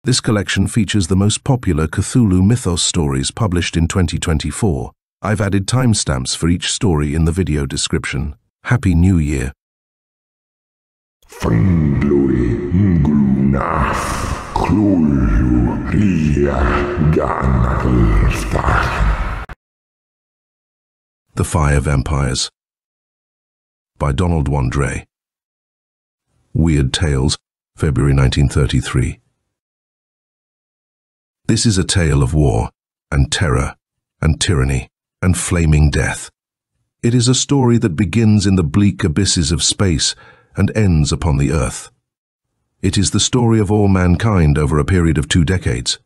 This collection features the most popular Cthulhu Mythos stories published in 2024. I've added timestamps for each story in the video description. Happy New Year! The Fire Vampires by Wandre. Weird Tales, February 1933. This is a tale of war, and terror, and tyranny, and flaming death. It is a story that begins in the bleak abysses of space and ends upon the earth. It is the story of all mankind over a period of 2 decades.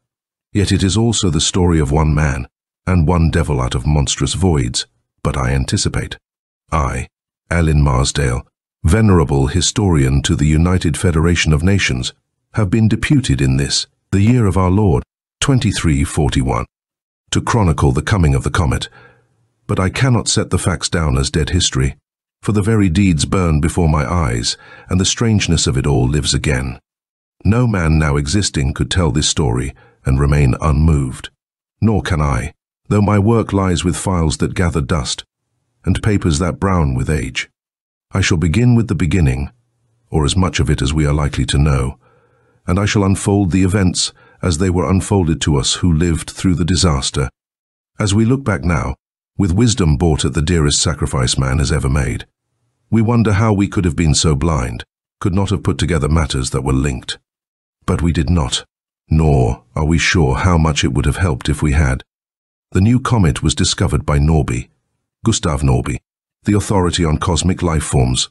Yet it is also the story of one man, and one devil out of monstrous voids. But I anticipate. I, Alan Marsdale, venerable historian to the United Federation of Nations, have been deputed in this, the year of our Lord, 2341, to chronicle the coming of the comet. But I cannot set the facts down as dead history, for the very deeds burn before my eyes, and the strangeness of it all lives again. No man now existing could tell this story and remain unmoved. Nor can I, though my work lies with files that gather dust, and papers that brown with age. I shall begin with the beginning, or as much of it as we are likely to know, and I shall unfold the events as they were unfolded to us who lived through the disaster. As we look back now, with wisdom bought at the dearest sacrifice man has ever made, we wonder how we could have been so blind, could not have put together matters that were linked. But we did not, nor are we sure how much it would have helped if we had. The new comet was discovered by Gustav Norby, the authority on cosmic life forms.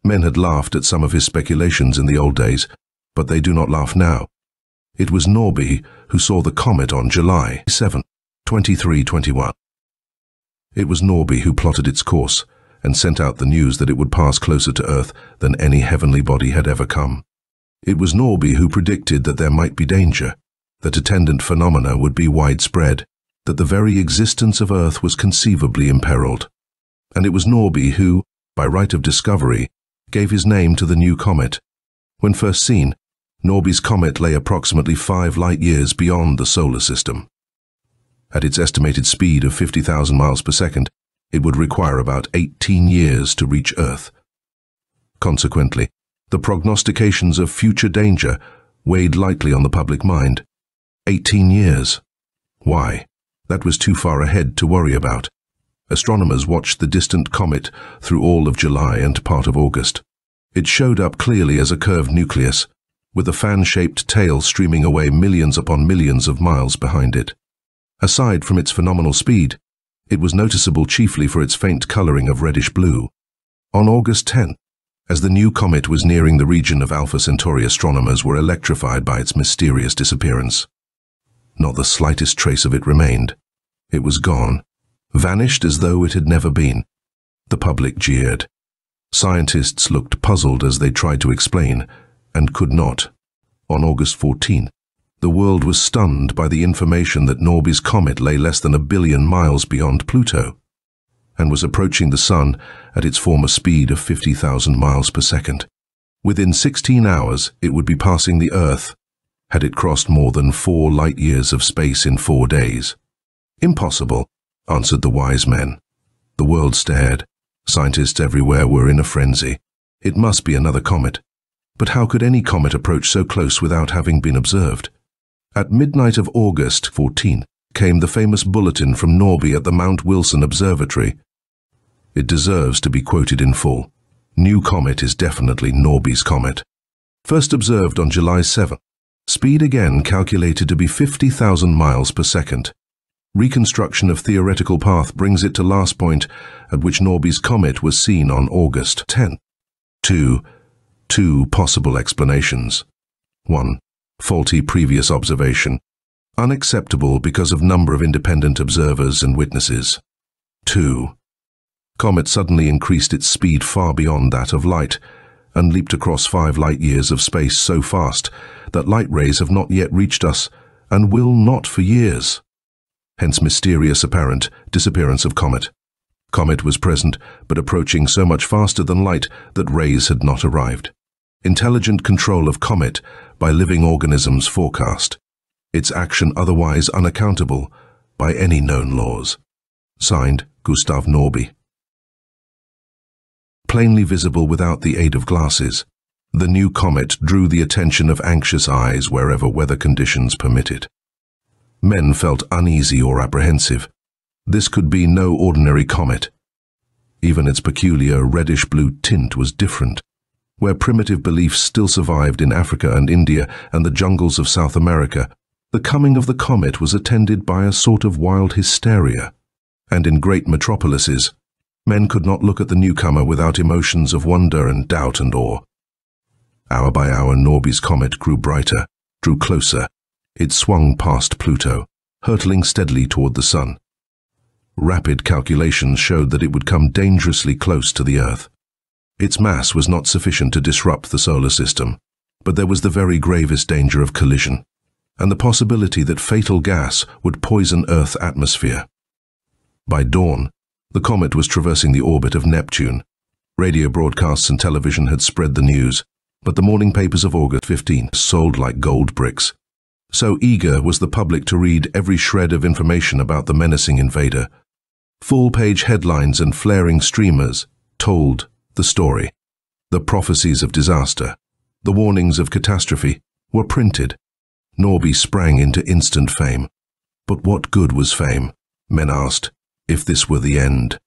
Men had laughed at some of his speculations in the old days, but they do not laugh now. It was Norby who saw the comet on July 7, 2321. It was Norby who plotted its course and sent out the news that it would pass closer to Earth than any heavenly body had ever come. It was Norby who predicted that there might be danger, that attendant phenomena would be widespread, that the very existence of Earth was conceivably imperiled. And it was Norby who, by right of discovery, gave his name to the new comet. When first seen, Norby's comet lay approximately 5 light-years beyond the solar system. At its estimated speed of 50,000 miles per second, it would require about 18 years to reach Earth. Consequently, the prognostications of future danger weighed lightly on the public mind. 18 years. Why? That was too far ahead to worry about. Astronomers watched the distant comet through all of July and part of August. It showed up clearly as a curved nucleus, with a fan-shaped tail streaming away millions upon millions of miles behind it. Aside from its phenomenal speed, it was noticeable chiefly for its faint coloring of reddish-blue. On August 10, as the new comet was nearing the region of Alpha Centauri, astronomers were electrified by its mysterious disappearance. Not the slightest trace of it remained. It was gone, vanished as though it had never been. The public jeered. Scientists looked puzzled as they tried to explain, and could not. On August 14, the world was stunned by the information that Norby's comet lay less than 1 billion miles beyond Pluto, and was approaching the Sun at its former speed of 50,000 miles per second. Within 16 hours, it would be passing the Earth, had it crossed more than 4 light-years of space in 4 days. Impossible, answered the wise men. The world stared. Scientists everywhere were in a frenzy. It must be another comet. But how could any comet approach so close without having been observed? At midnight of August 14 came the famous bulletin from Norby at the Mount Wilson Observatory. It deserves to be quoted in full. New comet is definitely Norby's comet. First observed on July 7. Speed again calculated to be 50,000 miles per second. Reconstruction of theoretical path brings it to last point at which Norby's comet was seen on August 10. Two possible explanations. 1. Faulty previous observation. Unacceptable because of number of independent observers and witnesses. 2. Comet suddenly increased its speed far beyond that of light and leaped across 5 light-years of space so fast that light rays have not yet reached us and will not for years. Hence mysterious apparent disappearance of comet. Comet was present, but approaching so much faster than light that rays had not arrived. intelligent control of comet by living organisms forecast, its action otherwise unaccountable by any known laws. Signed, Gustav Norby. Plainly visible without the aid of glasses, the new comet drew the attention of anxious eyes wherever weather conditions permitted. Men felt uneasy or apprehensive. This could be no ordinary comet. Even its peculiar reddish-blue tint was different. Where primitive beliefs still survived in Africa and India and the jungles of South America, the coming of the comet was attended by a sort of wild hysteria. And in great metropolises, men could not look at the newcomer without emotions of wonder and doubt and awe. Hour by hour, Norby's comet grew brighter, drew closer. It swung past Pluto, hurtling steadily toward the sun. Rapid calculations showed that it would come dangerously close to the Earth. Its mass was not sufficient to disrupt the solar system, but there was the very gravest danger of collision, and the possibility that fatal gas would poison Earth's atmosphere. By dawn, the comet was traversing the orbit of Neptune. Radio broadcasts and television had spread the news, but the morning papers of August 15 sold like gold bricks. So eager was the public to read every shred of information about the menacing invader. Full-page headlines and flaring streamers told the story. The prophecies of disaster, the warnings of catastrophe, were printed. Norby sprang into instant fame. But what good was fame, men asked, if this were the end?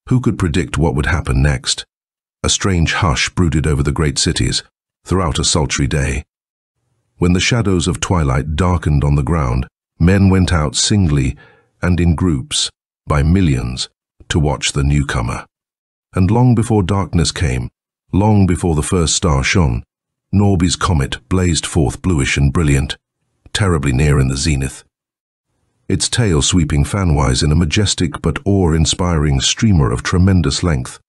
Who could predict what would happen next? A strange hush brooded over the great cities throughout a sultry day. When the shadows of twilight darkened on the ground, men went out singly and in groups, by millions, to watch the newcomer. And long before darkness came, long before the first star shone, Norby's comet blazed forth bluish and brilliant, terribly near in the zenith. Its tail sweeping fanwise in a majestic but awe-inspiring streamer of tremendous length.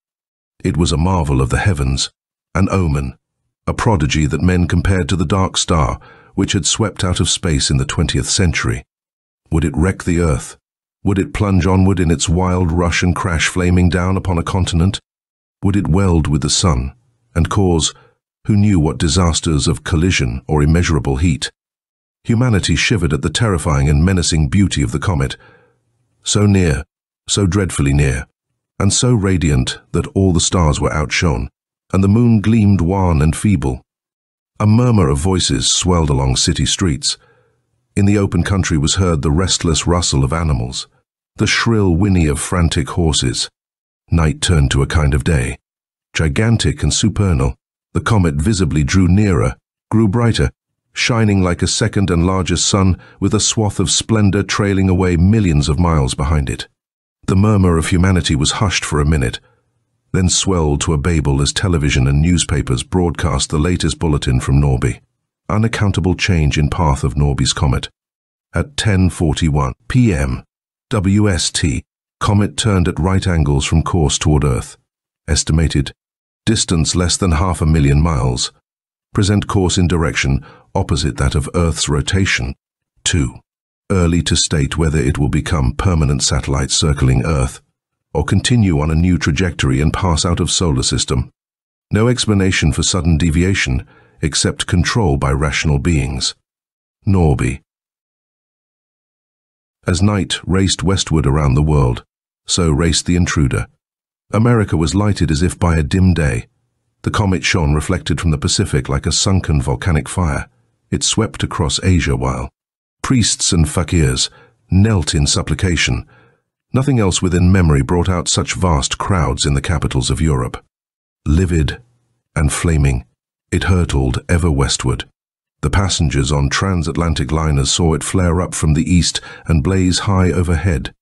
It was a marvel of the heavens, an omen, a prodigy that men compared to the dark star which had swept out of space in the 20th century. Would it wreck the Earth? Would it plunge onward in its wild rush and crash, flaming down upon a continent? Would it weld with the sun and cause, who knew what disasters of collision or immeasurable heat? Humanity shivered at the terrifying and menacing beauty of the comet. So near, so dreadfully near, and so radiant that all the stars were outshone, and the moon gleamed wan and feeble. A murmur of voices swelled along city streets. In the open country was heard the restless rustle of animals, the shrill whinny of frantic horses. Night turned to a kind of day. Gigantic and supernal, the comet visibly drew nearer, grew brighter, shining like a second and largest sun, with a swath of splendor trailing away millions of miles behind it. The murmur of humanity was hushed for a minute, then swelled to a babel as television and newspapers broadcast the latest bulletin from Norby. Unaccountable change in path of Norby's comet. At 10:41 p.m. WST, comet turned at right angles from course toward Earth. Estimated distance less than 500,000 miles. Present course in direction opposite that of Earth's rotation. 2. Early to state whether it will become permanent satellite circling Earth, or continue on a new trajectory and pass out of solar system. No explanation for sudden deviation, except control by rational beings. Norby. As night raced westward around the world, so raced the intruder. America was lighted as if by a dim day. The comet shone reflected from the Pacific like a sunken volcanic fire. It swept across Asia while priests and fakirs knelt in supplication. Nothing else within memory brought out such vast crowds in the capitals of Europe. Livid and flaming, it hurtled ever westward. The passengers on transatlantic liners saw it flare up from the east and blaze high overhead.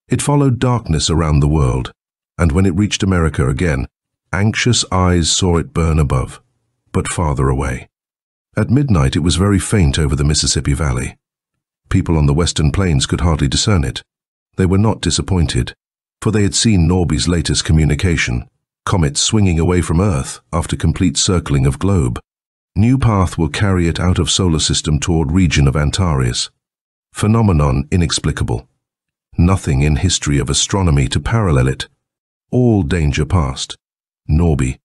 It followed darkness around the world, and when it reached America again, anxious eyes saw it burn above, but farther away. At midnight it was very faint over the Mississippi Valley. People on the western plains could hardly discern it. They were not disappointed, for they had seen Norby's latest communication, comet swinging away from Earth after complete circling of globe. New path will carry it out of solar system toward region of Antares. Phenomenon inexplicable. Nothing in history of astronomy to parallel it. All danger past. Norby.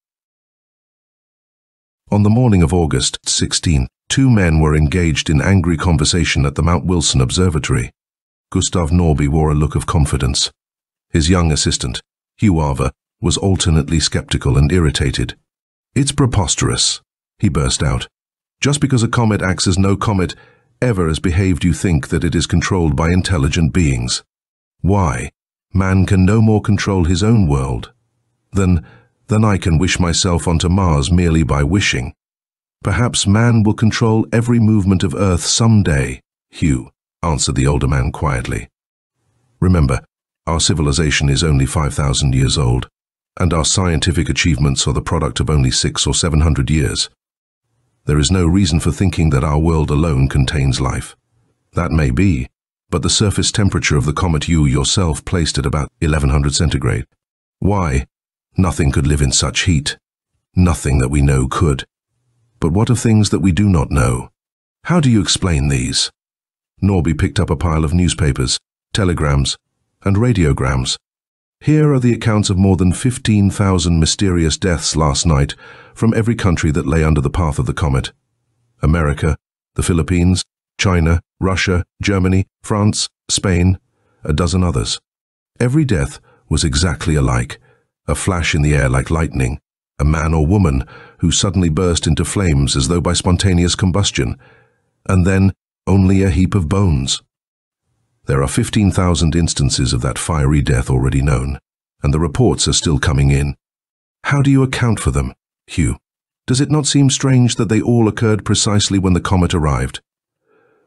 On the morning of August 16, two men were engaged in angry conversation at the Mount Wilson Observatory. Gustav Norby wore a look of confidence. His young assistant, Hugh Wandre, was alternately skeptical and irritated. "It's preposterous," he burst out. "Just because a comet acts as no comet ever has behaved, you think that it is controlled by intelligent beings. Why? Man can no more control his own world than I can wish myself onto Mars merely by wishing. Perhaps man will control every movement of Earth someday." "Hugh," answered the older man quietly. "Remember, our civilization is only 5,000 years old, and our scientific achievements are the product of only 600 or 700 years. There is no reason for thinking that our world alone contains life. That may be, but the surface temperature of the comet you yourself placed at about 1100 centigrade. Why? Nothing could live in such heat. Nothing that we know could. But what of things that we do not know? How do you explain these?" Norby picked up a pile of newspapers, telegrams, and radiograms. "Here are the accounts of more than 15,000 mysterious deaths last night from every country that lay under the path of the comet. America, the Philippines, China, Russia, Germany, France, Spain, a dozen others. Every death was exactly alike, a flash in the air like lightning, a man or woman who suddenly burst into flames as though by spontaneous combustion, and then only a heap of bones. There are 15,000 instances of that fiery death already known, and the reports are still coming in. How do you account for them, Hugh? Does it not seem strange that they all occurred precisely when the comet arrived?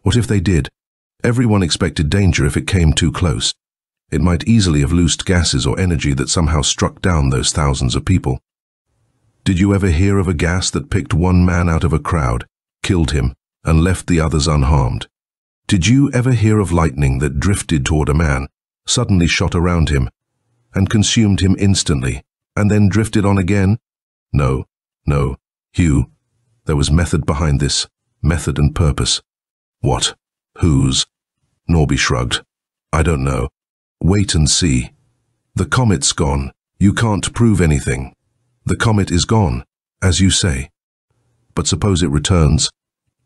What if they did? Everyone expected danger if it came too close. It might easily have loosed gases or energy that somehow struck down those thousands of people. Did you ever hear of a gas that picked one man out of a crowd, killed him, and left the others unharmed? Did you ever hear of lightning that drifted toward a man, suddenly shot around him, and consumed him instantly, and then drifted on again? No, Hugh. There was method behind this, method and purpose. What? Whose? Norby shrugged. I don't know. Wait and see. The comet's gone. You can't prove anything. The comet is gone, as you say. But suppose it returns?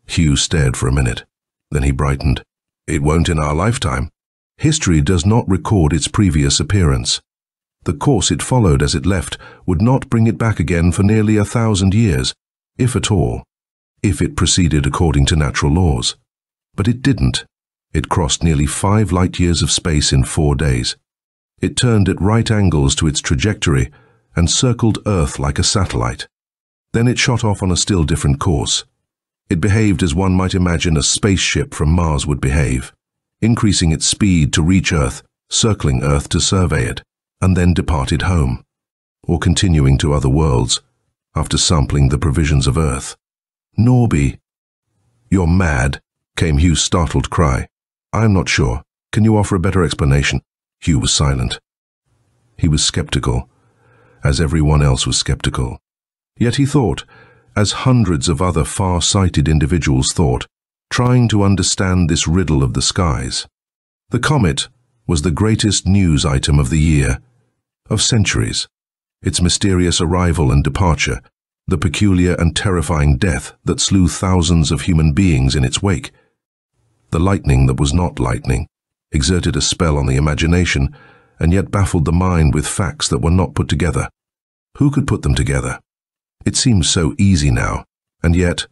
Hugh stared for a minute. Then he brightened. It won't in our lifetime. History does not record its previous appearance. The course it followed as it left would not bring it back again for nearly 1,000 years, if at all, if it proceeded according to natural laws. But it didn't. It crossed nearly 5 light-years of space in 4 days. It turned at right angles to its trajectory and circled Earth like a satellite. Then it shot off on a still different course. It behaved as one might imagine a spaceship from Mars would behave, increasing its speed to reach Earth, circling Earth to survey it, and then departed home, or continuing to other worlds, after sampling the provisions of Earth. Norby. You're mad, came Hugh's startled cry. I'm not sure. Can you offer a better explanation? Hugh was silent. He was skeptical, as everyone else was skeptical. Yet he thought, as hundreds of other far-sighted individuals thought, trying to understand this riddle of the skies. The comet was the greatest news item of the year, of centuries. Its mysterious arrival and departure, the peculiar and terrifying death that slew thousands of human beings in its wake. The lightning that was not lightning exerted a spell on the imagination and yet baffled the mind with facts that were not put together. Who could put them together? It seems so easy now, and yet,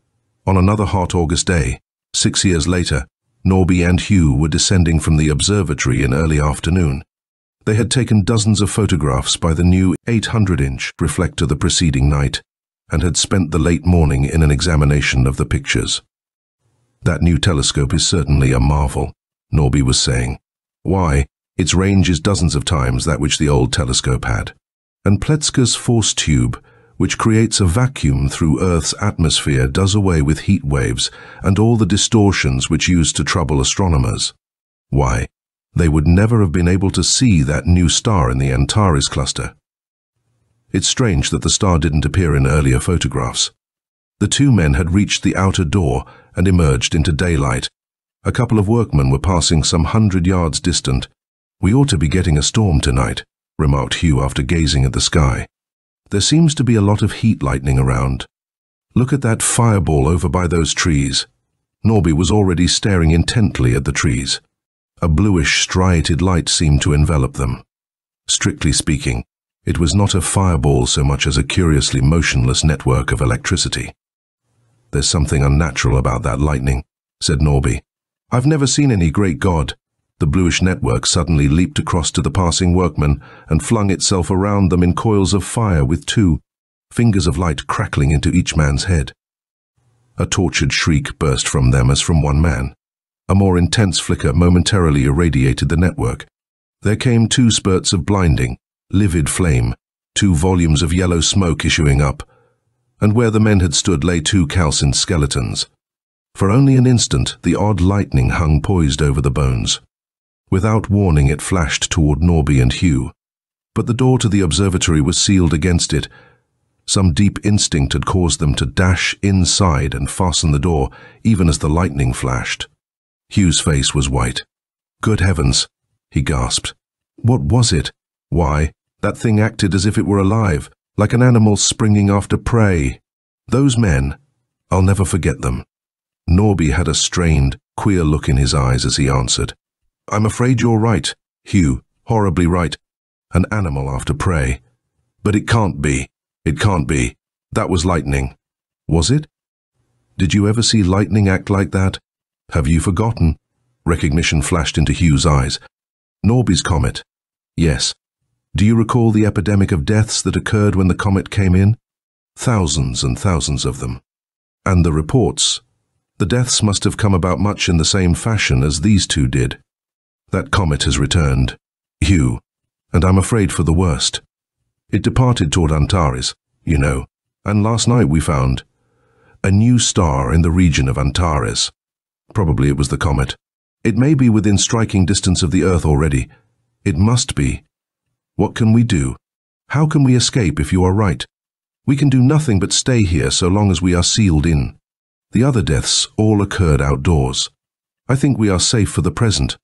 on another hot August day, 6 years later, Norby and Hugh were descending from the observatory in early afternoon. They had taken dozens of photographs by the new 800-inch reflector the preceding night, and had spent the late morning in an examination of the pictures. That new telescope is certainly a marvel, Norby was saying. Why, its range is dozens of times that which the old telescope had. And Pletzker's force tube, which creates a vacuum through Earth's atmosphere, does away with heat waves and all the distortions which used to trouble astronomers. Why, they would never have been able to see that new star in the Antares cluster. It's strange that the star didn't appear in earlier photographs. The two men had reached the outer door and emerged into daylight. A couple of workmen were passing some 100 yards distant. We ought to be getting a storm tonight, remarked Hugh after gazing at the sky. There seems to be a lot of heat lightning around. Look at that fireball over by those trees." Norby was already staring intently at the trees. A bluish, striated light seemed to envelop them. Strictly speaking, it was not a fireball so much as a curiously motionless network of electricity. "There's something unnatural about that lightning," said Norby. "I've never seen any great god." The bluish network suddenly leaped across to the passing workmen and flung itself around them in coils of fire with 2 fingers of light crackling into each man's head. A tortured shriek burst from them as from one man. A more intense flicker momentarily irradiated the network. There came 2 spurts of blinding, livid flame, 2 volumes of yellow smoke issuing up, and where the men had stood lay 2 calcined skeletons. For only an instant, the odd lightning hung poised over the bones. Without warning, it flashed toward Norby and Hugh, but the door to the observatory was sealed against it. Some deep instinct had caused them to dash inside and fasten the door, even as the lightning flashed. Hugh's face was white. "Good heavens," he gasped. "What was it? Why, that thing acted as if it were alive, like an animal springing after prey. Those men, I'll never forget them." Norby had a strained, queer look in his eyes as he answered. "I'm afraid you're right, Hugh, horribly right. An animal after prey. But it can't be. It can't be. That was lightning." "Was it? Did you ever see lightning act like that? Have you forgotten?" Recognition flashed into Hugh's eyes. "Norby's comet." "Yes. Do you recall the epidemic of deaths that occurred when the comet came in? Thousands and thousands of them. And the reports. The deaths must have come about much in the same fashion as these 2 did. That comet has returned, Hugh, and I'm afraid for the worst. It departed toward Antares, you know, and last night we found a new star in the region of Antares. Probably it was the comet. It may be within striking distance of the Earth already. It must be. What can we do? How can we escape if you are right? We can do nothing but stay here so long as we are sealed in. The other deaths all occurred outdoors. I think we are safe for the present."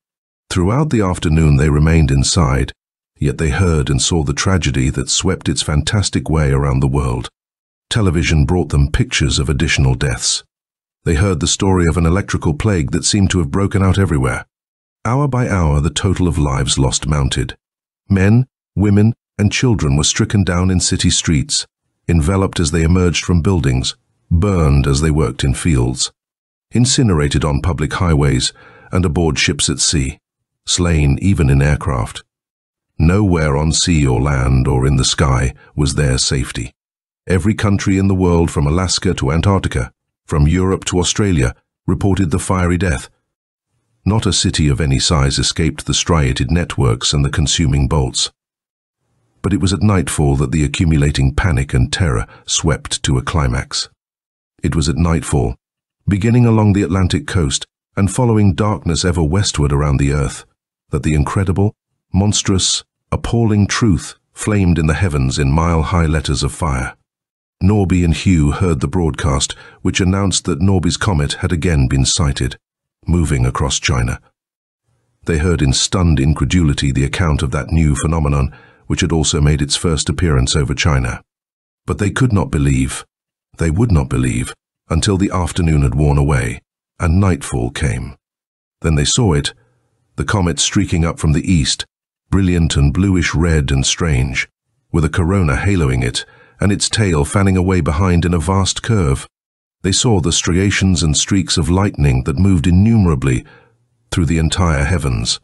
Throughout the afternoon they remained inside, yet they heard and saw the tragedy that swept its fantastic way around the world. Television brought them pictures of additional deaths. They heard the story of an electrical plague that seemed to have broken out everywhere. Hour by hour the total of lives lost mounted. Men, women, and children were stricken down in city streets, enveloped as they emerged from buildings, burned as they worked in fields, incinerated on public highways and aboard ships at sea, slain even in aircraft. Nowhere on sea or land or in the sky was there safety. Every country in the world from Alaska to Antarctica, from Europe to Australia, reported the fiery death. Not a city of any size escaped the striated networks and the consuming bolts. But it was at nightfall that the accumulating panic and terror swept to a climax. It was at nightfall, beginning along the Atlantic coast and following darkness ever westward around the Earth, that the incredible, monstrous, appalling truth flamed in the heavens in mile-high letters of fire. Norby and Hugh heard the broadcast, which announced that Norby's comet had again been sighted, moving across China. They heard in stunned incredulity the account of that new phenomenon, which had also made its first appearance over China. But they could not believe, they would not believe, until the afternoon had worn away, and nightfall came. Then they saw it, the comet streaking up from the east, brilliant and bluish-red and strange, with a corona haloing it, and its tail fanning away behind in a vast curve. They saw the striations and streaks of lightning that moved innumerably through the entire heavens,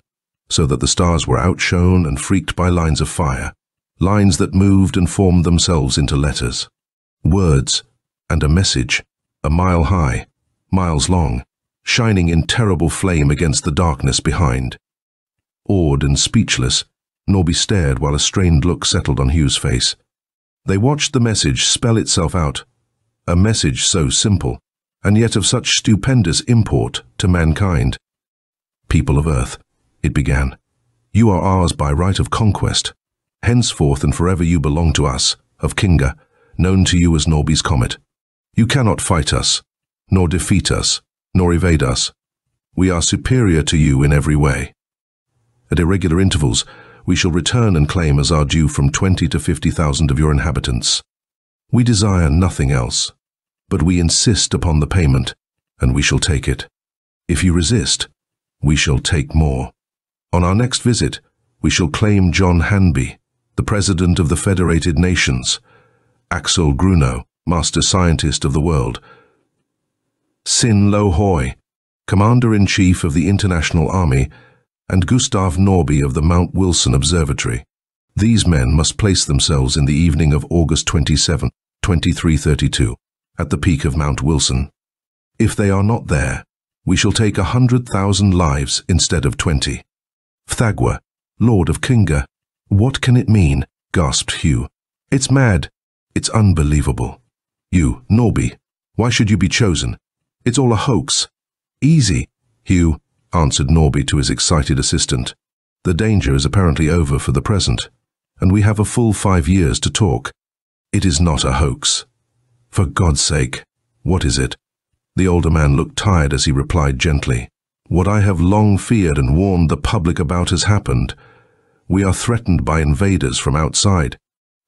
so that the stars were outshone and freaked by lines of fire, lines that moved and formed themselves into letters, words, and a message, a mile high, miles long, shining in terrible flame against the darkness behind. Awed and speechless, Norby stared while a strained look settled on Hugh's face. They watched the message spell itself out, a message so simple, and yet of such stupendous import to mankind. "People of Earth," it began, "you are ours by right of conquest. Henceforth and forever you belong to us, of Kinga, known to you as Norby's comet. You cannot fight us, nor defeat us, nor evade us. We are superior to you in every way. At irregular intervals, we shall return and claim as our due from 20 to 50,000 of your inhabitants. We desire nothing else. But we insist upon the payment, and we shall take it. If you resist, we shall take more. On our next visit, we shall claim John Hanby, the President of the Federated Nations, Axel Grunow, Master Scientist of the World, Sin Lo Hoi, Commander-in-Chief of the International Army, and Gustav Norby of the Mount Wilson Observatory. These men must place themselves in the evening of August 27, 2332, at the peak of Mount Wilson. If they are not there, we shall take 100,000 lives instead of 20. Thagwa, Lord of Kinga. What can it mean? Gasped Hugh. It's mad. It's unbelievable. You, Norby, why should you be chosen? It's all a hoax. Easy, Hugh, answered Norby to his excited assistant. The danger is apparently over for the present, and we have a full 5 years to talk. It is not a hoax. For God's sake, what is it? The older man looked tired as he replied gently. What I have long feared and warned the public about has happened. We are threatened by invaders from outside.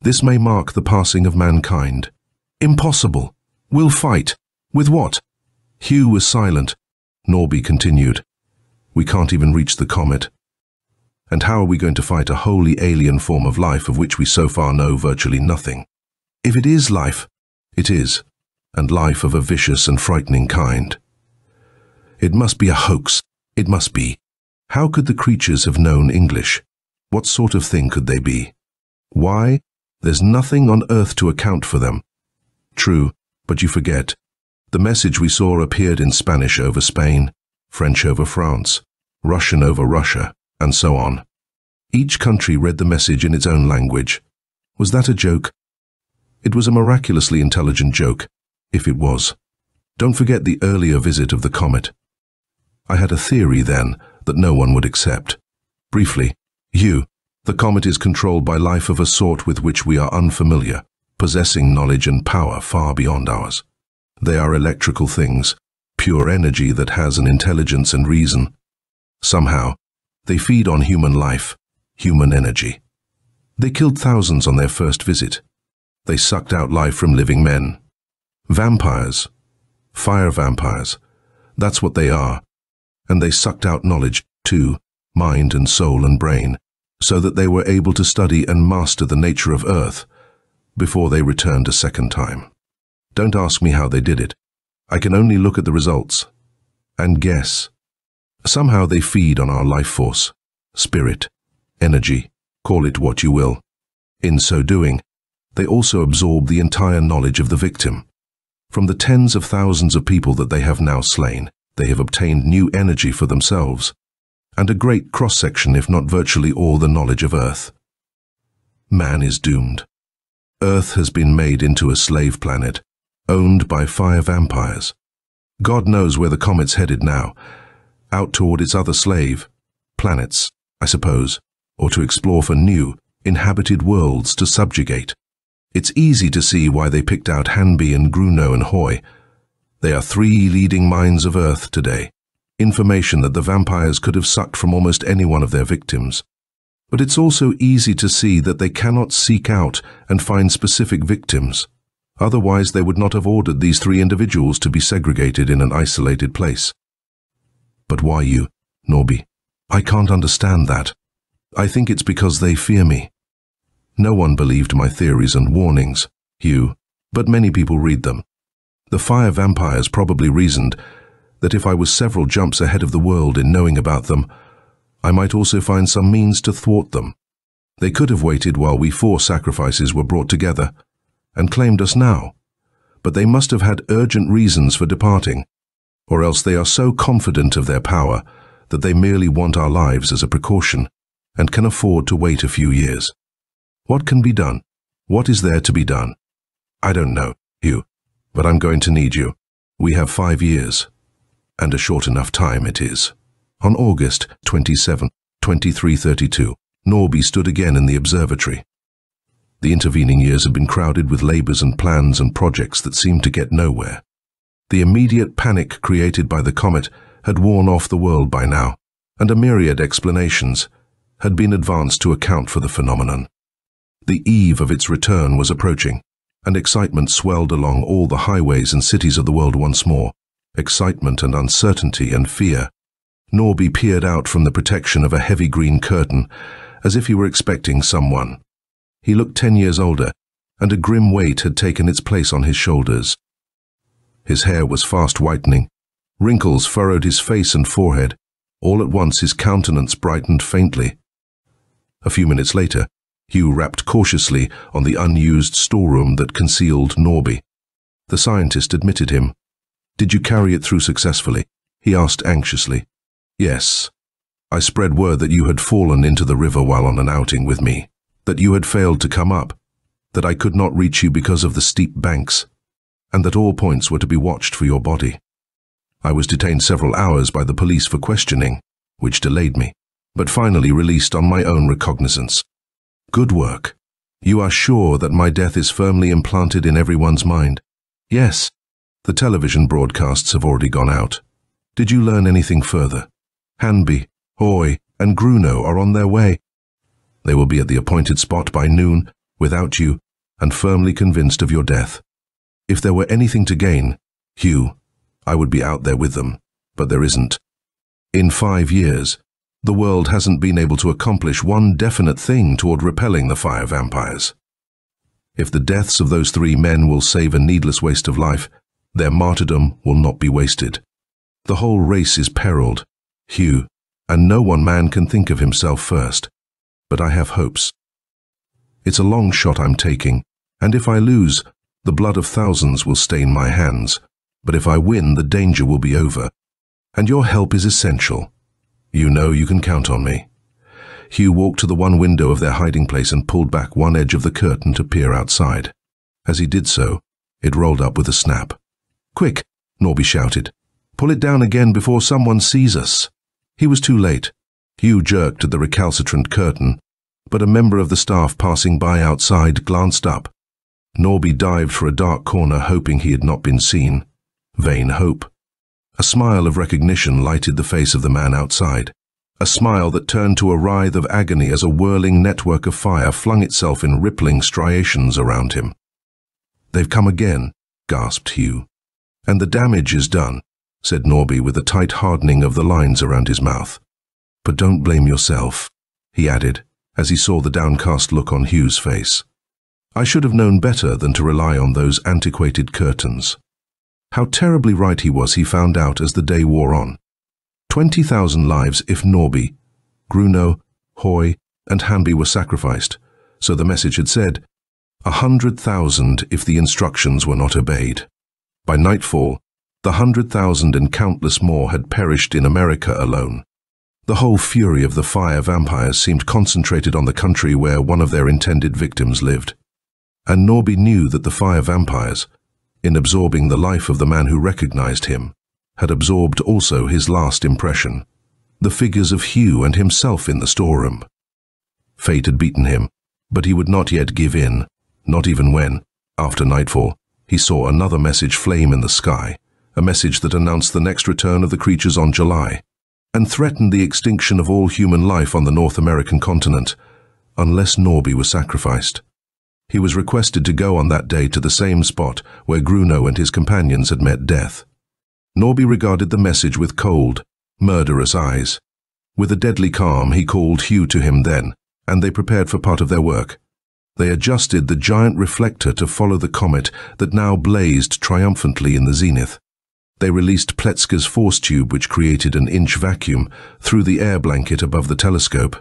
This may mark the passing of mankind. Impossible. We'll fight. With what? Hugh was silent. Norby continued. We can't even reach the comet. And how are we going to fight a wholly alien form of life of which we so far know virtually nothing? If it is life, it is, and life of a vicious and frightening kind. It must be a hoax. It must be. How could the creatures have known English? What sort of thing could they be? Why? There's nothing on Earth to account for them. True, but you forget. The message we saw appeared in Spanish over Spain, French over France, Russian over Russia, and so on. Each country read the message in its own language. Was that a joke? It was a miraculously intelligent joke, if it was. Don't forget the earlier visit of the comet. I had a theory then that no one would accept. Briefly, Hugh, the comet is controlled by life of a sort with which we are unfamiliar, possessing knowledge and power far beyond ours. They are electrical things, pure energy that has an intelligence and reason. Somehow, they feed on human life, human energy. They killed thousands on their first visit. They sucked out life from living men. Vampires. Fire vampires. That's what they are. And they sucked out knowledge, too, mind and soul and brain, so that they were able to study and master the nature of Earth before they returned a second time. Don't ask me how they did it. I can only look at the results and guess. Somehow they feed on our life force, spirit, energy, call it what you will. In so doing, they also absorb the entire knowledge of the victim. From the tens of thousands of people that they have now slain, they have obtained new energy for themselves, and a great cross-section, if not virtually all, the knowledge of Earth. Man is doomed. Earth has been made into a slave planet, owned by fire vampires. God knows where the comet's headed now, out toward its other slave, planets, I suppose, or to explore for new, inhabited worlds to subjugate. It's easy to see why they picked out Hanby and Grunow and Hoy. They are 3 leading minds of Earth today, information that the vampires could have sucked from almost any one of their victims. But it's also easy to see that they cannot seek out and find specific victims. Otherwise, they would not have ordered these 3 individuals to be segregated in an isolated place. But why you, Norby? I can't understand that. I think it's because they fear me. No one believed my theories and warnings, Hugh, but many people read them. The fire vampires probably reasoned that if I was several jumps ahead of the world in knowing about them, I might also find some means to thwart them. They could have waited while we 4 sacrifices were brought together, and claimed us now, but they must have had urgent reasons for departing, or else they are so confident of their power that they merely want our lives as a precaution, and can afford to wait a few years. What can be done? What is there to be done? I don't know, Hugh, but I'm going to need you. We have 5 years, and a short enough time it is. On August 27, 2332, Norby stood again in the observatory. The intervening years had been crowded with labors and plans and projects that seemed to get nowhere. The immediate panic created by the comet had worn off the world by now, and a myriad explanations had been advanced to account for the phenomenon. The eve of its return was approaching, and excitement swelled along all the highways and cities of the world once more. Excitement and uncertainty and fear. Norby peered out from the protection of a heavy green curtain, as if he were expecting someone. He looked 10 years older, and a grim weight had taken its place on his shoulders. His hair was fast whitening. Wrinkles furrowed his face and forehead. All at once his countenance brightened faintly. A few minutes later, Hugh rapped cautiously on the unused storeroom that concealed Norby. The scientist admitted him. "Did you carry it through successfully?" he asked anxiously. "Yes. I spread word that you had fallen into the river while on an outing with me, that you had failed to come up, that I could not reach you because of the steep banks, and that all points were to be watched for your body. I was detained several hours by the police for questioning, which delayed me, but finally released on my own recognizance. Good work. You are sure that my death is firmly implanted in everyone's mind?" "Yes. The television broadcasts have already gone out. Did you learn anything further?" "Hanby, Hoy, and Gruno are on their way. They will be at the appointed spot by noon, without you, and firmly convinced of your death. If there were anything to gain, Hugh, I would be out there with them, but there isn't. In 5 years, the world hasn't been able to accomplish one definite thing toward repelling the fire vampires. If the deaths of those 3 men will save a needless waste of life, their martyrdom will not be wasted. The whole race is periled, Hugh, and no one man can think of himself first. But I have hopes. It's a long shot I'm taking, and if I lose, the blood of thousands will stain my hands. But if I win, the danger will be over, and your help is essential. You know you can count on me." Hugh walked to the one window of their hiding place and pulled back one edge of the curtain to peer outside. As he did so, it rolled up with a snap. "Quick!" Norby shouted. "Pull it down again before someone sees us." He was too late. Hugh jerked at the recalcitrant curtain, but a member of the staff passing by outside glanced up. Norby dived for a dark corner, hoping he had not been seen. Vain hope. A smile of recognition lighted the face of the man outside, a smile that turned to a writhe of agony as a whirling network of fire flung itself in rippling striations around him. "They've come again," gasped Hugh. "And the damage is done," said Norby with a tight hardening of the lines around his mouth. "But don't blame yourself," he added, as he saw the downcast look on Hugh's face. "I should have known better than to rely on those antiquated curtains." How terribly right he was, he found out as the day wore on. 20,000 lives if Norby, Gruno, Hoy, and Hanby were sacrificed, so the message had said, 100,000 if the instructions were not obeyed. By nightfall, the 100,000 and countless more had perished in America alone. The whole fury of the fire vampires seemed concentrated on the country where one of their intended victims lived. And Norby knew that the fire vampires, in absorbing the life of the man who recognized him, had absorbed also his last impression, the figures of Hugh and himself in the storeroom. Fate had beaten him, but he would not yet give in, not even when, after nightfall, he saw another message flame in the sky, a message that announced the next return of the creatures on July, and threatened the extinction of all human life on the North American continent, unless Norby was sacrificed. He was requested to go on that day to the same spot where Gruno and his companions had met death. Norby regarded the message with cold, murderous eyes. With a deadly calm, he called Hugh to him then, and they prepared for part of their work. They adjusted the giant reflector to follow the comet that now blazed triumphantly in the zenith. They released Pletzker's force tube, which created an inch vacuum, through the air blanket above the telescope.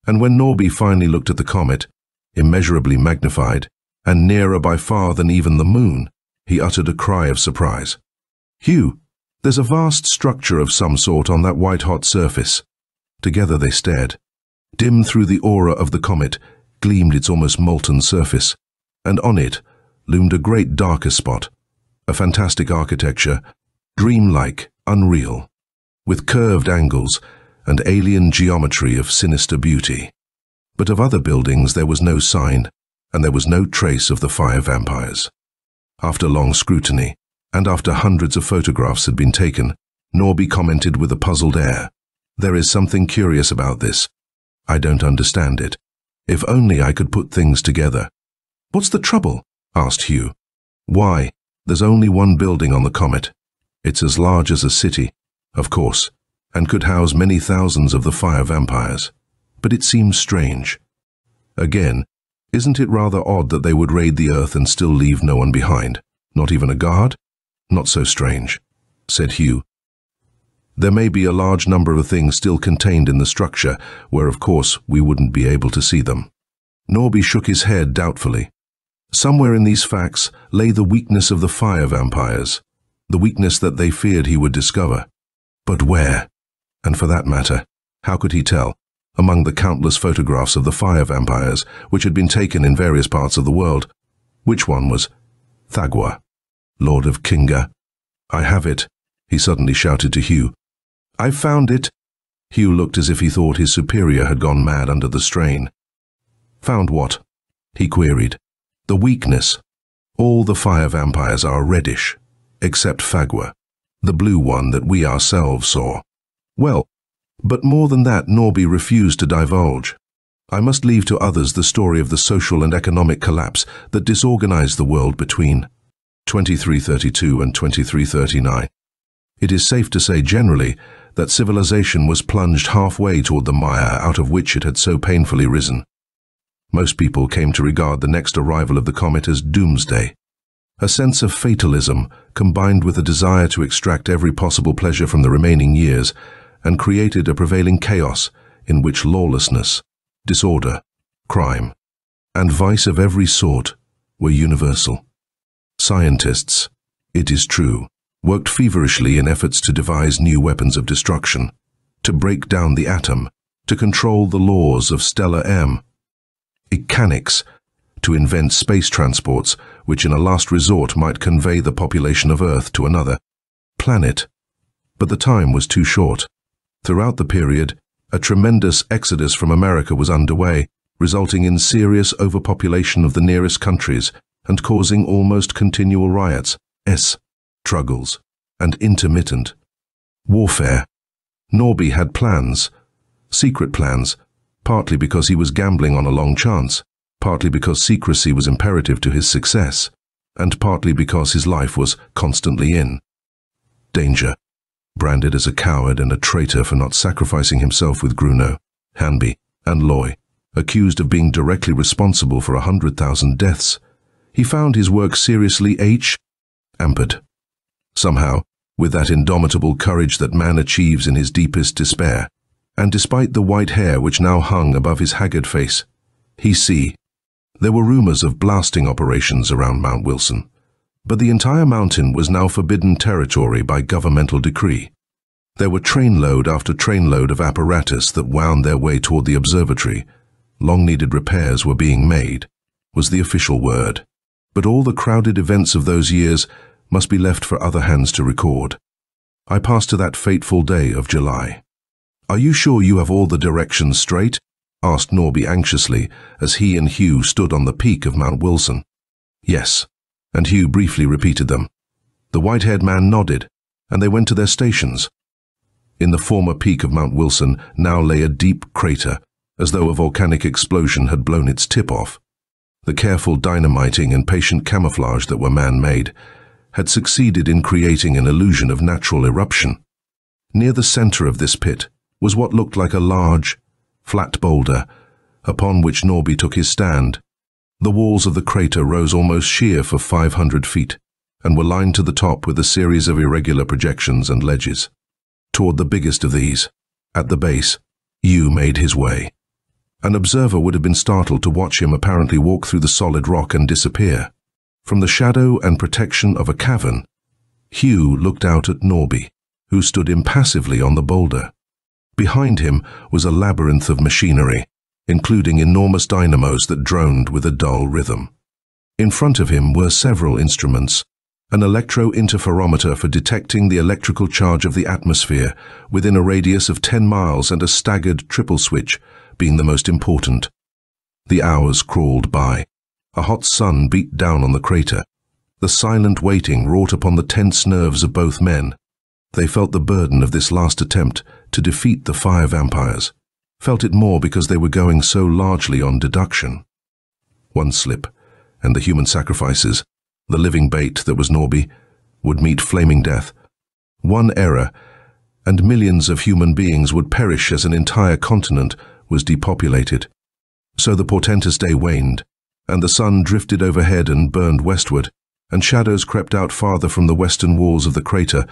And when Norby finally looked at the comet, immeasurably magnified, and nearer by far than even the moon, he uttered a cry of surprise. "Hugh, there's a vast structure of some sort on that white-hot surface." Together they stared. Dim through the aura of the comet gleamed its almost molten surface, and on it loomed a great darker spot, a fantastic architecture, dreamlike, unreal, with curved angles and alien geometry of sinister beauty. But of other buildings there was no sign, and there was no trace of the fire vampires. After long scrutiny, and after hundreds of photographs had been taken, Norby commented with a puzzled air, "There is something curious about this. I don't understand it. If only I could put things together." "What's the trouble?" asked Hugh. Why? There's only one building on the comet. It's as large as a city, of course, and could house many thousands of the fire vampires. But it seems strange. Again, isn't it rather odd that they would raid the Earth and still leave no one behind? Not even a guard? Not so strange, said Hugh. There may be a large number of things still contained in the structure, where of course we wouldn't be able to see them. Norby shook his head doubtfully. Somewhere in these facts lay the weakness of the fire vampires, the weakness that they feared he would discover. But where? And for that matter, how could he tell, among the countless photographs of the fire vampires which had been taken in various parts of the world, which one was Thagwa, Lord of Kinga? I have it, he suddenly shouted to Hugh. I've found it. Hugh looked as if he thought his superior had gone mad under the strain. Found what? He queried. The weakness. All the fire vampires are reddish, except Thagwa, the blue one that we ourselves saw. Well, but more than that Norby refused to divulge. I must leave to others the story of the social and economic collapse that disorganized the world between 2332 and 2339. It is safe to say generally that civilization was plunged halfway toward the mire out of which it had so painfully risen. Most people came to regard the next arrival of the comet as doomsday. A sense of fatalism combined with a desire to extract every possible pleasure from the remaining years and created a prevailing chaos in which lawlessness, disorder, crime, and vice of every sort were universal. Scientists, it is true, worked feverishly in efforts to devise new weapons of destruction, to break down the atom, to control the laws of stellar mechanics, to invent space transports which in a last resort might convey the population of Earth to another planet. But the time was too short. Throughout the period, a tremendous exodus from America was underway, resulting in serious overpopulation of the nearest countries and causing almost continual riots, struggles, and intermittent warfare. Norby had plans, secret plans, partly because he was gambling on a long chance, partly because secrecy was imperative to his success, and partly because his life was constantly in danger. Branded as a coward and a traitor for not sacrificing himself with Gruno, Hanby, and Loy, accused of being directly responsible for 100,000 deaths, he found his work seriously hampered. Somehow, with that indomitable courage that man achieves in his deepest despair, and despite the white hair which now hung above his haggard face, there were rumors of blasting operations around Mount Wilson, but the entire mountain was now forbidden territory by governmental decree. There were trainload after trainload of apparatus that wound their way toward the observatory. Long-needed repairs were being made, was the official word. But all the crowded events of those years must be left for other hands to record. I passed to that fateful day of July. Are you sure you have all the directions straight? Asked Norby anxiously as he and Hugh stood on the peak of Mount Wilson. Yes, and Hugh briefly repeated them. The white-haired man nodded, and they went to their stations. In the former peak of Mount Wilson now lay a deep crater, as though a volcanic explosion had blown its tip off. The careful dynamiting and patient camouflage that were man-made had succeeded in creating an illusion of natural eruption. Near the center of this pit was what looked like a large, flat boulder, upon which Norby took his stand. The walls of the crater rose almost sheer for 500 feet, and were lined to the top with a series of irregular projections and ledges. Toward the biggest of these, at the base, Hugh made his way. An observer would have been startled to watch him apparently walk through the solid rock and disappear. From the shadow and protection of a cavern, Hugh looked out at Norby, who stood impassively on the boulder. Behind him was a labyrinth of machinery, including enormous dynamos that droned with a dull rhythm. In front of him were several instruments, an electro-interferometer for detecting the electrical charge of the atmosphere within a radius of 10 miles and a staggered triple switch being the most important. The hours crawled by. A hot sun beat down on the crater. The silent waiting wrought upon the tense nerves of both men. They felt the burden of this last attempt to defeat the fire vampires, felt it more because they were going so largely on deduction. One slip, and the human sacrifices, the living bait that was Norby, would meet flaming death. One error, and millions of human beings would perish as an entire continent was depopulated. So the portentous day waned, and the sun drifted overhead and burned westward, and shadows crept out farther from the western walls of the crater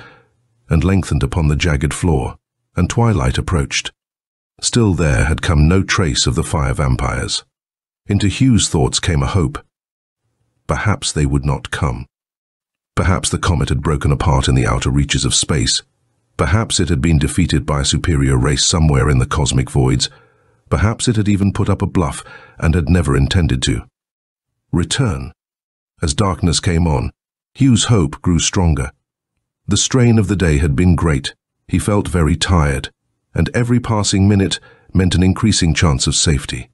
and lengthened upon the jagged floor, and twilight approached. Still there had come no trace of the fire vampires. Into Hugh's thoughts came a hope. Perhaps they would not come. Perhaps the comet had broken apart in the outer reaches of space. Perhaps it had been defeated by a superior race somewhere in the cosmic voids. Perhaps it had even put up a bluff and had never intended to. Return. As darkness came on, Hugh's hope grew stronger. The strain of the day had been great. He felt very tired, and every passing minute meant an increasing chance of safety.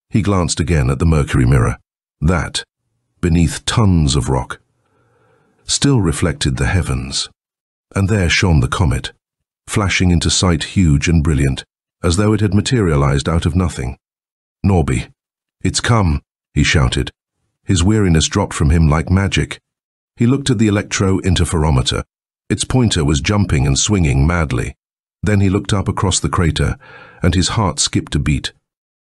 He glanced again at the mercury mirror. That, beneath tons of rock, still reflected the heavens. And there shone the comet, flashing into sight huge and brilliant, as though it had materialized out of nothing. "Norby, it's come," he shouted. His weariness dropped from him like magic. He looked at the electro-interferometer. Its pointer was jumping and swinging madly. Then he looked up across the crater, and his heart skipped a beat.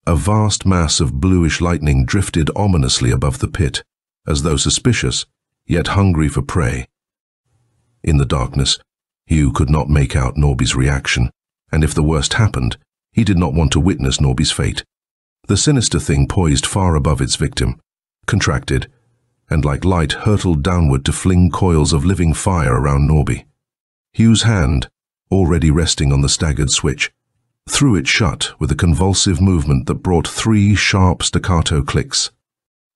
A vast mass of bluish lightning drifted ominously above the pit, as though suspicious, yet hungry for prey. In the darkness, Hugh could not make out Norby's reaction, and if the worst happened, he did not want to witness Norby's fate. The sinister thing poised far above its victim, contracted, and like light hurtled downward to fling coils of living fire around Norby. Hugh's hand, already resting on the staggered switch, threw it shut with a convulsive movement that brought 3 sharp staccato clicks.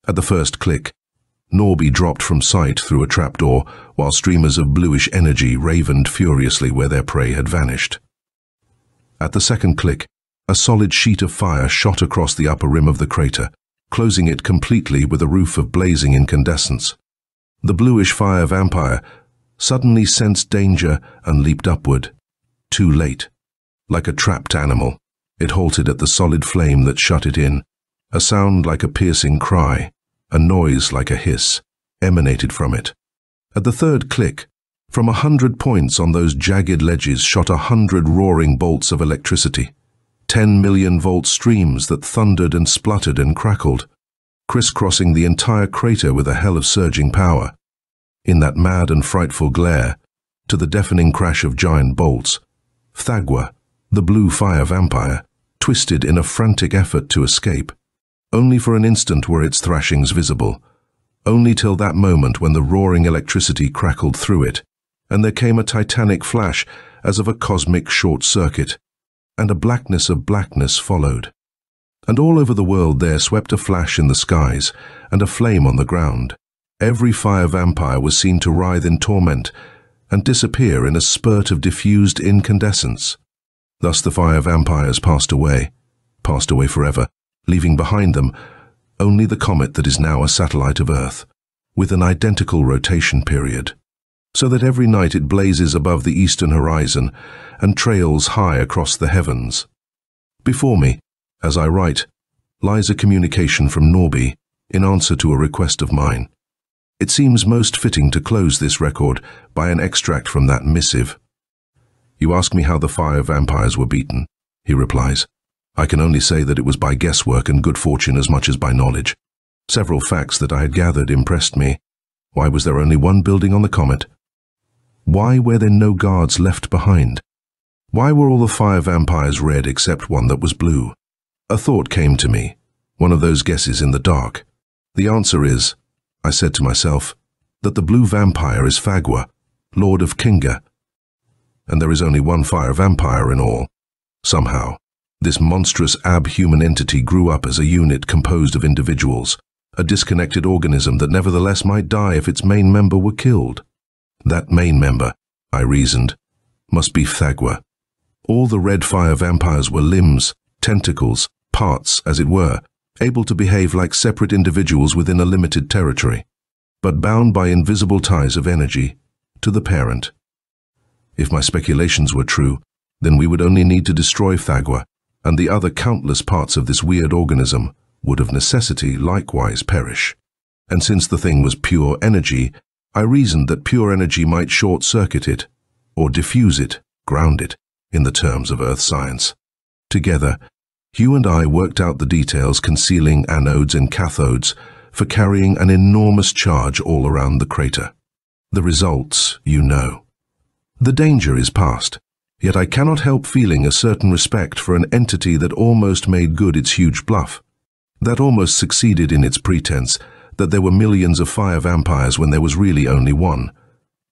At the first click, Norby dropped from sight through a trapdoor, while streamers of bluish energy ravened furiously where their prey had vanished. At the second click, a solid sheet of fire shot across the upper rim of the crater, closing it completely with a roof of blazing incandescence. The bluish fire vampire suddenly sensed danger and leaped upward. Too late. Like a trapped animal, it halted at the solid flame that shut it in. A sound like a piercing cry, a noise like a hiss, emanated from it. At the third click, from 100 points on those jagged ledges shot 100 roaring bolts of electricity. 10 million volt streams that thundered and spluttered and crackled, crisscrossing the entire crater with a hell of surging power. In that mad and frightful glare, to the deafening crash of giant bolts, Thagwa, the blue fire vampire, twisted in a frantic effort to escape. Only for an instant were its thrashings visible, only till that moment when the roaring electricity crackled through it, and there came a titanic flash as of a cosmic short-circuit, and a blackness of blackness followed. And all over the world there swept a flash in the skies, and a flame on the ground. Every fire vampire was seen to writhe in torment, and disappear in a spurt of diffused incandescence. Thus the fire vampires passed away forever, leaving behind them only the comet that is now a satellite of Earth, with an identical rotation period, so that every night it blazes above the eastern horizon and trails high across the heavens. Before me, as I write, lies a communication from Norby in answer to a request of mine. It seems most fitting to close this record by an extract from that missive. "You ask me how the fire vampires were beaten," he replies. "I can only say that it was by guesswork and good fortune as much as by knowledge. Several facts that I had gathered impressed me. Why was there only one building on the comet? Why were there no guards left behind? Why were all the fire vampires red except one that was blue? A thought came to me, one of those guesses in the dark. The answer is, I said to myself, that the blue vampire is Thagwa, Lord of Kinga. And there is only one fire vampire in all. Somehow, this monstrous ab-human entity grew up as a unit composed of individuals, a disconnected organism that nevertheless might die if its main member were killed. That main member, I reasoned, must be Thagwa. All the red fire vampires were limbs, tentacles, parts, as it were, able to behave like separate individuals within a limited territory, but bound by invisible ties of energy to the parent. If my speculations were true, then we would only need to destroy Thagwa, and the other countless parts of this weird organism would of necessity likewise perish. And since the thing was pure energy, I reasoned that pure energy might short-circuit it, or diffuse it, ground it, in the terms of earth science. Together, Hugh and I worked out the details concealing anodes and cathodes for carrying an enormous charge all around the crater. The results, you know. The danger is past, yet I cannot help feeling a certain respect for an entity that almost made good its huge bluff, that almost succeeded in its pretense that there were millions of fire vampires when there was really only one,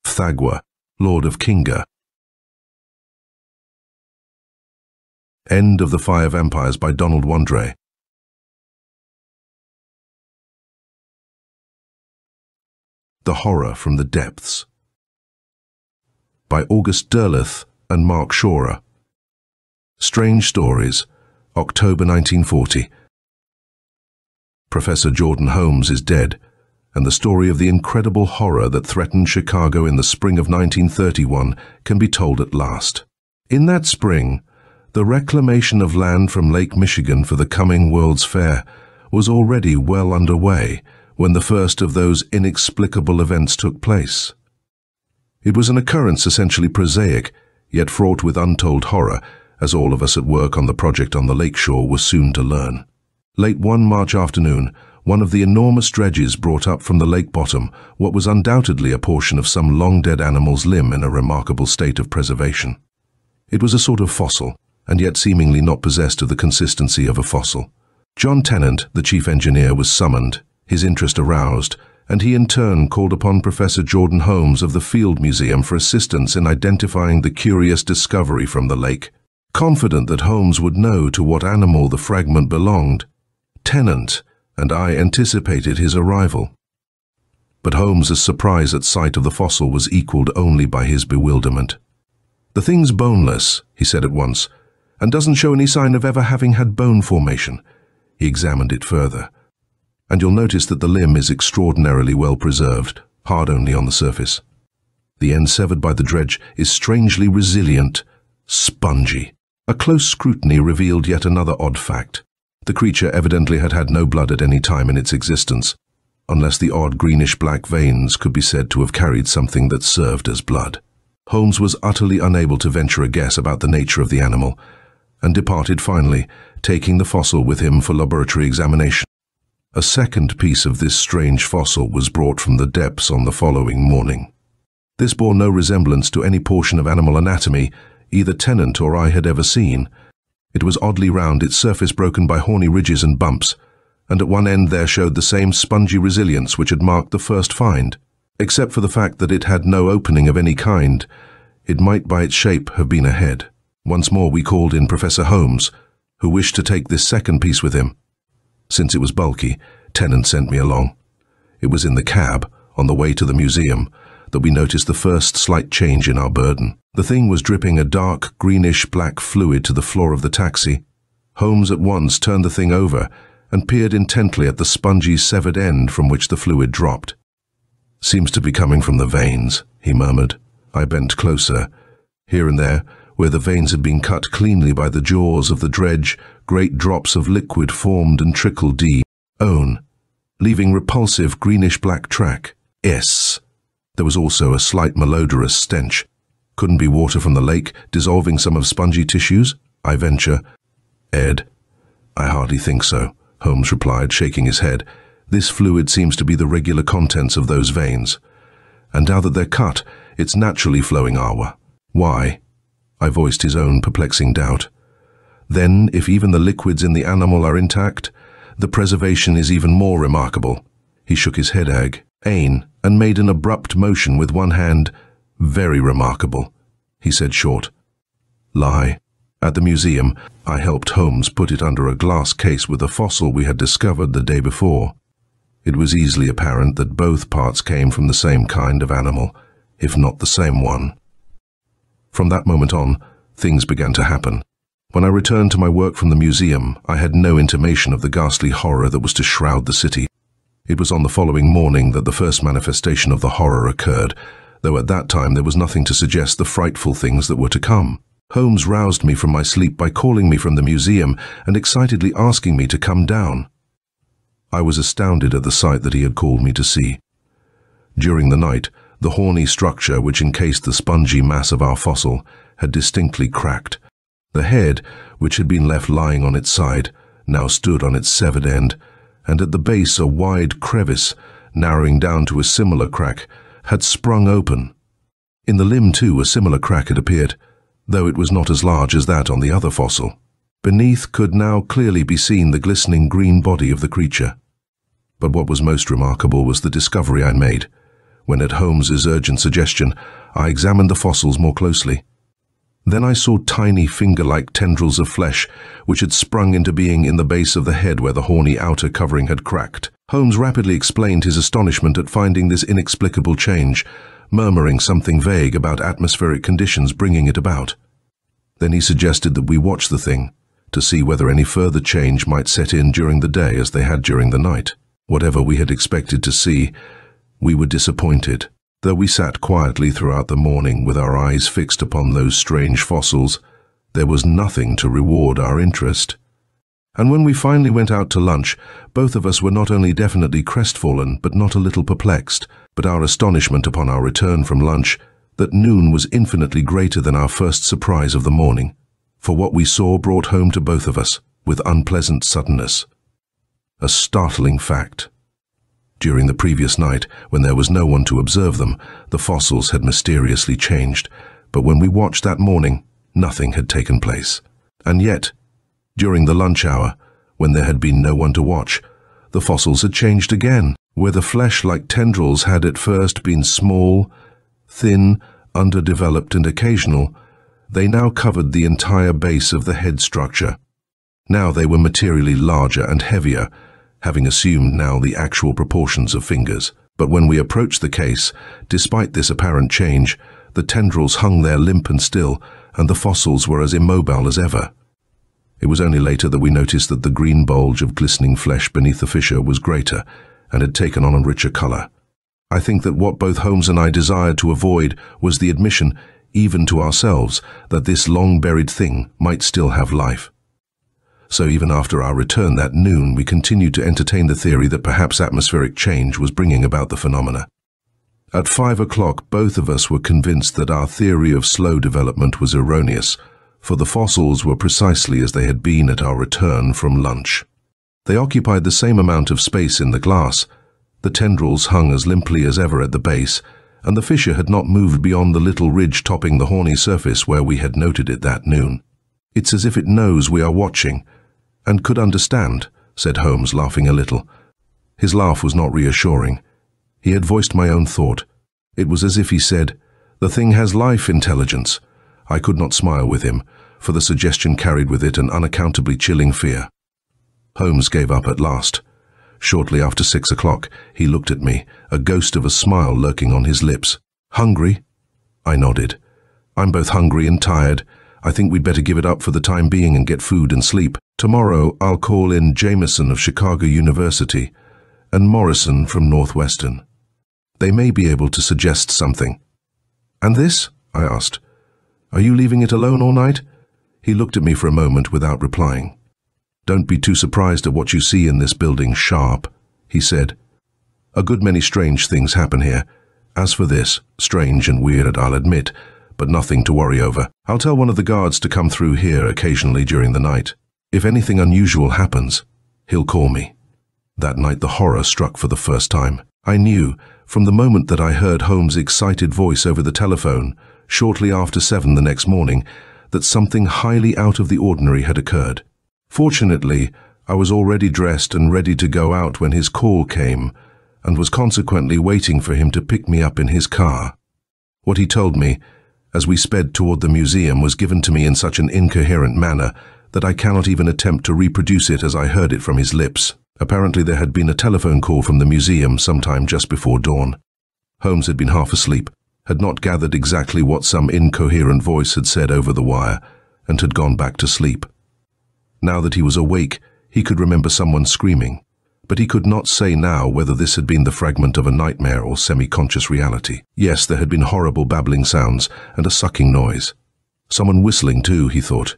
Thagwa, Lord of Kinga. End of The Fire Vampires by Donald Wandre. The Horror from the Depths by August Derleth and Mark Shorer. Strange Stories, October 1940. Professor Jordan Holmes is dead, and the story of the incredible horror that threatened Chicago in the spring of 1931 can be told at last. In that spring, the reclamation of land from Lake Michigan for the coming World's Fair was already well underway when the first of those inexplicable events took place. It was an occurrence essentially prosaic, yet fraught with untold horror, as all of us at work on the project on the lakeshore were soon to learn. Late one March afternoon, one of the enormous dredges brought up from the lake bottom what was undoubtedly a portion of some long-dead animal's limb in a remarkable state of preservation. It was a sort of fossil, and yet seemingly not possessed of the consistency of a fossil. John Tennant, the chief engineer, was summoned, his interest aroused, and he in turn called upon Professor Jordan Holmes of the Field Museum for assistance in identifying the curious discovery from the lake. Confident that Holmes would know to what animal the fragment belonged, Tennant and I anticipated his arrival. But Holmes's surprise at sight of the fossil was equaled only by his bewilderment. "The thing's boneless," he said at once, "and doesn't show any sign of ever having had bone formation." He examined it further. "And you'll notice that the limb is extraordinarily well preserved, hard only on the surface. The end severed by the dredge is strangely resilient, spongy." A close scrutiny revealed yet another odd fact. The creature evidently had had no blood at any time in its existence, unless the odd greenish-black veins could be said to have carried something that served as blood. Holmes was utterly unable to venture a guess about the nature of the animal, and departed finally, taking the fossil with him for laboratory examination. A second piece of this strange fossil was brought from the depths on the following morning. This bore no resemblance to any portion of animal anatomy either Tennant or I had ever seen. It was oddly round, its surface broken by horny ridges and bumps, and at one end there showed the same spongy resilience which had marked the first find. Except for the fact that it had no opening of any kind, it might by its shape have been a head. Once more we called in Professor Holmes, who wished to take this second piece with him. Since it was bulky, Tennant sent me along. It was in the cab, on the way to the museum, that we noticed the first slight change in our burden. The thing was dripping a dark, greenish-black fluid to the floor of the taxi. Holmes at once turned the thing over and peered intently at the spongy severed end from which the fluid dropped. "Seems to be coming from the veins," he murmured. I bent closer. Here and there, where the veins had been cut cleanly by the jaws of the dredge, great drops of liquid formed and trickled deep, leaving repulsive greenish-black track. There was also a slight malodorous stench. Couldn't be water from the lake, dissolving some of spongy tissues, I venture. "Ed, I hardly think so," Holmes replied, shaking his head. "This fluid seems to be the regular contents of those veins. And now that they're cut, it's naturally flowing our way." "Why?" I voiced his own perplexing doubt. "Then, if even the liquids in the animal are intact, the preservation is even more remarkable." He shook his head and made an abrupt motion with one hand. "Very remarkable," he said short. "Lie. At the museum, I helped Holmes put it under a glass case with a fossil we had discovered the day before. It was easily apparent that both parts came from the same kind of animal, if not the same one." From that moment on, things began to happen. When I returned to my work from the museum, I had no intimation of the ghastly horror that was to shroud the city. It was on the following morning that the first manifestation of the horror occurred, though at that time there was nothing to suggest the frightful things that were to come. Holmes roused me from my sleep by calling me from the museum and excitedly asking me to come down. I was astounded at the sight that he had called me to see. During the night, the horny structure which encased the spongy mass of our fossil had distinctly cracked. The head, which had been left lying on its side, now stood on its severed end, and at the base a wide crevice, narrowing down to a similar crack, had sprung open. In the limb, too, a similar crack had appeared, though it was not as large as that on the other fossil. Beneath could now clearly be seen the glistening green body of the creature. But what was most remarkable was the discovery I made. When at Holmes's urgent suggestion, I examined the fossils more closely. Then I saw tiny finger-like tendrils of flesh which had sprung into being in the base of the head where the horny outer covering had cracked. Holmes rapidly explained his astonishment at finding this inexplicable change, murmuring something vague about atmospheric conditions bringing it about. Then he suggested that we watch the thing, to see whether any further change might set in during the day as they had during the night. Whatever we had expected to see, we were disappointed. Though we sat quietly throughout the morning with our eyes fixed upon those strange fossils, there was nothing to reward our interest. And when we finally went out to lunch, both of us were not only definitely crestfallen, but not a little perplexed. But our astonishment upon our return from lunch, that noon was infinitely greater than our first surprise of the morning. For what we saw brought home to both of us, with unpleasant suddenness, a startling fact. During the previous night, when there was no one to observe them, the fossils had mysteriously changed, but when we watched that morning, nothing had taken place. And yet, during the lunch hour, when there had been no one to watch, the fossils had changed again, where the flesh-like tendrils had at first been small, thin, underdeveloped and occasional. They now covered the entire base of the head structure. Now they were materially larger and heavier, having assumed now the actual proportions of fingers. But when we approached the case, despite this apparent change, the tendrils hung there limp and still, and the fossils were as immobile as ever. It was only later that we noticed that the green bulge of glistening flesh beneath the fissure was greater, and had taken on a richer color. I think that what both Holmes and I desired to avoid was the admission, even to ourselves, that this long-buried thing might still have life. So even after our return that noon, we continued to entertain the theory that perhaps atmospheric change was bringing about the phenomena. At 5 o'clock, both of us were convinced that our theory of slow development was erroneous, for the fossils were precisely as they had been at our return from lunch. They occupied the same amount of space in the glass, the tendrils hung as limply as ever at the base, and the fissure had not moved beyond the little ridge topping the horny surface where we had noted it that noon. "It's as if it knows we are watching, and could understand," said Holmes, laughing a little. His laugh was not reassuring. He had voiced my own thought. It was as if he said, "The thing has life intelligence." I could not smile with him, for the suggestion carried with it an unaccountably chilling fear. Holmes gave up at last. Shortly after 6 o'clock, he looked at me, a ghost of a smile lurking on his lips. "Hungry?" I nodded. "I'm both hungry and tired. I think we'd better give it up for the time being and get food and sleep. Tomorrow I'll call in Jameson of Chicago University and Morrison from Northwestern. They may be able to suggest something." "And this?" I asked. "Are you leaving it alone all night?" He looked at me for a moment without replying. "Don't be too surprised at what you see in this building, Sharp," he said. "A good many strange things happen here. As for this, strange and weird, I'll admit, but nothing to worry over. I'll tell one of the guards to come through here occasionally during the night. If anything unusual happens, he'll call me." That night the horror struck for the first time. I knew, from the moment that I heard Holmes' excited voice over the telephone, shortly after 7 the next morning, that something highly out of the ordinary had occurred. Fortunately, I was already dressed and ready to go out when his call came, and was consequently waiting for him to pick me up in his car. What he told me, as we sped toward the museum, was given to me in such an incoherent manner that I cannot even attempt to reproduce it as I heard it from his lips. Apparently there had been a telephone call from the museum sometime just before dawn. Holmes had been half asleep, had not gathered exactly what some incoherent voice had said over the wire, and had gone back to sleep. Now that he was awake, he could remember someone screaming, but he could not say now whether this had been the fragment of a nightmare or semi-conscious reality. Yes, there had been horrible babbling sounds and a sucking noise. Someone whistling too, he thought.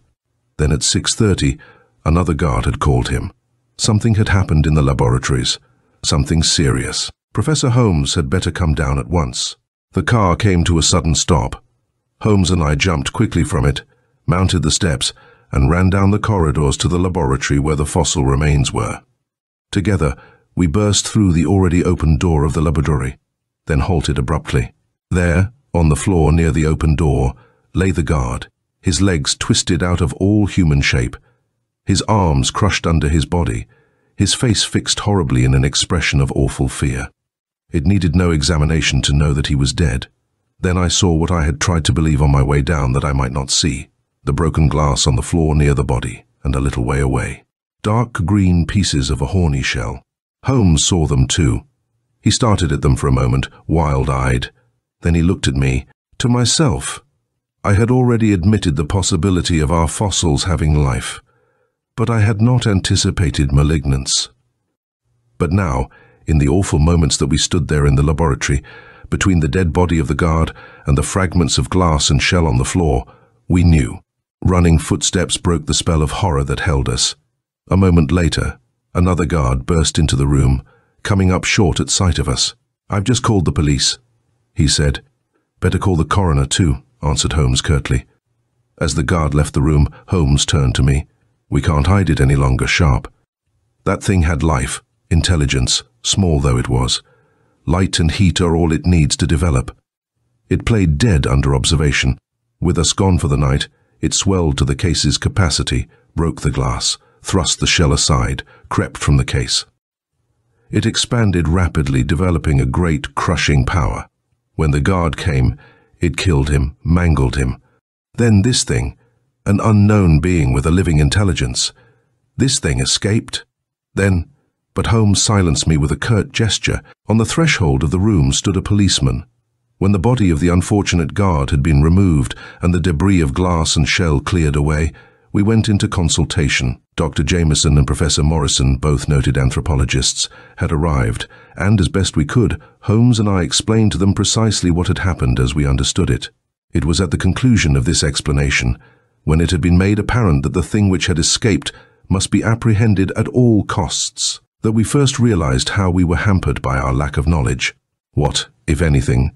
Then at 6:30, another guard had called him. Something had happened in the laboratories. Something serious. Professor Holmes had better come down at once. The car came to a sudden stop. Holmes and I jumped quickly from it, mounted the steps, and ran down the corridors to the laboratory where the fossil remains were. Together, we burst through the already open door of the laboratory, then halted abruptly. There, on the floor near the open door, lay the guard, his legs twisted out of all human shape, his arms crushed under his body, his face fixed horribly in an expression of awful fear. It needed no examination to know that he was dead. Then I saw what I had tried to believe on my way down that I might not see, the broken glass on the floor near the body, and a little way away. Dark green pieces of a horny shell. Holmes saw them too. He started at them for a moment, wild-eyed. Then he looked at me, to myself. I had already admitted the possibility of our fossils having life, but I had not anticipated malignance. But now, in the awful moments that we stood there in the laboratory, between the dead body of the guard and the fragments of glass and shell on the floor, we knew. Running footsteps broke the spell of horror that held us. A moment later, another guard burst into the room, coming up short at sight of us. "I've just called the police," he said. "Better call the coroner too," answered Holmes curtly. As the guard left the room, Holmes turned to me. "We can't hide it any longer, sharp. That thing had life, intelligence, small though it was. Light and heat are all it needs to develop. It played dead under observation. With us gone for the night, it swelled to the case's capacity, broke the glass, thrust the shell aside, crept from the case. It expanded rapidly, developing a great crushing power. When the guard came, it killed him, mangled him. Then this thing, an unknown being with a living intelligence, this thing escaped. Then, but Holmes silenced me with a curt gesture. On the threshold of the room stood a policeman. When the body of the unfortunate guard had been removed and the debris of glass and shell cleared away, we went into consultation. Dr. Jameson and Professor Morrison, both noted anthropologists, had arrived, and as best we could, Holmes and I explained to them precisely what had happened as we understood it. It was at the conclusion of this explanation, when it had been made apparent that the thing which had escaped must be apprehended at all costs, that we first realized how we were hampered by our lack of knowledge. What, if anything,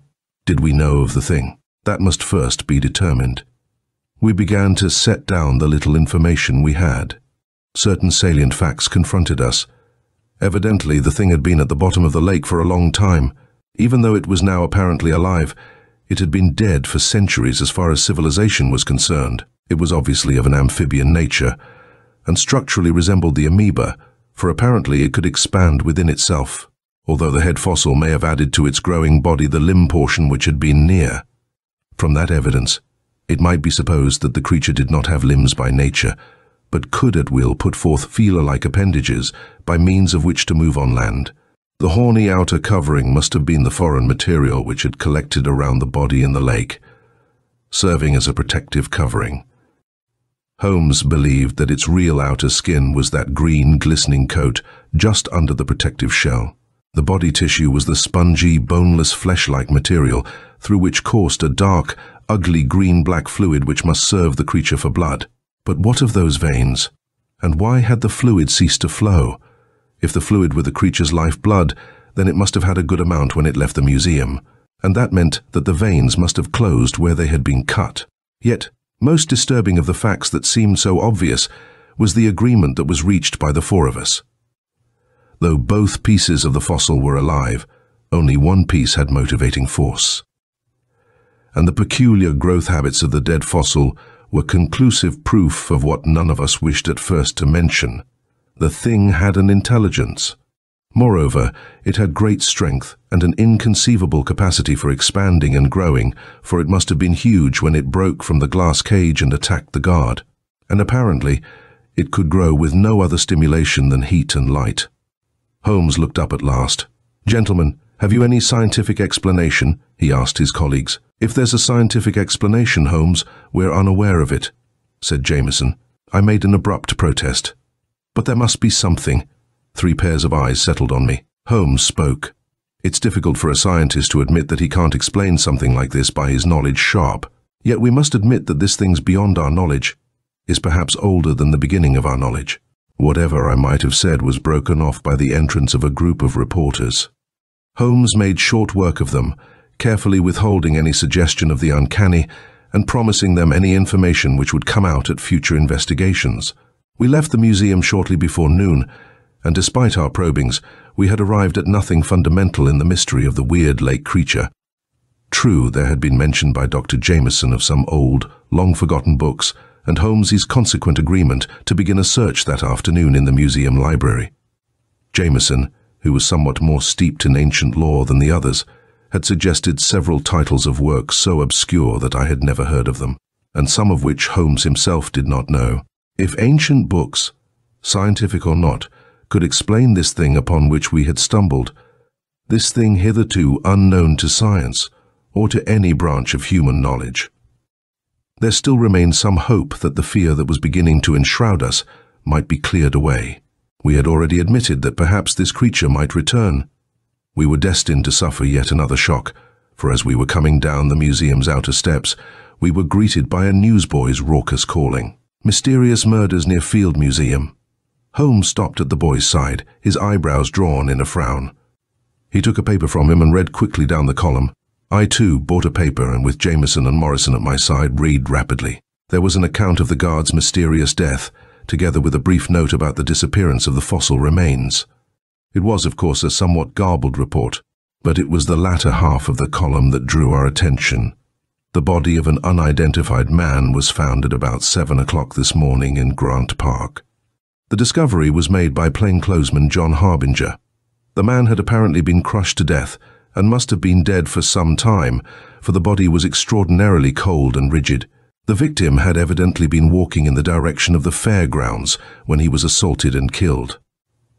did we know of the thing? That must first be determined. We began to set down the little information we had. Certain salient facts confronted us. Evidently, the thing had been at the bottom of the lake for a long time. Even though it was now apparently alive, it had been dead for centuries as far as civilization was concerned. It was obviously of an amphibian nature, and structurally resembled the amoeba, for apparently it could expand within itself, although the head fossil may have added to its growing body the limb portion which had been near. From that evidence, it might be supposed that the creature did not have limbs by nature, but could at will put forth feeler-like appendages by means of which to move on land. The horny outer covering must have been the foreign material which had collected around the body in the lake, serving as a protective covering. Holmes believed that its real outer skin was that green, glistening coat just under the protective shell. The body tissue was the spongy, boneless, flesh-like material through which coursed a dark, ugly green-black fluid which must serve the creature for blood. But what of those veins? And why had the fluid ceased to flow? If the fluid were the creature's life-blood, then it must have had a good amount when it left the museum, and that meant that the veins must have closed where they had been cut. Yet, most disturbing of the facts that seemed so obvious was the agreement that was reached by the four of us. Though both pieces of the fossil were alive, only one piece had motivating force. And the peculiar growth habits of the dead fossil were conclusive proof of what none of us wished at first to mention. The thing had an intelligence. Moreover, it had great strength and an inconceivable capacity for expanding and growing, for it must have been huge when it broke from the glass cage and attacked the guard. And apparently, it could grow with no other stimulation than heat and light. Holmes looked up at last. "Gentlemen, have you any scientific explanation?" he asked his colleagues. "If there's a scientific explanation, Holmes, we're unaware of it," said Jameson. I made an abrupt protest. "But there must be something." 3 pairs of eyes settled on me. Holmes spoke. "It's difficult for a scientist to admit that he can't explain something like this by his knowledge sharp. Yet we must admit that this thing's beyond our knowledge, is perhaps older than the beginning of our knowledge. Whatever I might have said was broken off by the entrance of a group of reporters. Holmes made short work of them, carefully withholding any suggestion of the uncanny and promising them any information which would come out at future investigations. We left the museum shortly before noon, and despite our probings, we had arrived at nothing fundamental in the mystery of the weird lake creature. True, there had been mention by Dr. Jameson of some old, long-forgotten books, and Holmes's consequent agreement to begin a search that afternoon in the museum library. Jameson, who was somewhat more steeped in ancient lore than the others, had suggested several titles of works so obscure that I had never heard of them, and some of which Holmes himself did not know. If ancient books, scientific or not, could explain this thing upon which we had stumbled, this thing hitherto unknown to science or to any branch of human knowledge, there still remained some hope that the fear that was beginning to enshroud us might be cleared away. We had already admitted that perhaps this creature might return. We were destined to suffer yet another shock, for as we were coming down the museum's outer steps, we were greeted by a newsboy's raucous calling. "Mysterious murders near Field Museum." Holmes stopped at the boy's side, his eyebrows drawn in a frown. He took a paper from him and read quickly down the column. I too bought a paper and with Jameson and Morrison at my side read rapidly. There was an account of the guard's mysterious death, together with a brief note about the disappearance of the fossil remains. It was, of course, a somewhat garbled report, but it was the latter half of the column that drew our attention. The body of an unidentified man was found at about 7 o'clock this morning in Grant Park. The discovery was made by plainclothesman John Harbinger. The man had apparently been crushed to death and must have been dead for some time, for the body was extraordinarily cold and rigid. The victim had evidently been walking in the direction of the fairgrounds when he was assaulted and killed.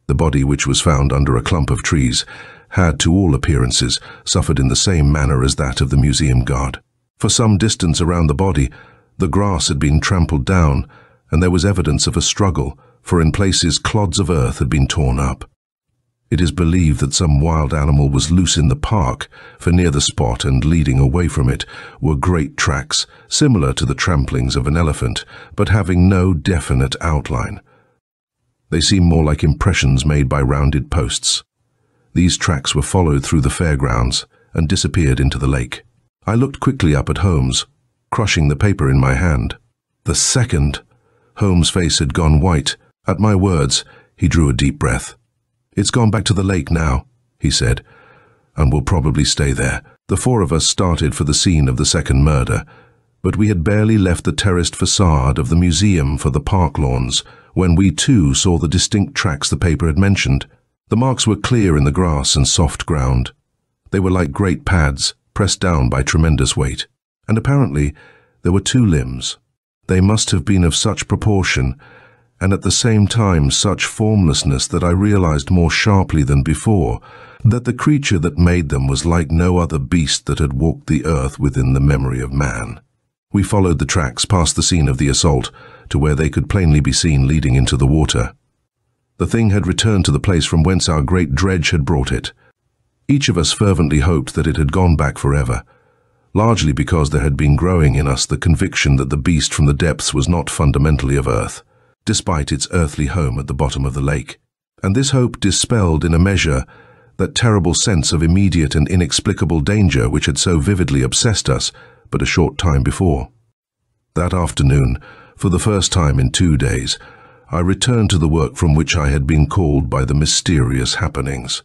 The body, which was found under a clump of trees, had, to all appearances, suffered in the same manner as that of the museum guard. For some distance around the body, the grass had been trampled down, and there was evidence of a struggle, for in places clods of earth had been torn up. It is believed that some wild animal was loose in the park, for near the spot and leading away from it were great tracks, similar to the tramplings of an elephant, but having no definite outline. They seemed more like impressions made by rounded posts. These tracks were followed through the fairgrounds and disappeared into the lake. I looked quickly up at Holmes, crushing the paper in my hand. The second! Holmes' face had gone white. At my words, he drew a deep breath. "It's gone back to the lake now," he said, "and will probably stay there." The four of us started for the scene of the second murder, but we had barely left the terraced facade of the museum for the park lawns when we too saw the distinct tracks the paper had mentioned. The marks were clear in the grass and soft ground. They were like great pads, pressed down by tremendous weight, and apparently there were two limbs. They must have been of such proportion, and at the same time such formlessness that I realized more sharply than before that the creature that made them was like no other beast that had walked the earth within the memory of man. We followed the tracks past the scene of the assault to where they could plainly be seen leading into the water. The thing had returned to the place from whence our great dredge had brought it. Each of us fervently hoped that it had gone back forever, largely because there had been growing in us the conviction that the beast from the depths was not fundamentally of earth, despite its earthly home at the bottom of the lake. And this hope dispelled in a measure that terrible sense of immediate and inexplicable danger which had so vividly obsessed us but a short time before. That afternoon, for the first time in 2 days, I returned to the work from which I had been called by the mysterious happenings.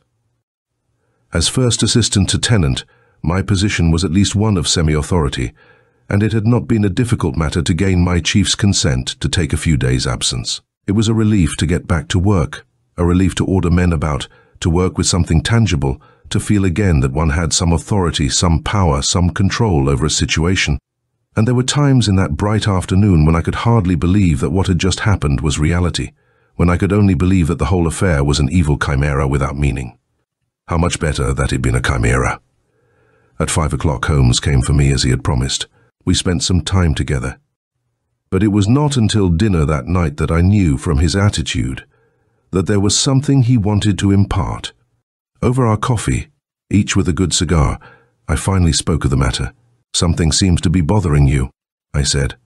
As first assistant to tenant, my position was at least one of semi-authority, and it had not been a difficult matter to gain my chief's consent to take a few days' absence. It was a relief to get back to work, a relief to order men about, to work with something tangible, to feel again that one had some authority, some power, some control over a situation. And there were times in that bright afternoon when I could hardly believe that what had just happened was reality, when I could only believe that the whole affair was an evil chimera without meaning. How much better that it had been a chimera. At 5 o'clock Holmes came for me as he had promised. We spent some time together. But it was not until dinner that night that I knew from his attitude that there was something he wanted to impart. Over our coffee, each with a good cigar, I finally spoke of the matter. "Something seems to be bothering you," I said.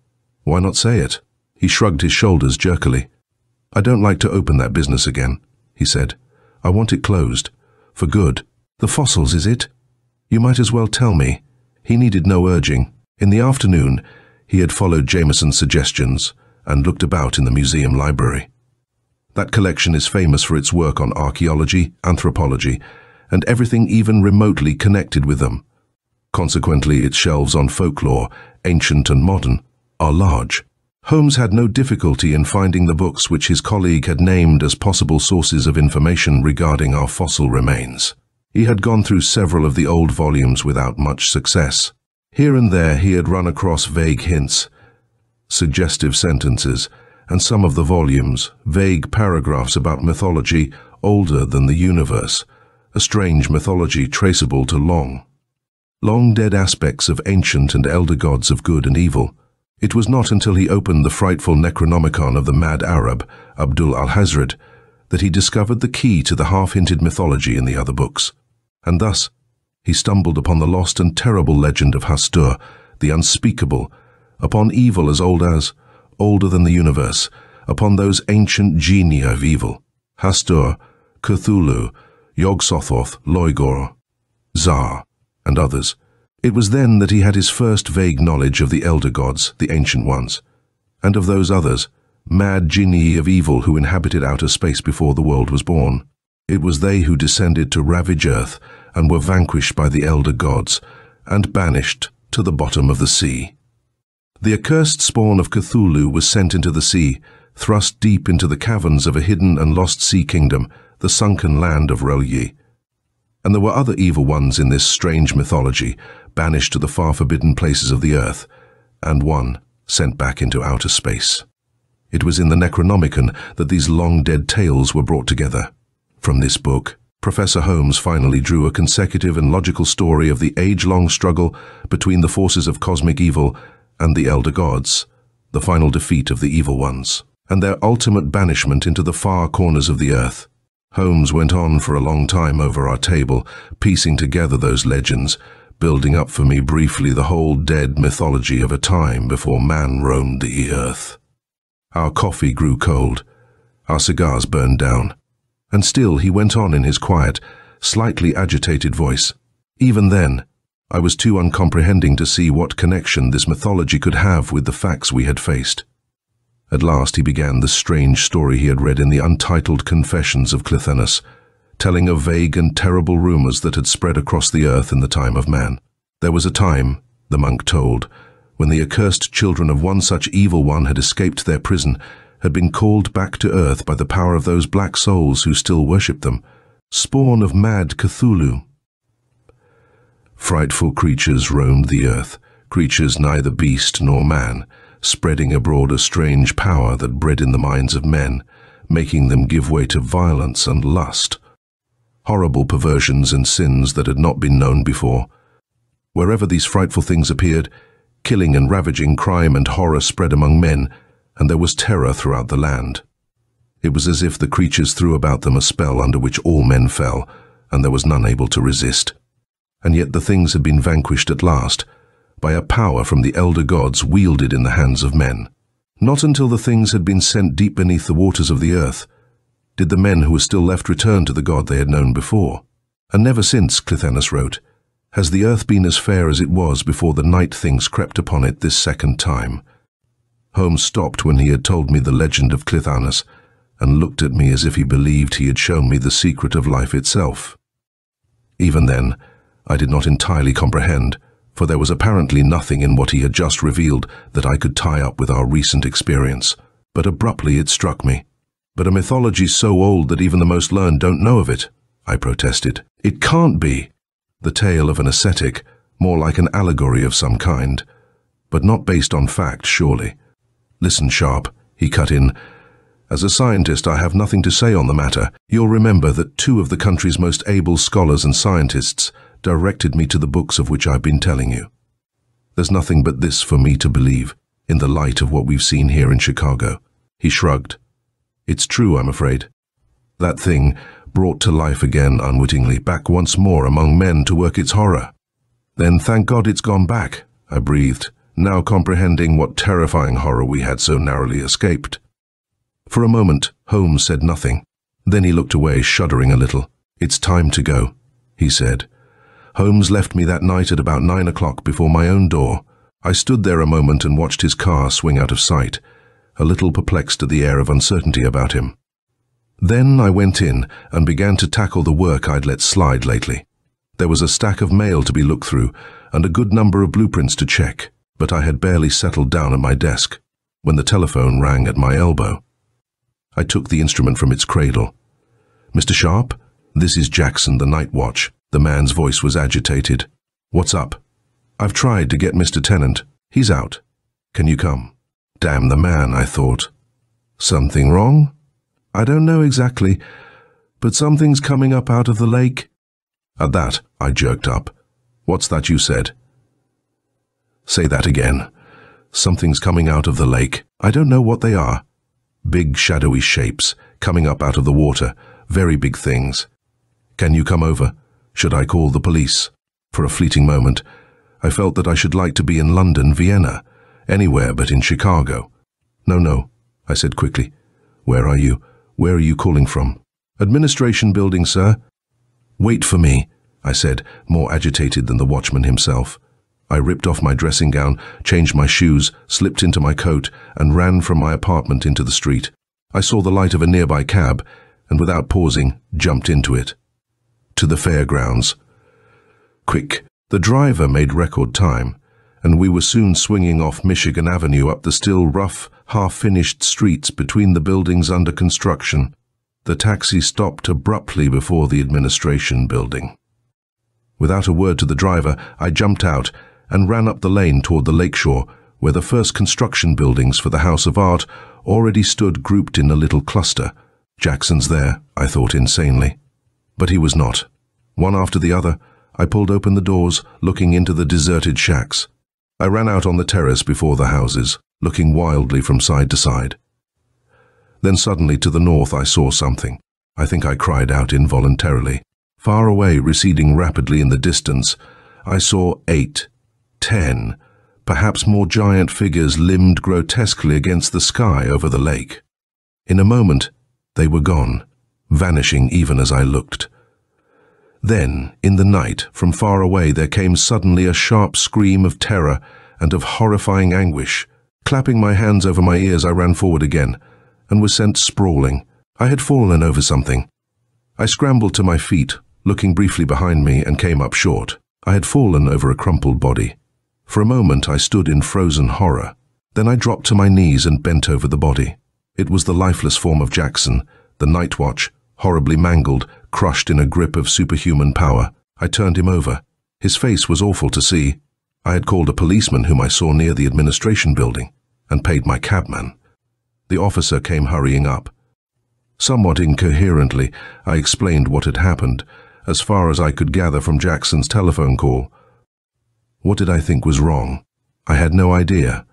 "Why not say it?" He shrugged his shoulders jerkily. "I don't like to open that business again," he said. "I want it closed. For good." "The fossils, is it? You might as well tell me." He needed no urging. In the afternoon, he had followed Jameson's suggestions and looked about in the museum library. That collection is famous for its work on archaeology, anthropology, and everything even remotely connected with them. Consequently, its shelves on folklore, ancient and modern, are large. Holmes had no difficulty in finding the books which his colleague had named as possible sources of information regarding our fossil remains. He had gone through several of the old volumes without much success. Here and there he had run across vague hints, suggestive sentences, and some of the volumes, vague paragraphs about mythology older than the universe, a strange mythology traceable to long-dead aspects of ancient and elder gods of good and evil. It was not until he opened the frightful Necronomicon of the mad Arab, Abdul al-Hazred, that he discovered the key to the half-hinted mythology in the other books. And thus, he stumbled upon the lost and terrible legend of Hastur, the unspeakable, upon evil as older than the universe, upon those ancient genii of evil, Hastur, Cthulhu, Yog-Sothoth, Loigor, Zar, and others. It was then that he had his first vague knowledge of the elder gods, the ancient ones, and of those others, mad genii of evil who inhabited outer space before the world was born. It was they who descended to ravage earth and were vanquished by the elder gods and banished to the bottom of the sea. The accursed spawn of Cthulhu was sent into the sea, thrust deep into the caverns of a hidden and lost sea kingdom, the sunken land of R'lyeh. And there were other evil ones in this strange mythology, banished to the far forbidden places of the earth, and one sent back into outer space. It was in the Necronomicon that these long-dead tales were brought together. From this book, Professor Holmes finally drew a consecutive and logical story of the age-long struggle between the forces of cosmic evil and the elder gods, the final defeat of the evil ones, and their ultimate banishment into the far corners of the earth. Holmes went on for a long time over our table, piecing together those legends, building up for me briefly the whole dead mythology of a time before man roamed the earth. Our coffee grew cold, our cigars burned down, and still he went on in his quiet, slightly agitated voice. Even then, I was too uncomprehending to see what connection this mythology could have with the facts we had faced. At last he began the strange story he had read in the Untitled Confessions of Clithenus, telling of vague and terrible rumors that had spread across the earth in the time of man. There was a time, the monk told, when the accursed children of one such evil one had escaped their prison, had been called back to earth by the power of those black souls who still worshipped them, spawn of mad Cthulhu. Frightful creatures roamed the earth, creatures neither beast nor man, spreading abroad a strange power that bred in the minds of men, making them give way to violence and lust. Horrible perversions and sins that had not been known before. Wherever these frightful things appeared, killing and ravaging crime and horror spread among men, and there was terror throughout the land. It was as if the creatures threw about them a spell under which all men fell, and there was none able to resist. And yet the things had been vanquished at last, by a power from the elder gods wielded in the hands of men. Not until the things had been sent deep beneath the waters of the earth did the men who were still left return to the god they had known before. And never since, Clithenus wrote, has the earth been as fair as it was before the night things crept upon it this second time. Holmes stopped when he had told me the legend of Clithenus, and looked at me as if he believed he had shown me the secret of life itself. Even then, I did not entirely comprehend, for there was apparently nothing in what he had just revealed that I could tie up with our recent experience. But abruptly it struck me. "But a mythology so old that even the most learned don't know of it," I protested. "It can't be." The tale of an ascetic, more like an allegory of some kind, but not based on fact, surely. "Listen, Sharp," he cut in. "As a scientist, I have nothing to say on the matter. You'll remember that 2 of the country's most able scholars and scientists directed me to the books of which I've been telling you. There's nothing but this for me to believe, in the light of what we've seen here in Chicago." He shrugged. "It's true, I'm afraid. That thing, brought to life again unwittingly, back once more among men to work its horror." "Then thank God it's gone back," I breathed, now comprehending what terrifying horror we had so narrowly escaped. For a moment, Holmes said nothing. Then he looked away, shuddering a little. "It's time to go," he said. Holmes left me that night at about 9 o'clock before my own door. I stood there a moment and watched his car swing out of sight, a little perplexed at the air of uncertainty about him. Then I went in and began to tackle the work I'd let slide lately. There was a stack of mail to be looked through and a good number of blueprints to check, but I had barely settled down at my desk when the telephone rang at my elbow. I took the instrument from its cradle. "Mr. Sharp, this is Jackson, the night watch." The man's voice was agitated. "What's up?" "I've tried to get Mr. Tennant. He's out. Can you come?" Damn the man, I thought. "Something wrong?" "I don't know exactly, but something's coming up out of the lake." At that, I jerked up. "What's that you said?" "Say that again." "Something's coming out of the lake. I don't know what they are." "Big shadowy shapes, coming up out of the water. Very big things." "Can you come over? Should I call the police?" For a fleeting moment, I felt that I should like to be in London, Vienna, anywhere but in Chicago. No, I said quickly. "Where are you? Where are you calling from?" "Administration building, sir." "Wait for me," I said, more agitated than the watchman himself. I ripped off my dressing gown, changed my shoes, slipped into my coat, and ran from my apartment into the street. I saw the light of a nearby cab, and without pausing, jumped into it. To the fairgrounds. Quick. The driver made record time, and we were soon swinging off Michigan Avenue up the still rough, half-finished streets between the buildings under construction. The taxi stopped abruptly before the administration building. Without a word to the driver, I jumped out and ran up the lane toward the lakeshore, where the first construction buildings for the House of Art already stood grouped in a little cluster. Jackson's there, I thought insanely. But he was not. One after the other, I pulled open the doors, looking into the deserted shacks. I ran out on the terrace before the houses, looking wildly from side to side. Then suddenly to the north I saw something. I think I cried out involuntarily. Far away, receding rapidly in the distance, I saw 8, 10, perhaps more giant figures limned grotesquely against the sky over the lake. In a moment, they were gone, vanishing even as I looked. Then, in the night, from far away, there came suddenly a sharp scream of terror and of horrifying anguish. Clapping my hands over my ears, I ran forward again, and was sent sprawling. I had fallen over something. I scrambled to my feet, looking briefly behind me, and came up short. I had fallen over a crumpled body. For a moment I stood in frozen horror. Then I dropped to my knees and bent over the body. It was the lifeless form of Jackson, the night watch, horribly mangled, crushed in a grip of superhuman power. I turned him over. His face was awful to see. I had called a policeman whom I saw near the administration building, and paid my cabman. The officer came hurrying up. Somewhat incoherently, I explained what had happened, as far as I could gather from Jackson's telephone call. What did I think was wrong? I had no idea.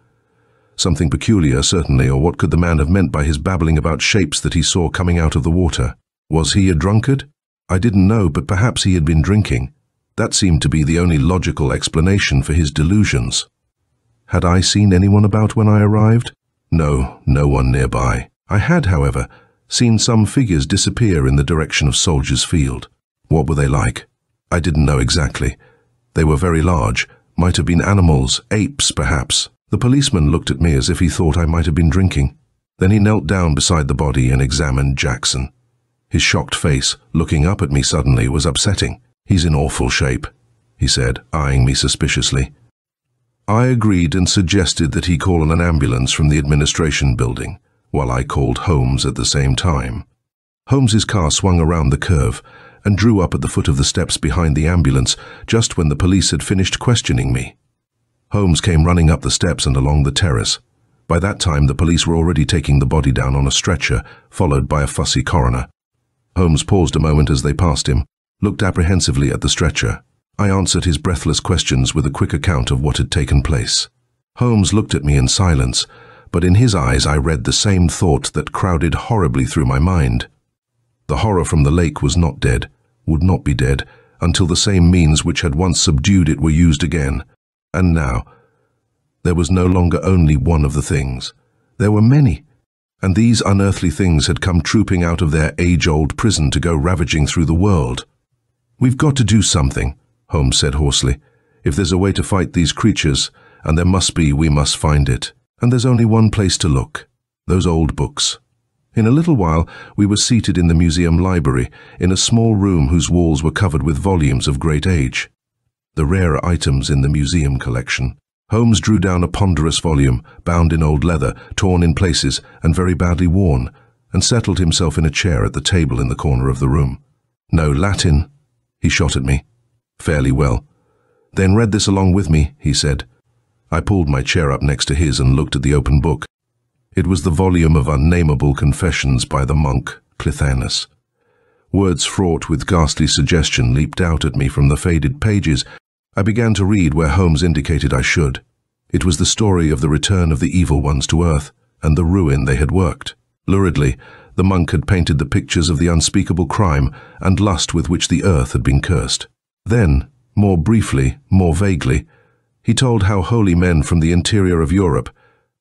Something peculiar, certainly, or what could the man have meant by his babbling about shapes that he saw coming out of the water? Was he a drunkard? I didn't know, but perhaps he had been drinking. That seemed to be the only logical explanation for his delusions. Had I seen anyone about when I arrived? No, no one nearby. I had, however, seen some figures disappear in the direction of Soldiers Field. What were they like? I didn't know exactly. They were very large, might have been animals, apes perhaps. The policeman looked at me as if he thought I might have been drinking. Then he knelt down beside the body and examined Jackson. His shocked face, looking up at me suddenly, was upsetting. "He's in awful shape," he said, eyeing me suspiciously. I agreed and suggested that he call an ambulance from the administration building, while I called Holmes at the same time. Holmes's car swung around the curve and drew up at the foot of the steps behind the ambulance just when the police had finished questioning me. Holmes came running up the steps and along the terrace. By that time, the police were already taking the body down on a stretcher, followed by a fussy coroner. Holmes paused a moment as they passed him, looked apprehensively at the stretcher. I answered his breathless questions with a quick account of what had taken place. Holmes looked at me in silence, but in his eyes I read the same thought that crowded horribly through my mind. The horror from the lake was not dead, would not be dead, until the same means which had once subdued it were used again. And now, there was no longer only one of the things. There were many. And these unearthly things had come trooping out of their age-old prison to go ravaging through the world. "We've got to do something," Holmes said hoarsely. "If there's a way to fight these creatures, and there must be, we must find it. And there's only one place to look. Those old books." In a little while, we were seated in the museum library, in a small room whose walls were covered with volumes of great age. The rarer items in the museum collection. Holmes drew down a ponderous volume, bound in old leather, torn in places, and very badly worn, and settled himself in a chair at the table in the corner of the room. "No Latin," he shot at me. "Fairly well." "Then read this along with me," he said. I pulled my chair up next to his and looked at the open book. It was the volume of unnameable confessions by the monk Cthulhu. Words fraught with ghastly suggestion leaped out at me from the faded pages. I began to read where Holmes indicated I should. It was the story of the return of the evil ones to Earth and the ruin they had worked. Luridly, the monk had painted the pictures of the unspeakable crime and lust with which the Earth had been cursed. Then, more briefly, more vaguely, he told how holy men from the interior of Europe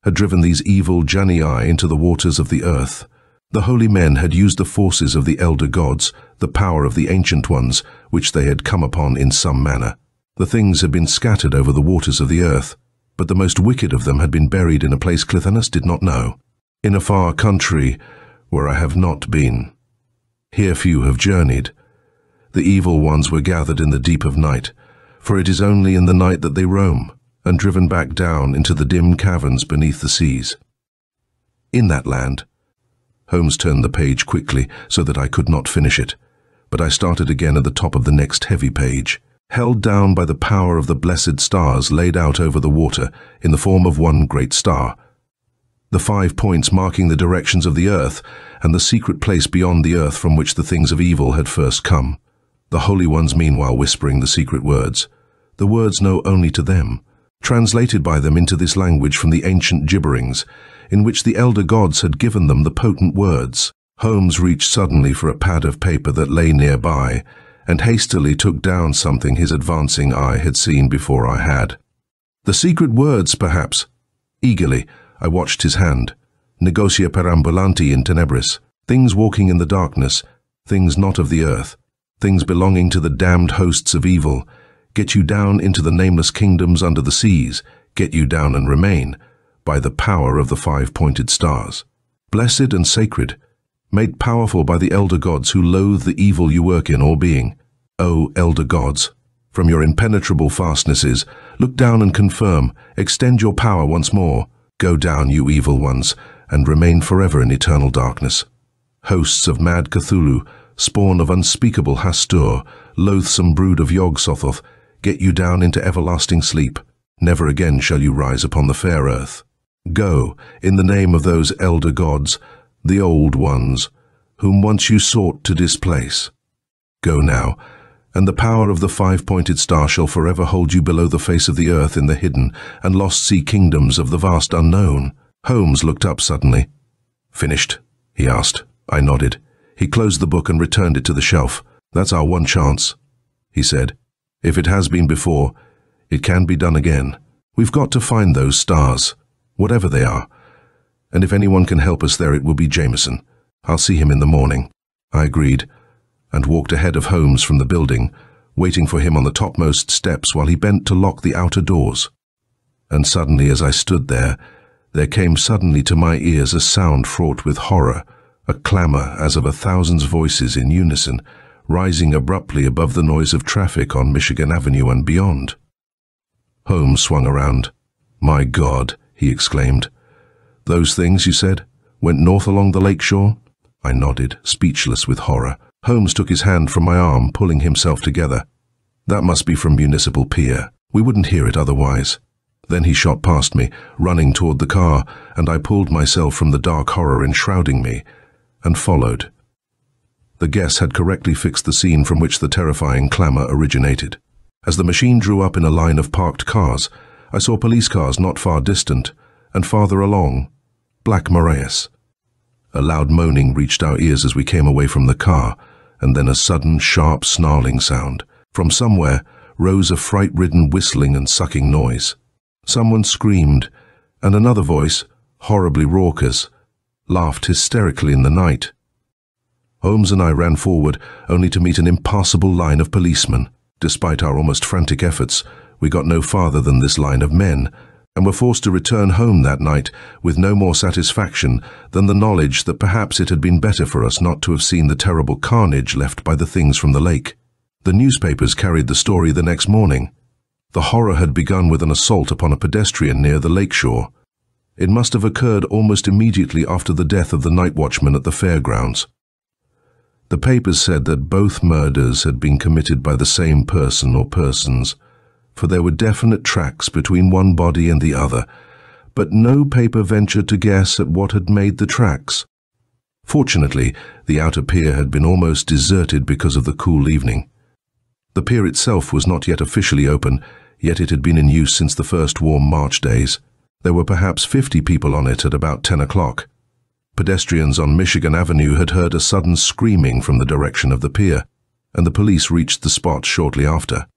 had driven these evil Janii into the waters of the Earth. The holy men had used the forces of the elder gods, the power of the ancient ones, which they had come upon in some manner. The things had been scattered over the waters of the earth, but the most wicked of them had been buried in a place Cthulhu did not know, in a far country where I have not been. Here few have journeyed. The evil ones were gathered in the deep of night, for it is only in the night that they roam, and driven back down into the dim caverns beneath the seas. In that land, Holmes turned the page quickly so that I could not finish it, but I started again at the top of the next heavy page. Held down by the power of the blessed stars laid out over the water in the form of one great star, the 5 points marking the directions of the earth and the secret place beyond the earth from which the things of evil had first come. The holy ones meanwhile whispering the secret words, the words known only to them, translated by them into this language from the ancient gibberings, in which the elder gods had given them the potent words. Holmes reached suddenly for a pad of paper that lay nearby, and hastily took down something his advancing eye had seen before I had. The secret words, perhaps. Eagerly, I watched his hand. Negotia perambulanti in tenebris. Things walking in the darkness, things not of the earth, things belonging to the damned hosts of evil. Get you down into the nameless kingdoms under the seas, get you down and remain, by the power of the 5-pointed stars. Blessed and sacred, made powerful by the elder gods who loathe the evil you work in all being. O elder gods, from your impenetrable fastnesses, look down and confirm, extend your power once more. Go down, you evil ones, and remain forever in eternal darkness. Hosts of mad Cthulhu, spawn of unspeakable Hastur, loathsome brood of Yog-Sothoth, get you down into everlasting sleep. Never again shall you rise upon the fair earth. Go, in the name of those elder gods, the old ones, whom once you sought to displace. Go now, and the power of the 5-pointed star shall forever hold you below the face of the earth in the hidden and lost sea kingdoms of the vast unknown. Holmes looked up suddenly. "Finished?" he asked. I nodded. He closed the book and returned it to the shelf. "That's our one chance," he said. "If it has been before, it can be done again. We've got to find those stars, whatever they are. And if anyone can help us there, it will be Jameson. I'll see him in the morning." I agreed, and walked ahead of Holmes from the building, waiting for him on the topmost steps while he bent to lock the outer doors. And suddenly, as I stood there came suddenly to my ears a sound fraught with horror, a clamor as of 1,000 voices in unison, rising abruptly above the noise of traffic on Michigan Avenue and beyond. Holmes swung around. "My God," he exclaimed. "Those things, you said, went north along the lake shore?" I nodded, speechless with horror. Holmes took his hand from my arm, pulling himself together. "That must be from Municipal Pier. We wouldn't hear it otherwise." Then he shot past me, running toward the car, and I pulled myself from the dark horror enshrouding me, and followed. The guess had correctly fixed the scene from which the terrifying clamor originated. As the machine drew up in a line of parked cars, I saw police cars not far distant, and farther along, Black Marias. A loud moaning reached our ears as we came away from the car, and then a sudden, sharp, snarling sound. From somewhere rose a fright-ridden whistling and sucking noise. Someone screamed, and another voice, horribly raucous, laughed hysterically in the night. Holmes and I ran forward, only to meet an impassable line of policemen. Despite our almost frantic efforts, we got no farther than this line of men, and were forced to return home that night with no more satisfaction than the knowledge that perhaps it had been better for us not to have seen the terrible carnage left by the things from the lake. The newspapers carried the story the next morning. The horror had begun with an assault upon a pedestrian near the lake shore. It must have occurred almost immediately after the death of the night watchman at the fairgrounds. The papers said that both murders had been committed by the same person or persons, for there were definite tracks between one body and the other, but no paper ventured to guess at what had made the tracks. Fortunately, the outer pier had been almost deserted because of the cool evening. The pier itself was not yet officially open, yet it had been in use since the first warm March days. There were perhaps 50 people on it at about 10 o'clock. Pedestrians on Michigan Avenue had heard a sudden screaming from the direction of the pier, and the police reached the spot shortly after.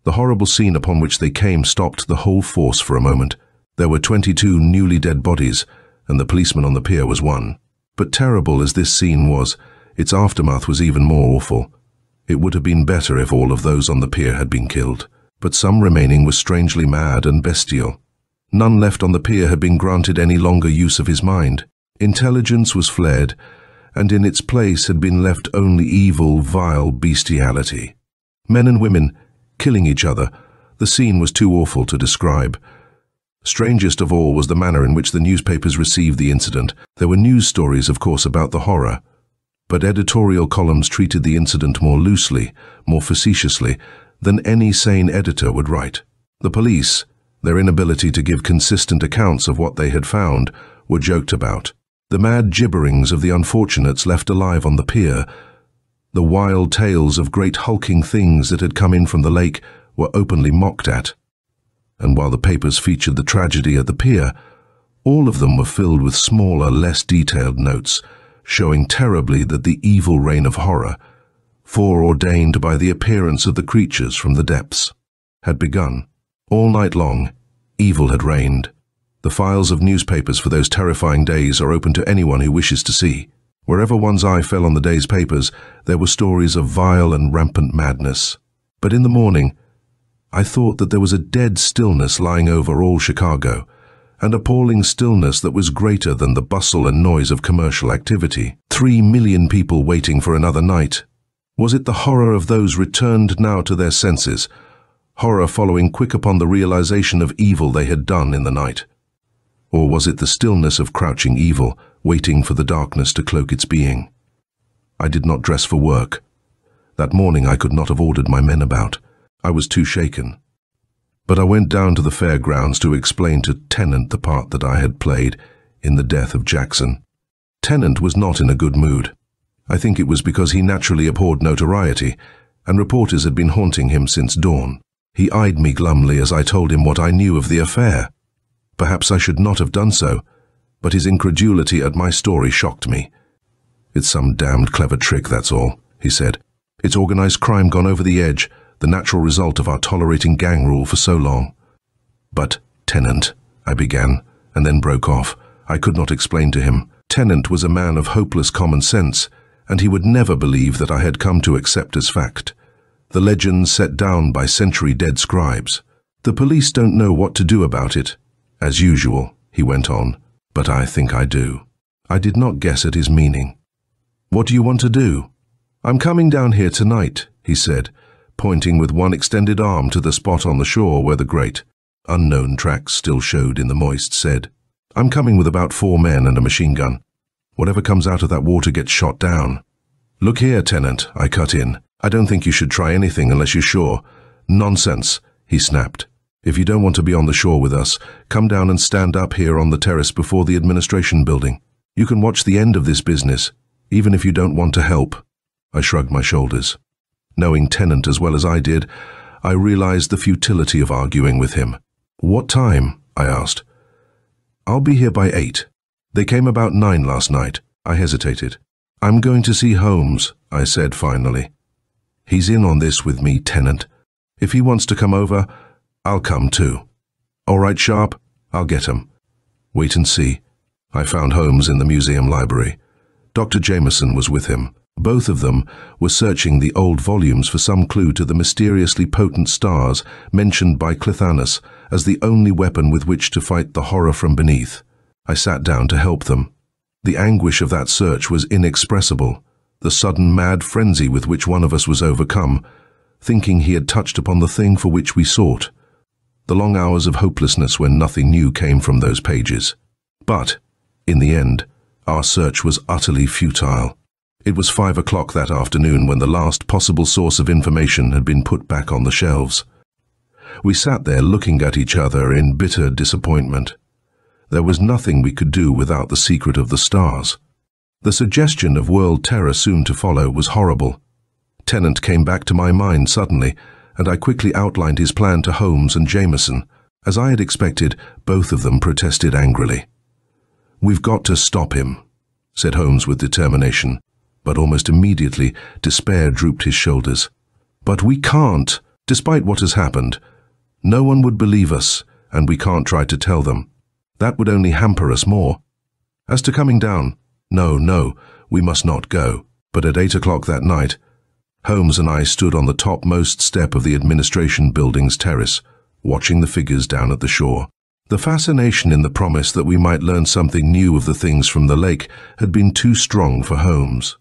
The horrible scene upon which they came stopped the whole force for a moment. There were 22 newly dead bodies, and the policeman on the pier was one. But terrible as this scene was, its aftermath was even more awful. It would have been better if all of those on the pier had been killed, but some remaining were strangely mad and bestial. None left on the pier had been granted any longer use of his mind. Intelligence was fled, and in its place had been left only evil, vile bestiality. Men and women, killing each other. The scene was too awful to describe. Strangest of all was the manner in which the newspapers received the incident. There were news stories, of course, about the horror, but editorial columns treated the incident more loosely, more facetiously, than any sane editor would write. The police, their inability to give consistent accounts of what they had found, were joked about. The mad gibberings of the unfortunates left alive on the pier, the wild tales of great hulking things that had come in from the lake, were openly mocked at. And while the papers featured the tragedy at the pier, all of them were filled with smaller, less detailed notes, showing terribly that the evil reign of horror, foreordained by the appearance of the creatures from the depths, had begun. All night long, evil had reigned. The files of newspapers for those terrifying days are open to anyone who wishes to see. Wherever one's eye fell on the day's papers, there were stories of vile and rampant madness. But in the morning, I thought that there was a dead stillness lying over all Chicago, an appalling stillness that was greater than the bustle and noise of commercial activity. 3 million people waiting for another night. Was it the horror of those returned now to their senses, horror following quick upon the realization of evil they had done in the night? Or was it the stillness of crouching evil, waiting for the darkness to cloak its being? I did not dress for work. That morning I could not have ordered my men about. I was too shaken. But I went down to the fairgrounds to explain to Tennant the part that I had played in the death of Jackson. Tennant was not in a good mood. I think it was because he naturally abhorred notoriety, and reporters had been haunting him since dawn. He eyed me glumly as I told him what I knew of the affair. Perhaps I should not have done so, but his incredulity at my story shocked me. "It's some damned clever trick, that's all," he said. "It's organized crime gone over the edge, the natural result of our tolerating gang rule for so long." "But, Tennant," I began, and then broke off. I could not explain to him. Tennant was a man of hopeless common sense, and he would never believe that I had come to accept as fact the legends set down by century-dead scribes. "The police don't know what to do about it, as usual," he went on, "but I think I do." I did not guess at his meaning. "What do you want to do?" "I'm coming down here tonight," he said, pointing with one extended arm to the spot on the shore where the great, unknown tracks still showed in the moist sand. "I'm coming with about 4 men and a machine gun. Whatever comes out of that water gets shot down." "Look here, Tennant," I cut in. "I don't think you should try anything unless you're sure." "Nonsense," he snapped. "If you don't want to be on the shore with us, come down and stand up here on the terrace before the administration building. You can watch the end of this business, even if you don't want to help." I shrugged my shoulders. Knowing Tennant as well as I did, I realized the futility of arguing with him. "What time?" I asked. "I'll be here by 8. They came about 9 last night." I hesitated. "I'm going to see Holmes," I said finally. "He's in on this with me, Tennant. If he wants to come over, I'll come too." "All right, Sharp, I'll get him." "Wait and see." I found Holmes in the museum library. Dr. Jameson was with him. Both of them were searching the old volumes for some clue to the mysteriously potent stars mentioned by Cthulhu as the only weapon with which to fight the horror from beneath. I sat down to help them. The anguish of that search was inexpressible, the sudden mad frenzy with which one of us was overcome, thinking he had touched upon the thing for which we sought. The long hours of hopelessness when nothing new came from those pages. But, in the end, our search was utterly futile. It was 5 o'clock that afternoon when the last possible source of information had been put back on the shelves. We sat there looking at each other in bitter disappointment. There was nothing we could do without the secret of the stars. The suggestion of world terror soon to follow was horrible. Tennant came back to my mind suddenly, and I quickly outlined his plan to Holmes and Jameson. As I had expected, both of them protested angrily. "We've got to stop him," said Holmes with determination, but almost immediately despair drooped his shoulders. "But we can't, despite what has happened. No one would believe us, and we can't try to tell them. That would only hamper us more. As to coming down, no, we must not go." But at 8 o'clock that night, Holmes and I stood on the topmost step of the administration building's terrace, watching the figures down at the shore. The fascination in the promise that we might learn something new of the things from the lake had been too strong for Holmes.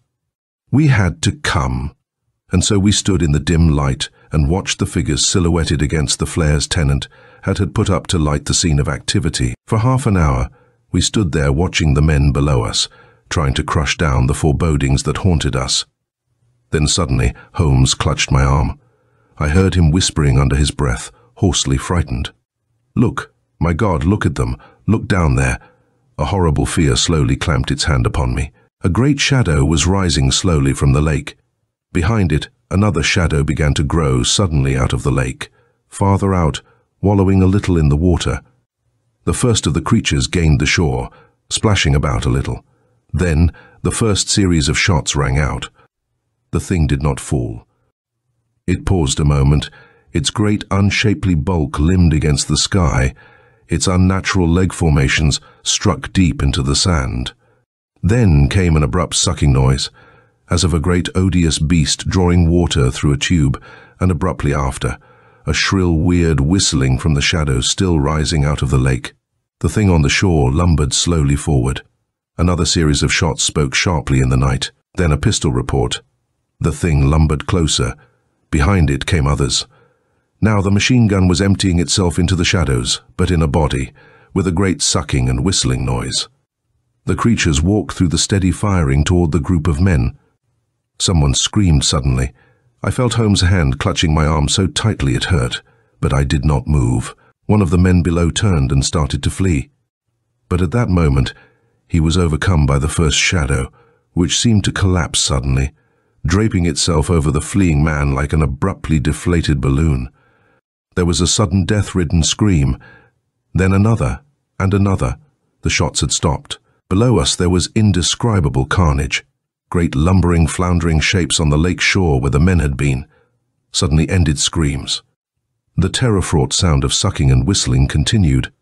We had to come, and so we stood in the dim light and watched the figures silhouetted against the flares Tennant had put up to light the scene of activity. For half an hour, we stood there watching the men below us, trying to crush down the forebodings that haunted us. Then suddenly, Holmes clutched my arm. I heard him whispering under his breath, hoarsely frightened. "Look, my God, look at them, look down there." A horrible fear slowly clamped its hand upon me. A great shadow was rising slowly from the lake. Behind it, another shadow began to grow suddenly out of the lake, farther out, wallowing a little in the water. The first of the creatures gained the shore, splashing about a little. Then, the first series of shots rang out. The thing did not fall. It paused a moment, its great unshapely bulk limned against the sky, its unnatural leg formations struck deep into the sand. Then came an abrupt sucking noise, as of a great odious beast drawing water through a tube, and abruptly after, a shrill weird whistling from the shadows still rising out of the lake. The thing on the shore lumbered slowly forward. Another series of shots spoke sharply in the night, then a pistol report. The thing lumbered closer. Behind it came others. Now the machine gun was emptying itself into the shadows, but in a body, with a great sucking and whistling noise. The creatures walked through the steady firing toward the group of men. Someone screamed suddenly. I felt Holmes' hand clutching my arm so tightly it hurt, but I did not move. One of the men below turned and started to flee. But at that moment, he was overcome by the first shadow, which seemed to collapse suddenly, draping itself over the fleeing man like an abruptly deflated balloon. There was a sudden death-ridden scream, then another, and another. The shots had stopped. Below us there was indescribable carnage. Great lumbering, floundering shapes on the lake shore where the men had been. Suddenly ended screams. The terror-fraught sound of sucking and whistling continued.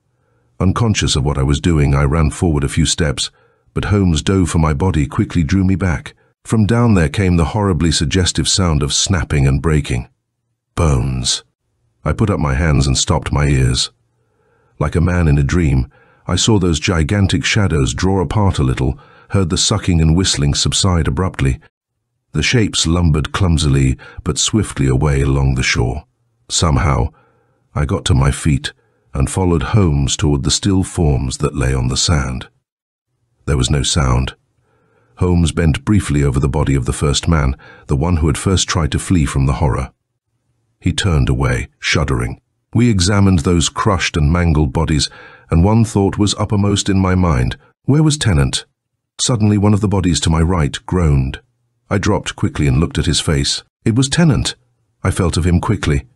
Unconscious of what I was doing, I ran forward a few steps, but Holmes dove for my body, quickly drew me back. From down there came the horribly suggestive sound of snapping and breaking. Bones. I put up my hands and stopped my ears. Like a man in a dream, I saw those gigantic shadows draw apart a little, heard the sucking and whistling subside abruptly. The shapes lumbered clumsily but swiftly away along the shore. Somehow, I got to my feet and followed Holmes toward the still forms that lay on the sand. There was no sound. Holmes bent briefly over the body of the first man, the one who had first tried to flee from the horror. He turned away, shuddering. We examined those crushed and mangled bodies, and one thought was uppermost in my mind. Where was Tennant? Suddenly one of the bodies to my right groaned. I dropped quickly and looked at his face. It was Tennant. I felt of him quickly.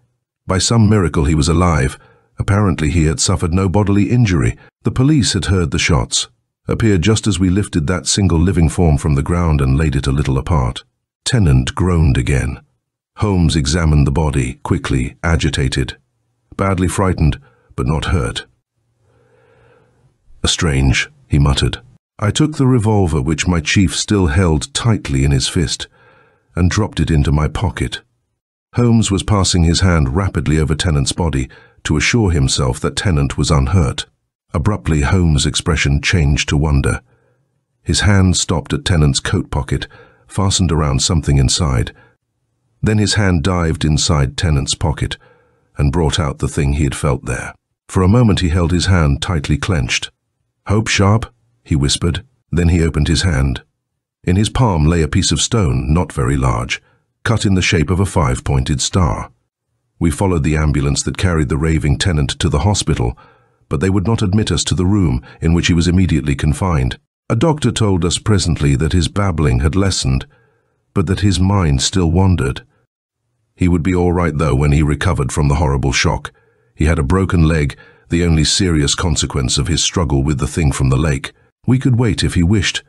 By some miracle he was alive. Apparently he had suffered no bodily injury. The police had heard the shots. Appeared just as we lifted that single living form from the ground and laid it a little apart. Tennant groaned again. Holmes examined the body, quickly, agitated. Badly frightened, but not hurt. "Strange," he muttered. I took the revolver which my chief still held tightly in his fist and dropped it into my pocket. Holmes was passing his hand rapidly over Tennant's body to assure himself that Tennant was unhurt. Abruptly, Holmes' expression changed to wonder. His hand stopped at Tennant's coat pocket, fastened around something inside. Then his hand dived inside Tennant's pocket and brought out the thing he had felt there. For a moment he held his hand tightly clenched. "Hope sharp," he whispered. Then he opened his hand. In his palm lay a piece of stone, not very large, cut in the shape of a 5-pointed star. We followed the ambulance that carried the raving Tennant to the hospital, but they would not admit us to the room in which he was immediately confined. A doctor told us presently that his babbling had lessened, but that his mind still wandered. He would be all right, though, when he recovered from the horrible shock. He had a broken leg, the only serious consequence of his struggle with the thing from the lake. We could wait if he wished,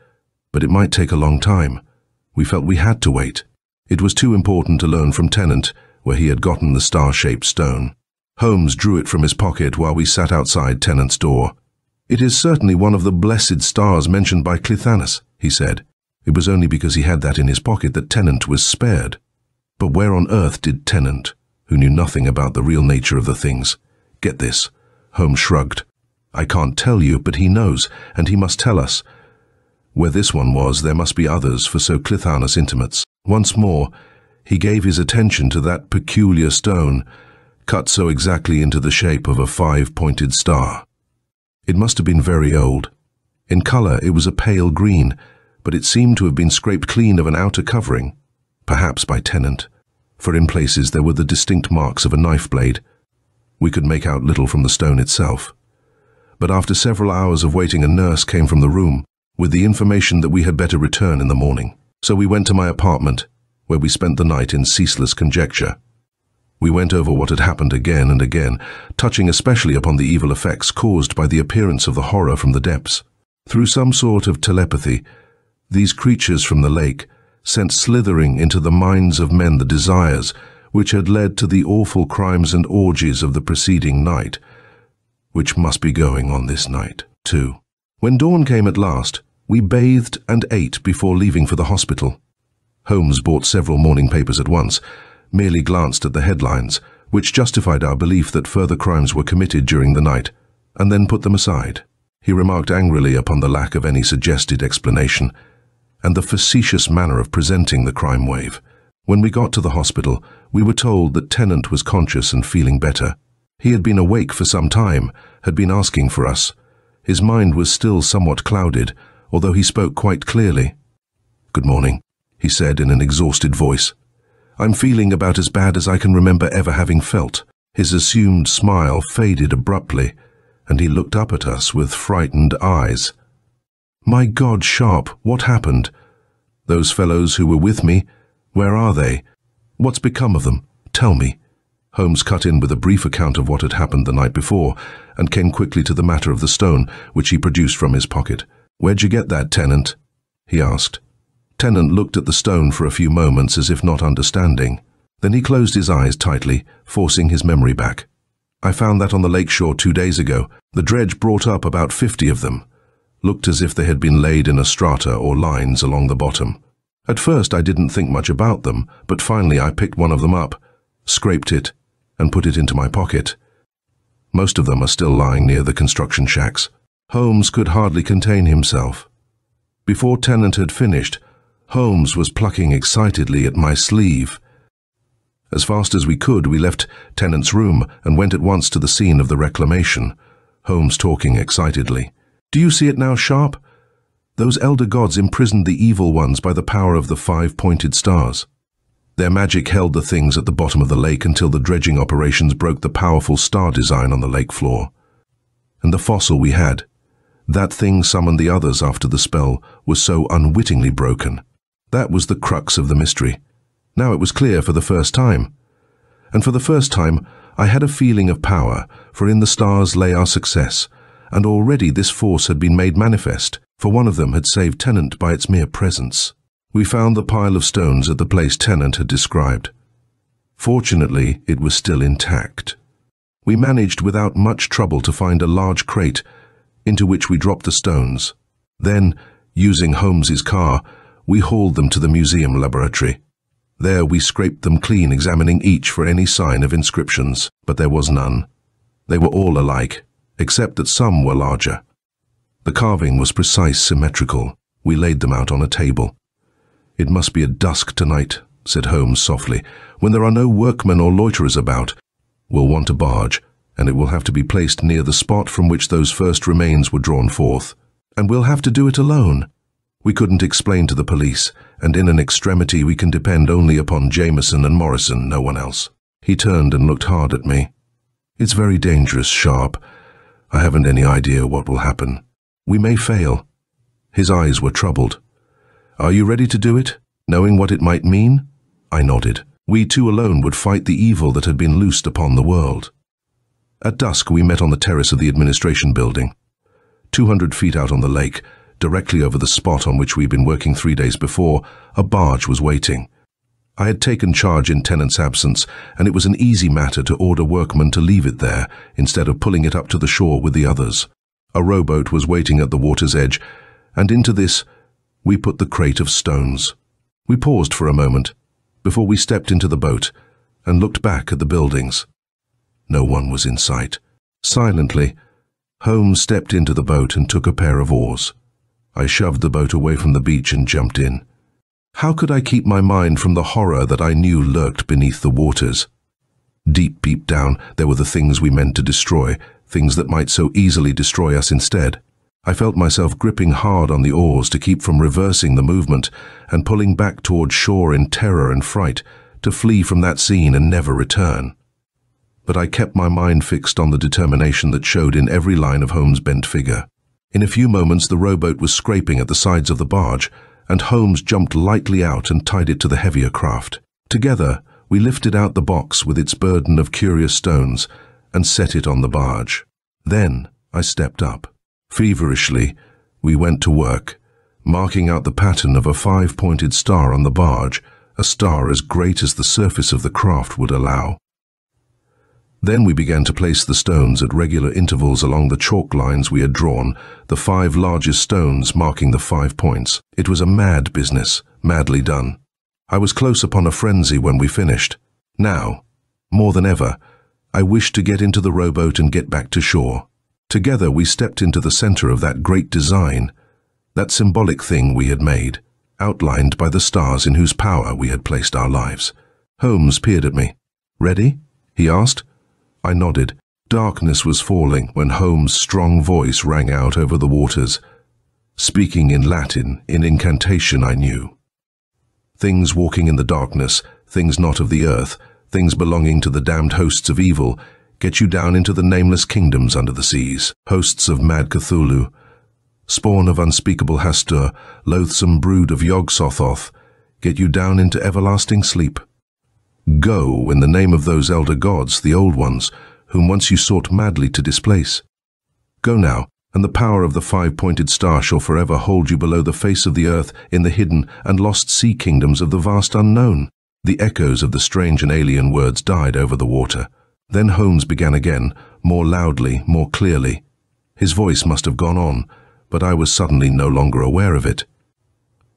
but it might take a long time. We felt we had to wait. It was too important to learn from Tennant where he had gotten the star-shaped stone. Holmes drew it from his pocket while we sat outside Tennant's door. "It is certainly one of the blessed stars mentioned by Cthulhu," he said. It was only because he had that in his pocket that Tennant was spared. But where on earth did Tennant, who knew nothing about the real nature of the things, get this? Holmes shrugged. "I can't tell you, but he knows, and he must tell us. Where this one was, there must be others for so Cthulhu's intimates." Once more, he gave his attention to that peculiar stone, cut so exactly into the shape of a 5-pointed star. It must have been very old. In color, it was a pale green, but it seemed to have been scraped clean of an outer covering, perhaps by Tennant, for in places there were the distinct marks of a knife blade. We could make out little from the stone itself. But after several hours of waiting, a nurse came from the room with the information that we had better return in the morning. So we went to my apartment, where we spent the night in ceaseless conjecture. We went over what had happened again and again, touching especially upon the evil effects caused by the appearance of the horror from the depths. Through some sort of telepathy, these creatures from the lake sent slithering into the minds of men the desires which had led to the awful crimes and orgies of the preceding night, which must be going on this night, too. When dawn came at last, we bathed and ate before leaving for the hospital. Holmes bought several morning papers at once, merely glanced at the headlines, which justified our belief that further crimes were committed during the night, and then put them aside. He remarked angrily upon the lack of any suggested explanation, and the facetious manner of presenting the crime wave. When we got to the hospital, we were told that Tennant was conscious and feeling better. He had been awake for some time, had been asking for us. His mind was still somewhat clouded, although he spoke quite clearly. "Good morning," he said in an exhausted voice. "I'm feeling about as bad as I can remember ever having felt." His assumed smile faded abruptly, and he looked up at us with frightened eyes. "My God, Sharp, what happened? Those fellows who were with me, where are they? What's become of them? Tell me." Holmes cut in with a brief account of what had happened the night before, and came quickly to the matter of the stone, which he produced from his pocket. "Where'd you get that, Tennant?" he asked. Tennant looked at the stone for a few moments as if not understanding. Then he closed his eyes tightly, forcing his memory back. "I found that on the lake shore 2 days ago. The dredge brought up about 50 of them. Looked as if they had been laid in a strata or lines along the bottom. At first I didn't think much about them, but finally I picked one of them up, scraped it, and put it into my pocket. Most of them are still lying near the construction shacks." Holmes could hardly contain himself. Before Tennant had finished, Holmes was plucking excitedly at my sleeve. As fast as we could, we left Tennant's room and went at once to the scene of the reclamation, Holmes talking excitedly. "Do you see it now, Sharp? Those elder gods imprisoned the evil ones by the power of the 5-pointed stars. Their magic held the things at the bottom of the lake until the dredging operations broke the powerful star design on the lake floor. And the fossil we had, that thing summoned the others after the spell was so unwittingly broken. That was the crux of the mystery. Now it was clear for the first time. And for the first time, I had a feeling of power, for in the stars lay our success, and already this force had been made manifest, for one of them had saved Tennant by its mere presence. We found the pile of stones at the place Tennant had described. Fortunately, it was still intact. We managed without much trouble to find a large crate into which we dropped the stones. Then, using Holmes's car, we hauled them to the museum laboratory. There we scraped them clean, examining each for any sign of inscriptions, but there was none. They were all alike, except that some were larger. The carving was precise, symmetrical. We laid them out on a table. "It must be at dusk tonight," said Holmes softly, "when there are no workmen or loiterers about. We'll want a barge, and it will have to be placed near the spot from which those first remains were drawn forth. And we'll have to do it alone. We couldn't explain to the police, and in an extremity we can depend only upon Jameson and Morrison, no one else." He turned and looked hard at me. "It's very dangerous, Sharp. I haven't any idea what will happen. We may fail." His eyes were troubled. "Are you ready to do it, knowing what it might mean?" I nodded. We two alone would fight the evil that had been loosed upon the world. At dusk we met on the terrace of the administration building. 200 feet out on the lake, directly over the spot on which we'd been working 3 days before, a barge was waiting. I had taken charge in Tennant's absence, and it was an easy matter to order workmen to leave it there, instead of pulling it up to the shore with the others. A rowboat was waiting at the water's edge, and into this we put the crate of stones. We paused for a moment, before we stepped into the boat, and looked back at the buildings. No one was in sight. Silently, Holmes stepped into the boat and took a pair of oars. I shoved the boat away from the beach and jumped in. How could I keep my mind from the horror that I knew lurked beneath the waters? Deep down, there were the things we meant to destroy, things that might so easily destroy us instead. I felt myself gripping hard on the oars to keep from reversing the movement and pulling back toward shore in terror and fright, to flee from that scene and never return. But I kept my mind fixed on the determination that showed in every line of Holmes' bent figure. In a few moments the rowboat was scraping at the sides of the barge, and Holmes jumped lightly out and tied it to the heavier craft. Together, we lifted out the box with its burden of curious stones and set it on the barge. Then I stepped up. Feverishly, we went to work, marking out the pattern of a 5-pointed star on the barge, a star as great as the surface of the craft would allow. Then we began to place the stones at regular intervals along the chalk lines we had drawn, the 5 largest stones marking the 5 points. It was a mad business, madly done. I was close upon a frenzy when we finished. Now, more than ever, I wished to get into the rowboat and get back to shore. Together we stepped into the center of that great design, that symbolic thing we had made, outlined by the stars in whose power we had placed our lives. Holmes peered at me. "Ready?" he asked. I nodded. Darkness was falling when Holmes' strong voice rang out over the waters, speaking in Latin, in incantation I knew. Things walking in the darkness, things not of the earth, things belonging to the damned hosts of evil, get you down into the nameless kingdoms under the seas, hosts of mad Cthulhu, spawn of unspeakable Hastur, loathsome brood of Yog-Sothoth, get you down into everlasting sleep. Go in the name of those elder gods, the old ones, whom once you sought madly to displace. Go now, and the power of the 5-pointed star shall forever hold you below the face of the earth in the hidden and lost sea kingdoms of the vast unknown. The echoes of the strange and alien words died over the water. Then Holmes began again, more loudly, more clearly. His voice must have gone on, but I was suddenly no longer aware of it.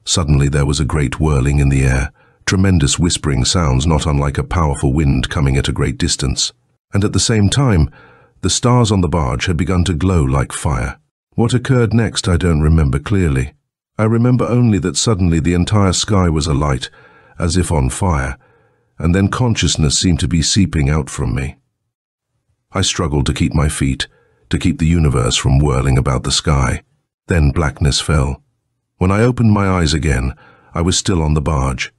Suddenly there was a great whirling in the air, tremendous whispering sounds not unlike a powerful wind coming at a great distance. And at the same time, the stars on the barge had begun to glow like fire. What occurred next I don't remember clearly. I remember only that suddenly the entire sky was alight, as if on fire, and then consciousness seemed to be seeping out from me. I struggled to keep my feet, to keep the universe from whirling about the sky. Then blackness fell. When I opened my eyes again, I was still on the barge.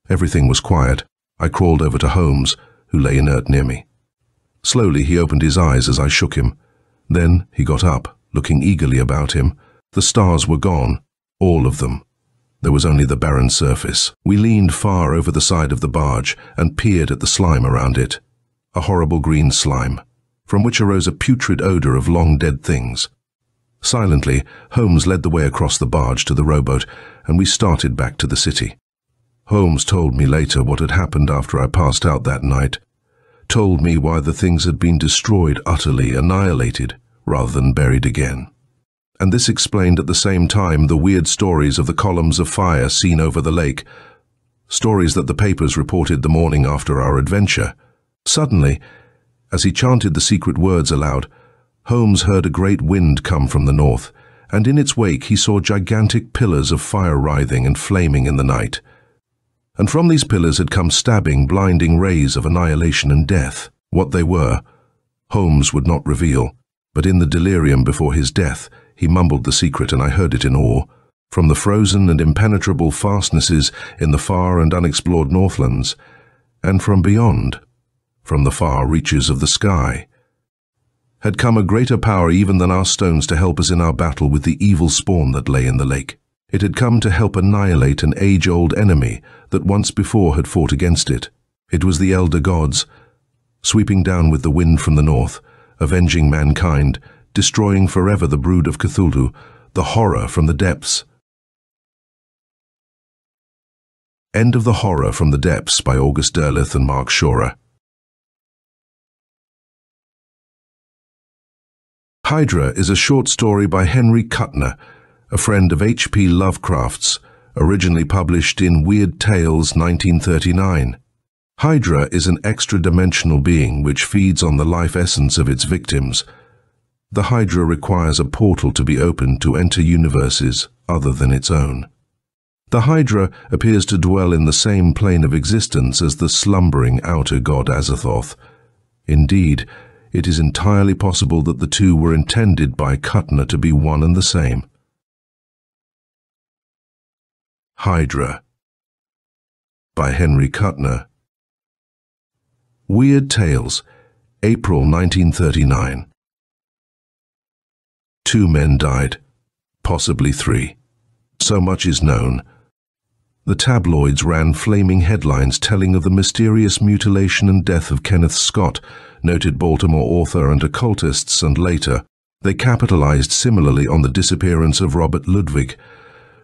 Everything was quiet. I crawled over to Holmes, who lay inert near me. Slowly he opened his eyes as I shook him. Then he got up, looking eagerly about him. The stars were gone, all of them. There was only the barren surface. We leaned far over the side of the barge and peered at the slime around it. A horrible green slime, from which arose a putrid odor of long-dead things. Silently, Holmes led the way across the barge to the rowboat, and we started back to the city. Holmes told me later what had happened after I passed out that night, told me why the things had been destroyed utterly, annihilated, rather than buried again. and this explained at the same time the weird stories of the columns of fire seen over the lake, stories that the papers reported the morning after our adventure. Suddenly, as he chanted the secret words aloud, Holmes heard a great wind come from the north, and in its wake he saw gigantic pillars of fire writhing and flaming in the night. And from these pillars had come stabbing, blinding rays of annihilation and death. What they were, Holmes would not reveal, but in the delirium before his death, he mumbled the secret, and I heard it in awe. From the frozen and impenetrable fastnesses in the far and unexplored northlands, and from beyond, from the far reaches of the sky, had come a greater power even than our stones to help us in our battle with the evil spawn that lay in the lake. It had come to help annihilate an age-old enemy that once before had fought against it. It was the elder gods, sweeping down with the wind from the north, avenging mankind, destroying forever the brood of Cthulhu, the horror from the depths. End of The Horror from the Depths by August Derleth and Mark Shorer. Hydra is a short story by Henry Kuttner, a friend of H.P. Lovecraft's, originally published in Weird Tales 1939. Hydra is an extra-dimensional being which feeds on the life essence of its victims. The Hydra requires a portal to be opened to enter universes other than its own. The Hydra appears to dwell in the same plane of existence as the slumbering outer god Azathoth. Indeed, it is entirely possible that the two were intended by Kuttner to be one and the same. Hydra by Henry Kuttner. Weird Tales, April 1939. 2 men died, possibly 3. So much is known. The tabloids ran flaming headlines telling of the mysterious mutilation and death of Kenneth Scott, noted Baltimore author and occultists, and later, they capitalized similarly on the disappearance of Robert Ludwig,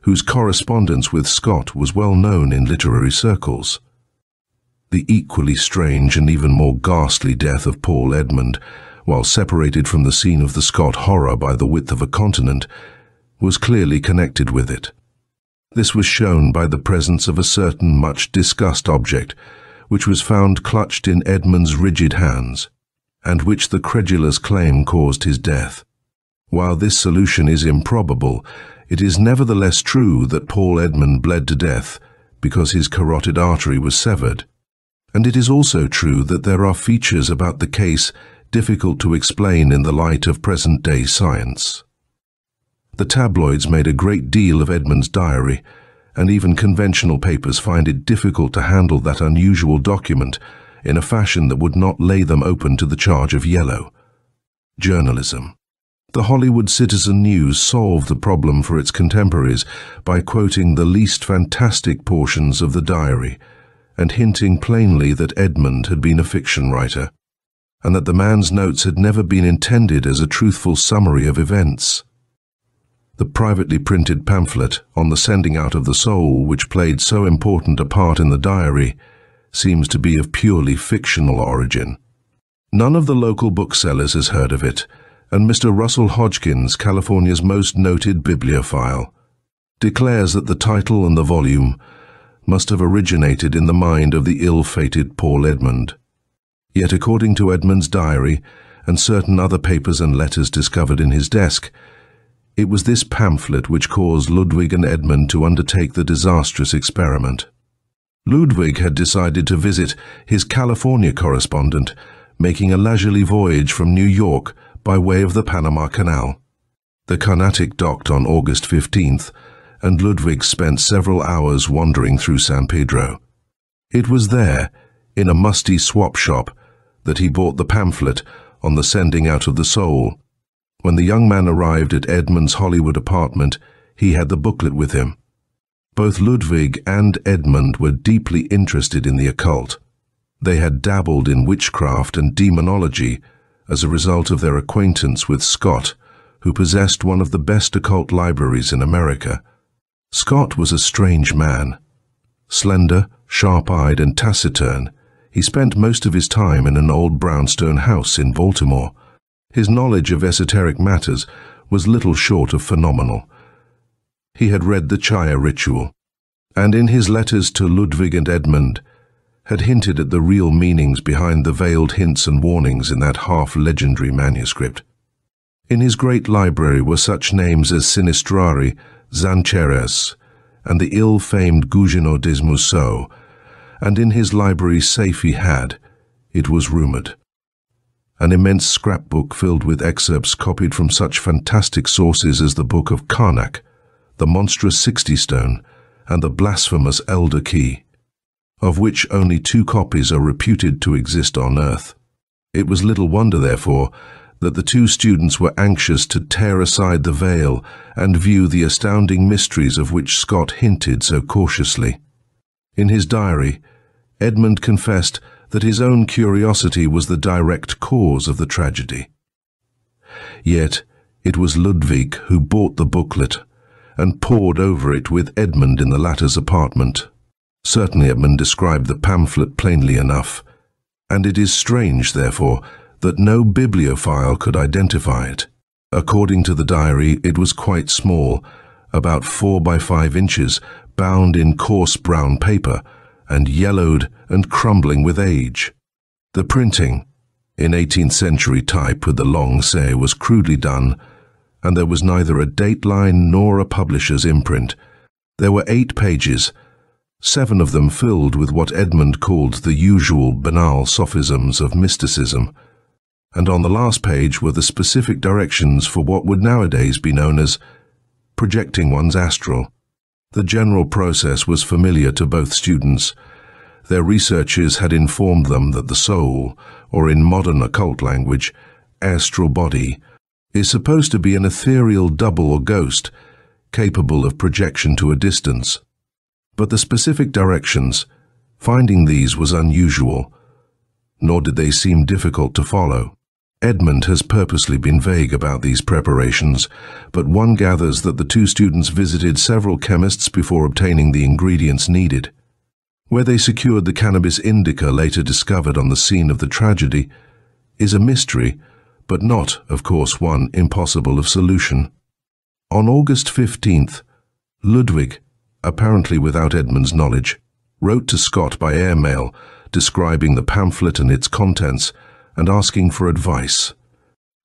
whose correspondence with Scott was well known in literary circles. The equally strange and even more ghastly death of Paul Edmund, while separated from the scene of the Scott horror by the width of a continent, was clearly connected with it. This was shown by the presence of a certain much-discussed object, which was found clutched in Edmund's rigid hands, and which the credulous claim caused his death. While this solution is improbable, it is nevertheless true that Paul Edmund bled to death because his carotid artery was severed. And it is also true that there are features about the case difficult to explain in the light of present-day science. The tabloids made a great deal of Edmund's diary, and even conventional papers find it difficult to handle that unusual document in a fashion that would not lay them open to the charge of yellow journalism. The Hollywood Citizen News solved the problem for its contemporaries by quoting the least fantastic portions of the diary and hinting plainly that Edmund had been a fiction writer, and that the man's notes had never been intended as a truthful summary of events. The privately printed pamphlet on the sending out of the soul, which played so important a part in the diary, seems to be of purely fictional origin. None of the local booksellers has heard of it, and Mr. Russell Hodgkins, California's most noted bibliophile, declares that the title and the volume must have originated in the mind of the ill-fated Paul Edmund. Yet according to Edmund's diary and certain other papers and letters discovered in his desk, it was this pamphlet which caused Ludwig and Edmund to undertake the disastrous experiment. Ludwig had decided to visit his California correspondent, making a leisurely voyage from New York by way of the Panama Canal. The Carnatic docked on August 15th, and Ludwig spent several hours wandering through San Pedro. It was there, in a musty swap shop, that he bought the pamphlet on the sending out of the soul. When the young man arrived at Edmund's Hollywood apartment, he had the booklet with him. Both Ludwig and Edmund were deeply interested in the occult. They had dabbled in witchcraft and demonology as a result of their acquaintance with Scott, who possessed one of the best occult libraries in America. Scott was a strange man. Slender, sharp-eyed, and taciturn, he spent most of his time in an old brownstone house in Baltimore. His knowledge of esoteric matters was little short of phenomenal. He had read the Chaya ritual, and in his letters to Ludwig and Edmund had hinted at the real meanings behind the veiled hints and warnings in that half-legendary manuscript. In his great library were such names as Sinistrari, Zancheres, and the ill-famed Gugino des Mousseaux, and in his library safe he had, it was rumoured, an immense scrapbook filled with excerpts copied from such fantastic sources as the Book of Karnak, the monstrous 60-stone, and the blasphemous Elder Key, of which only 2 copies are reputed to exist on Earth. It was little wonder, therefore, that the 2 students were anxious to tear aside the veil and view the astounding mysteries of which Scott hinted so cautiously. In his diary, Edmund confessed that his own curiosity was the direct cause of the tragedy. Yet it was Ludwig who bought the booklet and pored over it with Edmund in the latter's apartment. Certainly Edmund described the pamphlet plainly enough, and it is strange, therefore, that no bibliophile could identify it. According to the diary, it was quite small, about 4 by 5 inches, bound in coarse brown paper, and yellowed and crumbling with age. The printing, in 18th century type with the long say, was crudely done, and there was neither a dateline nor a publisher's imprint. There were 8 pages, 7 of them filled with what Edmund called the usual banal sophisms of mysticism, and on the last page were the specific directions for what would nowadays be known as projecting one's astral. The general process was familiar to both students. Their researchers had informed them that the soul, or in modern occult language, astral body, is supposed to be an ethereal double or ghost, capable of projection to a distance. But the specific directions, finding these was unusual, nor did they seem difficult to follow. Edmund has purposely been vague about these preparations, but one gathers that the 2 students visited several chemists before obtaining the ingredients needed. Where they secured the cannabis indica later discovered on the scene of the tragedy is a mystery, but not, of course, one impossible of solution. On August 15th, Ludwig, apparently without Edmund's knowledge, wrote to Scott by airmail describing the pamphlet and its contents and asking for advice.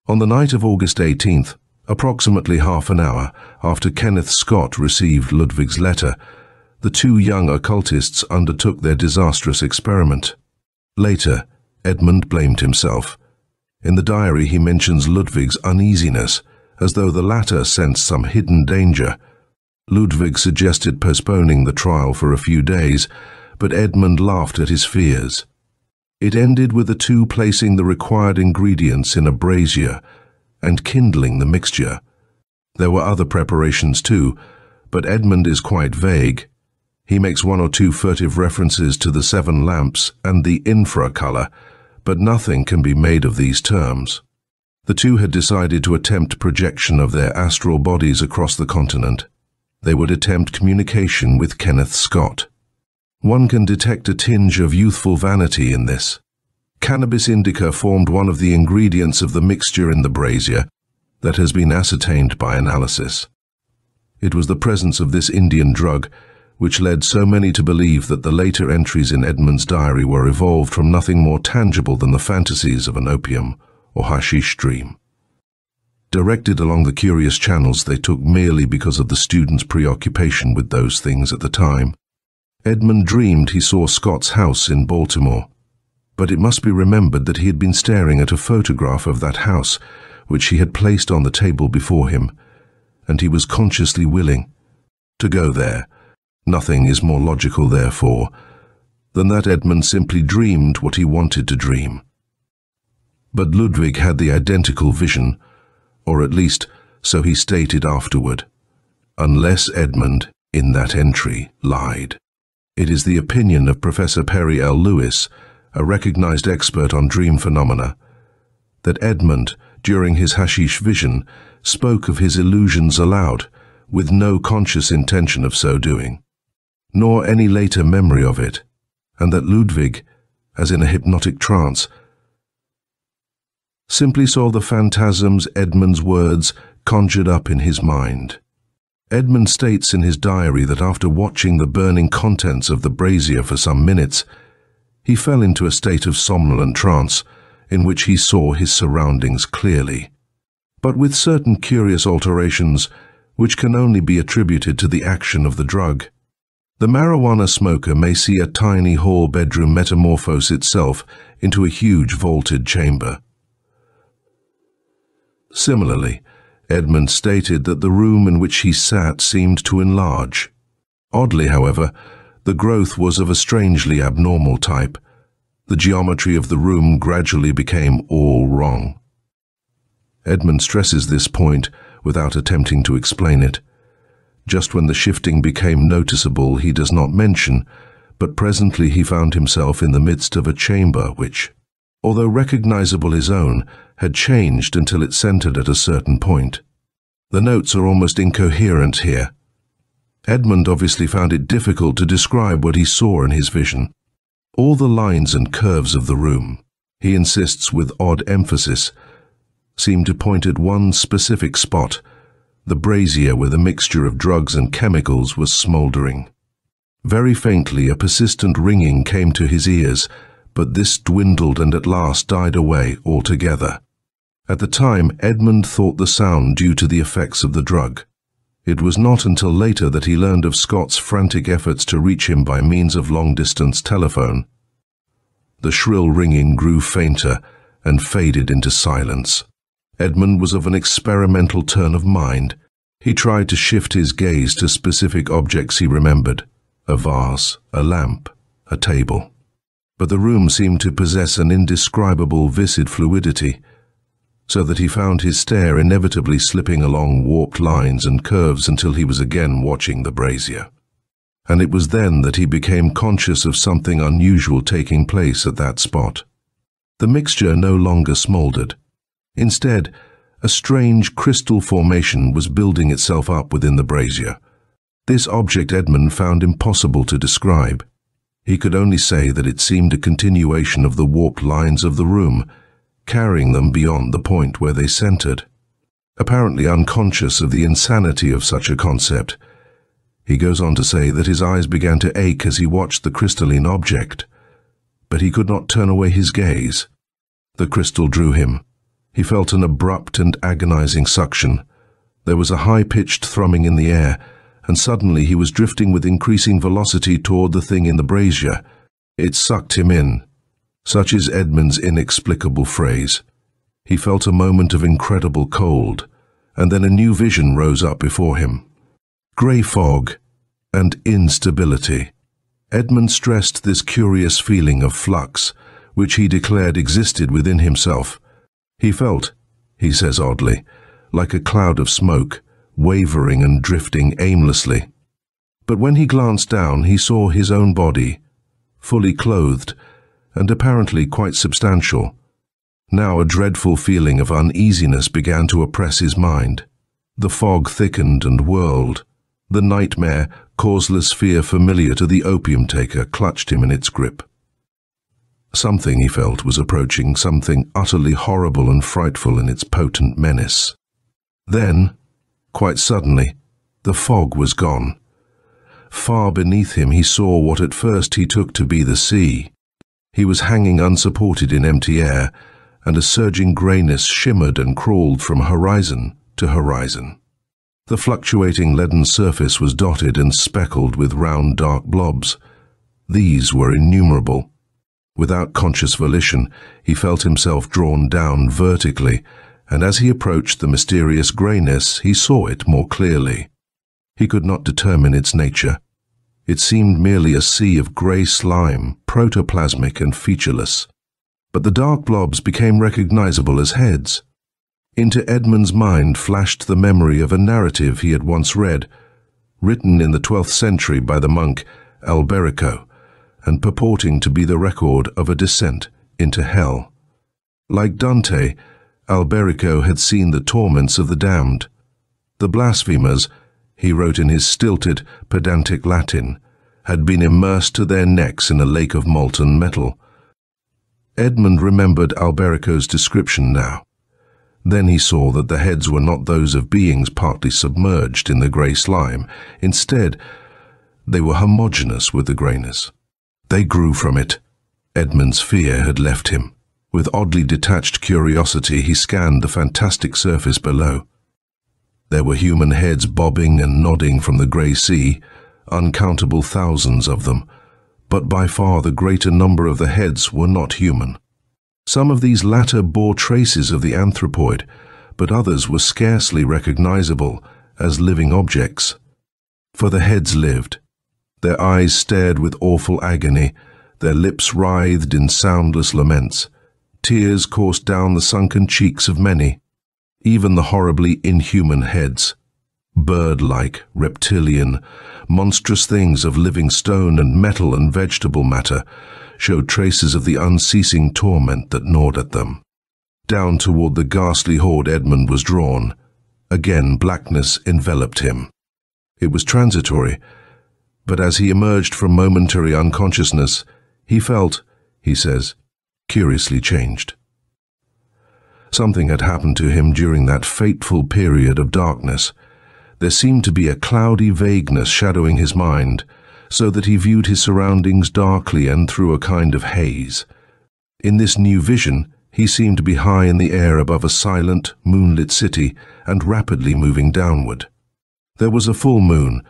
On the night of August 18th, approximately half an hour after Kenneth Scott received Ludwig's letter, the 2 young occultists undertook their disastrous experiment. Later, Edmund blamed himself. In the diary he mentions Ludwig's uneasiness, as though the latter sensed some hidden danger. Ludwig suggested postponing the trial for a few days, but Edmund laughed at his fears. It ended with the 2 placing the required ingredients in a brazier and kindling the mixture. There were other preparations too, but Edmund is quite vague. He makes 1 or 2 furtive references to the 7 lamps and the infracolor, but nothing can be made of these terms. The 2 had decided to attempt projection of their astral bodies across the continent. They would attempt communication with Kenneth Scott. One can detect a tinge of youthful vanity in this. Cannabis indica formed one of the ingredients of the mixture in the brazier that has been ascertained by analysis. It was the presence of this Indian drug which led so many to believe that the later entries in Edmund's diary were evolved from nothing more tangible than the fantasies of an opium or hashish dream, directed along the curious channels they took merely because of the students' preoccupation with those things at the time. Edmund dreamed he saw Scott's house in Baltimore, but it must be remembered that he had been staring at a photograph of that house which he had placed on the table before him, and he was consciously willing to go there. Nothing is more logical, therefore, than that Edmund simply dreamed what he wanted to dream. But Ludwig had the identical vision, or at least so he stated afterward, unless Edmund, in that entry, lied. It is the opinion of Professor Perry L. Lewis, a recognized expert on dream phenomena, that Edmund, during his hashish vision, spoke of his illusions aloud, with no conscious intention of so doing, nor any later memory of it, and that Ludwig, as in a hypnotic trance, simply saw the phantasms Edmund's words conjured up in his mind. Edmund states in his diary that after watching the burning contents of the brazier for some minutes, he fell into a state of somnolent trance in which he saw his surroundings clearly, but with certain curious alterations which can only be attributed to the action of the drug. The marijuana smoker may see a tiny hall bedroom metamorphose itself into a huge vaulted chamber. Similarly, Edmund stated that the room in which he sat seemed to enlarge. Oddly, however, the growth was of a strangely abnormal type. The geometry of the room gradually became all wrong. Edmund stresses this point without attempting to explain it. Just when the shifting became noticeable, he does not mention, but presently he found himself in the midst of a chamber which, although recognizable his own, had changed until it centered at a certain point. The notes are almost incoherent here. Edmund obviously found it difficult to describe what he saw in his vision. All the lines and curves of the room, he insists with odd emphasis, seemed to point at one specific spot, the brazier where the mixture of drugs and chemicals was smoldering. Very faintly a persistent ringing came to his ears, but this dwindled and at last died away altogether. At the time, Edmund thought the sound due to the effects of the drug. It was not until later that he learned of Scott's frantic efforts to reach him by means of long-distance telephone. The shrill ringing grew fainter and faded into silence. Edmund was of an experimental turn of mind. He tried to shift his gaze to specific objects he remembered: a vase, a lamp, a table. But the room seemed to possess an indescribable viscid fluidity, so that he found his stare inevitably slipping along warped lines and curves until he was again watching the brazier. And it was then that he became conscious of something unusual taking place at that spot. The mixture no longer smoldered. Instead, a strange crystal formation was building itself up within the brazier. This object Edmund found impossible to describe. He could only say that it seemed a continuation of the warped lines of the room, carrying them beyond the point where they centered. Apparently unconscious of the insanity of such a concept, he goes on to say that his eyes began to ache as he watched the crystalline object, but he could not turn away his gaze. The crystal drew him. He felt an abrupt and agonizing suction. There was a high-pitched thrumming in the air, and suddenly he was drifting with increasing velocity toward the thing in the brazier. It sucked him in. Such is Edmund's inexplicable phrase. He felt a moment of incredible cold, and then a new vision rose up before him. Grey fog and instability. Edmund stressed this curious feeling of flux, which he declared existed within himself. He felt, he says oddly, like a cloud of smoke, wavering and drifting aimlessly. But when he glanced down, he saw his own body, fully clothed, and apparently quite substantial. Now a dreadful feeling of uneasiness began to oppress his mind. The fog thickened and whirled. The nightmare, causeless fear familiar to the opium-taker clutched him in its grip. Something, he felt, was approaching, something utterly horrible and frightful in its potent menace. Then, quite suddenly, the fog was gone. Far beneath him he saw what at first he took to be the sea. He was hanging unsupported in empty air, and a surging greyness shimmered and crawled from horizon to horizon. The fluctuating leaden surface was dotted and speckled with round dark blobs. These were innumerable. Without conscious volition, he felt himself drawn down vertically, and as he approached the mysterious greyness, he saw it more clearly. He could not determine its nature. It seemed merely a sea of grey slime, protoplasmic and featureless. But the dark blobs became recognizable as heads. Into Edmund's mind flashed the memory of a narrative he had once read, written in the 12th century by the monk Alberico, and purporting to be the record of a descent into hell. Like Dante, Alberico had seen the torments of the damned. The blasphemers, he wrote in his stilted, pedantic Latin, had been immersed to their necks in a lake of molten metal. Edmund remembered Alberico's description now. Then he saw that the heads were not those of beings partly submerged in the grey slime. Instead, they were homogeneous with the greyness. They grew from it. Edmund's fear had left him. With oddly detached curiosity, he scanned the fantastic surface below. There were human heads bobbing and nodding from the grey sea, uncountable thousands of them, but by far the greater number of the heads were not human. Some of these latter bore traces of the anthropoid, but others were scarcely recognizable as living objects. For the heads lived. Their eyes stared with awful agony, their lips writhed in soundless laments. Tears coursed down the sunken cheeks of many. Even the horribly inhuman heads, bird-like, reptilian, monstrous things of living stone and metal and vegetable matter, showed traces of the unceasing torment that gnawed at them. Down toward the ghastly horde Edmund was drawn. Again blackness enveloped him. It was transitory, but as he emerged from momentary unconsciousness, he felt, he says, curiously changed. Something had happened to him during that fateful period of darkness. There seemed to be a cloudy vagueness shadowing his mind, so that he viewed his surroundings darkly and through a kind of haze. In this new vision, he seemed to be high in the air above a silent, moonlit city and rapidly moving downward. There was a full moon,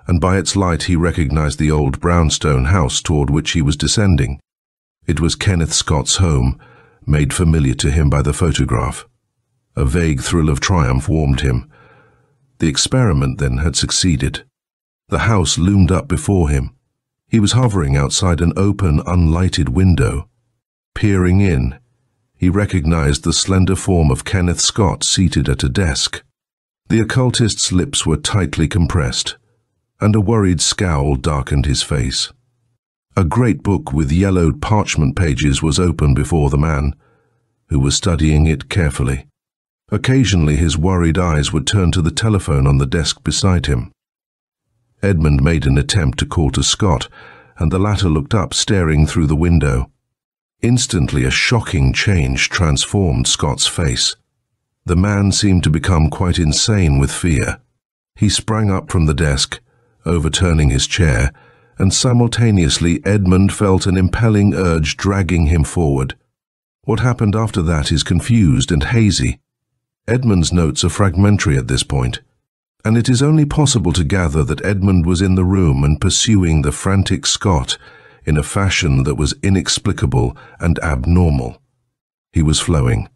and by its light he recognized the old brownstone house toward which he was descending. It was Kenneth Scott's home, made familiar to him by the photograph. A vague thrill of triumph warmed him. The experiment, then, had succeeded. The house loomed up before him. He was hovering outside an open, unlighted window. Peering in, he recognized the slender form of Kenneth Scott seated at a desk. The occultist's lips were tightly compressed, and a worried scowl darkened his face. A great book with yellowed parchment pages was open before the man, who was studying it carefully. Occasionally his worried eyes would turn to the telephone on the desk beside him. Edmund made an attempt to call to Scott, and the latter looked up, staring through the window. Instantly a shocking change transformed Scott's face. The man seemed to become quite insane with fear. He sprang up from the desk, overturning his chair, and simultaneously Edmund felt an impelling urge dragging him forward. What happened after that is confused and hazy. Edmund's notes are fragmentary at this point, and it is only possible to gather that Edmund was in the room and pursuing the frantic Scott in a fashion that was inexplicable and abnormal. He was flowing,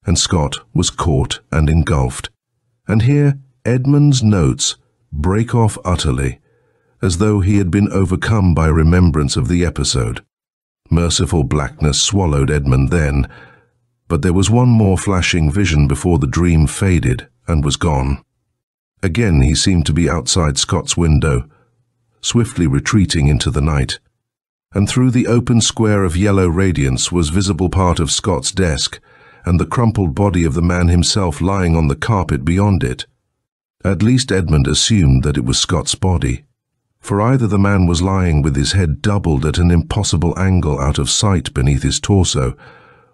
and Scott was caught and engulfed. And here Edmund's notes break off utterly, as though he had been overcome by remembrance of the episode. Merciful blackness swallowed Edmund then, but there was one more flashing vision before the dream faded and was gone. Again he seemed to be outside Scott's window, swiftly retreating into the night, and through the open square of yellow radiance was visible part of Scott's desk and the crumpled body of the man himself lying on the carpet beyond it. At least Edmund assumed that it was Scott's body, for either the man was lying with his head doubled at an impossible angle out of sight beneath his torso,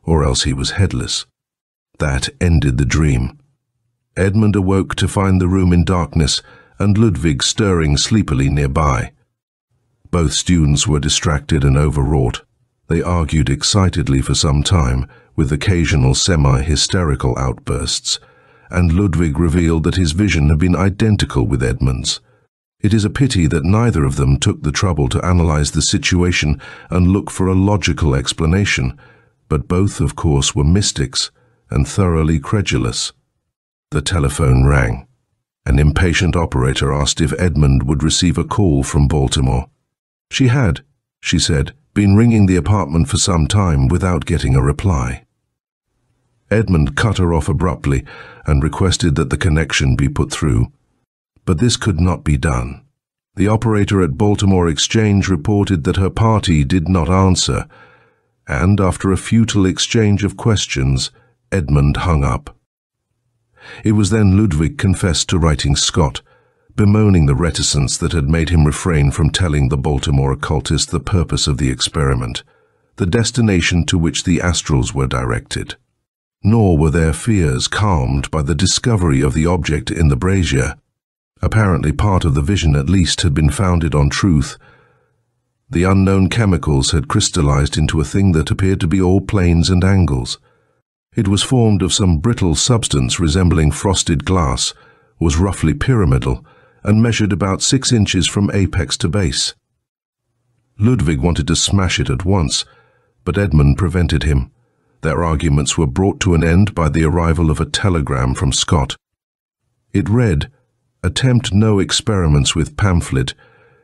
or else he was headless. That ended the dream. Edmund awoke to find the room in darkness and Ludwig stirring sleepily nearby. Both students were distracted and overwrought. They argued excitedly for some time, with occasional semi-hysterical outbursts, and Ludwig revealed that his vision had been identical with Edmund's. It is a pity that neither of them took the trouble to analyze the situation and look for a logical explanation, but both, of course, were mystics and thoroughly credulous. The telephone rang. An impatient operator asked if Edmund would receive a call from Baltimore. She had, she said, been ringing the apartment for some time without getting a reply. Edmund cut her off abruptly and requested that the connection be put through. But this could not be done. The operator at Baltimore Exchange reported that her party did not answer, and after a futile exchange of questions, Edmund hung up. It was then Ludwig confessed to writing Scott, bemoaning the reticence that had made him refrain from telling the Baltimore occultist the purpose of the experiment, the destination to which the astrals were directed. Nor were their fears calmed by the discovery of the object in the brazier. Apparently part of the vision at least had been founded on truth. The unknown chemicals had crystallized into a thing that appeared to be all planes and angles. It was formed of some brittle substance resembling frosted glass, was roughly pyramidal, and measured about 6 inches from apex to base. Ludwig wanted to smash it at once, but Edmund prevented him. Their arguments were brought to an end by the arrival of a telegram from Scott. It read, "Attempt no experiments with pamphlet.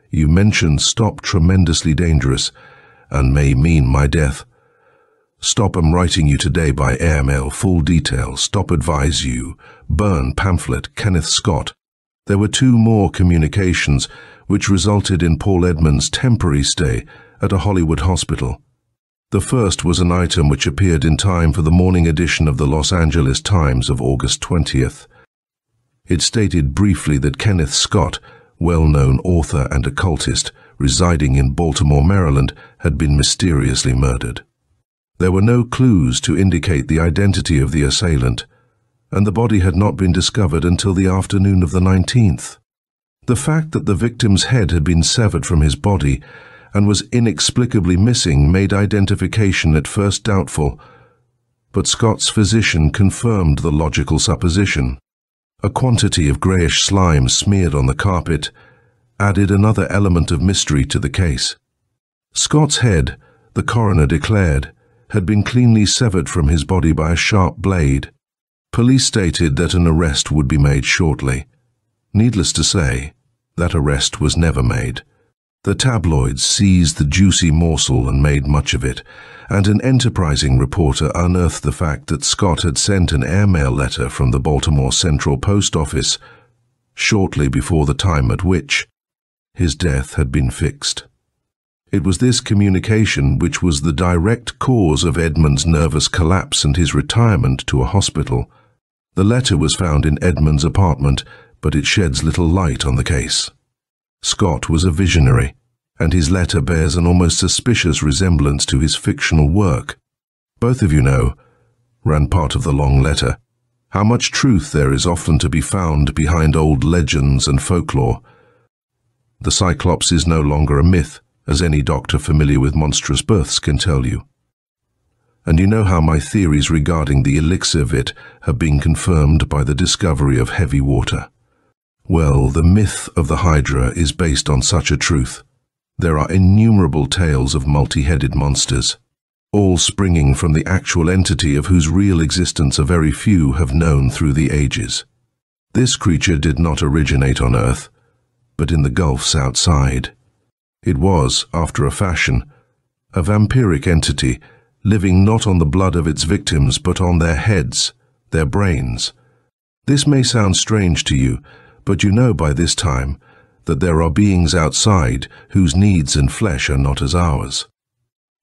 You mention stop tremendously dangerous, and may mean my death. Stop am writing you today by airmail, full detail. Stop advise you. Burn pamphlet, Kenneth Scott." There were 2 more communications, which resulted in Paul Edmund's temporary stay at a Hollywood hospital. The first was an item which appeared in time for the morning edition of the Los Angeles Times of August 20th. It stated briefly that Kenneth Scott, well-known author and occultist, residing in Baltimore, Maryland, had been mysteriously murdered. There were no clues to indicate the identity of the assailant, and the body had not been discovered until the afternoon of the 19th. The fact that the victim's head had been severed from his body and was inexplicably missing made identification at first doubtful, but Scott's physician confirmed the logical supposition. A quantity of greyish slime smeared on the carpet added another element of mystery to the case. Scott's head, the coroner declared, had been cleanly severed from his body by a sharp blade. Police stated that an arrest would be made shortly. Needless to say, that arrest was never made. The tabloids seized the juicy morsel and made much of it, and an enterprising reporter unearthed the fact that Scott had sent an airmail letter from the Baltimore Central Post Office shortly before the time at which his death had been fixed. It was this communication which was the direct cause of Edmund's nervous collapse and his retirement to a hospital. The letter was found in Edmund's apartment, but it sheds little light on the case. Scott was a visionary, and his letter bears an almost suspicious resemblance to his fictional work. "Both of you know," ran part of the long letter, "how much truth there is often to be found behind old legends and folklore. The Cyclops is no longer a myth, as any doctor familiar with monstrous births can tell you. And you know how my theories regarding the elixir vit have been confirmed by the discovery of heavy water. Well, the myth of the Hydra is based on such a truth. There are innumerable tales of multi-headed monsters, all springing from the actual entity of whose real existence a very few have known through the ages. This creature did not originate on Earth, but in the gulfs outside. It was, after a fashion, a vampiric entity, living not on the blood of its victims but on their heads, their brains. This may sound strange to you, but you know by this time that there are beings outside whose needs and flesh are not as ours.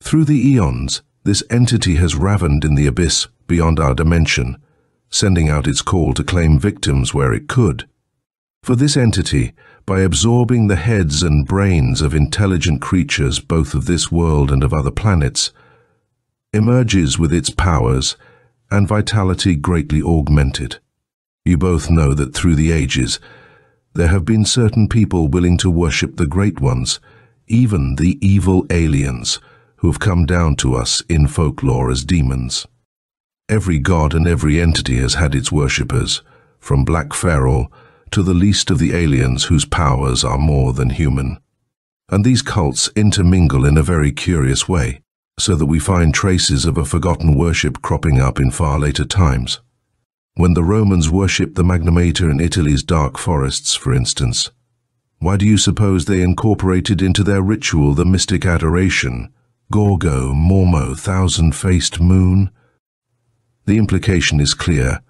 Through the eons, this entity has ravened in the abyss beyond our dimension, sending out its call to claim victims where it could. For this entity, by absorbing the heads and brains of intelligent creatures both of this world and of other planets, emerges with its powers and vitality greatly augmented. You both know that through the ages, there have been certain people willing to worship the great ones, even the evil aliens who have come down to us in folklore as demons. Every god and every entity has had its worshippers, from Black Pharaoh to the least of the aliens whose powers are more than human. And these cults intermingle in a very curious way, so that we find traces of a forgotten worship cropping up in far later times. When the Romans worshipped the Magna Mater in Italy's dark forests, for instance, why do you suppose they incorporated into their ritual the mystic adoration, Gorgo, Mormo, thousand-faced moon? The implication is clear.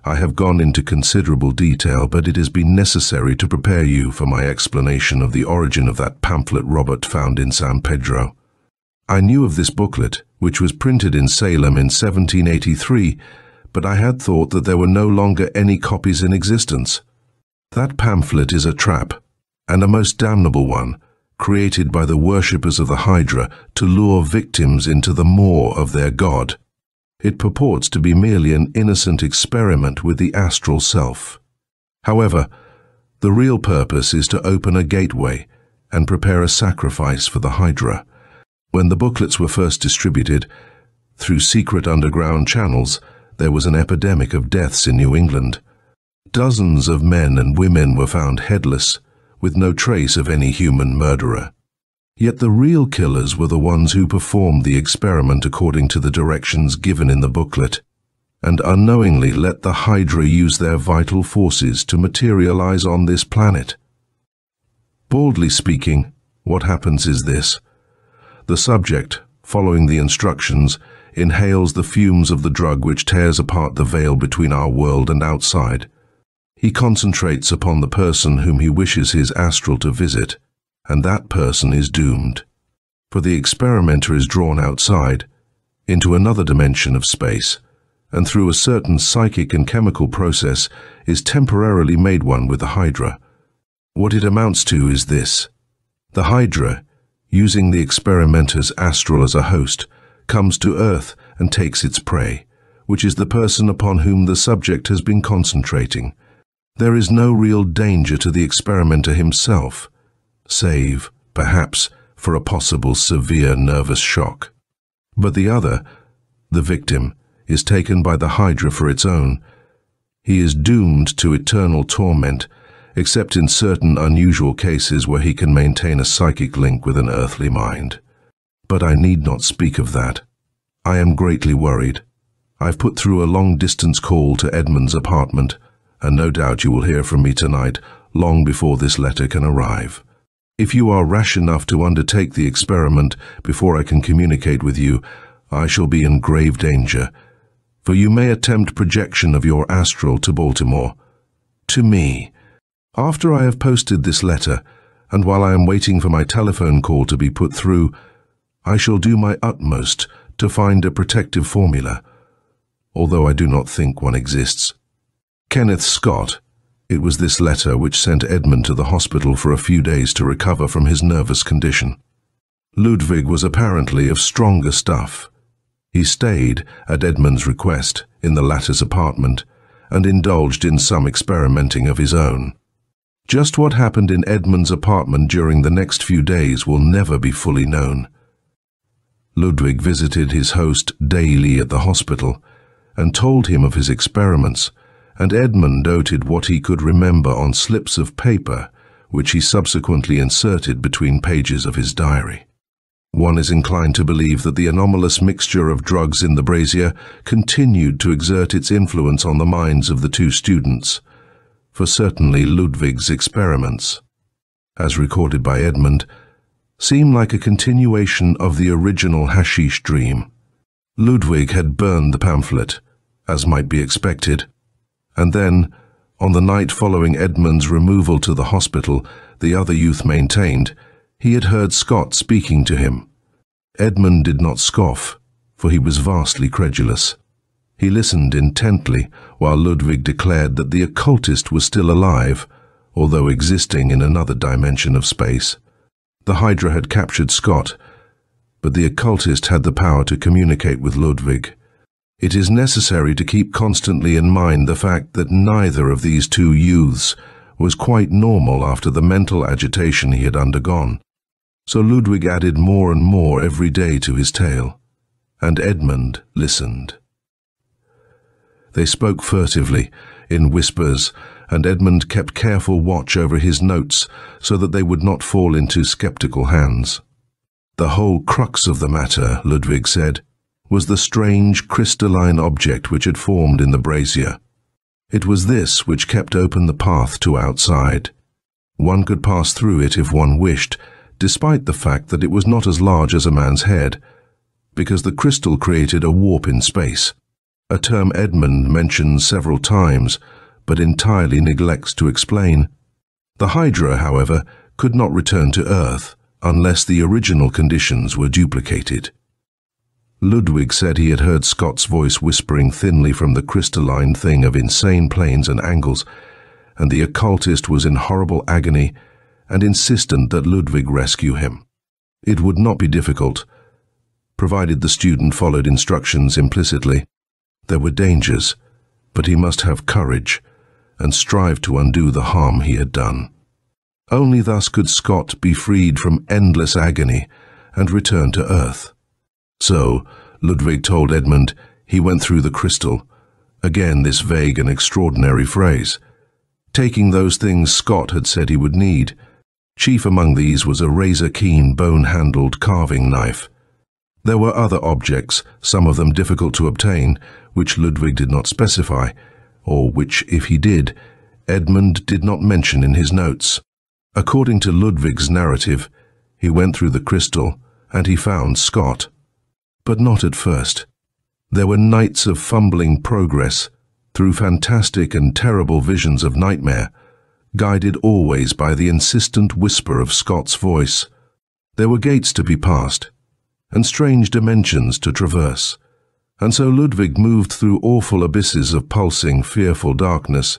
I have gone into considerable detail, but it has been necessary to prepare you for my explanation of the origin of that pamphlet Robert found in San Pedro. I knew of this booklet, which was printed in Salem in 1783, but I had thought that there were no longer any copies in existence. That pamphlet is a trap, and a most damnable one, created by the worshippers of the Hydra to lure victims into the maw of their god. It purports to be merely an innocent experiment with the astral self. However, the real purpose is to open a gateway and prepare a sacrifice for the Hydra. When the booklets were first distributed, through secret underground channels, there was an epidemic of deaths in New England. Dozens of men and women were found headless, with no trace of any human murderer. Yet the real killers were the ones who performed the experiment according to the directions given in the booklet, and unknowingly let the Hydra use their vital forces to materialize on this planet. Baldly speaking, what happens is this. The subject, following the instructions, inhales the fumes of the drug which tears apart the veil between our world and outside. He concentrates upon the person whom he wishes his astral to visit, and that person is doomed. For the experimenter is drawn outside, into another dimension of space, and through a certain psychic and chemical process is temporarily made one with the Hydra. What it amounts to is this. The Hydra, using the experimenter's astral as a host, comes to Earth and takes its prey, which is the person upon whom the subject has been concentrating. There is no real danger to the experimenter himself, save, perhaps, for a possible severe nervous shock. But the other, the victim, is taken by the Hydra for its own. He is doomed to eternal torment, except in certain unusual cases where he can maintain a psychic link with an earthly mind. But I need not speak of that. I am greatly worried. I've put through a long-distance call to Edmund's apartment, and no doubt you will hear from me tonight, long before this letter can arrive. If you are rash enough to undertake the experiment before I can communicate with you, I shall be in grave danger, for you may attempt projection of your astral to Baltimore. To me. After I have posted this letter, and while I am waiting for my telephone call to be put through, I shall do my utmost to find a protective formula, although I do not think one exists. Kenneth Scott. It was this letter which sent Edmund to the hospital for a few days to recover from his nervous condition. Ludwig was apparently of stronger stuff. He stayed, at Edmund's request, in the latter's apartment, and indulged in some experimenting of his own. Just what happened in Edmund's apartment during the next few days will never be fully known. Ludwig visited his host daily at the hospital, and told him of his experiments, and Edmund noted what he could remember on slips of paper, which he subsequently inserted between pages of his diary. One is inclined to believe that the anomalous mixture of drugs in the brazier continued to exert its influence on the minds of the two students, for certainly Ludwig's experiments, as recorded by Edmund, seem like a continuation of the original hashish dream. Ludwig had burned the pamphlet, as might be expected, and then, on the night following Edmund's removal to the hospital, the other youth maintained, he had heard Scott speaking to him. Edmund did not scoff, for he was vastly credulous. He listened intently while Ludwig declared that the occultist was still alive, although existing in another dimension of space. The Hydra had captured Scott, but the occultist had the power to communicate with Ludwig. It is necessary to keep constantly in mind the fact that neither of these two youths was quite normal after the mental agitation he had undergone. So Ludwig added more and more every day to his tale, and Edmund listened. They spoke furtively, in whispers, and Edmund kept careful watch over his notes so that they would not fall into skeptical hands. The whole crux of the matter, Ludwig said, was the strange crystalline object which had formed in the brazier. It was this which kept open the path to outside. One could pass through it if one wished, despite the fact that it was not as large as a man's head, because the crystal created a warp in space, a term Edmund mentions several times, but entirely neglects to explain. The Hydra, however, could not return to Earth unless the original conditions were duplicated. Ludwig said he had heard Scott's voice whispering thinly from the crystalline thing of insane planes and angles, and the occultist was in horrible agony and insistent that Ludwig rescue him. It would not be difficult, provided the student followed instructions implicitly. There were dangers, but he must have courage and strive to undo the harm he had done. Only thus could Scott be freed from endless agony and return to Earth. So, Ludwig told Edmund, he went through the crystal. Again this vague and extraordinary phrase. Taking those things Scott had said he would need. Chief among these was a razor-keen, bone-handled carving knife. There were other objects, some of them difficult to obtain, which Ludwig did not specify, or which, if he did, Edmund did not mention in his notes. According to Ludwig's narrative, he went through the crystal, and he found Scott. But not at first. There were nights of fumbling progress, through fantastic and terrible visions of nightmare, guided always by the insistent whisper of Scott's voice. There were gates to be passed, and strange dimensions to traverse, and so Ludwig moved through awful abysses of pulsing, fearful darkness.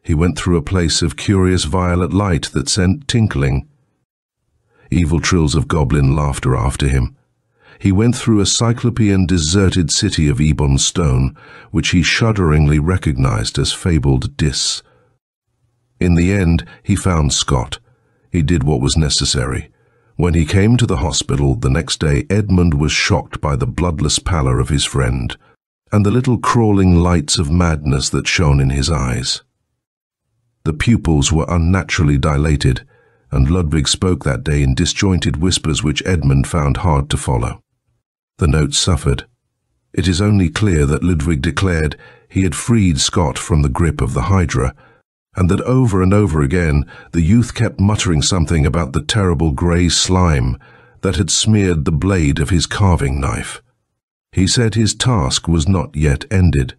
He went through a place of curious violet light that sent tinkling. Evil trills of goblin laughter after him. He went through a cyclopean deserted city of ebon stone, which he shudderingly recognized as fabled Dis. In the end, he found Scott. He did what was necessary. When he came to the hospital the next day, Edmund was shocked by the bloodless pallor of his friend, and the little crawling lights of madness that shone in his eyes. The pupils were unnaturally dilated, and Ludwig spoke that day in disjointed whispers which Edmund found hard to follow. The notes suffered. It is only clear that Ludwig declared he had freed Scott from the grip of the Hydra, and that over and over again the youth kept muttering something about the terrible grey slime that had smeared the blade of his carving knife. He said his task was not yet ended.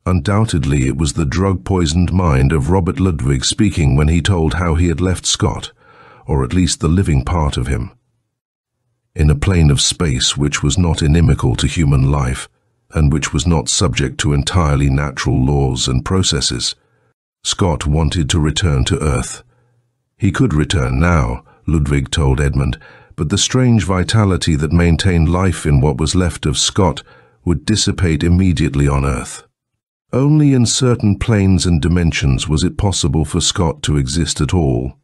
Undoubtedly it was the drug-poisoned mind of Robert Ludwig speaking when he told how he had left Scott, or at least the living part of him, in a plane of space which was not inimical to human life, and which was not subject to entirely natural laws and processes. Scott wanted to return to Earth. He could return now, Ludwig told Edmund, but the strange vitality that maintained life in what was left of Scott would dissipate immediately on Earth. Only in certain planes and dimensions was it possible for Scott to exist at all.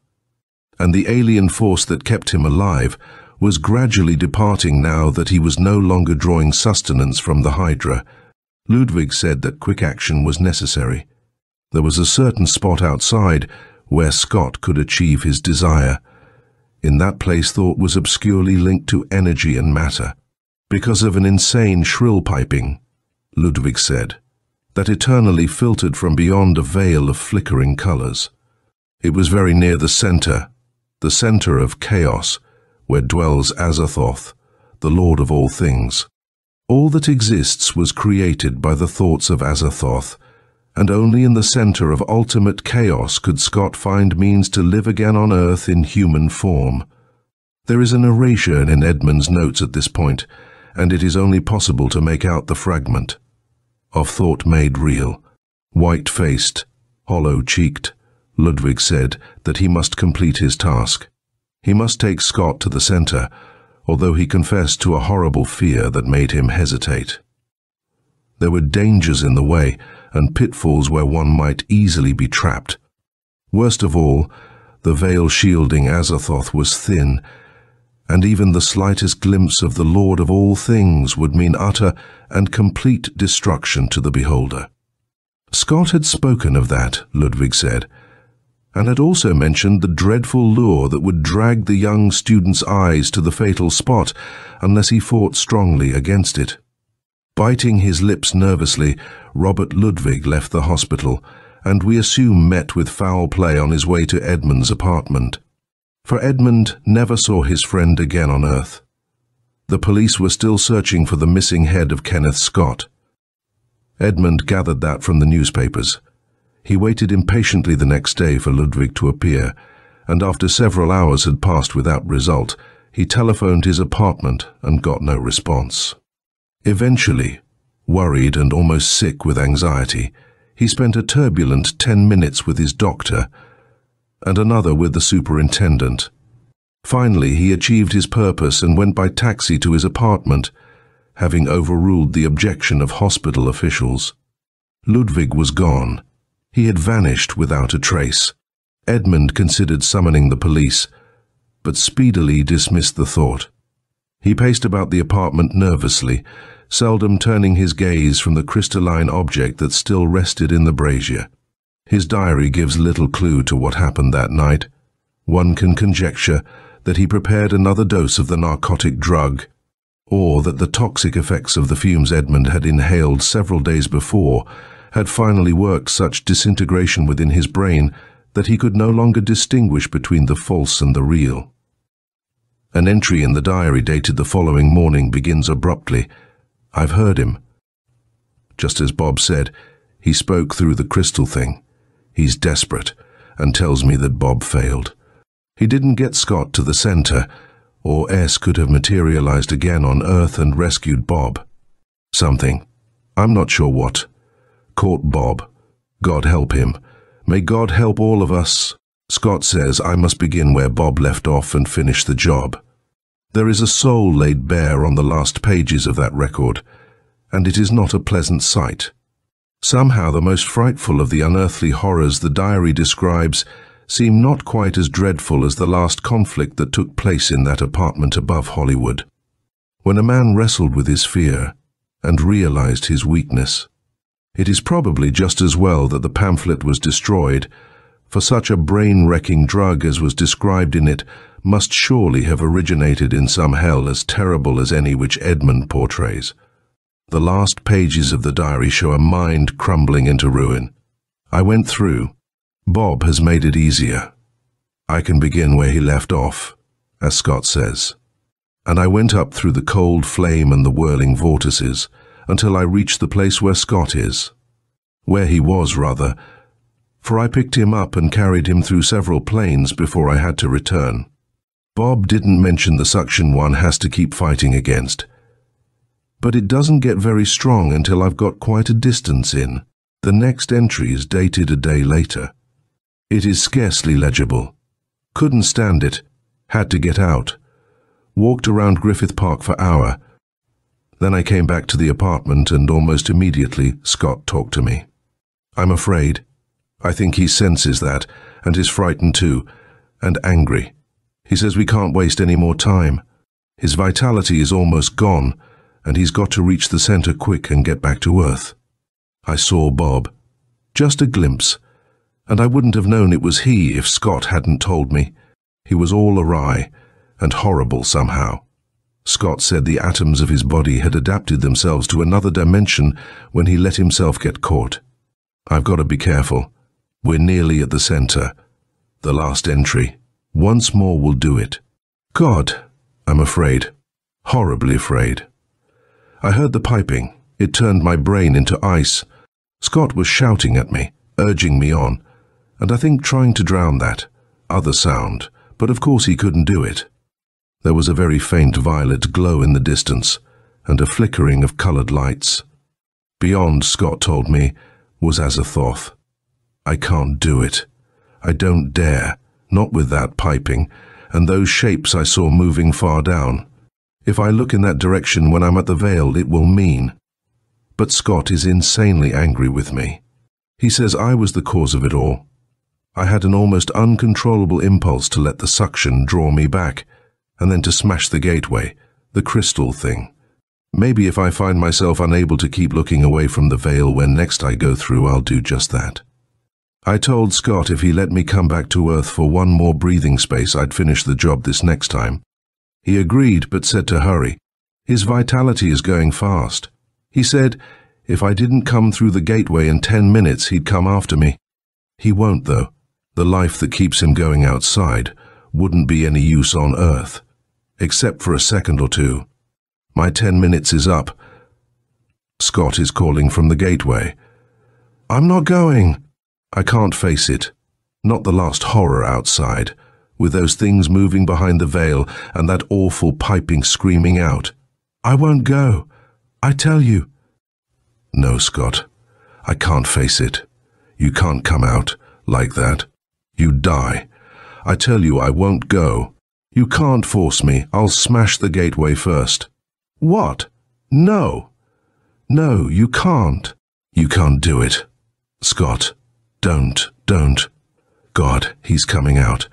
And the alien force that kept him alive was gradually departing now that he was no longer drawing sustenance from the Hydra. Ludwig said that quick action was necessary. There was a certain spot outside where Scott could achieve his desire. In that place thought was obscurely linked to energy and matter, because of an insane shrill piping, Ludwig said, that eternally filtered from beyond a veil of flickering colors. It was very near the center of chaos, where dwells Azathoth, the Lord of all things. All that exists was created by the thoughts of Azathoth, and only in the center of ultimate chaos could Scott find means to live again on Earth in human form. There is an erasure in Edmund's notes at this point, and it is only possible to make out the fragment. Of thought made real, white-faced, hollow-cheeked, Ludwig said that he must complete his task. He must take Scott to the center, although he confessed to a horrible fear that made him hesitate. There were dangers in the way, and pitfalls where one might easily be trapped. Worst of all, the veil shielding Azathoth was thin, and even the slightest glimpse of the Lord of all things would mean utter and complete destruction to the beholder. Scott had spoken of that, Ludwig said, and had also mentioned the dreadful lure that would drag the young student's eyes to the fatal spot unless he fought strongly against it. Biting his lips nervously, Robert Ludwig left the hospital, and we assume met with foul play on his way to Edmund's apartment. For Edmund never saw his friend again on Earth. The police were still searching for the missing head of Kenneth Scott. Edmund gathered that from the newspapers. He waited impatiently the next day for Ludwig to appear, and after several hours had passed without result, he telephoned his apartment and got no response. Eventually, worried and almost sick with anxiety, he spent a turbulent 10 minutes with his doctor and another with the superintendent. Finally, he achieved his purpose and went by taxi to his apartment. having overruled the objection of hospital officials. Ludwig was gone. He had vanished without a trace. Edmund considered summoning the police, but speedily dismissed the thought. He paced about the apartment nervously, seldom turning his gaze from the crystalline object that still rested in the brazier. His diary gives little clue to what happened that night. One can conjecture that he prepared another dose of the narcotic drug, or that the toxic effects of the fumes Edmund had inhaled several days before had finally worked such disintegration within his brain that he could no longer distinguish between the false and the real. An entry in the diary dated the following morning begins abruptly. "I've heard him." Just as Bob said, he spoke through the crystal thing. He's desperate, and tells me that Bob failed. He didn't get Scott to the center, or S could have materialized again on Earth and rescued Bob. Something, I'm not sure what, caught Bob. God help him. May God help all of us. Scott says I must begin where Bob left off and finish the job. There is a soul laid bare on the last pages of that record, and it is not a pleasant sight. Somehow the most frightful of the unearthly horrors the diary describes seem not quite as dreadful as the last conflict that took place in that apartment above Hollywood. When a man wrestled with his fear and realized his weakness. It is probably just as well that the pamphlet was destroyed, for such a brain-wrecking drug as was described in it must surely have originated in some hell as terrible as any which Edmund portrays. The last pages of the diary show a mind crumbling into ruin. I went through. Bob has made it easier. I can begin where he left off, as Scott says. And I went up through the cold flame and the whirling vortices until I reached the place where Scott is. Where he was, rather, for I picked him up and carried him through several planes before I had to return. Bob didn't mention the suction one has to keep fighting against. But it doesn't get very strong until I've got quite a distance in. The next entry is dated a day later. It is scarcely legible. Couldn't stand it. Had to get out. Walked around Griffith Park for an hour. Then I came back to the apartment and almost immediately Scott talked to me. I'm afraid. I think he senses that and is frightened too, and angry. He says we can't waste any more time. His vitality is almost gone, and he's got to reach the center quick and get back to Earth. I saw Bob. Just a glimpse, and I wouldn't have known it was he if Scott hadn't told me. He was all awry and horrible somehow. Scott said the atoms of his body had adapted themselves to another dimension when he let himself get caught. I've got to be careful. We're nearly at the center. The last entry. Once more will do it. God, I'm afraid. Horribly afraid. I heard the piping. It turned my brain into ice. Scott was shouting at me, urging me on, and I think trying to drown that other sound, but of course he couldn't do it. There was a very faint violet glow in the distance, and a flickering of colored lights. Beyond, Scott told me, was Azathoth. I can't do it. I don't dare, not with that piping, and those shapes I saw moving far down. If I look in that direction when I'm at the Vale, it will mean. But Scott is insanely angry with me. He says I was the cause of it all. I had an almost uncontrollable impulse to let the suction draw me back, and then to smash the gateway, the crystal thing. Maybe if I find myself unable to keep looking away from the Vale when next I go through, I'll do just that. I told Scott if he let me come back to Earth for one more breathing space, I'd finish the job this next time. He agreed, but said to hurry. His vitality is going fast. He said if I didn't come through the gateway in 10 minutes, he'd come after me. He won't, though. The life that keeps him going outside wouldn't be any use on Earth, except for a second or two. My 10 minutes is up. Scott is calling from the gateway. I'm not going. I can't face it. Not the last horror outside, with those things moving behind the veil and that awful piping screaming out. I won't go. I tell you. No, Scott. I can't face it. You can't come out like that. You'd die. I tell you I won't go. You can't force me. I'll smash the gateway first. What? No. No, you can't. You can't do it. Scott, don't. God, he's coming out.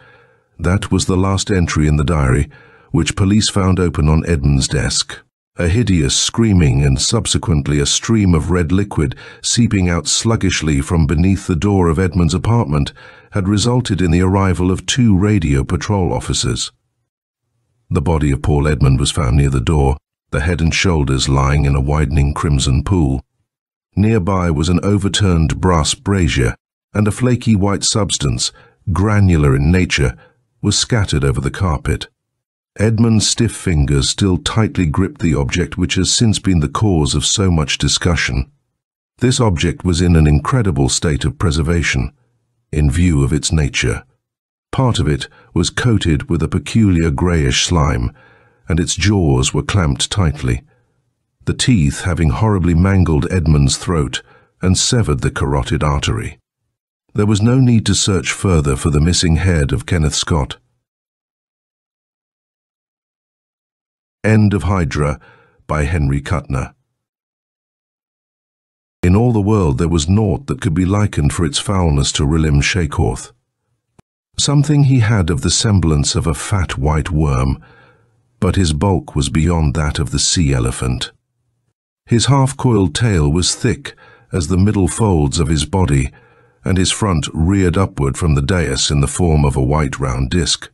That was the last entry in the diary, which police found open on Edmund's desk. A hideous screaming and subsequently a stream of red liquid seeping out sluggishly from beneath the door of Edmund's apartment had resulted in the arrival of 2 radio patrol officers. The body of Paul Edmund was found near the door, the head and shoulders lying in a widening crimson pool. Nearby was an overturned brass brazier, and a flaky white substance, granular in nature, was scattered over the carpet. Edmund's stiff fingers still tightly gripped the object which has since been the cause of so much discussion. This object was in an incredible state of preservation, in view of its nature. Part of it was coated with a peculiar greyish slime, and its jaws were clamped tightly, the teeth having horribly mangled Edmund's throat and severed the carotid artery. There was no need to search further for the missing head of Kenneth Scott. End of Hydra by Henry Kuttner. In all the world there was naught that could be likened for its foulness to R'lymm Shekorth. Something he had of the semblance of a fat white worm, but his bulk was beyond that of the sea elephant. His half-coiled tail was thick as the middle folds of his body, and his front reared upward from the dais in the form of a white round disc,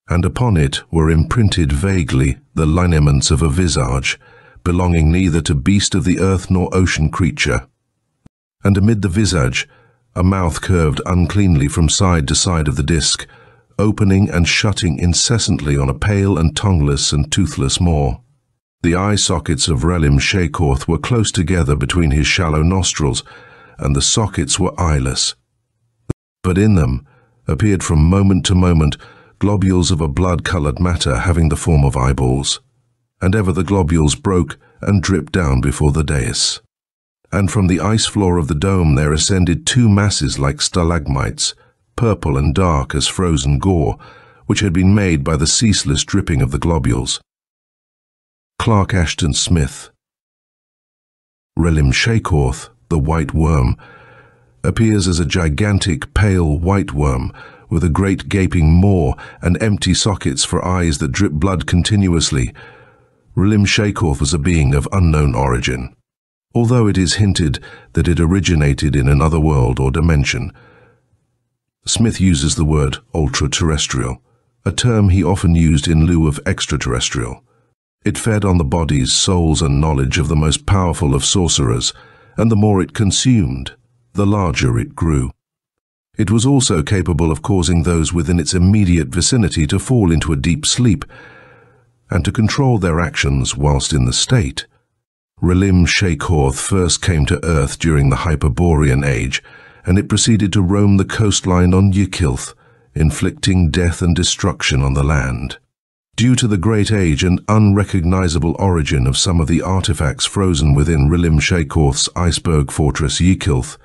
and upon it were imprinted vaguely the lineaments of a visage, belonging neither to beast of the earth nor ocean creature. And amid the visage, a mouth curved uncleanly from side to side of the disc, opening and shutting incessantly on a pale and tongueless and toothless maw. The eye sockets of R'lymm Shekorth were close together between his shallow nostrils, and the sockets were eyeless. But in them appeared from moment to moment globules of a blood-coloured matter having the form of eyeballs, and ever the globules broke and dripped down before the dais. And from the ice floor of the dome there ascended 2 masses like stalagmites, purple and dark as frozen gore, which had been made by the ceaseless dripping of the globules. Clark Ashton Smith. R'lymm Shekorth, the white worm, appears as a gigantic pale white worm with a great gaping maw and empty sockets for eyes that drip blood continuously. R'lymm Shekorth was a being of unknown origin, although it is hinted that it originated in another world or dimension. Smith uses the word ultra-terrestrial, a term he often used in lieu of extraterrestrial. It fed on the bodies, souls and knowledge of the most powerful of sorcerers, and the more it consumed, the larger it grew. It was also capable of causing those within its immediate vicinity to fall into a deep sleep, and to control their actions whilst in the state. R'lymm Shekorth first came to Earth during the Hyperborean Age, and it proceeded to roam the coastline on Ykilth, inflicting death and destruction on the land. Due to the great age and unrecognizable origin of some of the artifacts frozen within R'lymm Shekorth's iceberg fortress Ykilth,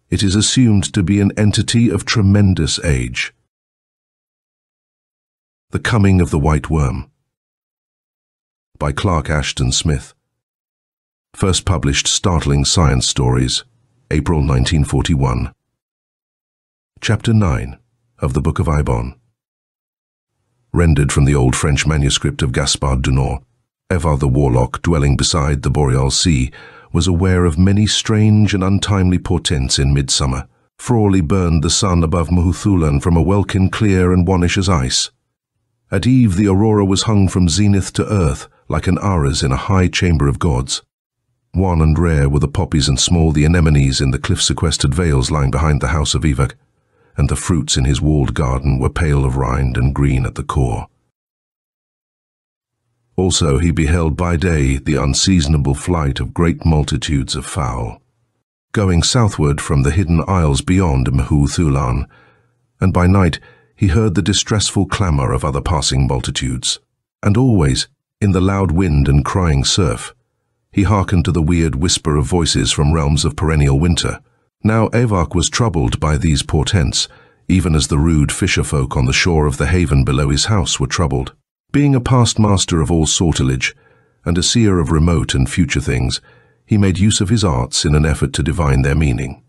it is assumed to be an entity of tremendous age. The Coming of the White Worm by Clark Ashton Smith. First published Startling Science Stories, April 1941. Chapter 9 of the Book of Eibon. Rendered from the old French manuscript of Gaspard Dunor, Evar the Warlock, dwelling beside the Boreal Sea, was aware of many strange and untimely portents in midsummer. Frawley burned the sun above Mhuthulan from a welkin clear and wannish as ice. At eve the aurora was hung from zenith to earth, like an aras in a high chamber of gods. Wan and rare were the poppies and small the anemones in the cliff-sequestered vales lying behind the house of Ivak, and the fruits in his walled garden were pale of rind and green at the core. Also he beheld by day the unseasonable flight of great multitudes of fowl, going southward from the hidden isles beyond Mhuthulan, and by night he heard the distressful clamour of other passing multitudes, and always, in the loud wind and crying surf, he hearkened to the weird whisper of voices from realms of perennial winter. Now Avak was troubled by these portents, even as the rude fisher-folk on the shore of the haven below his house were troubled. Being a past master of all sortilege, and a seer of remote and future things, he made use of his arts in an effort to divine their meaning.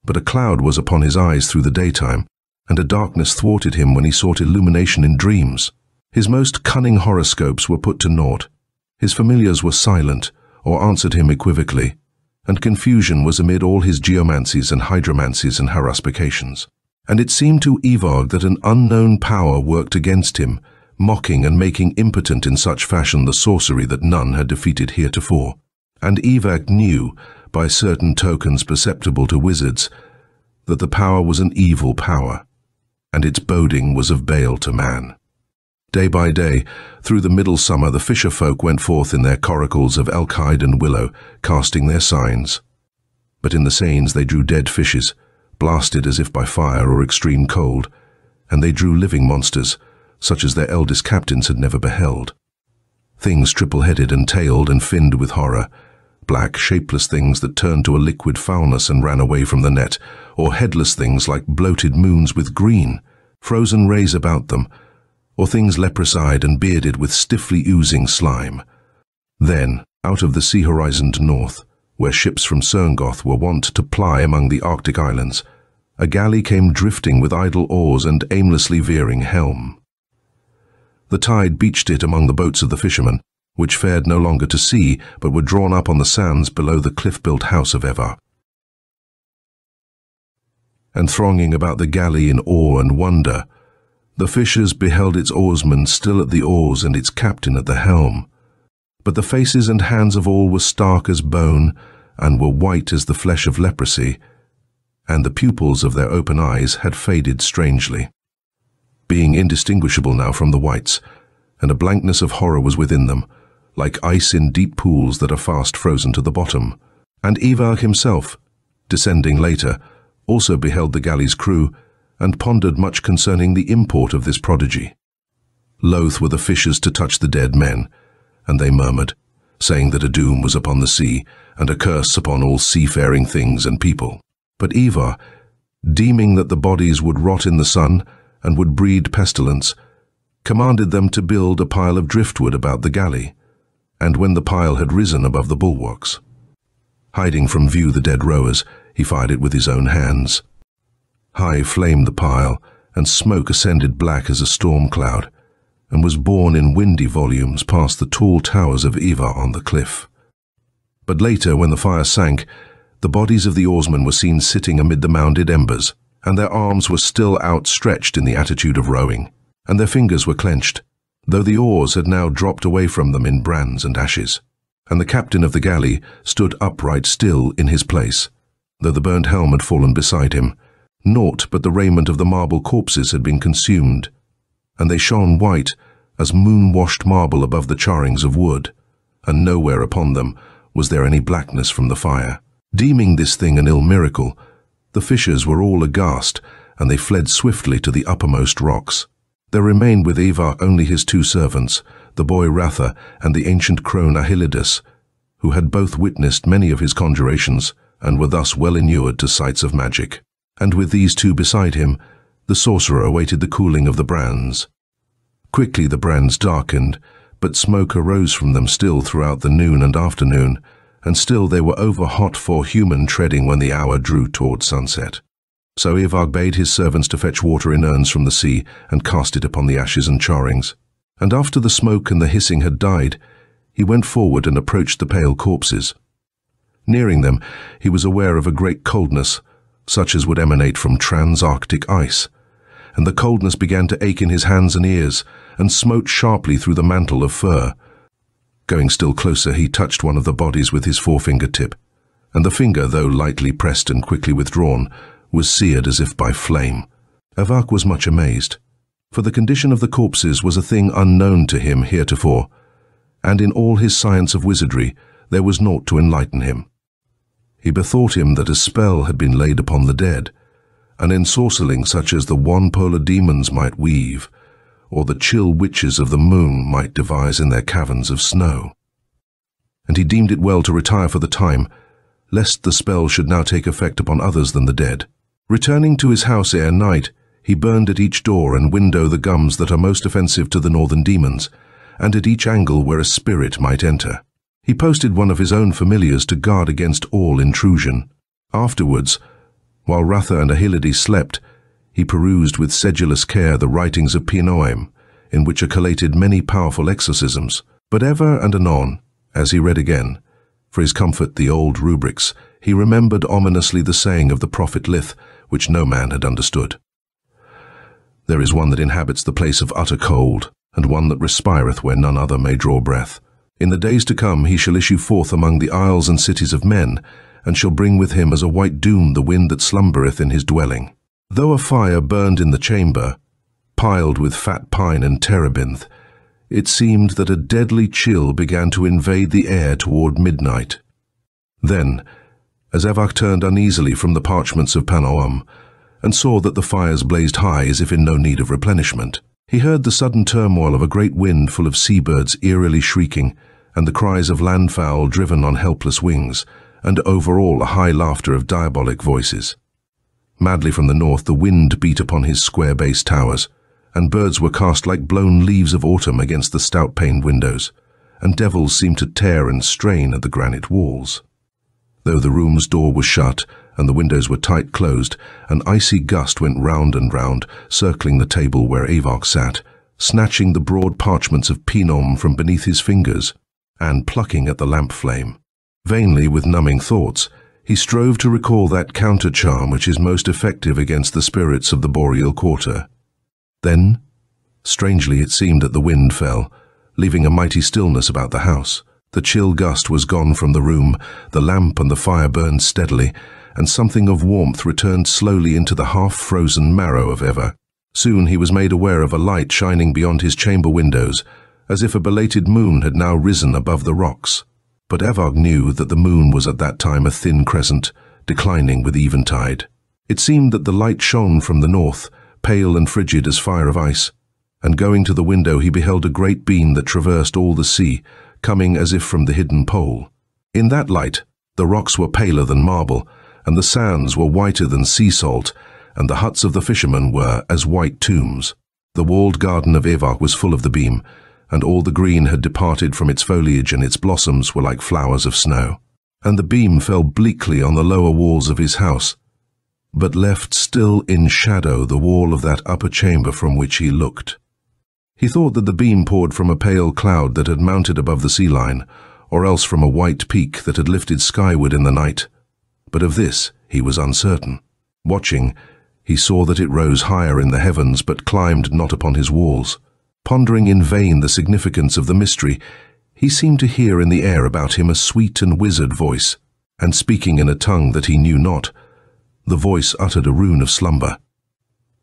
But a cloud was upon his eyes through the daytime, and a darkness thwarted him when he sought illumination in dreams. His most cunning horoscopes were put to naught. His familiars were silent, or answered him equivocally, and confusion was amid all his geomancies and hydromancies and haruspications. And it seemed to Evog that an unknown power worked against him, mocking and making impotent in such fashion the sorcery that none had defeated heretofore. And Evog knew, by certain tokens perceptible to wizards, that the power was an evil power, and its boding was of bale to man. Day by day, through the middle summer, the fisher folk went forth in their coracles of elk-hide and willow, casting their signs. But in the seines they drew dead fishes, blasted as if by fire or extreme cold, and they drew living monsters, such as their eldest captains had never beheld. Things triple-headed and tailed and finned with horror, black, shapeless things that turned to a liquid foulness and ran away from the net, or headless things like bloated moons with green, frozen rays about them, or things leprous-eyed and bearded with stiffly oozing slime. Then, out of the sea-horizoned north, where ships from Cerngoth were wont to ply among the Arctic islands, a galley came drifting with idle oars and aimlessly veering helm. The tide beached it among the boats of the fishermen, which fared no longer to sea, but were drawn up on the sands below the cliff-built house of Evar. And thronging about the galley in awe and wonder, the fishers beheld its oarsmen still at the oars and its captain at the helm. But the faces and hands of all were stark as bone, and were white as the flesh of leprosy, and the pupils of their open eyes had faded strangely, being indistinguishable now from the whites, and a blankness of horror was within them, like ice in deep pools that are fast frozen to the bottom. And Evog himself, descending later, also beheld the galley's crew, and pondered much concerning the import of this prodigy. Loath were the fishers to touch the dead men, and they murmured, saying that a doom was upon the sea, and a curse upon all seafaring things and people. But Evog, deeming that the bodies would rot in the sun, and would breed pestilence, commanded them to build a pile of driftwood about the galley, and when the pile had risen above the bulwarks, hiding from view the dead rowers, he fired it with his own hands. High flamed the pile, and smoke ascended black as a storm cloud, and was borne in windy volumes past the tall towers of Evog on the cliff. But later, when the fire sank, the bodies of the oarsmen were seen sitting amid the mounded embers, and their arms were still outstretched in the attitude of rowing, and their fingers were clenched, though the oars had now dropped away from them in brands and ashes. And the captain of the galley stood upright still in his place, though the burnt helm had fallen beside him. Naught but the raiment of the marble corpses had been consumed, and they shone white as moon-washed marble above the charrings of wood, and nowhere upon them was there any blackness from the fire. Deeming this thing an ill miracle, the fishers were all aghast, and they fled swiftly to the uppermost rocks. There remained with Evog only his two servants, the boy Ratha and the ancient crone Ahilidas, who had both witnessed many of his conjurations, and were thus well inured to sights of magic. And with these two beside him, the sorcerer awaited the cooling of the brands. Quickly the brands darkened, but smoke arose from them still throughout the noon and afternoon, and still they were over-hot for human treading when the hour drew toward sunset. So Evog bade his servants to fetch water in urns from the sea, and cast it upon the ashes and charrings. And after the smoke and the hissing had died, he went forward and approached the pale corpses. Nearing them, he was aware of a great coldness, such as would emanate from trans-Arctic ice, and the coldness began to ache in his hands and ears, and smote sharply through the mantle of fur. Going still closer, he touched one of the bodies with his forefinger tip, and the finger, though lightly pressed and quickly withdrawn, was seared as if by flame. Evog was much amazed, for the condition of the corpses was a thing unknown to him heretofore, and in all his science of wizardry there was naught to enlighten him. He bethought him that a spell had been laid upon the dead, an ensorcelling such as the one-polar demons might weave, or the chill witches of the moon might devise in their caverns of snow. And he deemed it well to retire for the time, lest the spell should now take effect upon others than the dead. Returning to his house ere night, he burned at each door and window the gums that are most offensive to the northern demons, and at each angle where a spirit might enter. He posted one of his own familiars to guard against all intrusion. Afterwards, while Ratha and Ahilide slept, he perused with sedulous care the writings of Pinoim, in which are collated many powerful exorcisms. But ever and anon, as he read again, for his comfort the old rubrics, he remembered ominously the saying of the prophet Lith, which no man had understood. There is one that inhabits the place of utter cold, and one that respireth where none other may draw breath. In the days to come he shall issue forth among the isles and cities of men, and shall bring with him as a white doom the wind that slumbereth in his dwelling. Though a fire burned in the chamber, piled with fat pine and terebinth, it seemed that a deadly chill began to invade the air toward midnight. Then, as Evach turned uneasily from the parchments of Panoam, and saw that the fires blazed high as if in no need of replenishment, he heard the sudden turmoil of a great wind full of seabirds eerily shrieking, and the cries of landfowl driven on helpless wings, and over all a high laughter of diabolic voices. Madly from the north the wind beat upon his square-based towers, and birds were cast like blown leaves of autumn against the stout-paned windows, and devils seemed to tear and strain at the granite walls. Though the room's door was shut, and the windows were tight closed, an icy gust went round and round, circling the table where Evach sat, snatching the broad parchments of Pinom from beneath his fingers, and plucking at the lamp flame. Vainly, with numbing thoughts, he strove to recall that counter-charm which is most effective against the spirits of the boreal quarter. Then, strangely it seemed that the wind fell, leaving a mighty stillness about the house. The chill gust was gone from the room, the lamp and the fire burned steadily, and something of warmth returned slowly into the half-frozen marrow of Eva. Soon he was made aware of a light shining beyond his chamber windows, as if a belated moon had now risen above the rocks. But Evag knew that the moon was at that time a thin crescent, declining with eventide. It seemed that the light shone from the north, pale and frigid as fire of ice, and going to the window he beheld a great beam that traversed all the sea, coming as if from the hidden pole. In that light, the rocks were paler than marble, and the sands were whiter than sea salt, and the huts of the fishermen were as white tombs. The walled garden of Evach was full of the beam, and all the green had departed from its foliage, and its blossoms were like flowers of snow. And the beam fell bleakly on the lower walls of his house, but left still in shadow the wall of that upper chamber from which he looked. He thought that the beam poured from a pale cloud that had mounted above the sea line, or else from a white peak that had lifted skyward in the night. But of this he was uncertain. Watching, he saw that it rose higher in the heavens, but climbed not upon his walls. Pondering in vain the significance of the mystery, he seemed to hear in the air about him a sweet and wizard voice, and speaking in a tongue that he knew not, the voice uttered a rune of slumber.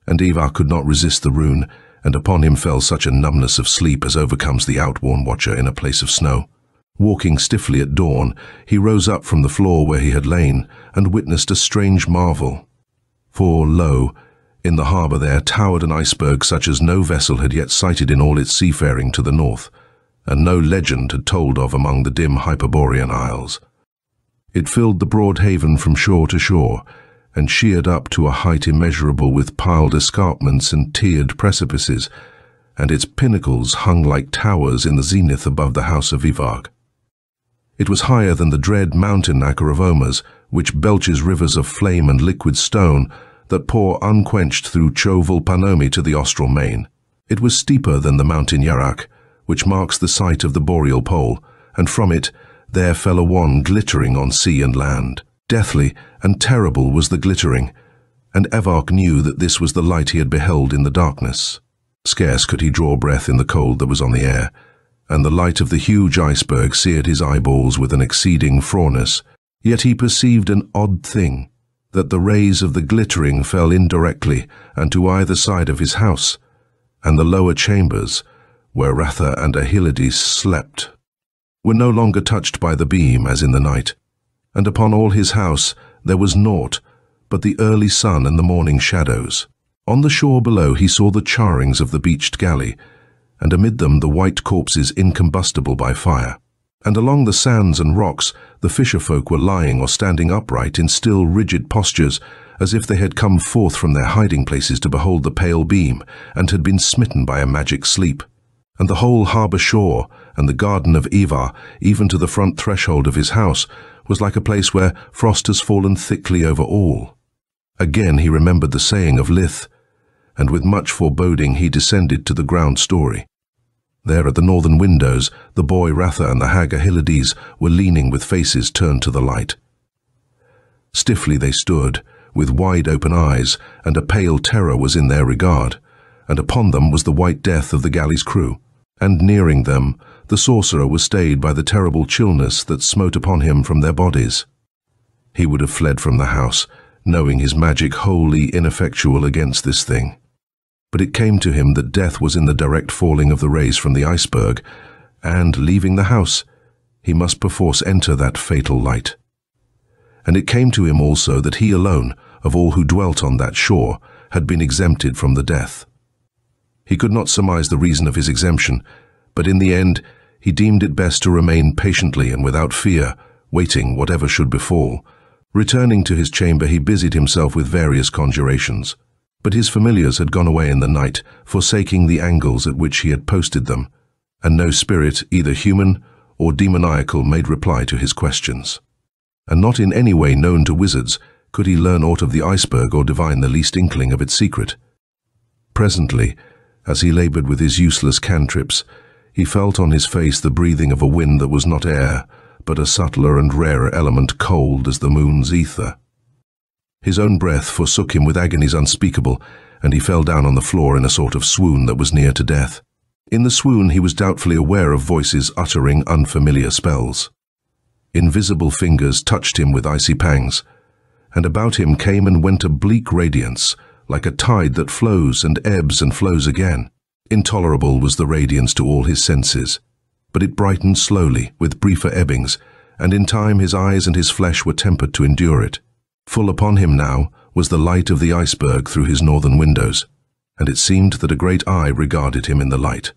And Evach could not resist the rune, and upon him fell such a numbness of sleep as overcomes the outworn watcher in a place of snow. Walking stiffly at dawn, he rose up from the floor where he had lain, and witnessed a strange marvel. For, lo, in the harbour there towered an iceberg such as no vessel had yet sighted in all its seafaring to the north, and no legend had told of among the dim Hyperborean isles. It filled the broad haven from shore to shore, and sheered up to a height immeasurable with piled escarpments and tiered precipices, and its pinnacles hung like towers in the zenith above the house of Evach. It was higher than the dread mountain Acherovomas, which belches rivers of flame and liquid stone that pour unquenched through Choval Panomi to the Austral main. It was steeper than the mountain Yarak, which marks the site of the boreal pole, and from it there fell a wand glittering on sea and land. Deathly and terrible was the glittering, and Evach knew that this was the light he had beheld in the darkness. Scarce could he draw breath in the cold that was on the air, and the light of the huge iceberg seared his eyeballs with an exceeding frownness. Yet he perceived an odd thing, that the rays of the glittering fell indirectly and to either side of his house, and the lower chambers, where Ratha and Ahilide slept, were no longer touched by the beam as in the night, and upon all his house there was naught but the early sun and the morning shadows. On the shore below he saw the charrings of the beached galley, and amid them the white corpses incombustible by fire. And along the sands and rocks the fisher-folk were lying or standing upright in still rigid postures, as if they had come forth from their hiding places to behold the pale beam, and had been smitten by a magic sleep. and the whole harbour shore and the garden of Ivar, even to the front threshold of his house, was like a place where frost has fallen thickly over all. Again he remembered the saying of Lith, and with much foreboding he descended to the ground story. There at the northern windows, the boy Ratha and the hag Ahilides were leaning with faces turned to the light. Stiffly they stood, with wide-open eyes, and a pale terror was in their regard, and upon them was the white death of the galley's crew. And nearing them, the sorcerer was stayed by the terrible chillness that smote upon him from their bodies. He would have fled from the house, knowing his magic wholly ineffectual against this thing. But it came to him that death was in the direct falling of the rays from the iceberg, and, leaving the house, he must perforce enter that fatal light. And it came to him also that he alone, of all who dwelt on that shore, had been exempted from the death. He could not surmise the reason of his exemption, but in the end he deemed it best to remain patiently and without fear, waiting whatever should befall. Returning to his chamber, he busied himself with various conjurations. But his familiars had gone away in the night, forsaking the angles at which he had posted them, and no spirit, either human or demoniacal, made reply to his questions. And not in any way known to wizards could he learn aught of the iceberg or divine the least inkling of its secret. Presently, as he laboured with his useless cantrips, he felt on his face the breathing of a wind that was not air, but a subtler and rarer element cold as the moon's ether. His own breath forsook him with agonies unspeakable, and he fell down on the floor in a sort of swoon that was near to death. In the swoon he was doubtfully aware of voices uttering unfamiliar spells. Invisible fingers touched him with icy pangs, and about him came and went a bleak radiance, like a tide that flows and ebbs and flows again. Intolerable was the radiance to all his senses, but it brightened slowly, with briefer ebbings, and in time his eyes and his flesh were tempered to endure it. Full upon him now was the light of the iceberg through his northern windows, and it seemed that a great eye regarded him in the light.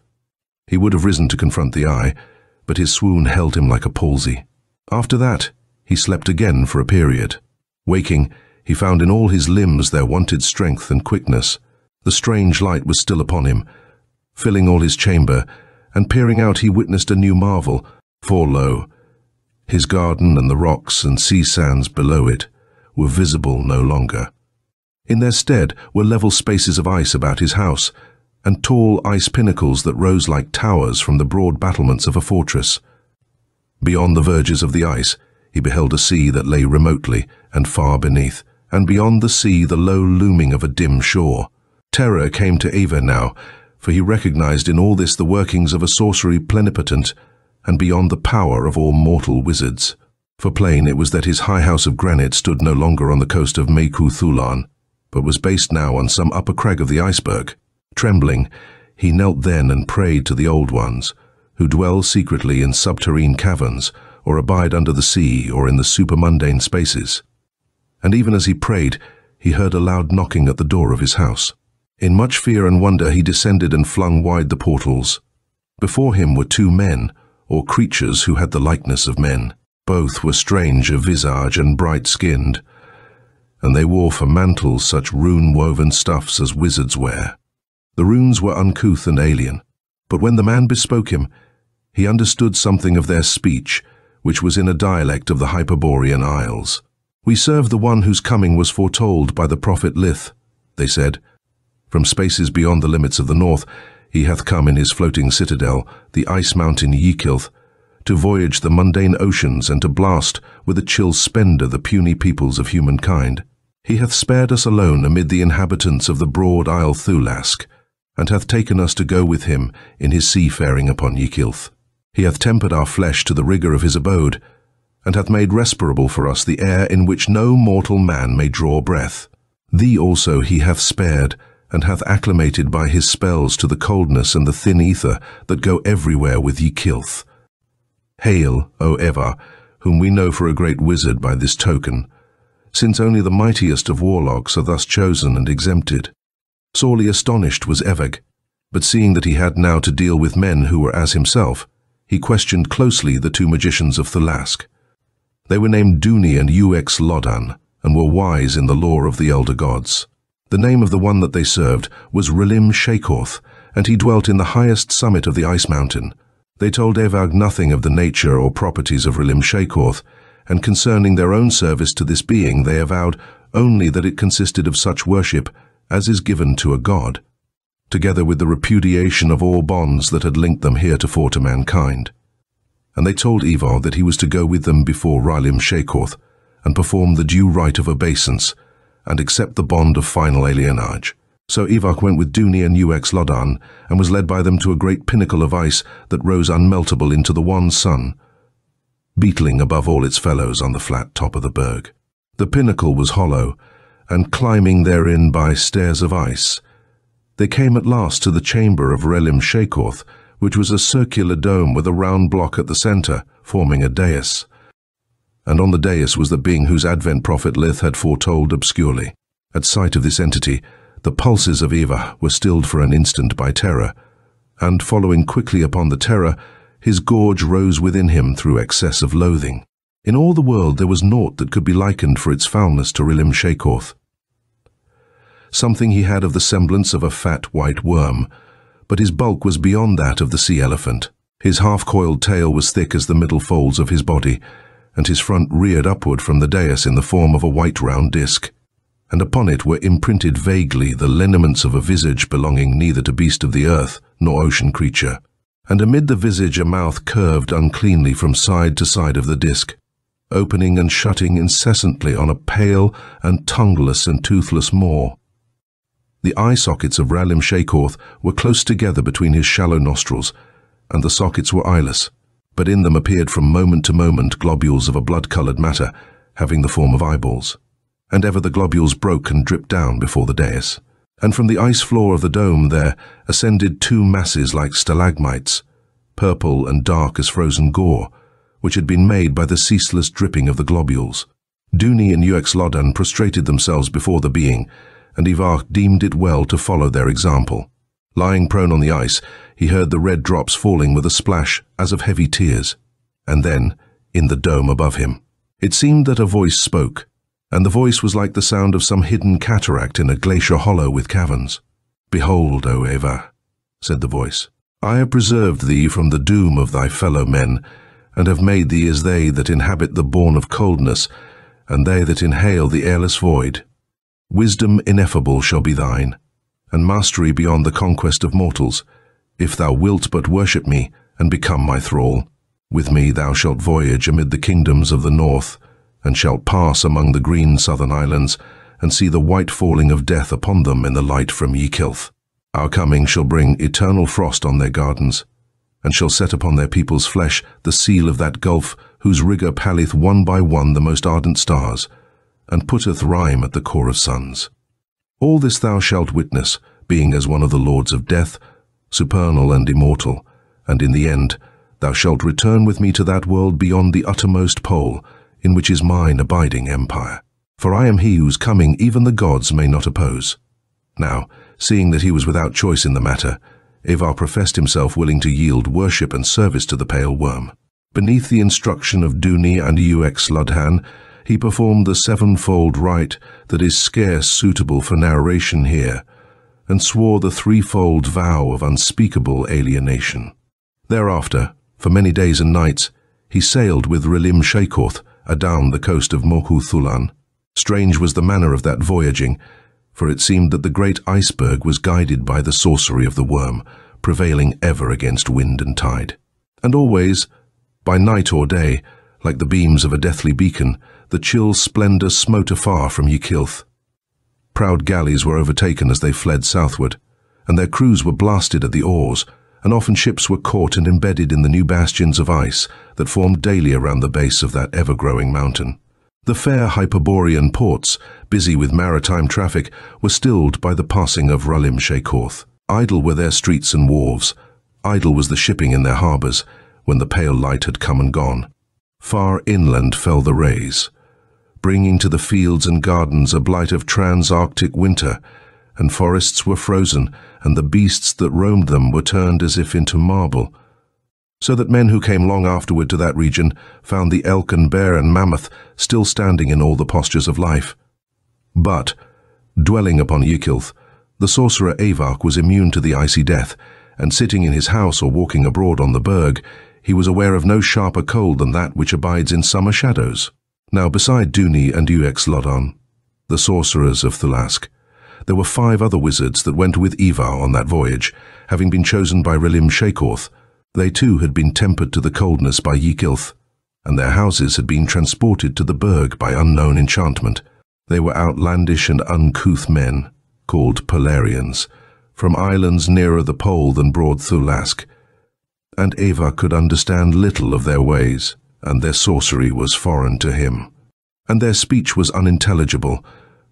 He would have risen to confront the eye, but his swoon held him like a palsy. After that, he slept again for a period. Waking, he found in all his limbs their wonted strength and quickness. The strange light was still upon him, filling all his chamber, and peering out he witnessed a new marvel, for lo, his garden and the rocks and sea sands below it were visible no longer. In their stead were level spaces of ice about his house, and tall ice pinnacles that rose like towers from the broad battlements of a fortress. Beyond the verges of the ice, he beheld a sea that lay remotely and far beneath, and beyond the sea the low looming of a dim shore. Terror came to Eva now, for he recognized in all this the workings of a sorcery plenipotent, and beyond the power of all mortal wizards. For plain it was that his high house of granite stood no longer on the coast of Mekuthulan, but was based now on some upper crag of the iceberg. Trembling, he knelt then and prayed to the Old Ones, who dwell secretly in subterrene caverns, or abide under the sea or in the supermundane spaces. And even as he prayed, he heard a loud knocking at the door of his house. In much fear and wonder he descended and flung wide the portals. Before him were two men, or creatures who had the likeness of men. Both were strange of visage and bright-skinned, and they wore for mantles such rune-woven stuffs as wizards wear. The runes were uncouth and alien, but when the man bespoke him, he understood something of their speech, which was in a dialect of the Hyperborean Isles. "We serve the one whose coming was foretold by the prophet Lith," they said. "From spaces beyond the limits of the north, he hath come in his floating citadel, the ice mountain Ykilth, to voyage the mundane oceans and to blast with a chill splendour the puny peoples of humankind. He hath spared us alone amid the inhabitants of the broad isle Thulask, and hath taken us to go with him in his seafaring upon Ykilth. He hath tempered our flesh to the rigour of his abode, and hath made respirable for us the air in which no mortal man may draw breath. Thee also he hath spared, and hath acclimated by his spells to the coldness and the thin ether that go everywhere with Ykilth. Hail, O Eva, whom we know for a great wizard by this token, since only the mightiest of warlocks are thus chosen and exempted." Sorely astonished was Eveg, but seeing that he had now to deal with men who were as himself, he questioned closely the two magicians of Thulask. They were named Duni and Ux Lodan, and were wise in the lore of the elder gods. The name of the one that they served was Rilim Shakorth, and he dwelt in the highest summit of the ice mountain. They told Evag nothing of the nature or properties of Relim Shakoth, and concerning their own service to this being they avowed only that it consisted of such worship as is given to a god, together with the repudiation of all bonds that had linked them heretofore to mankind. And they told Evag that he was to go with them before Relim Shakoth and perform the due rite of obeisance and accept the bond of final alienage. So Evag went with Duni and Ux Lodan and was led by them to a great pinnacle of ice that rose unmeltable into the one sun, beetling above all its fellows on the flat top of the berg. The pinnacle was hollow, and climbing therein by stairs of ice, they came at last to the chamber of Relim Shakoth, which was a circular dome with a round block at the center, forming a dais. And on the dais was the being whose advent prophet Lith had foretold obscurely. At sight of this entity, the pulses of Eva were stilled for an instant by terror, and following quickly upon the terror, his gorge rose within him through excess of loathing. In all the world there was naught that could be likened for its foulness to Relim Shakoth. Something he had of the semblance of a fat white worm, but his bulk was beyond that of the sea elephant. His half-coiled tail was thick as the middle folds of his body, and his front reared upward from the dais in the form of a white round disc, and upon it were imprinted vaguely the lineaments of a visage belonging neither to beast of the earth nor ocean creature. And amid the visage a mouth curved uncleanly from side to side of the disc, opening and shutting incessantly on a pale and tongueless and toothless maw. The eye sockets of Relim Shakoth were close together between his shallow nostrils, and the sockets were eyeless, but in them appeared from moment to moment globules of a blood-coloured matter, having the form of eyeballs. And ever the globules broke and dripped down before the dais. And from the ice floor of the dome there ascended two masses like stalagmites, purple and dark as frozen gore, which had been made by the ceaseless dripping of the globules. Duni and Ux Lodan prostrated themselves before the being, and Evag deemed it well to follow their example. Lying prone on the ice, he heard the red drops falling with a splash as of heavy tears. And then, in the dome above him, it seemed that a voice spoke, and the voice was like the sound of some hidden cataract in a glacier hollow with caverns. "Behold, O Eva," said the voice, "I have preserved thee from the doom of thy fellow men, and have made thee as they that inhabit the bourne of coldness, and they that inhale the airless void. Wisdom ineffable shall be thine, and mastery beyond the conquest of mortals, if thou wilt but worship me and become my thrall. With me thou shalt voyage amid the kingdoms of the north, and shalt pass among the green southern islands, and see the white falling of death upon them in the light from Ykilth. Our coming shall bring eternal frost on their gardens, and shall set upon their people's flesh the seal of that gulf whose rigour palleth one by one the most ardent stars, and putteth rime at the core of suns. All this thou shalt witness, being as one of the lords of death, supernal and immortal, and in the end thou shalt return with me to that world beyond the uttermost pole, in which is mine abiding empire. For I am he whose coming even the gods may not oppose." Now, seeing that he was without choice in the matter, Evag professed himself willing to yield worship and service to the pale worm. Beneath the instruction of Duni and Ux Lodan, he performed the sevenfold rite that is scarce suitable for narration here, and swore the threefold vow of unspeakable alienation. Thereafter, for many days and nights, he sailed with Relim Shakoth adown the coast of Mohu Thulan. Strange was the manner of that voyaging, for it seemed that the great iceberg was guided by the sorcery of the worm, prevailing ever against wind and tide. And always, by night or day, like the beams of a deathly beacon, the chill splendour smote afar from Ykilth. Proud galleys were overtaken as they fled southward, and their crews were blasted at the oars, and often ships were caught and embedded in the new bastions of ice that formed daily around the base of that ever-growing mountain. The fair Hyperborean ports, busy with maritime traffic, were stilled by the passing of Relim Shakoth. Idle were their streets and wharves, idle was the shipping in their harbours, when the pale light had come and gone. Far inland fell the rays, bringing to the fields and gardens a blight of trans-Arctic winter, and forests were frozen, and the beasts that roamed them were turned as if into marble, so that men who came long afterward to that region found the elk and bear and mammoth still standing in all the postures of life. But, dwelling upon Ykilth, The sorcerer Avak was immune to the icy death, and sitting in his house or walking abroad on the berg, he was aware of no sharper cold than that which abides in summer shadows. Now, beside Duni and Uxlodon, the sorcerers of Thulask, there were 5 other wizards that went with Ivar on that voyage, having been chosen by Relim Shakorth. They too had been tempered to the coldness by Ygilth, and their houses had been transported to the berg by unknown enchantment. They were outlandish and uncouth men, called Polarians, from islands nearer the pole than broad Thulask, and Ava could understand little of their ways, and their sorcery was foreign to him. And their speech was unintelligible,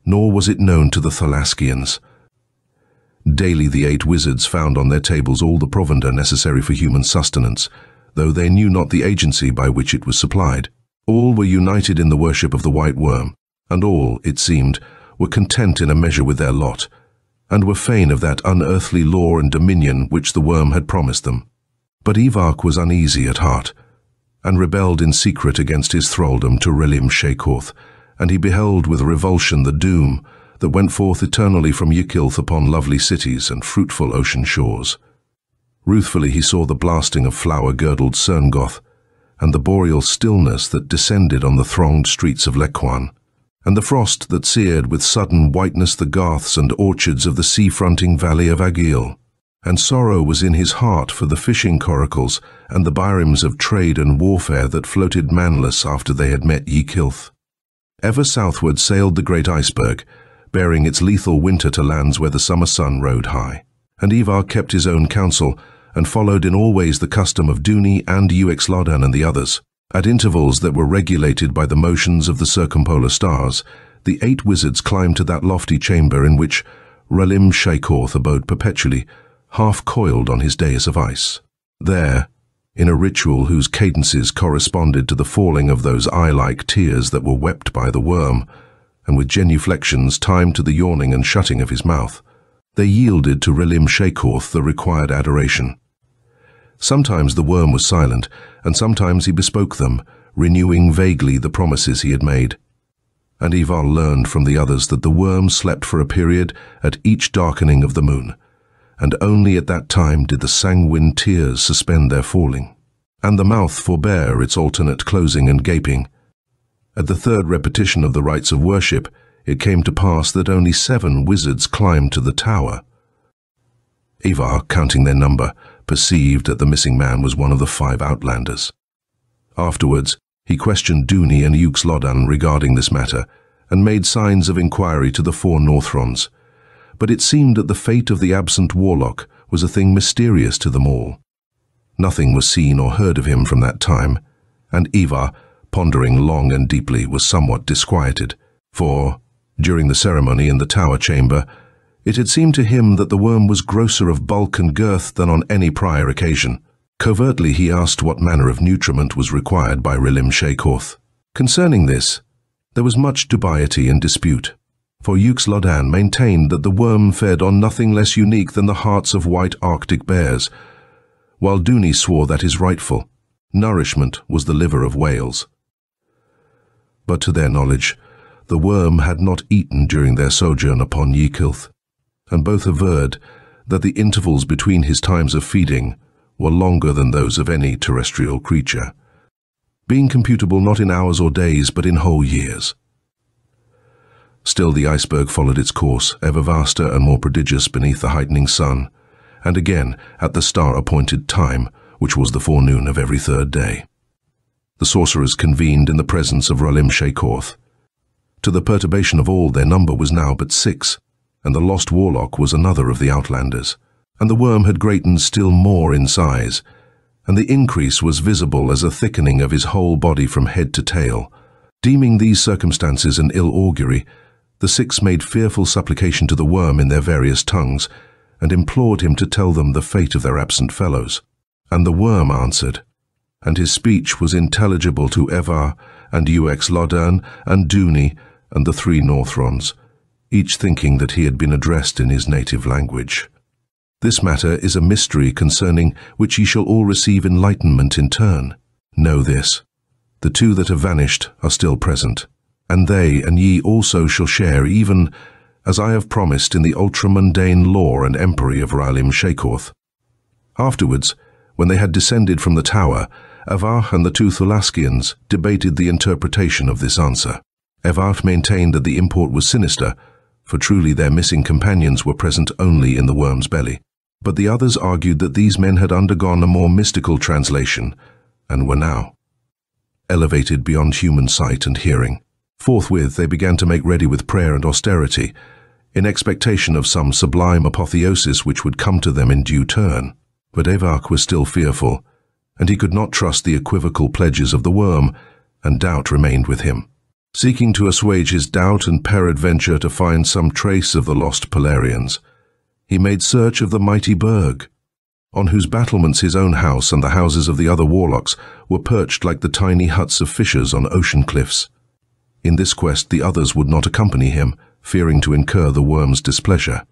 nor was it known to the Thulaskians. Daily the 8 wizards found on their tables all the provender necessary for human sustenance, though they knew not the agency by which it was supplied. All were united in the worship of the White Worm, and all, it seemed, were content in a measure with their lot, and were fain of that unearthly law and dominion which the worm had promised them. But Ivark was uneasy at heart, and rebelled in secret against his thraldom to Relim Shakorth, and he beheld with revulsion the doom that went forth eternally from Ygilth upon lovely cities and fruitful ocean shores. Ruthfully he saw the blasting of flower-girdled Cerngoth, and the boreal stillness that descended on the thronged streets of Lequan, and the frost that seared with sudden whiteness the garths and orchards of the sea-fronting valley of Agil. And sorrow was in his heart for the fishing coracles and the barims of trade and warfare that floated manless after they had met Ygilth. Ever southward sailed the great iceberg, bearing its lethal winter to lands where the summer sun rode high. And Ivar kept his own counsel, and followed in all ways the custom of Duni and Uxlodon and the others. At intervals that were regulated by the motions of the circumpolar stars, the 8 wizards climbed to that lofty chamber in which Relim Shakorth abode perpetually, half coiled on his dais of ice. There, in a ritual whose cadences corresponded to the falling of those eye-like tears that were wept by the worm, and with genuflections timed to the yawning and shutting of his mouth, they yielded to Relim Shakorth the required adoration. Sometimes the worm was silent, and sometimes he bespoke them, renewing vaguely the promises he had made. And Ivar learned from the others that the worm slept for a period at each darkening of the moon, and only at that time did the sanguine tears suspend their falling, and the mouth forbear its alternate closing and gaping. At the 3rd repetition of the rites of worship, it came to pass that only 7 wizards climbed to the tower. Ivar, counting their number, perceived that the missing man was one of the 5 outlanders. Afterwards, he questioned Duni and Uxlodon regarding this matter, and made signs of inquiry to the 4 Northrons. But it seemed that the fate of the absent warlock was a thing mysterious to them all. Nothing was seen or heard of him from that time, and Ivar, pondering long and deeply, was somewhat disquieted, for, during the ceremony in the tower chamber, it had seemed to him that the worm was grosser of bulk and girth than on any prior occasion. Covertly he asked what manner of nutriment was required by Relim Shakorth. Concerning this, there was much dubiety and dispute, for Uxlodon maintained that the worm fed on nothing less unique than the hearts of white Arctic bears, while Duni swore that his rightful nourishment was the liver of whales. But to their knowledge, the worm had not eaten during their sojourn upon Ygilth, and both averred that the intervals between his times of feeding were longer than those of any terrestrial creature, being computable not in hours or days but in whole years. Still the iceberg followed its course, ever vaster and more prodigious beneath the heightening sun, and again at the star-appointed time, which was the forenoon of every 3rd day. The sorcerers convened in the presence of Relim Shakorth. To the perturbation of all, their number was now but 6, and the lost warlock was another of the outlanders, and the worm had greatened still more in size, and the increase was visible as a thickening of his whole body from head to tail. Deeming these circumstances an ill augury, the 6 made fearful supplication to the worm in their various tongues, and implored him to tell them the fate of their absent fellows. And the worm answered, and his speech was intelligible to Evar and Uxlodon and Duni and the 3 Northrons, each thinking that he had been addressed in his native language. This matter is a mystery concerning which ye shall all receive enlightenment in turn. Know this, the 2 that have vanished are still present, and they and ye also shall share even as I have promised in the ultra-mundane lore and empery of Ralim Shakoth." Afterwards, when they had descended from the tower, Evar and the two Thulaskians debated the interpretation of this answer. Evar maintained that the import was sinister, for truly their missing companions were present only in the worm's belly. But the others argued that these men had undergone a more mystical translation, and were now elevated beyond human sight and hearing. Forthwith they began to make ready with prayer and austerity, in expectation of some sublime apotheosis which would come to them in due turn. But Evar was still fearful, and he could not trust the equivocal pledges of the worm, and doubt remained with him. Seeking to assuage his doubt and peradventure to find some trace of the lost Polarians, he made search of the mighty burg, on whose battlements his own house and the houses of the other warlocks were perched like the tiny huts of fishers on ocean cliffs. In this quest the others would not accompany him, fearing to incur the worm's displeasure.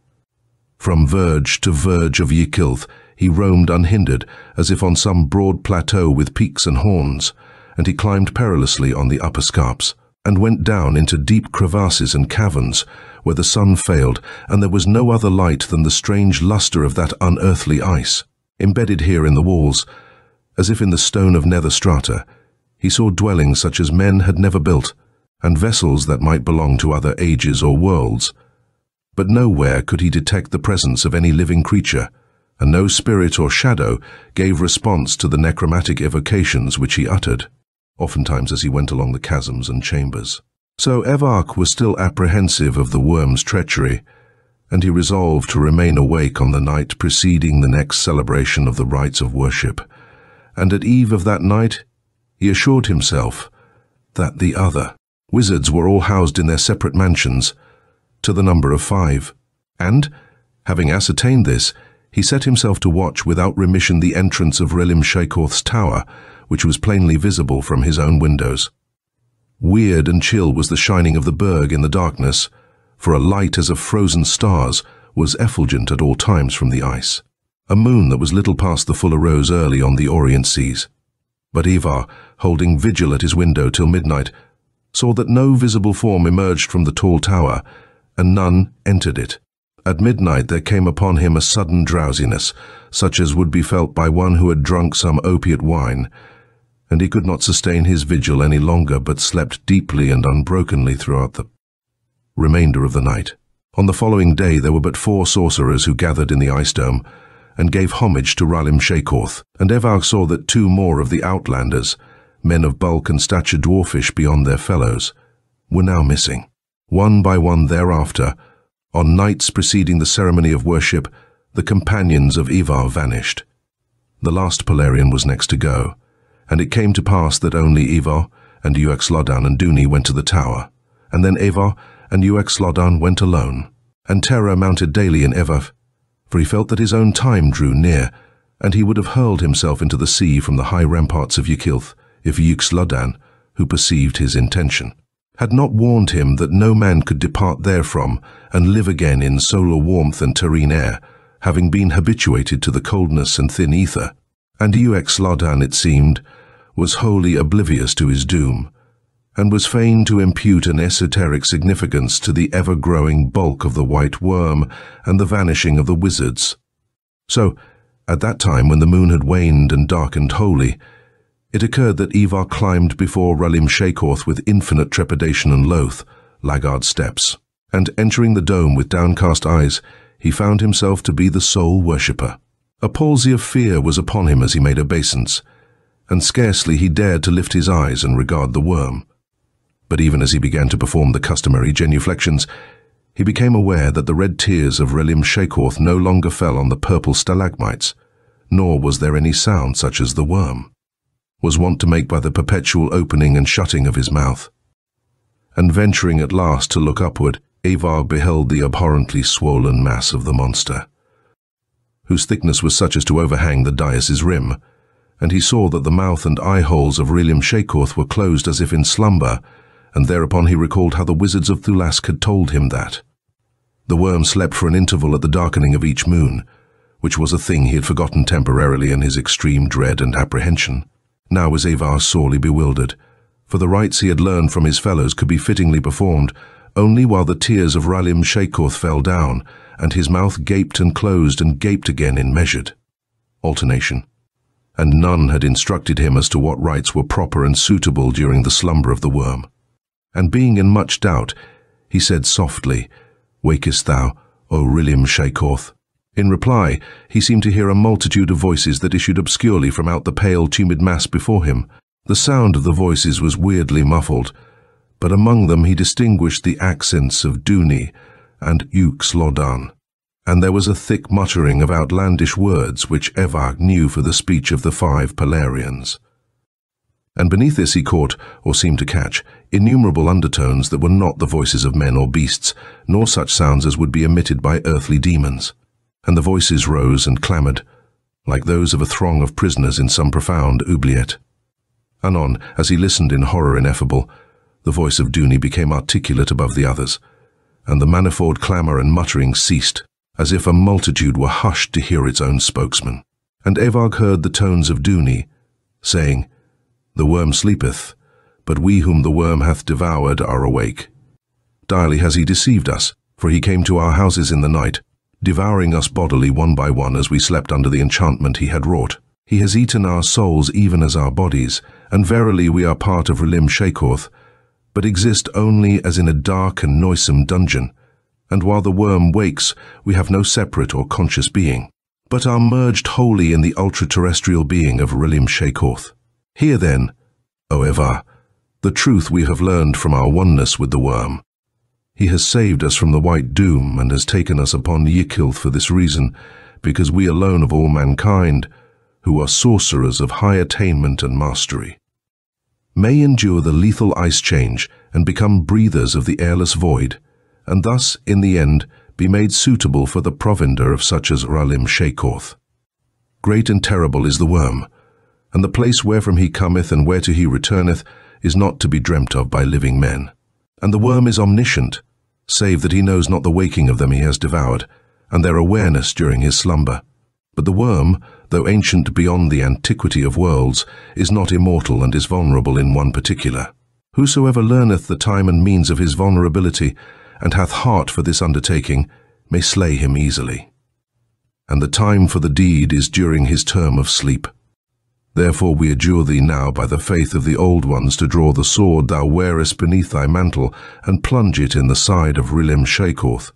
From verge to verge of Ykilth he roamed unhindered, as if on some broad plateau with peaks and horns, and he climbed perilously on the upper scarps, and went down into deep crevasses and caverns, where the sun failed, and there was no other light than the strange luster of that unearthly ice. Embedded here in the walls, as if in the stone of nether strata, he saw dwellings such as men had never built, and vessels that might belong to other ages or worlds. But nowhere could he detect the presence of any living creature, and no spirit or shadow gave response to the necromantic evocations which he uttered, oftentimes as he went along the chasms and chambers. So Evar was still apprehensive of the worm's treachery, and he resolved to remain awake on the night preceding the next celebration of the rites of worship, and at eve of that night he assured himself that the other wizards were all housed in their separate mansions, to the number of 5, and, having ascertained this, he set himself to watch without remission the entrance of Ralim Shakoth's tower, which was plainly visible from his own windows. Weird and chill was the shining of the burg in the darkness, for a light as of frozen stars was effulgent at all times from the ice, a moon that was little past the full arose early on the orient seas. But Ivar, holding vigil at his window till midnight, saw that no visible form emerged from the tall tower, and none entered it. At midnight there came upon him a sudden drowsiness, such as would be felt by one who had drunk some opiate wine, and he could not sustain his vigil any longer, but slept deeply and unbrokenly throughout the remainder of the night. On the following day there were but 4 sorcerers who gathered in the ice dome, and gave homage to Ralim Shakoth, and Evar saw that 2 more of the outlanders, men of bulk and stature dwarfish beyond their fellows, were now missing. One by one thereafter, on nights preceding the ceremony of worship, the companions of Ivar vanished. The last Polarian was next to go, and it came to pass that only Ivar and Uxlodan and Duni went to the tower, and then Ivar and Uxlodan went alone, and terror mounted daily in Evar, for he felt that his own time drew near, and he would have hurled himself into the sea from the high ramparts of Ykilth if Uxlodan, who perceived his intention, had not warned him that no man could depart therefrom and live again in solar warmth and terrene air, having been habituated to the coldness and thin ether. And Uxlodan, it seemed, was wholly oblivious to his doom, and was fain to impute an esoteric significance to the ever-growing bulk of the white worm and the vanishing of the wizards. So, at that time when the moon had waned and darkened wholly, it occurred that Ivar climbed before Ralim Shakoth with infinite trepidation and loath, laggard steps, and entering the dome with downcast eyes, he found himself to be the sole worshipper. A palsy of fear was upon him as he made obeisance, and scarcely he dared to lift his eyes and regard the worm. But even as he began to perform the customary genuflections, he became aware that the red tears of Ralim Shakoth no longer fell on the purple stalagmites, nor was there any sound such as the worm was wont to make by the perpetual opening and shutting of his mouth. And venturing at last to look upward, Ivar beheld the abhorrently swollen mass of the monster, whose thickness was such as to overhang the dais' rim, and he saw that the mouth and eye holes of Ralim Shakoth were closed as if in slumber, and thereupon he recalled how the wizards of Thulask had told him that the worm slept for an interval at the darkening of each moon, which was a thing he had forgotten temporarily in his extreme dread and apprehension. Now was Ivar sorely bewildered, for the rites he had learned from his fellows could be fittingly performed only while the tears of Ralim Shakoth fell down, and his mouth gaped and closed and gaped again in measured alternation. And none had instructed him as to what rites were proper and suitable during the slumber of the worm. And being in much doubt, he said softly, "Wakest thou, O Ralim Shakoth?" In reply, he seemed to hear a multitude of voices that issued obscurely from out the pale, tumid mass before him. The sound of the voices was weirdly muffled, but among them he distinguished the accents of Duni and Uxlodan, and there was a thick muttering of outlandish words which Evag knew for the speech of the 5 Palarians. And beneath this he caught, or seemed to catch, innumerable undertones that were not the voices of men or beasts, nor such sounds as would be emitted by earthly demons. And the voices rose and clamoured, like those of a throng of prisoners in some profound oubliette. Anon, as he listened in horror ineffable, the voice of Duni became articulate above the others, and the manifold clamour and muttering ceased, as if a multitude were hushed to hear its own spokesman. And Evag heard the tones of Duni, saying, "The worm sleepeth, but we whom the worm hath devoured are awake. Direly has he deceived us, for he came to our houses in the night, devouring us bodily one by one as we slept under the enchantment he had wrought. He has eaten our souls even as our bodies, and verily we are part of Ralim Shakoth, but exist only as in a dark and noisome dungeon, and while the worm wakes we have no separate or conscious being, but are merged wholly in the ultra-terrestrial being of Ralim Shakoth. Hear then, O Eva, the truth we have learned from our oneness with the worm. He has saved us from the white doom and has taken us upon Yikilth for this reason, because we alone of all mankind, who are sorcerers of high attainment and mastery, may endure the lethal ice change and become breathers of the airless void, and thus, in the end, be made suitable for the provender of such as Ralim Shakoth. Great and terrible is the worm, and the place wherefrom he cometh and whereto he returneth is not to be dreamt of by living men. And the worm is omniscient, save that he knows not the waking of them he has devoured, and their awareness during his slumber. But the worm, though ancient beyond the antiquity of worlds, is not immortal and is vulnerable in one particular. Whosoever learneth the time and means of his vulnerability, and hath heart for this undertaking, may slay him easily. And the time for the deed is during his term of sleep. Therefore we adjure thee now by the faith of the old ones to draw the sword thou wearest beneath thy mantle, and plunge it in the side of Ralim Shakoth,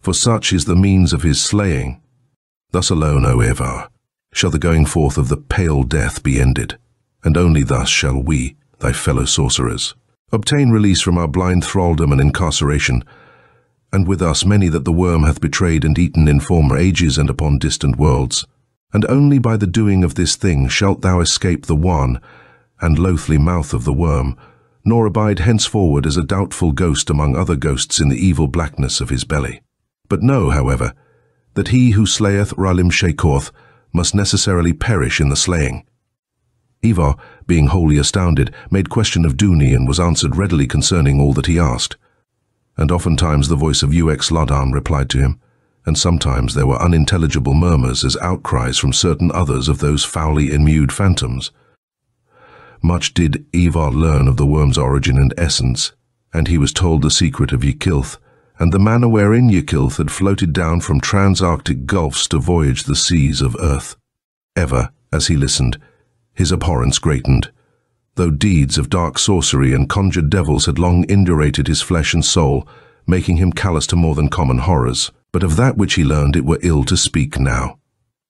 for such is the means of his slaying. Thus alone, O Eva, shall the going forth of the pale death be ended, and only thus shall we, thy fellow sorcerers, obtain release from our blind thraldom and incarceration, and with us many that the worm hath betrayed and eaten in former ages and upon distant worlds. And only by the doing of this thing shalt thou escape the wan and loathly mouth of the worm, nor abide henceforward as a doubtful ghost among other ghosts in the evil blackness of his belly. But know, however, that he who slayeth Ralim Shakoth must necessarily perish in the slaying. Eva, being wholly astounded, made question of Duni and was answered readily concerning all that he asked. And oftentimes the voice of Uxlodan replied to him, and sometimes there were unintelligible murmurs as outcries from certain others of those foully immued phantoms. Much did Ivar learn of the worm's origin and essence, and he was told the secret of Yikilth, and the manner wherein Yikilth had floated down from trans-Arctic gulfs to voyage the seas of earth. Ever, as he listened, his abhorrence greatened, though deeds of dark sorcery and conjured devils had long indurated his flesh and soul, making him callous to more than common horrors. But of that which he learned it were ill to speak now.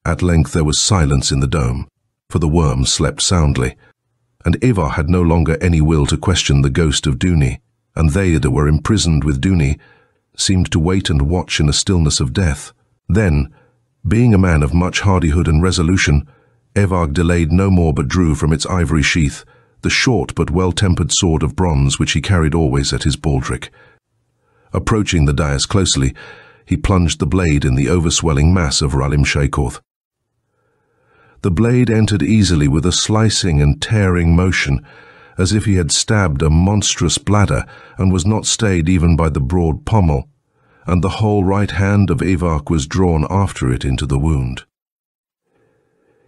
At length there was silence in the dome, for the worm slept soundly, and Ivar had no longer any will to question the ghost of Duni, and they that were imprisoned with Duni seemed to wait and watch in a stillness of death. Then, being a man of much hardihood and resolution, Evag delayed no more but drew from its ivory sheath the short but well-tempered sword of bronze which he carried always at his baldric. Approaching the dais closely, he plunged the blade in the overswelling mass of Ralim Shakoth. The blade entered easily with a slicing and tearing motion, as if he had stabbed a monstrous bladder and was not stayed even by the broad pommel, and the whole right hand of Evak was drawn after it into the wound.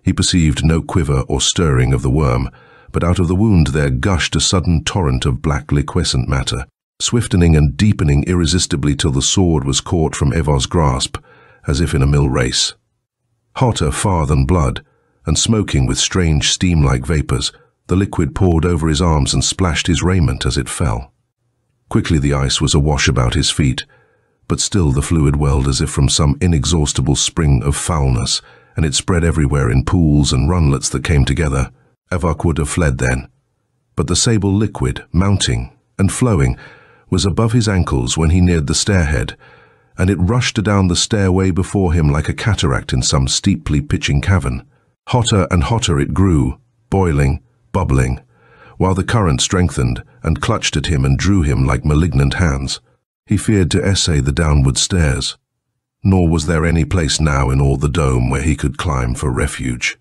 He perceived no quiver or stirring of the worm, but out of the wound there gushed a sudden torrent of black liquescent matter, swiftening and deepening irresistibly till the sword was caught from Evar's grasp, as if in a mill race. Hotter far than blood, and smoking with strange steam-like vapors, the liquid poured over his arms and splashed his raiment as it fell. Quickly the ice was awash about his feet, but still the fluid welled as if from some inexhaustible spring of foulness, and it spread everywhere in pools and runlets that came together. Evok would have fled then, but the sable liquid, mounting and flowing, was above his ankles when he neared the stairhead, and it rushed down the stairway before him like a cataract in some steeply pitching cavern. Hotter and hotter it grew, boiling, bubbling, while the current strengthened and clutched at him and drew him like malignant hands. He feared to essay the downward stairs, nor was there any place now in all the dome where he could climb for refuge.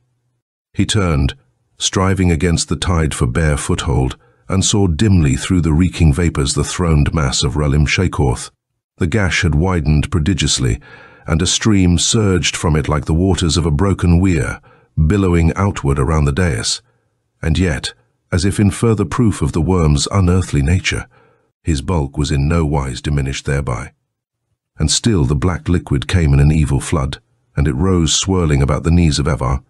He turned, striving against the tide for bare foothold, and saw dimly through the reeking vapors the throned mass of Ralim Shakorth. The gash had widened prodigiously, and a stream surged from it like the waters of a broken weir, billowing outward around the dais. And yet, as if in further proof of the worm's unearthly nature, his bulk was in no wise diminished thereby. And still the black liquid came in an evil flood, and it rose swirling about the knees of Evar,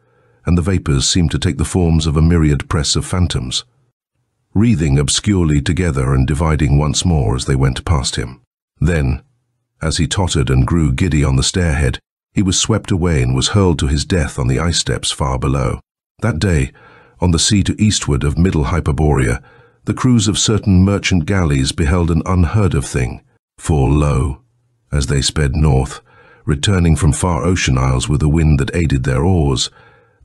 and the vapors seemed to take the forms of a myriad press of phantoms, wreathing obscurely together and dividing once more as they went past him. Then, as he tottered and grew giddy on the stairhead, he was swept away and was hurled to his death on the ice steps far below. That day, on the sea to eastward of Middle Hyperborea, the crews of certain merchant galleys beheld an unheard-of thing, for lo, as they sped north, returning from far ocean isles with a wind that aided their oars,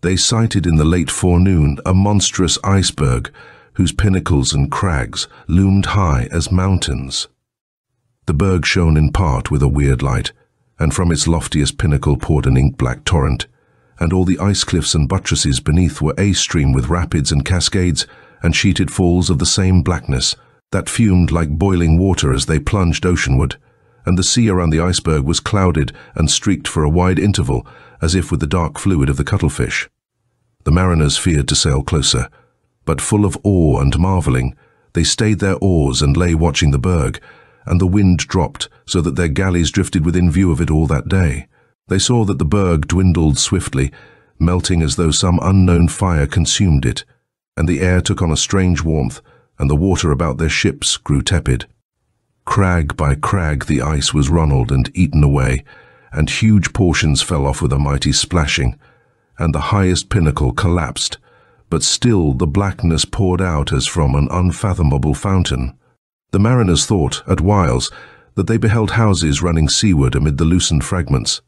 they sighted in the late forenoon a monstrous iceberg whose pinnacles and crags loomed high as mountains. The berg shone in part with a weird light, and from its loftiest pinnacle poured an ink-black torrent, and all the ice cliffs and buttresses beneath were a-stream with rapids and cascades and sheeted falls of the same blackness that fumed like boiling water as they plunged oceanward, and the sea around the iceberg was clouded and streaked for a wide interval as if with the dark fluid of the cuttlefish. The mariners feared to sail closer, but full of awe and marvelling, they stayed their oars and lay watching the berg, and the wind dropped so that their galleys drifted within view of it all that day. They saw that the berg dwindled swiftly, melting as though some unknown fire consumed it, and the air took on a strange warmth, and the water about their ships grew tepid. Crag by crag the ice was runnelled and eaten away, and huge portions fell off with a mighty splashing, and the highest pinnacle collapsed, but still the blackness poured out as from an unfathomable fountain. The mariners thought, at whiles, that they beheld houses running seaward amid the loosened fragments,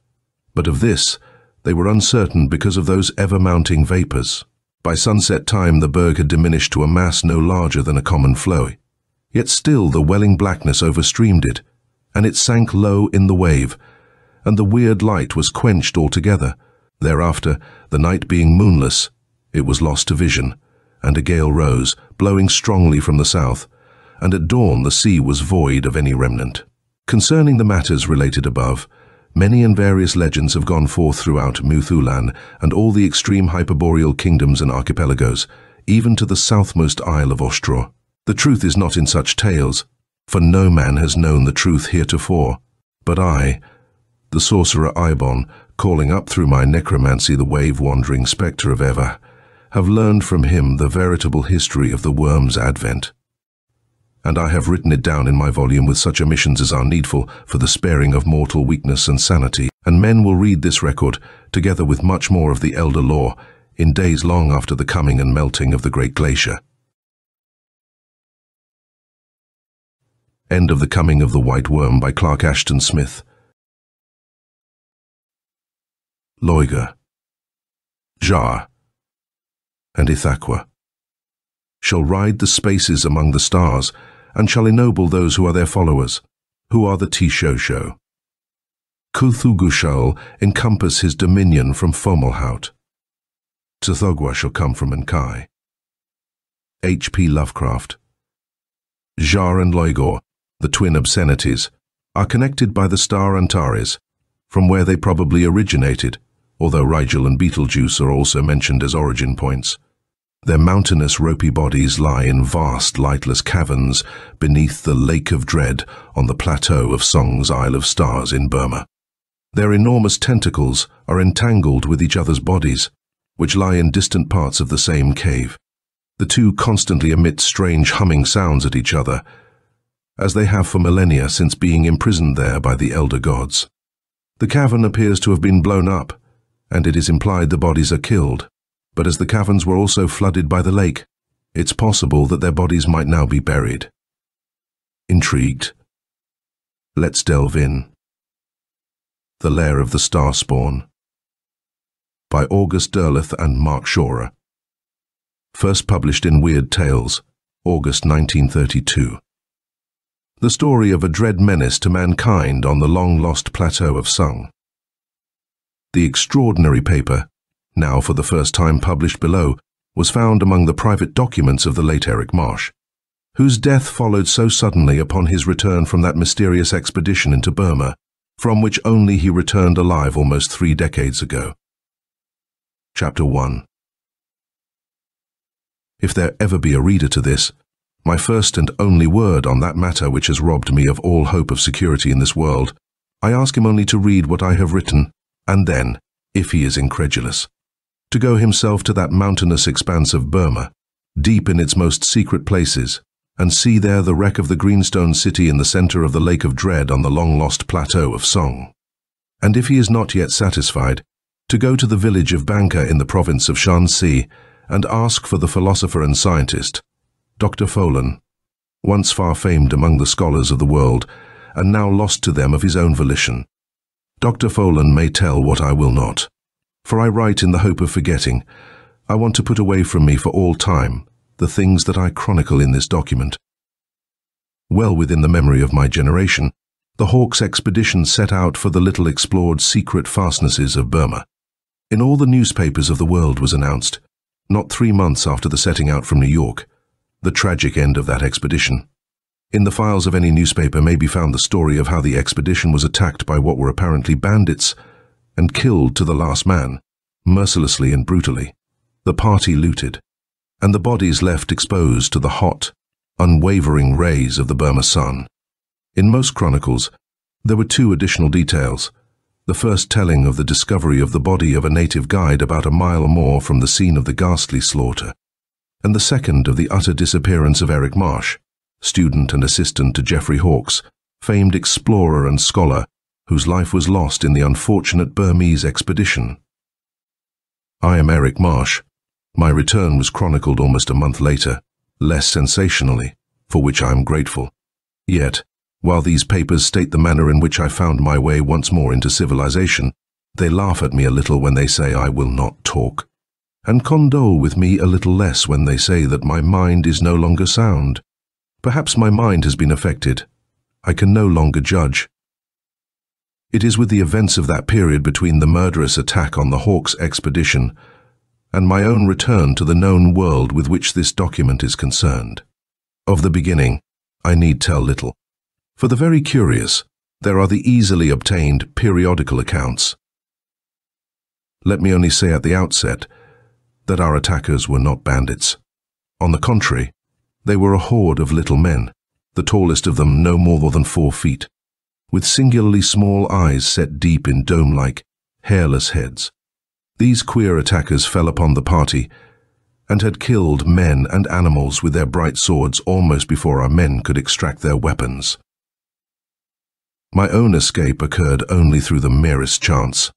but of this they were uncertain because of those ever-mounting vapours. By sunset time the berg had diminished to a mass no larger than a common floe, yet still the welling blackness overstreamed it, and it sank low in the wave, and the weird light was quenched altogether. Thereafter, the night being moonless, it was lost to vision, and a gale rose, blowing strongly from the south, and at dawn the sea was void of any remnant. Concerning the matters related above, many and various legends have gone forth throughout Muthulan and all the extreme hyperboreal kingdoms and archipelagos, even to the southmost isle of Ostro. The truth is not in such tales, for no man has known the truth heretofore, but I, the sorcerer Ibon, calling up through my necromancy the wave-wandering spectre of Eva, have learned from him the veritable history of the worm's advent. And I have written it down in my volume with such omissions as are needful for the sparing of mortal weakness and sanity, and men will read this record, together with much more of the elder lore, in days long after the coming and melting of the great glacier. End of The Coming of the White Worm by Clark Ashton Smith. Loiga, Jar, and Ithaqua shall ride the spaces among the stars, and shall ennoble those who are their followers, who are the Tishosho. Cthulhu shall encompass his dominion from Fomalhaut. Tsithogwa shall come from Enkai. H.P. Lovecraft. Jar and Loigor, the twin obscenities, are connected by the star Antares, from where they probably originated, although Rigel and Betelgeuse are also mentioned as origin points. Their mountainous, ropey bodies lie in vast, lightless caverns beneath the Lake of Dread on the plateau of Song's Isle of Stars in Burma. Their enormous tentacles are entangled with each other's bodies, which lie in distant parts of the same cave. The two constantly emit strange humming sounds at each other, as they have for millennia since being imprisoned there by the elder gods. The cavern appears to have been blown up, and it is implied the bodies are killed, but as the caverns were also flooded by the lake, it's possible that their bodies might now be buried. Intrigued? Let's delve in. The Lair of the Star Spawn, by August Derleth and Mark Shorer. First published in Weird Tales, August 1932. The story of a dread menace to mankind on the long-lost plateau of Sung. The extraordinary paper, now for the first time published below, was found among the private documents of the late Eric Marsh, whose death followed so suddenly upon his return from that mysterious expedition into Burma, from which only he returned alive almost 3 decades ago. Chapter 1. If there ever be a reader to this, my first and only word on that matter which has robbed me of all hope of security in this world, I ask him only to read what I have written, and then, if he is incredulous, to go himself to that mountainous expanse of Burma, deep in its most secret places, and see there the wreck of the greenstone city in the center of the Lake of Dread on the long-lost plateau of Song. And if he is not yet satisfied, to go to the village of Banka in the province of Shanxi and ask for the philosopher and scientist, Dr. Folan, once far famed among the scholars of the world, and now lost to them of his own volition. Dr. Folan may tell what I will not, for I write in the hope of forgetting. I want to put away from me for all time the things that I chronicle in this document. Well within the memory of my generation, the Hawks expedition set out for the little explored secret fastnesses of Burma. In all the newspapers of the world was announced, not 3 months after the setting out from New York, the tragic end of that expedition. In the files of any newspaper may be found the story of how the expedition was attacked by what were apparently bandits and killed to the last man, mercilessly and brutally, the party looted, and the bodies left exposed to the hot, unwavering rays of the Burma sun. In most chronicles, there were 2 additional details, the first telling of the discovery of the body of a native guide about a mile or more from the scene of the ghastly slaughter, and the second of the utter disappearance of Eric Marsh, student and assistant to Geoffrey Hawks, famed explorer and scholar, whose life was lost in the unfortunate Burmese expedition. I am Eric Marsh. My return was chronicled almost a month later, less sensationally, for which I am grateful. Yet, while these papers state the manner in which I found my way once more into civilization, they laugh at me a little when they say I will not talk, and condole with me a little less when they say that my mind is no longer sound. Perhaps my mind has been affected. I can no longer judge. It is with the events of that period between the murderous attack on the Hawks expedition and my own return to the known world with which this document is concerned. Of the beginning, I need tell little. For the very curious, there are the easily obtained periodical accounts. Let me only say at the outset that our attackers were not bandits. On the contrary, they were a horde of little men, the tallest of them no more than 4 feet, with singularly small eyes set deep in dome-like, hairless heads. These queer attackers fell upon the party and had killed men and animals with their bright swords almost before our men could extract their weapons. My own escape occurred only through the merest chance.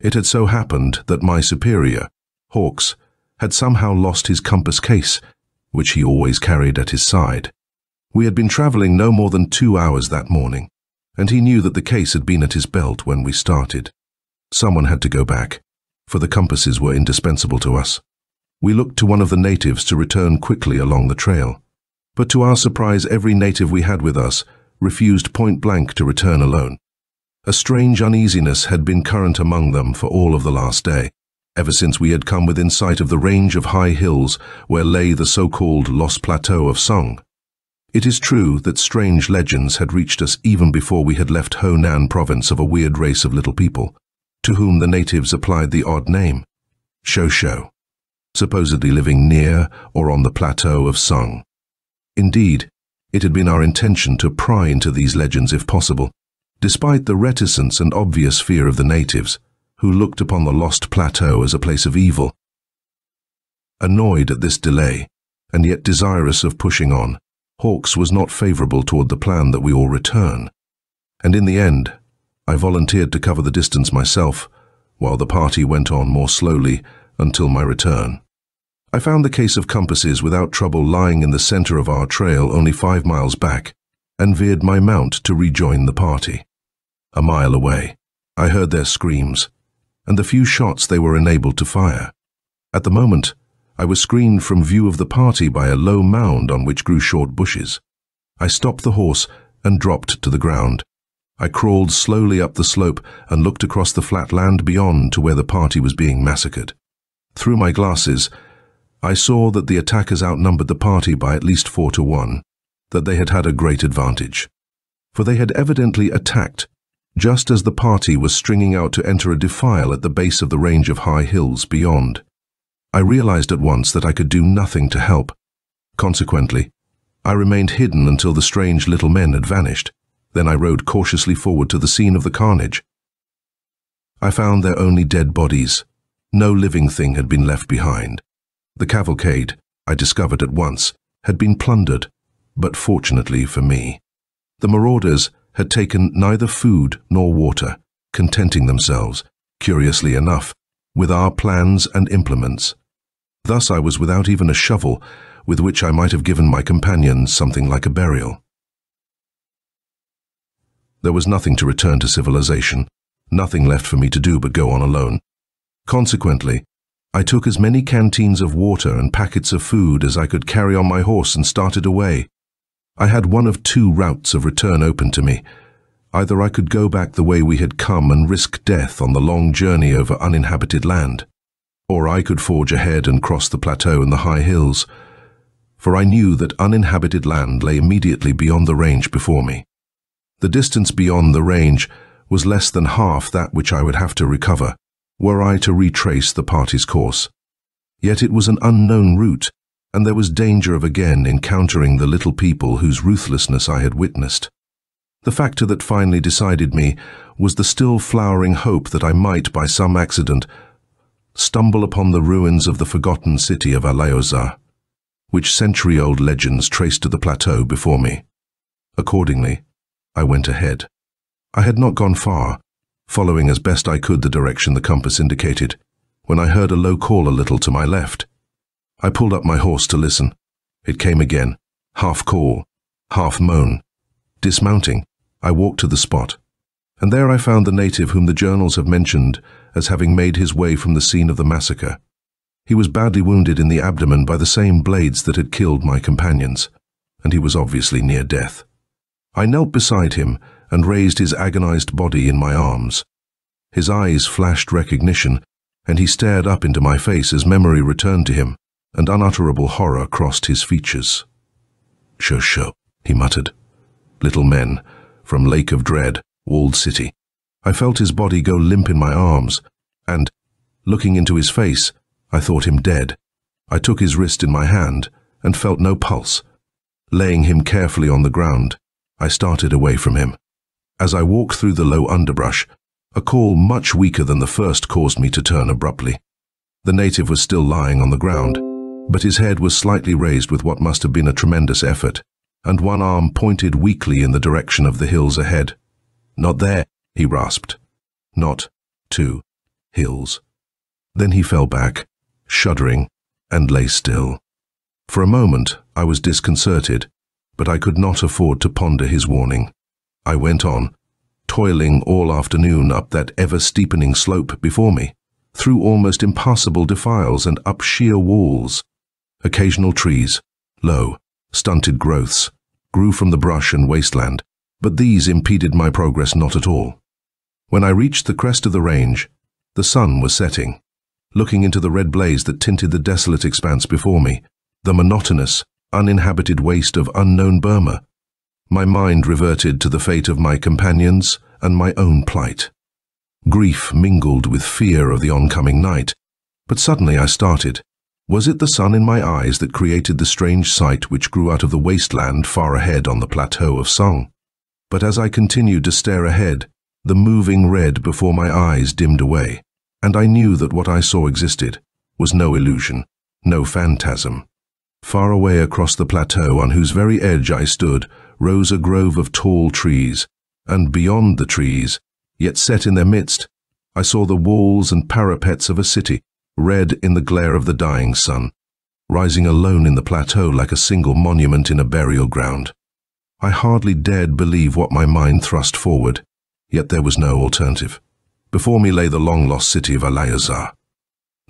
It had so happened that my superior, Hawks, had somehow lost his compass case, which he always carried at his side. We had been traveling no more than 2 hours that morning, and he knew that the case had been at his belt when we started. Someone had to go back, for the compasses were indispensable to us. We looked to one of the natives to return quickly along the trail, but to our surprise every native we had with us refused point-blank to return alone. A strange uneasiness had been current among them for all of the last day, ever since we had come within sight of the range of high hills where lay the so-called Lost Plateau of Song. It is true that strange legends had reached us even before we had left Honan province of a weird race of little people, to whom the natives applied the odd name, Shosho. supposedly living near or on the plateau of Sung. Indeed, it had been our intention to pry into these legends if possible, despite the reticence and obvious fear of the natives, who looked upon the lost plateau as a place of evil. Annoyed at this delay, and yet desirous of pushing on, Hawks was not favorable toward the plan that we all return, and in the end, I volunteered to cover the distance myself, while the party went on more slowly until my return. I found the case of compasses without trouble lying in the center of our trail only 5 miles back, and veered my mount to rejoin the party. A mile away, I heard their screams, and the few shots they were enabled to fire. At the moment, I was screened from view of the party by a low mound on which grew short bushes. I stopped the horse and dropped to the ground. I crawled slowly up the slope and looked across the flat land beyond to where the party was being massacred. Through my glasses, I saw that the attackers outnumbered the party by at least 4 to 1, that they had had a great advantage. For they had evidently attacked, just as the party was stringing out to enter a defile at the base of the range of high hills beyond. I realized at once that I could do nothing to help. Consequently, I remained hidden until the strange little men had vanished. Then I rode cautiously forward to the scene of the carnage. I found there only dead bodies. No living thing had been left behind. The cavalcade, I discovered at once, had been plundered, but fortunately for me, the marauders had taken neither food nor water, contenting themselves, curiously enough, with our plans and implements. Thus I was without even a shovel, with which I might have given my companions something like a burial. There was nothing to return to civilization, nothing left for me to do but go on alone. Consequently, I took as many canteens of water and packets of food as I could carry on my horse and started away. I had one of 2 routes of return open to me. Either I could go back the way we had come and risk death on the long journey over uninhabited land, or I could forge ahead and cross the plateau and the high hills, for I knew that uninhabited land lay immediately beyond the range before me. The distance beyond the range was less than half that which I would have to recover, were I to retrace the party's course. Yet it was an unknown route, and there was danger of again encountering the little people whose ruthlessness I had witnessed. The factor that finally decided me was the still flowering hope that I might, by some accident, stumble upon the ruins of the forgotten city of Alaoza, which century-old legends traced to the plateau before me. Accordingly, I went ahead. I had not gone far, following as best I could the direction the compass indicated, when I heard a low call a little to my left. I pulled up my horse to listen. It came again, half call, half moan. Dismounting, I walked to the spot, and there I found the native whom the journals have mentioned as having made his way from the scene of the massacre. He was badly wounded in the abdomen by the same blades that had killed my companions, and he was obviously near death. I knelt beside him and raised his agonized body in my arms. His eyes flashed recognition, and he stared up into my face as memory returned to him, and unutterable horror crossed his features. "Sho," he muttered. "Little men, from Lake of Dread, walled city." I felt his body go limp in my arms, and, looking into his face, I thought him dead. I took his wrist in my hand and felt no pulse. Laying him carefully on the ground, I started away from him. As I walked through the low underbrush, a call much weaker than the first caused me to turn abruptly. The native was still lying on the ground, but his head was slightly raised with what must have been a tremendous effort, and one arm pointed weakly in the direction of the hills ahead. "Not there," he rasped. "Not 2 hills." Then he fell back, shuddering, and lay still. For a moment I was disconcerted, but I could not afford to ponder his warning. I went on, toiling all afternoon up that ever-steepening slope before me, through almost impassable defiles and up sheer walls. Occasional trees, low, stunted growths, grew from the brush and wasteland, but these impeded my progress not at all. When I reached the crest of the range, the sun was setting. Looking into the red blaze that tinted the desolate expanse before me, the monotonous, uninhabited waste of unknown Burma, my mind reverted to the fate of my companions and my own plight. Grief mingled with fear of the oncoming night, but suddenly I started, Was it the sun in my eyes that created the strange sight which grew out of the wasteland far ahead on the plateau of Song? But as I continued to stare ahead, the moving red before my eyes dimmed away, and I knew that what I saw existed, was no illusion, no phantasm. Far away across the plateau on whose very edge I stood rose a grove of tall trees, and beyond the trees, yet set in their midst, I saw the walls and parapets of a city, red in the glare of the dying sun, rising alone in the plateau like a single monument in a burial ground. I hardly dared believe what my mind thrust forward, yet there was no alternative. Before me lay the long-lost city of Lair,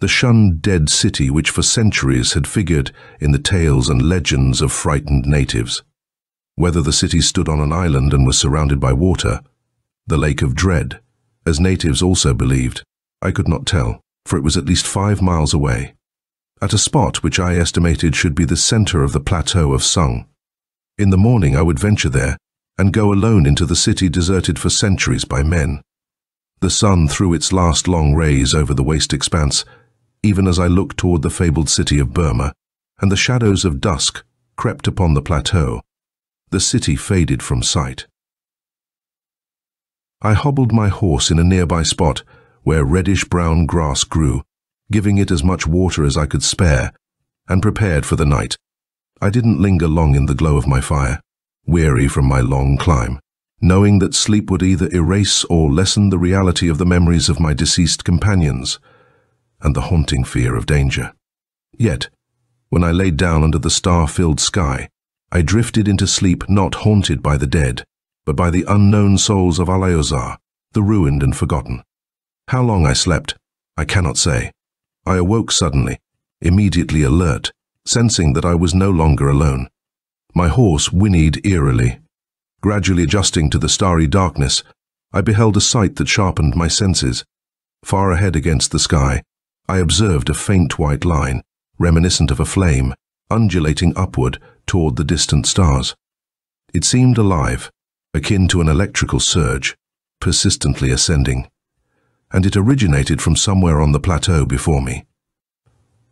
the shunned dead city which for centuries had figured in the tales and legends of frightened natives. Whether the city stood on an island and was surrounded by water, the Lake of Dread, as natives also believed, I could not tell, for it was at least 5 miles away, at a spot which I estimated should be the center of the plateau of Sung. In the morning I would venture there and go alone into the city deserted for centuries by men. The sun threw its last long rays over the waste expanse, even as I looked toward the fabled city of Burma, and the shadows of dusk crept upon the plateau. The city faded from sight. I hobbled my horse in a nearby spot where reddish-brown grass grew, giving it as much water as I could spare, and prepared for the night. I didn't linger long in the glow of my fire, weary from my long climb, knowing that sleep would either erase or lessen the reality of the memories of my deceased companions, and the haunting fear of danger. Yet, when I laid down under the star-filled sky, I drifted into sleep not haunted by the dead, but by the unknown souls of Lair, the ruined and forgotten. How long I slept, I cannot say. I awoke suddenly, immediately alert, sensing that I was no longer alone. My horse whinnied eerily. Gradually adjusting to the starry darkness, I beheld a sight that sharpened my senses. Far ahead against the sky, I observed a faint white line, reminiscent of a flame, undulating upward toward the distant stars. It seemed alive, akin to an electrical surge, persistently ascending, and it originated from somewhere on the plateau before me.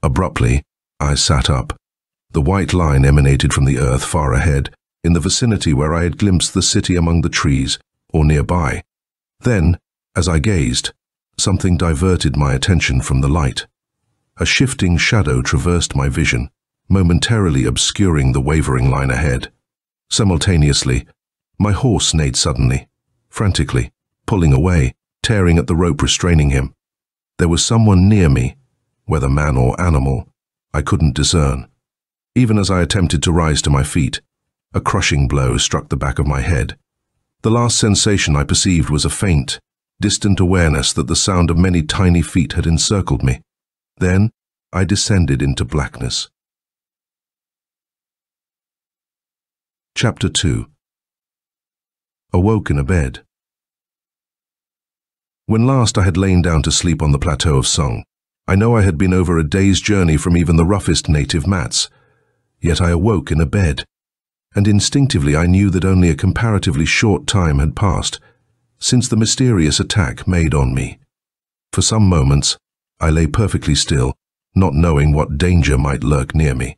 Abruptly, I sat up. The white line emanated from the earth far ahead, in the vicinity where I had glimpsed the city among the trees, or nearby. Then, as I gazed, something diverted my attention from the light. A shifting shadow traversed my vision, momentarily obscuring the wavering line ahead. Simultaneously, my horse neighed suddenly, frantically, pulling away, tearing at the rope restraining him. There was someone near me, whether man or animal, I couldn't discern. Even as I attempted to rise to my feet, a crushing blow struck the back of my head. The last sensation I perceived was a faint, distant awareness that the sound of many tiny feet had encircled me. Then I descended into blackness. Chapter 2. Awoke in a bed. When last I had lain down to sleep on the plateau of Song, I know I had been over a day's journey from even the roughest native mats. Yet I awoke in a bed, and instinctively I knew that only a comparatively short time had passed since the mysterious attack made on me. For some moments, I lay perfectly still, not knowing what danger might lurk near me.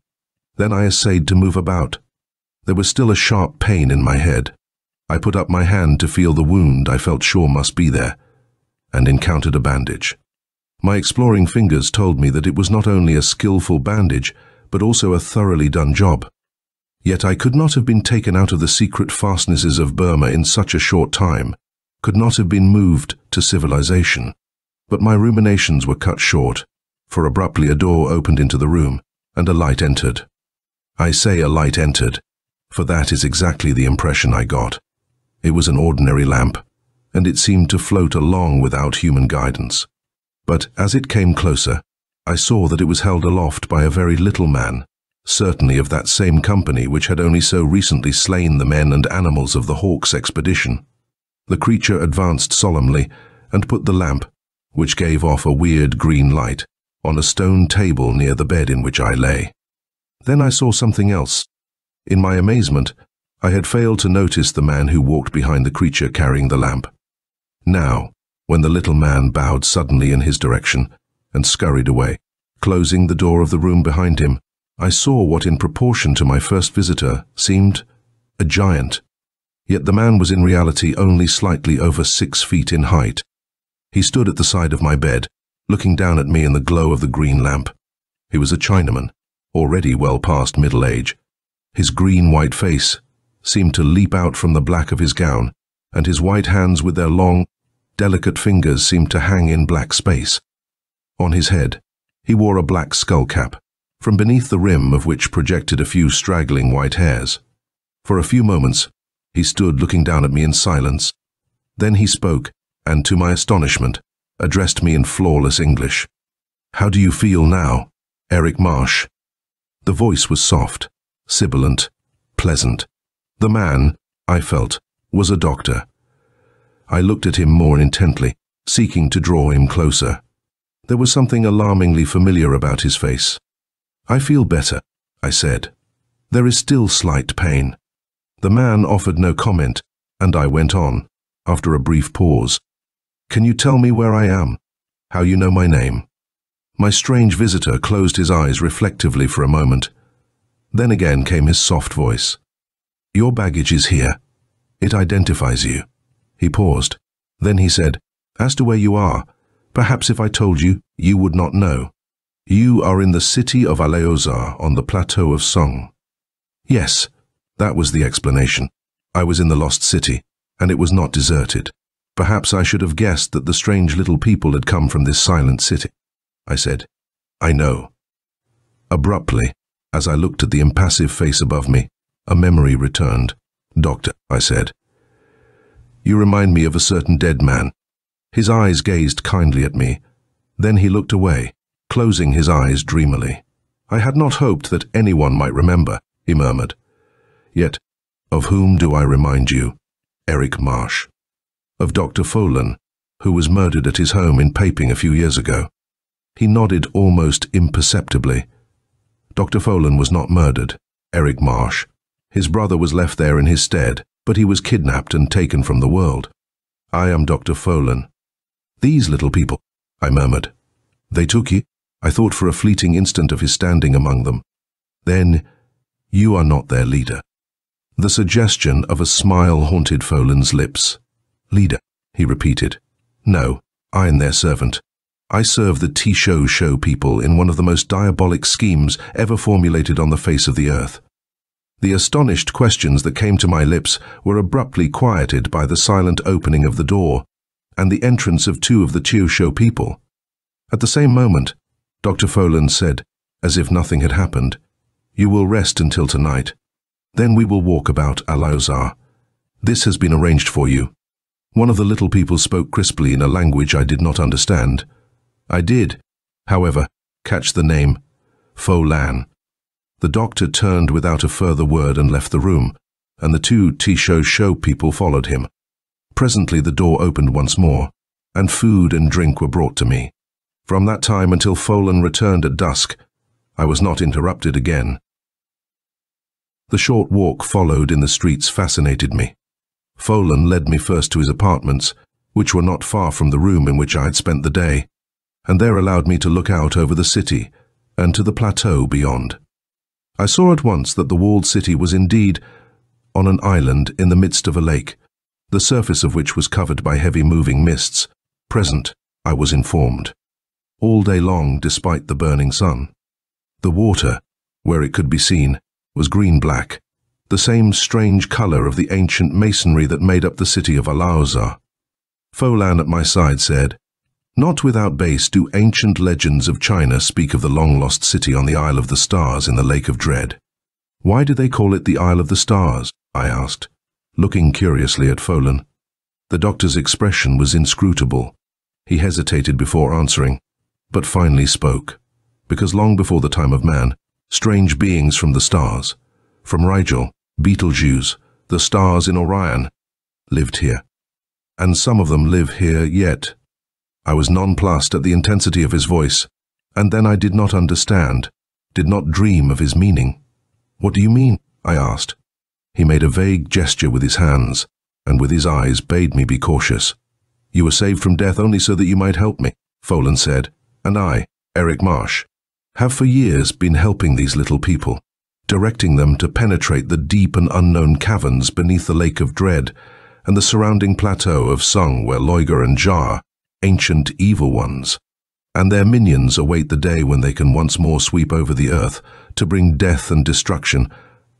Then I essayed to move about. There was still a sharp pain in my head. I put up my hand to feel the wound I felt sure must be there, and encountered a bandage. My exploring fingers told me that it was not only a skillful bandage, but also a thoroughly done job. Yet I could not have been taken out of the secret fastnesses of Burma in such a short time, could not have been moved to civilization. But my ruminations were cut short, for abruptly a door opened into the room, and a light entered. I say a light entered, for that is exactly the impression I got. It was an ordinary lamp, and it seemed to float along without human guidance. But as it came closer, I saw that it was held aloft by a very little man, certainly of that same company which had only so recently slain the men and animals of the Hawk's expedition. The creature advanced solemnly and put the lamp, which gave off a weird green light, on a stone table near the bed in which I lay. Then I saw something else. In my amazement, I had failed to notice the man who walked behind the creature carrying the lamp. Now, when the little man bowed suddenly in his direction and scurried away, Closing the door of the room behind him, I saw what in proportion to my first visitor seemed a giant. Yet the man was in reality only slightly over 6 feet in height. He stood at the side of my bed, looking down at me in the glow of the green lamp. He was a Chinaman, already well past middle age. His green-white face seemed to leap out from the black of his gown, and his white hands with their long, delicate fingers seemed to hang in black space. On his head, he wore a black skull cap, from beneath the rim of which projected a few straggling white hairs. For a few moments, he stood looking down at me in silence. Then he spoke, and to my astonishment, addressed me in flawless English. "How do you feel now, Eric Marsh?" The voice was soft, sibilant, pleasant. The man, I felt, was a doctor. I looked at him more intently, seeking to draw him closer. There was something alarmingly familiar about his face. "I feel better," I said. "There is still slight pain." The man offered no comment, and I went on, after a brief pause. "Can you tell me where I am? How you know my name?" My strange visitor closed his eyes reflectively for a moment. Then again came his soft voice. "Your baggage is here. It identifies you." He paused. Then he said, "As to where you are, perhaps if I told you, you would not know. You are in the city of Aleozar on the plateau of Song." Yes, that was the explanation. I was in the lost city, and it was not deserted. Perhaps I should have guessed that the strange little people had come from this silent city. I said, "I know." Abruptly, as I looked at the impassive face above me, a memory returned. "Doctor," I said, "you remind me of a certain dead man." His eyes gazed kindly at me. Then he looked away, closing his eyes dreamily. "I had not hoped that anyone might remember," he murmured. "Yet, of whom do I remind you? Eric Marsh. Of Dr. Folan, who was murdered at his home in Paping a few years ago." He nodded almost imperceptibly. "Dr. Folan was not murdered, Eric Marsh. His brother was left there in his stead, but he was kidnapped and taken from the world. I am Dr. Folan." "These little people," I murmured. "They took you?" I thought for a fleeting instant of his standing among them. "Then, you are not their leader." The suggestion of a smile haunted Folan's lips. "Leader," he repeated. "No, I am their servant. I serve the Show people in one of the most diabolic schemes ever formulated on the face of the earth." The astonished questions that came to my lips were abruptly quieted by the silent opening of the door and the entrance of 2 of the Show people. At the same moment, Dr. Folan said, as if nothing had happened, "You will rest until tonight. Then we will walk about Aleozar. This has been arranged for you." One of the little people spoke crisply in a language I did not understand. I did, however, catch the name Folan. The doctor turned without a further word and left the room, and the 2 Show people followed him. Presently the door opened once more, and food and drink were brought to me. From that time until Folan returned at dusk, I was not interrupted again. The short walk followed in the streets fascinated me. Folan led me first to his apartments, which were not far from the room in which I had spent the day, and there allowed me to look out over the city and to the plateau beyond. I saw at once that the walled city was indeed on an island in the midst of a lake, the surface of which was covered by heavy moving mists, present, I was informed, all day long despite the burning sun. The water, where it could be seen, was green-black, the same strange color of the ancient masonry that made up the city of Aleozar. Folan at my side said, "Not without base do ancient legends of China speak of the long-lost city on the Isle of the Stars in the Lake of Dread." "Why do they call it the Isle of the Stars?" I asked, looking curiously at Folan. The doctor's expression was inscrutable. He hesitated before answering, but finally spoke, because long before the time of man, strange beings from the stars, from Rigel, Betelgeuse, the stars in Orion, lived here. And some of them live here yet. I was nonplussed at the intensity of his voice, and then I did not understand, did not dream of his meaning. "What do you mean?" I asked. He made a vague gesture with his hands, and with his eyes bade me be cautious. "You were saved from death only so that you might help me," Folan said, "and I, Eric Marsh, have for years been helping these little people, directing them to penetrate the deep and unknown caverns beneath the Lake of Dread and the surrounding plateau of Sung, where Loigar and Jar, ancient evil ones, and their minions await the day when they can once more sweep over the earth to bring death and destruction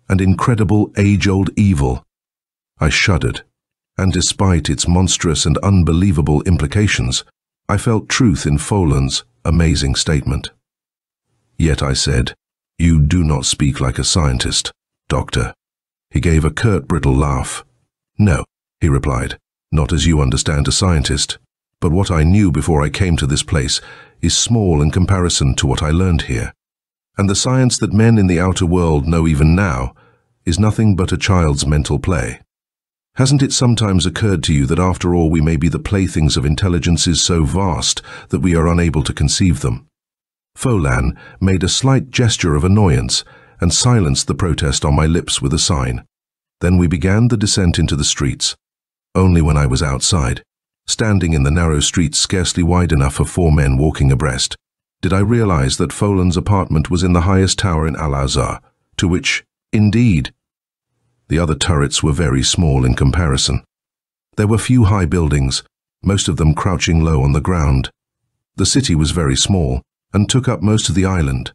and incredible age-old evil. I shuddered, and despite its monstrous and unbelievable implications, I felt truth in Folan's amazing statement. Yet I said, "You do not speak like a scientist, Doctor." He gave a curt, brittle laugh. "No," he replied, "not as you understand a scientist, but what I knew before I came to this place is small in comparison to what I learned here. And the science that men in the outer world know even now is nothing but a child's mental play. Hasn't it sometimes occurred to you that after all we may be the playthings of intelligences so vast that we are unable to conceive them?" Folan made a slight gesture of annoyance and silenced the protest on my lips with a sign. Then we began the descent into the streets. Only when I was outside, standing in the narrow streets scarcely wide enough for 4 men walking abreast, did I realize that Folan's apartment was in the highest tower in Al-Azhar, to which, indeed, the other turrets were very small in comparison. There were few high buildings, most of them crouching low on the ground. The city was very small and took up most of the island,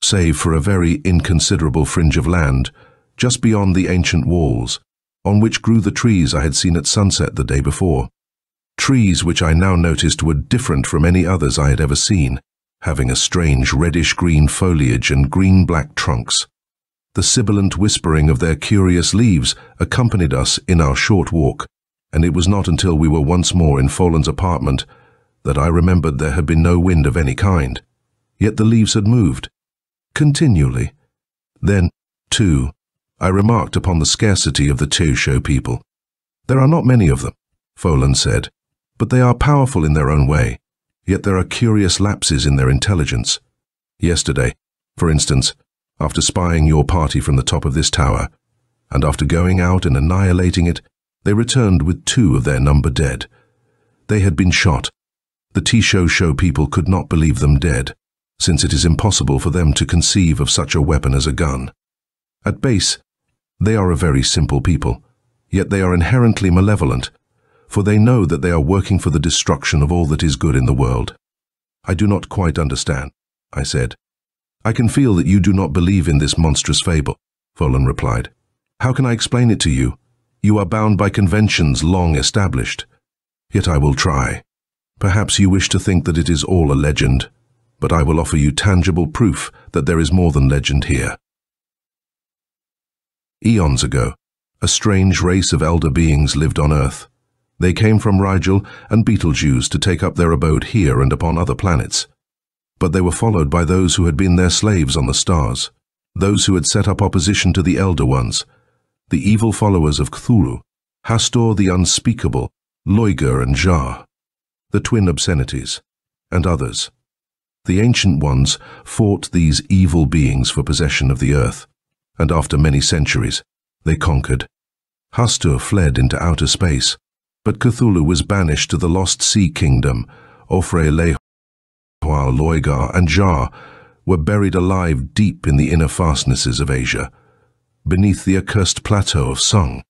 save for a very inconsiderable fringe of land just beyond the ancient walls, on which grew the trees I had seen at sunset the day before. Trees which I now noticed were different from any others I had ever seen, having a strange reddish-green foliage and green-black trunks. The sibilant whispering of their curious leaves accompanied us in our short walk, and it was not until we were once more in Folan's apartment that I remembered there had been no wind of any kind. Yet the leaves had moved, continually. Then, too, I remarked upon the scarcity of the Teosho people. "There are not many of them," Folan said, "but they are powerful in their own way, yet there are curious lapses in their intelligence. Yesterday, for instance, after spying your party from the top of this tower, and after going out and annihilating it, they returned with 2 of their number dead. They had been shot. The Teosho people could not believe them dead, since it is impossible for them to conceive of such a weapon as a gun. At base, they are a very simple people, yet they are inherently malevolent, for they know that they are working for the destruction of all that is good in the world." "I do not quite understand," I said. "I can feel that you do not believe in this monstrous fable," Folan replied. "How can I explain it to you? You are bound by conventions long established. Yet I will try. Perhaps you wish to think that it is all a legend, but I will offer you tangible proof that there is more than legend here. Eons ago, a strange race of elder beings lived on Earth. They came from Rigel and Betelgeuse to take up their abode here and upon other planets. But they were followed by those who had been their slaves on the stars, those who had set up opposition to the Elder Ones, the evil followers of Cthulhu, Hastur the Unspeakable, Loigar and Jar, the twin obscenities, and others. The Ancient Ones fought these evil beings for possession of the Earth, and after many centuries, they conquered. Hastur fled into outer space, but Cthulhu was banished to the Lost Sea Kingdom. Ofre, Lehua, Loigar, and Jar were buried alive deep in the inner fastnesses of Asia, beneath the accursed plateau of Sung.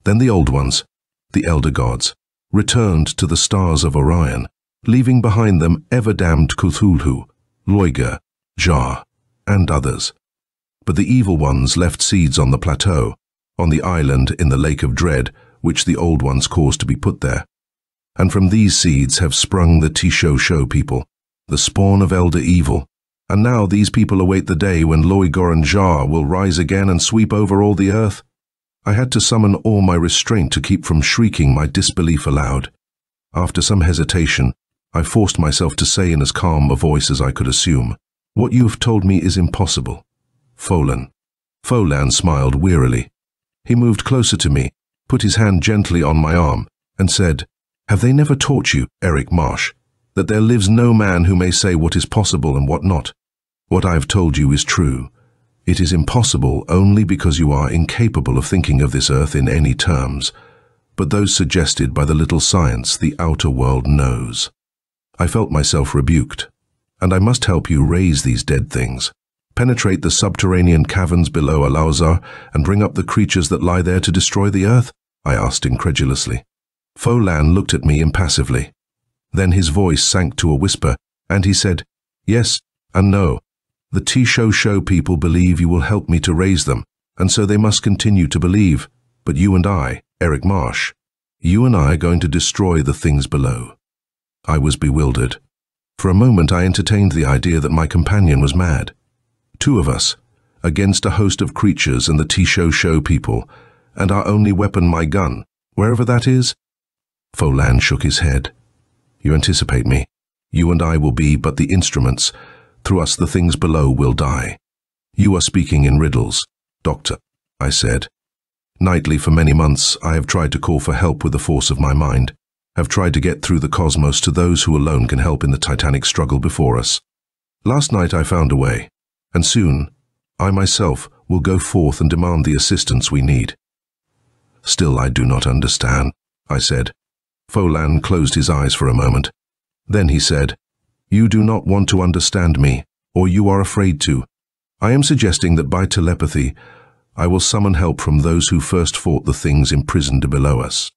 Then the Old Ones, the Elder Gods, returned to the stars of Orion, leaving behind them ever-damned Cthulhu, Loigar, Jar, and others. But the Evil Ones left seeds on the plateau, on the island in the Lake of Dread, which the Old Ones caused to be put there. And from these seeds have sprung the Teosho people, the spawn of Elder Evil, and now these people await the day when Loigar and Jar will rise again and sweep over all the earth. I had to summon all my restraint to keep from shrieking my disbelief aloud. After some hesitation, I forced myself to say in as calm a voice as I could assume, "What you have told me is impossible, Folan." Folan smiled wearily. He moved closer to me, put his hand gently on my arm, and said, "Have they never taught you, Eric Marsh, that there lives no man who may say what is possible and what not? What I have told you is true. It is impossible only because you are incapable of thinking of this earth in any terms, but those suggested by the little science the outer world knows." I felt myself rebuked. and I must help you raise these dead things. Penetrate the subterranean caverns below Alazar and bring up the creatures that lie there to destroy the earth?" I asked incredulously. Folan looked at me impassively. Then his voice sank to a whisper, and he said, "Yes and no. The Zushakon people believe you will help me to raise them, and so they must continue to believe. But you and I, Eric Marsh, you and I are going to destroy the things below." I was bewildered. For a moment I entertained the idea that my companion was mad. 2 of us, against a host of creatures and the Zushakon people, and our only weapon my gun, wherever that is? Folan shook his head. "You anticipate me. You and I will be but the instruments. Through us the things below will die." "You are speaking in riddles, Doctor," I said. "Nightly for many months I have tried to call for help with the force of my mind, have tried to get through the cosmos to those who alone can help in the titanic struggle before us. Last night I found a way, and soon I myself will go forth and demand the assistance we need." "Still I do not understand," I said. Folan closed his eyes for a moment. Then he said, "You do not want to understand me, or you are afraid to. I am suggesting that by telepathy I will summon help from those who first fought the things imprisoned below us.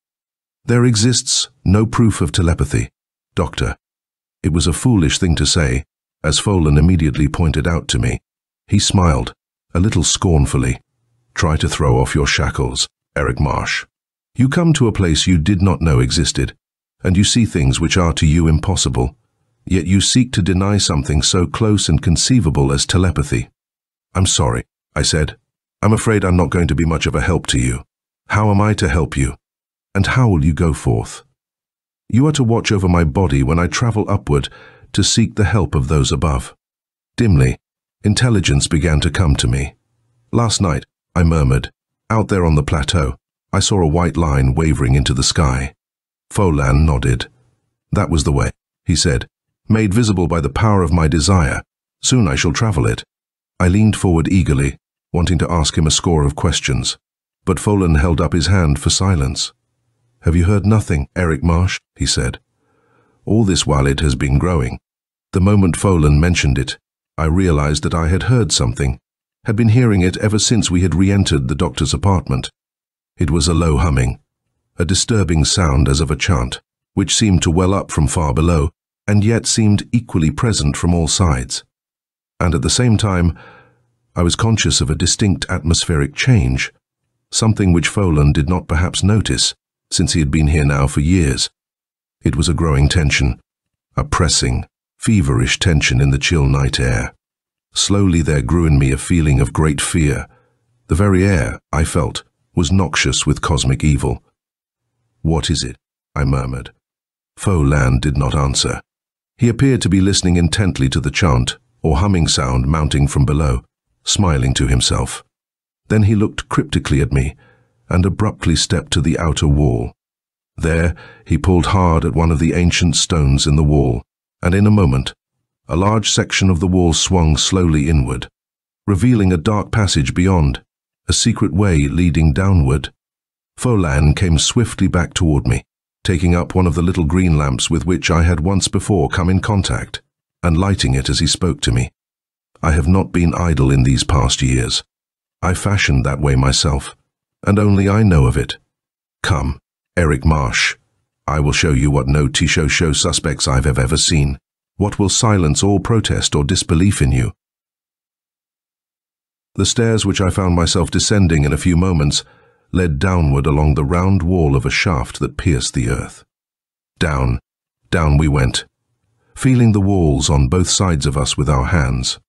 There exists no proof of telepathy, Doctor." It was a foolish thing to say, as Folan immediately pointed out to me. He smiled, a little scornfully. "Try to throw off your shackles, Eric Marsh. You come to a place you did not know existed, and you see things which are to you impossible, yet you seek to deny something so close and conceivable as telepathy." "I'm sorry," I said. "I'm afraid I'm not going to be much of a help to you. How am I to help you? And how will you go forth?" "You are to watch over my body when I travel upward to seek the help of those above." Dimly, intelligence began to come to me. "Last night," I murmured, "out there on the plateau, I saw a white line wavering into the sky." Folan nodded. "That was the way," he said, "made visible by the power of my desire. Soon I shall travel it." I leaned forward eagerly, wanting to ask him a score of questions, but Folan held up his hand for silence. "Have you heard nothing, Eric Marsh?" he said. "All this while it has been growing." The moment Folan mentioned it, I realized that I had heard something, had been hearing it ever since we had re-entered the doctor's apartment. It was a low humming, a disturbing sound as of a chant, which seemed to well up from far below, and yet seemed equally present from all sides. And at the same time, I was conscious of a distinct atmospheric change, something which Folan did not perhaps notice, since he had been here now for years. It was a growing tension, a pressing, feverish tension in the chill night air. Slowly there grew in me a feeling of great fear. The very air, I felt, was noxious with cosmic evil. "What is it?" I murmured. Folan did not answer. He appeared to be listening intently to the chant, or humming sound mounting from below, smiling to himself. Then he looked cryptically at me, and abruptly stepped to the outer wall. There he pulled hard at one of the ancient stones in the wall, and in a moment, a large section of the wall swung slowly inward, revealing a dark passage beyond, a secret way leading downward. Folan came swiftly back toward me, taking up one of the little green lamps with which I had once before come in contact, and lighting it as he spoke to me. I have not been idle in these past years. I fashioned that way myself, and only I know of it. Come, Eric Marsh, I will show you what no Zushakon suspects I've ever seen, what will silence all protest or disbelief in you. The stairs which I found myself descending in a few moments led downward along the round wall of a shaft that pierced the earth. Down, down we went, feeling the walls on both sides of us with our hands.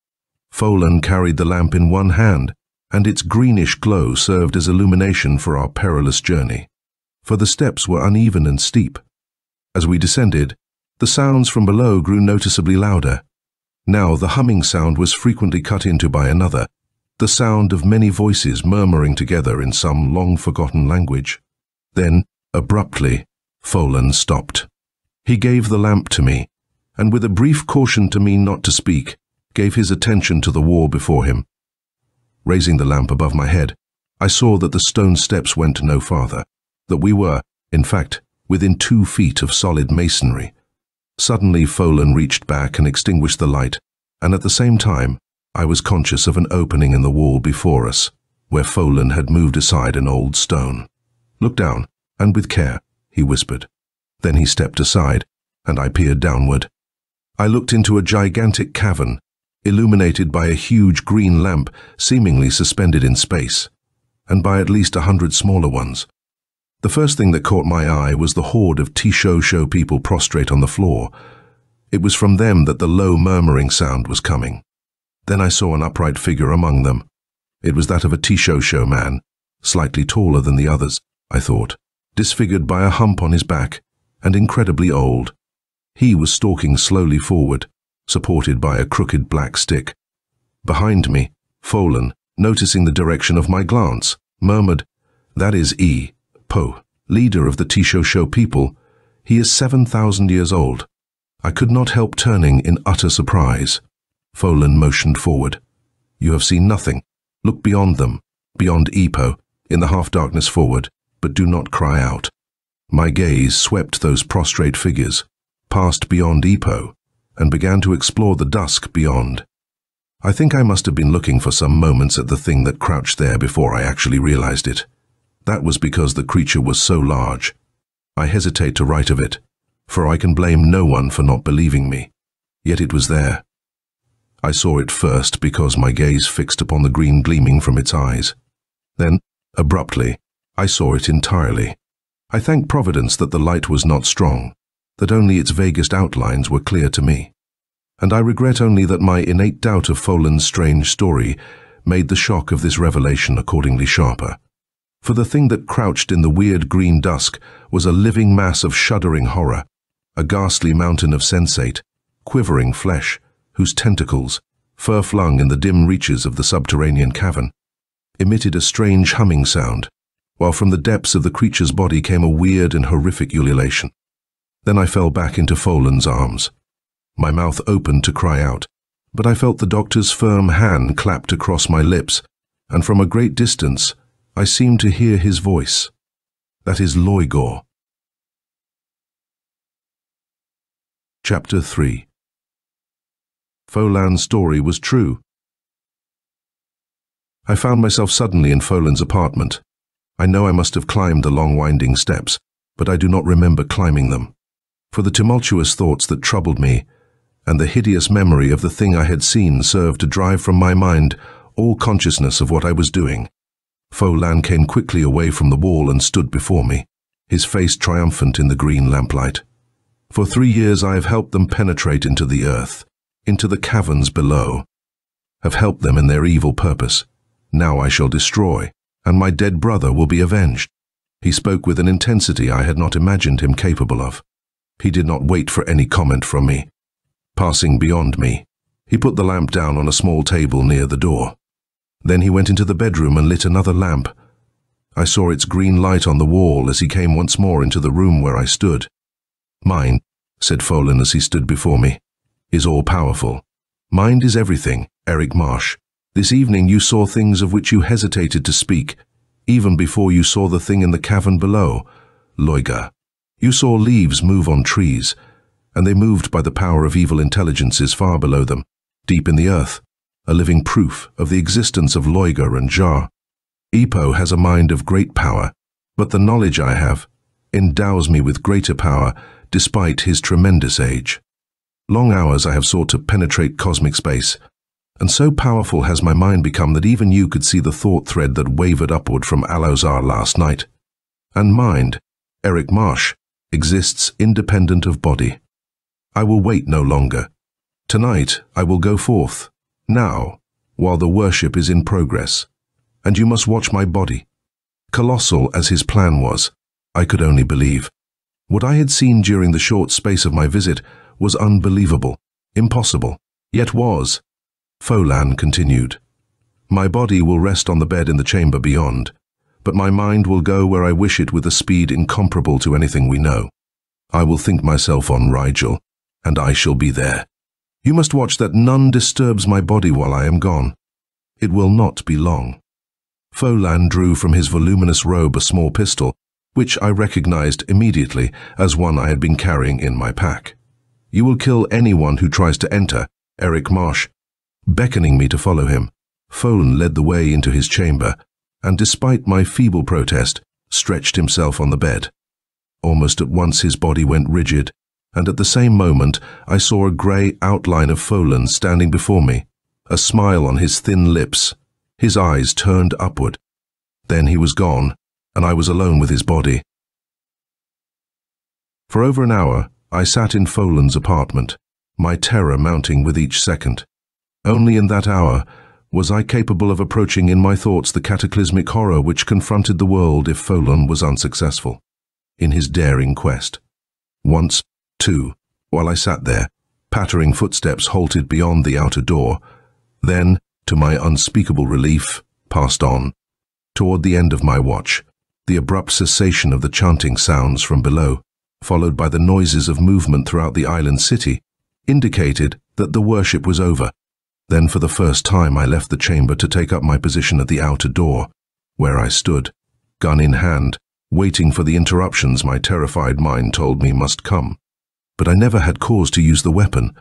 Folan carried the lamp in one hand, and its greenish glow served as illumination for our perilous journey, for the steps were uneven and steep. As we descended, the sounds from below grew noticeably louder. Now the humming sound was frequently cut into by another, the sound of many voices murmuring together in some long-forgotten language. Then, abruptly, Folan stopped. He gave the lamp to me, and with a brief caution to me not to speak, gave his attention to the wall before him. Raising the lamp above my head, I saw that the stone steps went no farther, that we were, in fact, within 2 feet of solid masonry. Suddenly Folan reached back and extinguished the light, and at the same time, I was conscious of an opening in the wall before us, where Folan had moved aside an old stone. "Look down, and with care," he whispered. Then he stepped aside, and I peered downward. I looked into a gigantic cavern, illuminated by a huge green lamp seemingly suspended in space, and by at least 100 smaller ones. The first thing that caught my eye was the horde of Zushakon people prostrate on the floor. It was from them that the low murmuring sound was coming. Then I saw an upright figure among them. It was that of a Zushakon man, slightly taller than the others, I thought, disfigured by a hump on his back, and incredibly old. He was stalking slowly forward, supported by a crooked black stick. Behind me, Folan, noticing the direction of my glance, murmured, "That is Po, leader of the Zushakon people. He is 7,000 years old." I could not help turning in utter surprise. Folan motioned forward. "You have seen nothing. Look beyond them, beyond Po, in the half-darkness forward, but do not cry out." My gaze swept those prostrate figures, passed beyond Po, and began to explore the dusk beyond. I think I must have been looking for some moments at the thing that crouched there before I actually realized it. That was because the creature was so large. I hesitate to write of it, for I can blame no one for not believing me. Yet it was there. I saw it first because my gaze fixed upon the green gleaming from its eyes. Then, abruptly, I saw it entirely. I thank Providence that the light was not strong, that only its vaguest outlines were clear to me. And I regret only that my innate doubt of Folan's strange story made the shock of this revelation accordingly sharper. For the thing that crouched in the weird green dusk was a living mass of shuddering horror, a ghastly mountain of sensate, quivering flesh, whose tentacles, fur-flung in the dim reaches of the subterranean cavern, emitted a strange humming sound, while from the depths of the creature's body came a weird and horrific ululation. Then I fell back into Folan's arms. My mouth opened to cry out, but I felt the doctor's firm hand clapped across my lips, and from a great distance I seemed to hear his voice. "That is Loigor." Chapter 3. Folan's story was true. I found myself suddenly in Folan's apartment. I know I must have climbed the long winding steps, but I do not remember climbing them. For the tumultuous thoughts that troubled me, and the hideous memory of the thing I had seen served to drive from my mind all consciousness of what I was doing. Folan came quickly away from the wall and stood before me, his face triumphant in the green lamplight. "For 3 years I have helped them penetrate into the earth, into the caverns below, have helped them in their evil purpose. Now I shall destroy, and my dead brother will be avenged." He spoke with an intensity I had not imagined him capable of. He did not wait for any comment from me. Passing beyond me, he put the lamp down on a small table near the door. Then he went into the bedroom and lit another lamp. I saw its green light on the wall as he came once more into the room where I stood. "Mind," said Folan as he stood before me, "is all-powerful. Mind is everything, Eric Marsh. This evening you saw things of which you hesitated to speak, even before you saw the thing in the cavern below, Loigor. You saw leaves move on trees, and they moved by the power of evil intelligences far below them, deep in the earth, a living proof of the existence of Loigor and Jar. Po has a mind of great power, but the knowledge I have endows me with greater power despite his tremendous age. Long hours I have sought to penetrate cosmic space, and so powerful has my mind become that even you could see the thought thread that wavered upward from Alozar last night. And mind, Eric Marsh, exists independent of body. I will wait no longer. Tonight I will go forth, now, while the worship is in progress, and you must watch my body." Colossal as his plan was, I could only believe. What I had seen during the short space of my visit was unbelievable, impossible, yet was. Folan continued, "My body will rest on the bed in the chamber beyond, but my mind will go where I wish it with a speed incomparable to anything we know. I will think myself on Rigel, and I shall be there. You must watch that none disturbs my body while I am gone. It will not be long." Folan drew from his voluminous robe a small pistol, which I recognized immediately as one I had been carrying in my pack. You will kill anyone who tries to enter, Eric Marsh. Beckoning me to follow him, Folan led the way into his chamber, and despite my feeble protest, stretched himself on the bed. Almost at once his body went rigid, and at the same moment I saw a grey outline of Folan standing before me, a smile on his thin lips, his eyes turned upward. Then he was gone, and I was alone with his body. For over an hour, I sat in Folan's apartment, my terror mounting with each second. Only in that hour was I capable of approaching in my thoughts the cataclysmic horror which confronted the world if Folan was unsuccessful in his daring quest. Once, too, while I sat there, pattering footsteps halted beyond the outer door, then, to my unspeakable relief, passed on. Toward the end of my watch, the abrupt cessation of the chanting sounds from below, followed by the noises of movement throughout the island city, indicated that the worship was over. Then for the first time I left the chamber to take up my position at the outer door, where I stood, gun in hand, waiting for the interruptions my terrified mind told me must come. But I never had cause to use the weapon,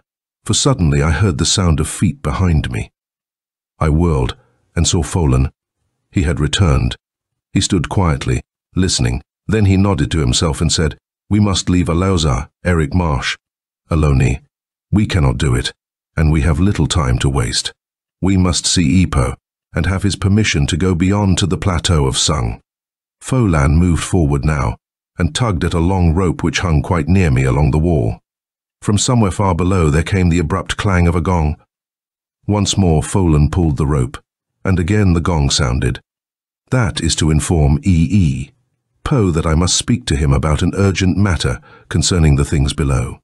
for suddenly I heard the sound of feet behind me. I whirled and saw Folan. He had returned. He stood quietly, listening. Then he nodded to himself and said, "We must leave Alauzar, Eric Marsh. Alone, we cannot do it, and we have little time to waste. We must see Ipo, and have his permission to go beyond to the plateau of Sung." Folan moved forward now, and tugged at a long rope which hung quite near me along the wall. From somewhere far below there came the abrupt clang of a gong. Once more Folan pulled the rope, and again the gong sounded. That is to inform Poe that I must speak to him about an urgent matter concerning the things below.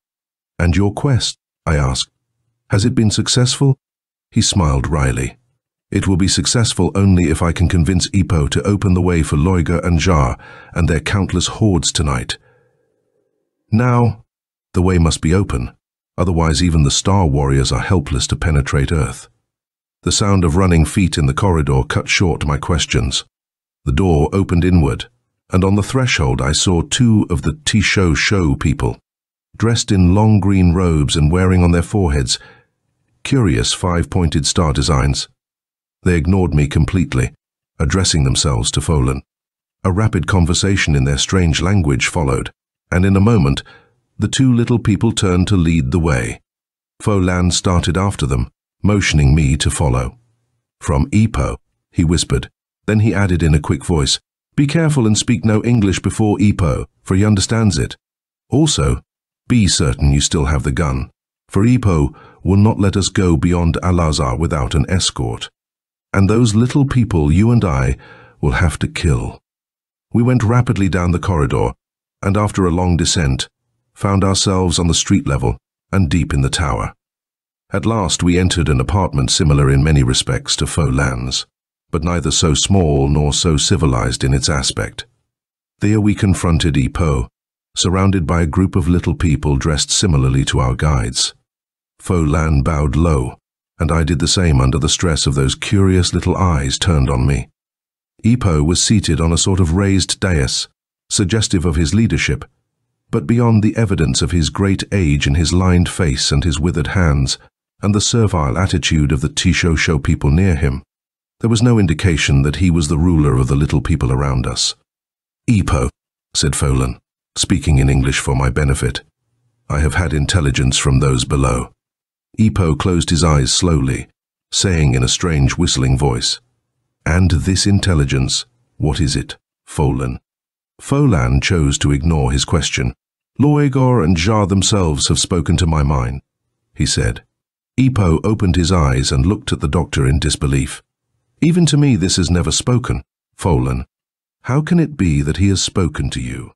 "And your quest?" I asked. "Has it been successful?" He smiled wryly. "It will be successful only if I can convince Ipo to open the way for Loiga and Jar and their countless hordes tonight. Now, the way must be open, otherwise even the Star Warriors are helpless to penetrate Earth." The sound of running feet in the corridor cut short my questions. The door opened inward, and on the threshold I saw two of the Tisho people, dressed in long green robes and wearing on their foreheads curious five-pointed star designs. They ignored me completely, addressing themselves to Folan. A rapid conversation in their strange language followed, and in a moment, the two little people turned to lead the way. Folan started after them, motioning me to follow. "From Ipo," he whispered. Then he added in a quick voice, "Be careful and speak no English before Ipo, for he understands it. Also, be certain you still have the gun, for Ipo will not let us go beyond Alauzar without an escort. And those little people you and I will have to kill." We went rapidly down the corridor, and after a long descent, found ourselves on the street level and deep in the tower. At last we entered an apartment similar in many respects to Folan's, but neither so small nor so civilized in its aspect. There we confronted Ipo, surrounded by a group of little people dressed similarly to our guides. Folan bowed low, and I did the same under the stress of those curious little eyes turned on me. Ipo was seated on a sort of raised dais, suggestive of his leadership, but beyond the evidence of his great age and his lined face and his withered hands, and the servile attitude of the Tisho people near him, there was no indication that he was the ruler of the little people around us. "Ipo," said Folan, speaking in English for my benefit, "I have had intelligence from those below." Ipo closed his eyes slowly, saying in a strange whistling voice, "And this intelligence, what is it, Folan?" Folan chose to ignore his question. "Loigor and Jar themselves have spoken to my mind," he said. Ipo opened his eyes and looked at the doctor in disbelief. "Even to me this has never spoken, Folan. How can it be that he has spoken to you?"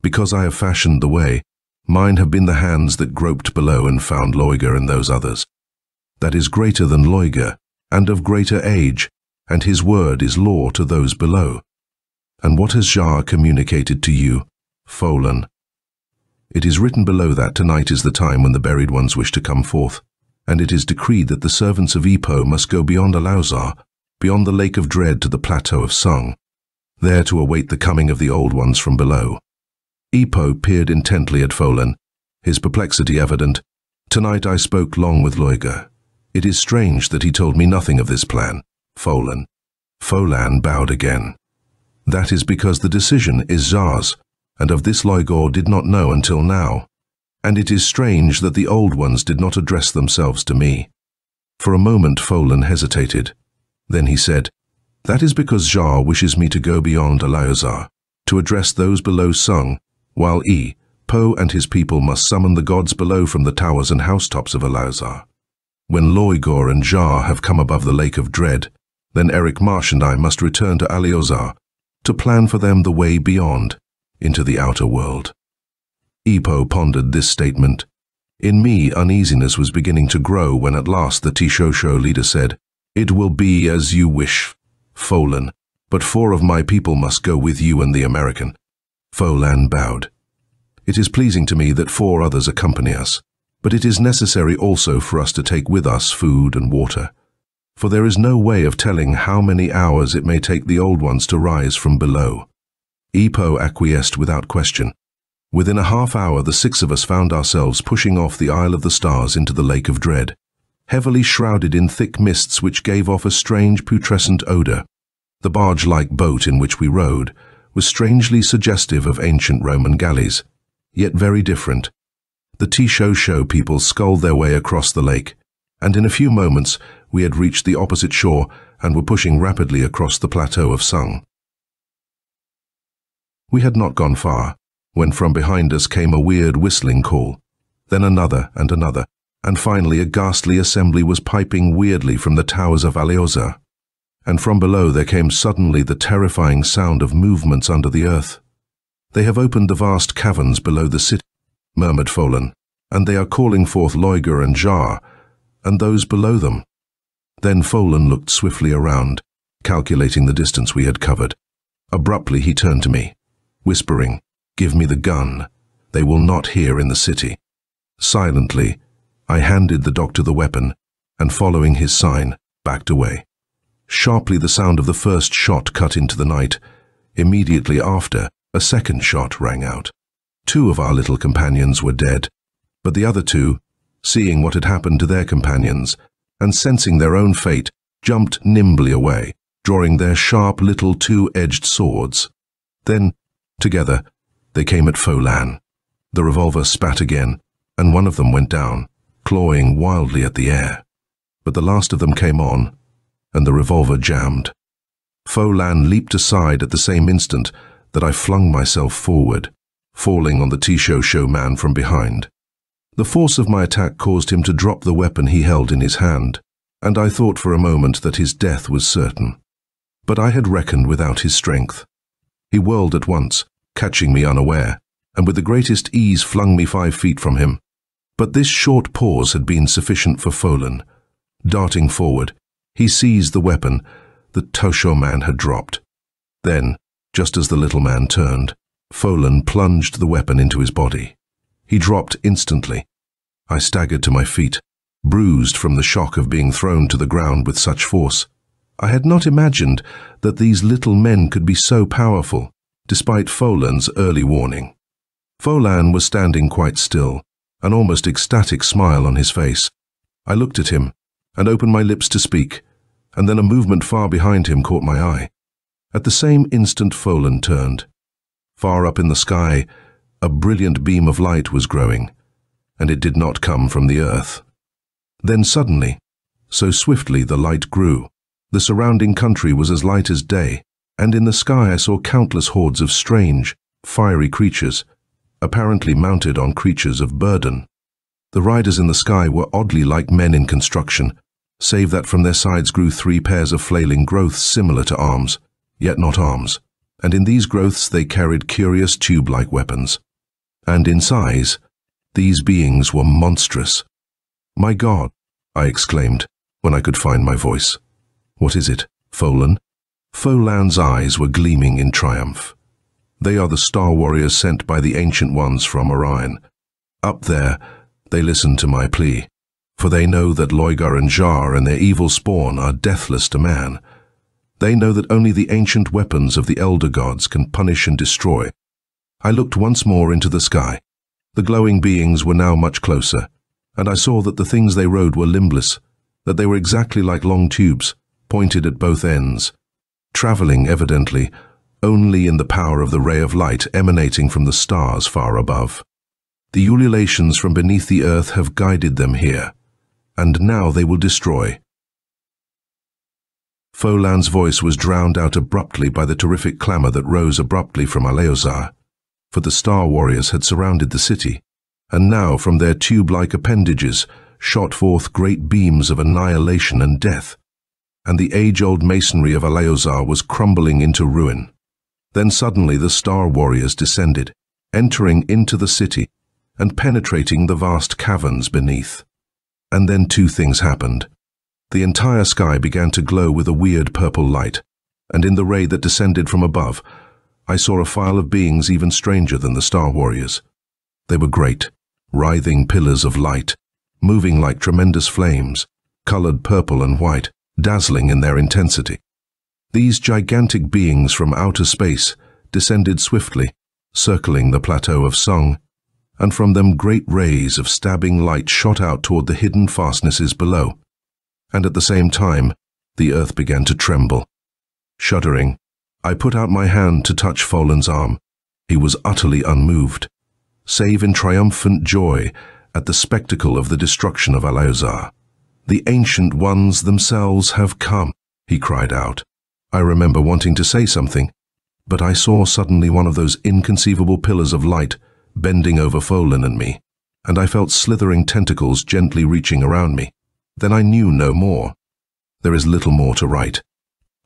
"Because I have fashioned the way, mine have been the hands that groped below and found Loiga and those others. That is greater than Loiga, and of greater age, and his word is law to those below." "And what has Jar communicated to you, Folan?" "It is written below that tonight is the time when the buried ones wish to come forth, and it is decreed that the servants of Ipo must go beyond Alauzar, beyond the Lake of Dread to the plateau of Sung, there to await the coming of the old ones from below." Ipo peered intently at Folan, his perplexity evident. Tonight I spoke long with Loiger. It is strange that he told me nothing of this plan. Folan. Folan bowed again. That is because the decision is Zar's, and of this Loiger did not know until now. And it is strange that the old ones did not address themselves to me. For a moment Folan hesitated. Then he said, "That is because Zar wishes me to go beyond Alauzar, to address those below Sung, while Po and his people must summon the gods below from the towers and housetops of Alauzar. When Loiger and Zar have come above the Lake of Dread, then Eric Marsh and I must return to Alauzar to plan for them the way beyond, into the outer world." Po pondered this statement. In me, uneasiness was beginning to grow when at last the Tishosho leader said, "It will be as you wish, Folan, but 4 of my people must go with you and the American." Folan bowed. "It is pleasing to me that 4 others accompany us, but it is necessary also for us to take with us food and water, for there is no way of telling how many hours it may take the old ones to rise from below." Po acquiesced without question. Within a half hour, the 6 of us found ourselves pushing off the Isle of the Stars into the Lake of Dread, heavily shrouded in thick mists which gave off a strange putrescent odor. The barge-like boat in which we rode was strangely suggestive of ancient Roman galleys, yet very different. The Tishosho people sculled their way across the lake, and in a few moments we had reached the opposite shore and were pushing rapidly across the plateau of Sung. We had not gone far, when from behind us came a weird whistling call, then another, and finally a ghastly assembly was piping weirdly from the towers of Alauzar, and from below there came suddenly the terrifying sound of movements under the earth. "They have opened the vast caverns below the city," murmured Folan, "and they are calling forth Loiger and Zar, and those below them." Then Folan looked swiftly around, calculating the distance we had covered. Abruptly he turned to me, whispering, "Give me the gun. They will not hear in the city." Silently, I handed the doctor the weapon, and following his sign, backed away. Sharply the sound of the first shot cut into the night. Immediately after, a second shot rang out. 2 of our little companions were dead, but the other 2, seeing what had happened to their companions, and sensing their own fate, jumped nimbly away, drawing their sharp little 2-edged swords. Then, together, they came at Folan. The revolver spat again, and one of them went down, clawing wildly at the air. But the last of them came on, and the revolver jammed. Folan leaped aside at the same instant that I flung myself forward, falling on the Tishosho man from behind. The force of my attack caused him to drop the weapon he held in his hand, and I thought for a moment that his death was certain. But I had reckoned without his strength. He whirled at once, catching me unaware, and with the greatest ease flung me 5 feet from him. But this short pause had been sufficient for Folan. Darting forward, he seized the weapon the Tosho man had dropped. Then, just as the little man turned, Folan plunged the weapon into his body. He dropped instantly. I staggered to my feet, bruised from the shock of being thrown to the ground with such force. I had not imagined that these little men could be so powerful, despite Folan's early warning. Folan was standing quite still, an almost ecstatic smile on his face. I looked at him and opened my lips to speak, and then a movement far behind him caught my eye. At the same instant Folan turned. Far up in the sky, a brilliant beam of light was growing, and it did not come from the earth. Then suddenly, so swiftly the light grew, the surrounding country was as light as day, and in the sky I saw countless hordes of strange, fiery creatures, apparently mounted on creatures of burden. The riders in the sky were oddly like men in construction, save that from their sides grew 3 pairs of flailing growths similar to arms, yet not arms, and in these growths they carried curious tube-like weapons. And in size, these beings were monstrous. "My God," I exclaimed, when I could find my voice. "What is it, Folan?" Folan's eyes were gleaming in triumph. "They are the star warriors sent by the Ancient Ones from Orion. Up there, they listen to my plea, for they know that Loiger and Zar and their evil spawn are deathless to man. They know that only the ancient weapons of the elder gods can punish and destroy." I looked once more into the sky. The glowing beings were now much closer, and I saw that the things they rode were limbless, that they were exactly like long tubes, pointed at both ends, traveling, evidently, only in the power of the ray of light emanating from the stars far above. The ululations from beneath the earth have guided them here, and now they will destroy. Folan's voice was drowned out abruptly by the terrific clamor that rose abruptly from Aleozar, for the Star Warriors had surrounded the city, and now from their tube-like appendages shot forth great beams of annihilation and death, and the age-old masonry of Aleozar was crumbling into ruin. Then suddenly the Star Warriors descended, entering into the city and penetrating the vast caverns beneath. And then two things happened. The entire sky began to glow with a weird purple light, and in the ray that descended from above, I saw a file of beings even stranger than the Star Warriors. They were great, writhing pillars of light, moving like tremendous flames, colored purple and white, dazzling in their intensity. These gigantic beings from outer space descended swiftly, circling the plateau of Sung, and from them great rays of stabbing light shot out toward the hidden fastnesses below. And at the same time, the earth began to tremble. Shuddering, I put out my hand to touch Folan's arm. He was utterly unmoved, save in triumphant joy at the spectacle of the destruction of Aleozar. "The Ancient Ones themselves have come," he cried out. I remember wanting to say something, but I saw suddenly one of those inconceivable pillars of light bending over Folan and me, and I felt slithering tentacles gently reaching around me. Then I knew no more. There is little more to write.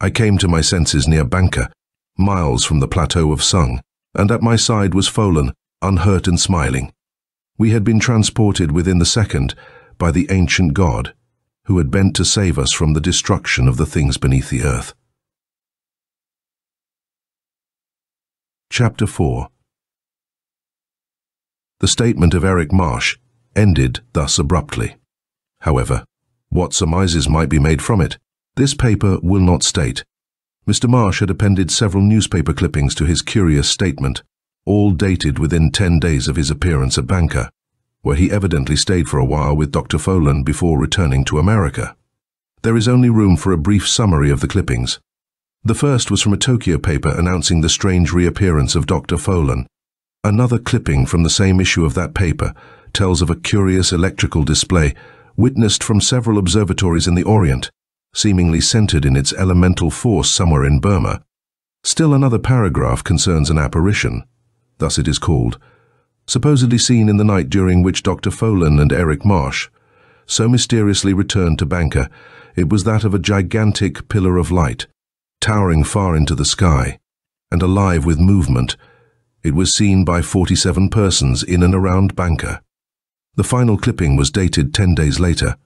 I came to my senses near Banka, miles from the plateau of Sung, and at my side was Folan, unhurt and smiling. We had been transported within the second by the ancient god, who had bent to save us from the destruction of the things beneath the earth. Chapter 4. The statement of Eric Marsh ended thus abruptly. However, what surmises might be made from it, this paper will not state. Mr. Marsh had appended several newspaper clippings to his curious statement, all dated within 10 days of his appearance at Banka, where he evidently stayed for a while with Dr. Folan before returning to America. There is only room for a brief summary of the clippings. The first was from a Tokyo paper announcing the strange reappearance of Dr. Folan. Another clipping from the same issue of that paper tells of a curious electrical display witnessed from several observatories in the Orient, seemingly centered in its elemental force somewhere in Burma. Still another paragraph concerns an apparition, thus it is called, supposedly seen in the night during which Dr. Folan and Eric Marsh so mysteriously returned to Banka. It was that of a gigantic pillar of light, towering far into the sky, and alive with movement. It was seen by 47 persons in and around Banka. The final clipping was dated 10 days later.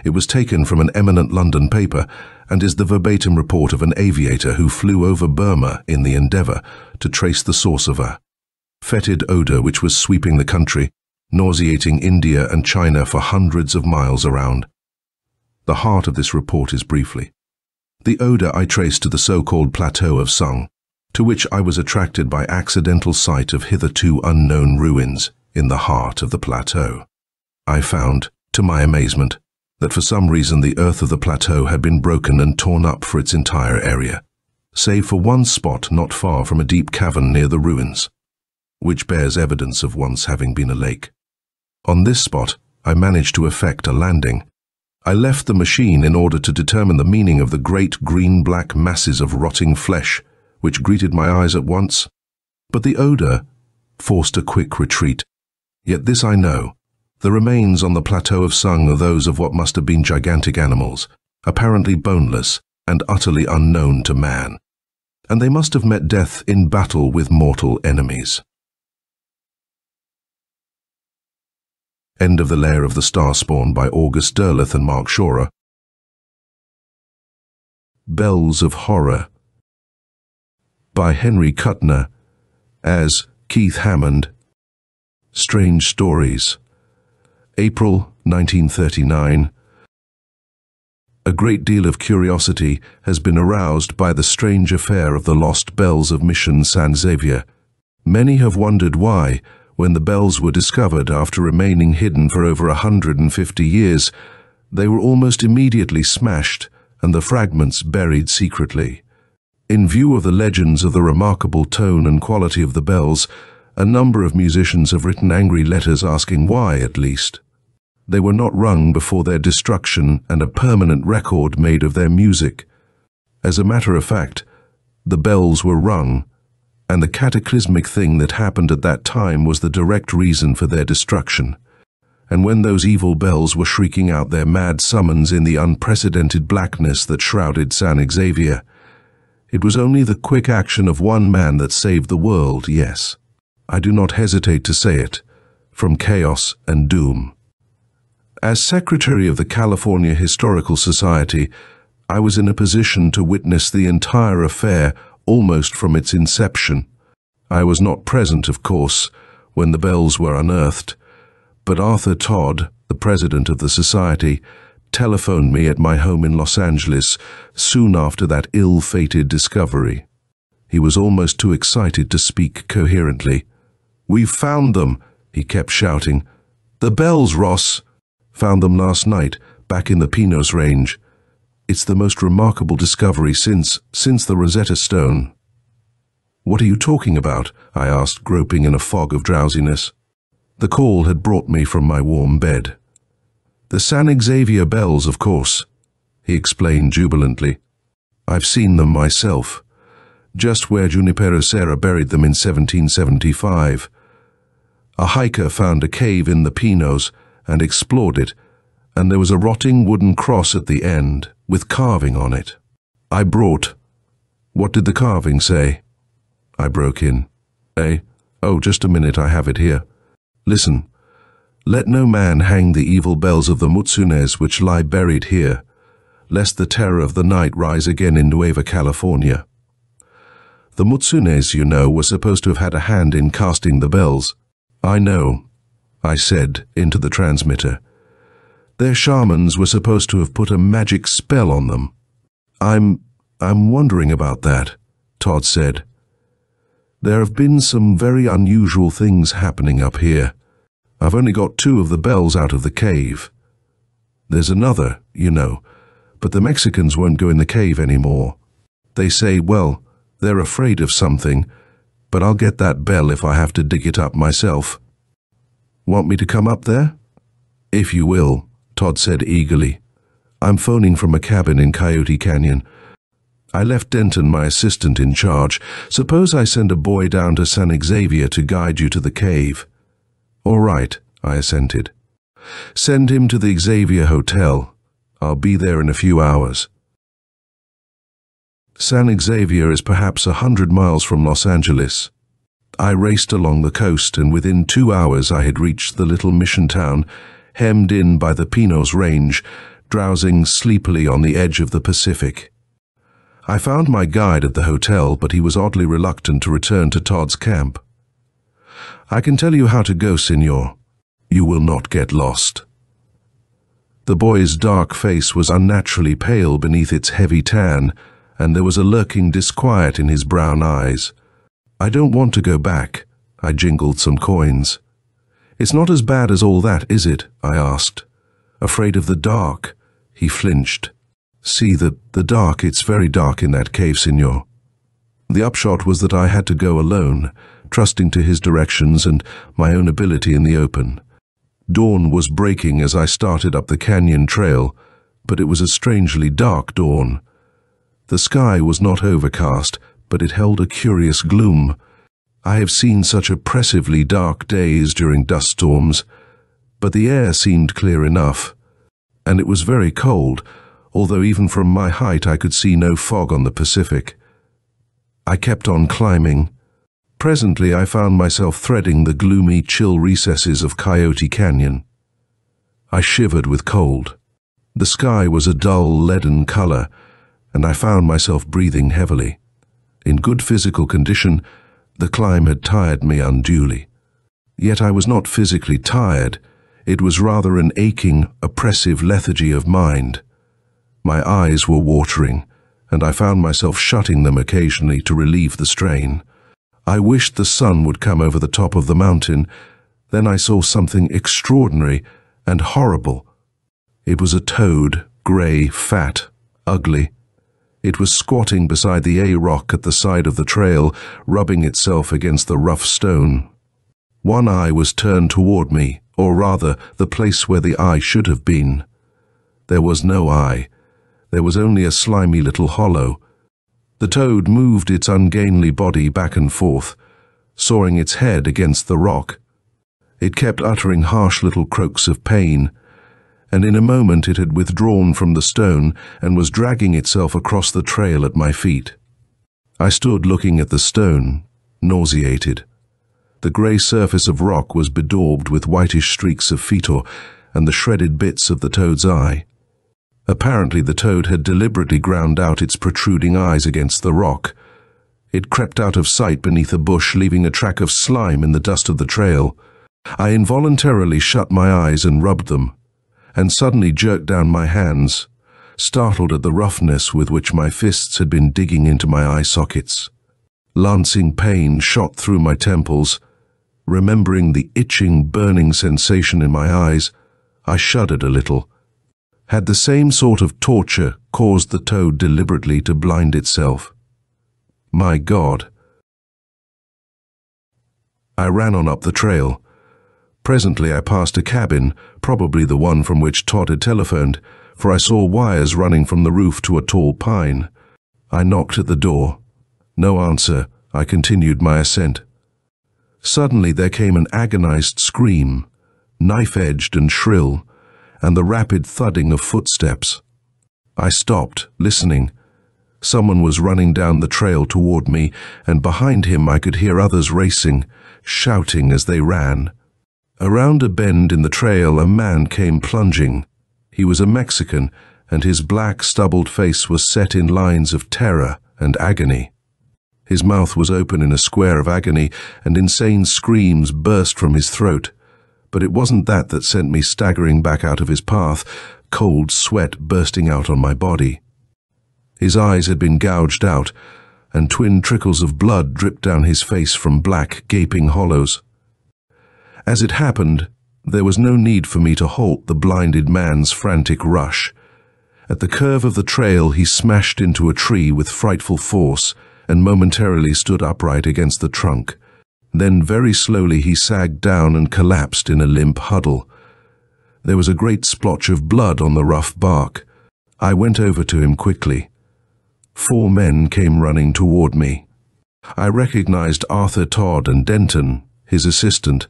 It was taken from an eminent London paper and is the verbatim report of an aviator who flew over Burma in the endeavor to trace the source of a fetid odor which was sweeping the country, nauseating India and China for hundreds of miles around. The heart of this report is briefly: the odor I traced to the so-called plateau of Sung, to which I was attracted by accidental sight of hitherto unknown ruins in the heart of the plateau. I found, to my amazement, that for some reason the earth of the plateau had been broken and torn up for its entire area, save for one spot not far from a deep cavern near the ruins, which bears evidence of once having been a lake. On this spot, I managed to effect a landing. I left the machine in order to determine the meaning of the great green-black masses of rotting flesh which greeted my eyes at once, but the odor forced a quick retreat. Yet this I know: the remains on the plateau of Sung are those of what must have been gigantic animals, apparently boneless and utterly unknown to man, and they must have met death in battle with mortal enemies. End of The Lair of the Starspawn by August Derleth and Mark Shorer. Bells of Horror by Henry Kuttner as Keith Hammond. Strange Stories. April 1939. A great deal of curiosity has been aroused by the strange affair of the lost bells of Mission San Xavier. Many have wondered why, When the bells were discovered after remaining hidden for over 150 years, they were almost immediately smashed and the fragments buried secretly. In view of the legends of the remarkable tone and quality of the bells, a number of musicians have written angry letters asking why, at least. They were not rung before their destruction and a permanent record made of their music. As a matter of fact, the bells were rung, and the cataclysmic thing that happened at that time was the direct reason for their destruction. And when those evil bells were shrieking out their mad summons in the unprecedented blackness that shrouded San Xavier, it was only the quick action of one man that saved the world, yes. I do not hesitate to say it, from chaos and doom. As Secretary of the California Historical Society, I was in a position to witness the entire affair almost from its inception. I was not present, of course, when the bells were unearthed, but Arthur Todd, the president of the society, telephoned me at my home in Los Angeles soon after that ill-fated discovery. He was almost too excited to speak coherently. "We've found them," he kept shouting. "The bells, Ross. Found them last night, back in the Pinos Range. It's the most remarkable discovery since the Rosetta Stone." "What are you talking about?" I asked, groping in a fog of drowsiness. The call had brought me from my warm bed. "The San Xavier bells, of course," he explained jubilantly. "I've seen them myself, just where Junipero Serra buried them in 1775. A hiker found a cave in the Pinos and explored it, and there was a rotting wooden cross at the end with carving on it. What did the carving say?" I broke in. Oh, just a minute, I have it here. Listen. Let no man hang the evil bells of the Mutsunes which lie buried here, lest the terror of the night rise again in Nueva California. The Mutsunes, you know, were supposed to have had a hand in casting the bells. "I know," I said into the transmitter. "Their shamans were supposed to have put a magic spell on them." I'm wondering about that," Todd said. "There have been some very unusual things happening up here. I've only got 2 of the bells out of the cave. There's another, you know, but the Mexicans won't go in the cave anymore. They say, well, they're afraid of something, but I'll get that bell if I have to dig it up myself." "Want me to come up there?" "If you will," Todd said eagerly. "I'm phoning from a cabin in Coyote Canyon. I left Denton, my assistant, in charge. Suppose I send a boy down to San Xavier to guide you to the cave?" "All right," I assented. "Send him to the Xavier Hotel. I'll be there in a few hours." San Xavier is perhaps 100 miles from Los Angeles. I raced along the coast, and within 2 hours I had reached the little mission town, hemmed in by the Pinos Range, drowsing sleepily on the edge of the Pacific. I found my guide at the hotel, but he was oddly reluctant to return to Todd's camp. "I can tell you how to go, Signor. You will not get lost." The boy's dark face was unnaturally pale beneath its heavy tan, and there was a lurking disquiet in his brown eyes. "I don't want to go back." I jingled some coins. "It's not as bad as all that, is it?" I asked. "Afraid of the dark?" He flinched. "See, the dark, it's very dark in that cave, Signor." The upshot was that I had to go alone, trusting to his directions and my own ability in the open. Dawn was breaking as I started up the canyon trail, but it was a strangely dark dawn. The sky was not overcast, but it held a curious gloom. I have seen such oppressively dark days during dust storms, but the air seemed clear enough, and it was very cold, although even from my height I could see no fog on the Pacific. I kept on climbing. Presently I found myself threading the gloomy, chill recesses of Coyote Canyon. I shivered with cold. The sky was a dull, leaden color, and I found myself breathing heavily. In good physical condition, the climb had tired me unduly. Yet I was not physically tired. It was rather an aching, oppressive lethargy of mind. My eyes were watering, and I found myself shutting them occasionally to relieve the strain. I wished the sun would come over the top of the mountain. Then I saw something extraordinary and horrible. It was a toad, grey, fat, ugly. It was squatting beside the A-rock at the side of the trail, rubbing itself against the rough stone. One eye was turned toward me, or rather, the place where the eye should have been. There was no eye. There was only a slimy little hollow. The toad moved its ungainly body back and forth, sawing its head against the rock. It kept uttering harsh little croaks of pain, and in a moment it had withdrawn from the stone and was dragging itself across the trail at my feet. I stood looking at the stone, nauseated. The grey surface of rock was bedaubed with whitish streaks of fetor and the shredded bits of the toad's eye. Apparently the toad had deliberately ground out its protruding eyes against the rock. It crept out of sight beneath a bush, leaving a track of slime in the dust of the trail. I involuntarily shut my eyes and rubbed them, and suddenly jerked down my hands, startled at the roughness with which my fists had been digging into my eye sockets. Lancing pain shot through my temples. Remembering the itching, burning sensation in my eyes, I shuddered a little. Had the same sort of torture caused the toad deliberately to blind itself? My God! I ran on up the trail. Presently I passed a cabin, probably the one from which Todd had telephoned, for I saw wires running from the roof to a tall pine. I knocked at the door. No answer. I continued my ascent. Suddenly there came an agonized scream, knife-edged and shrill, and the rapid thudding of footsteps. I stopped, listening. Someone was running down the trail toward me, and behind him I could hear others racing, shouting as they ran. Around a bend in the trail a man came plunging. He was a Mexican, and his black, stubbled face was set in lines of terror and agony. His mouth was open in a square of agony, and insane screams burst from his throat. But it wasn't that sent me staggering back out of his path, cold sweat bursting out on my body. His eyes had been gouged out, and twin trickles of blood dripped down his face from black, gaping hollows. As it happened, there was no need for me to halt the blinded man's frantic rush. At the curve of the trail he smashed into a tree with frightful force, and momentarily stood upright against the trunk. Then very slowly he sagged down and collapsed in a limp huddle. There was a great splotch of blood on the rough bark. I went over to him quickly. 4 men came running toward me. I recognized Arthur Todd and Denton, his assistant.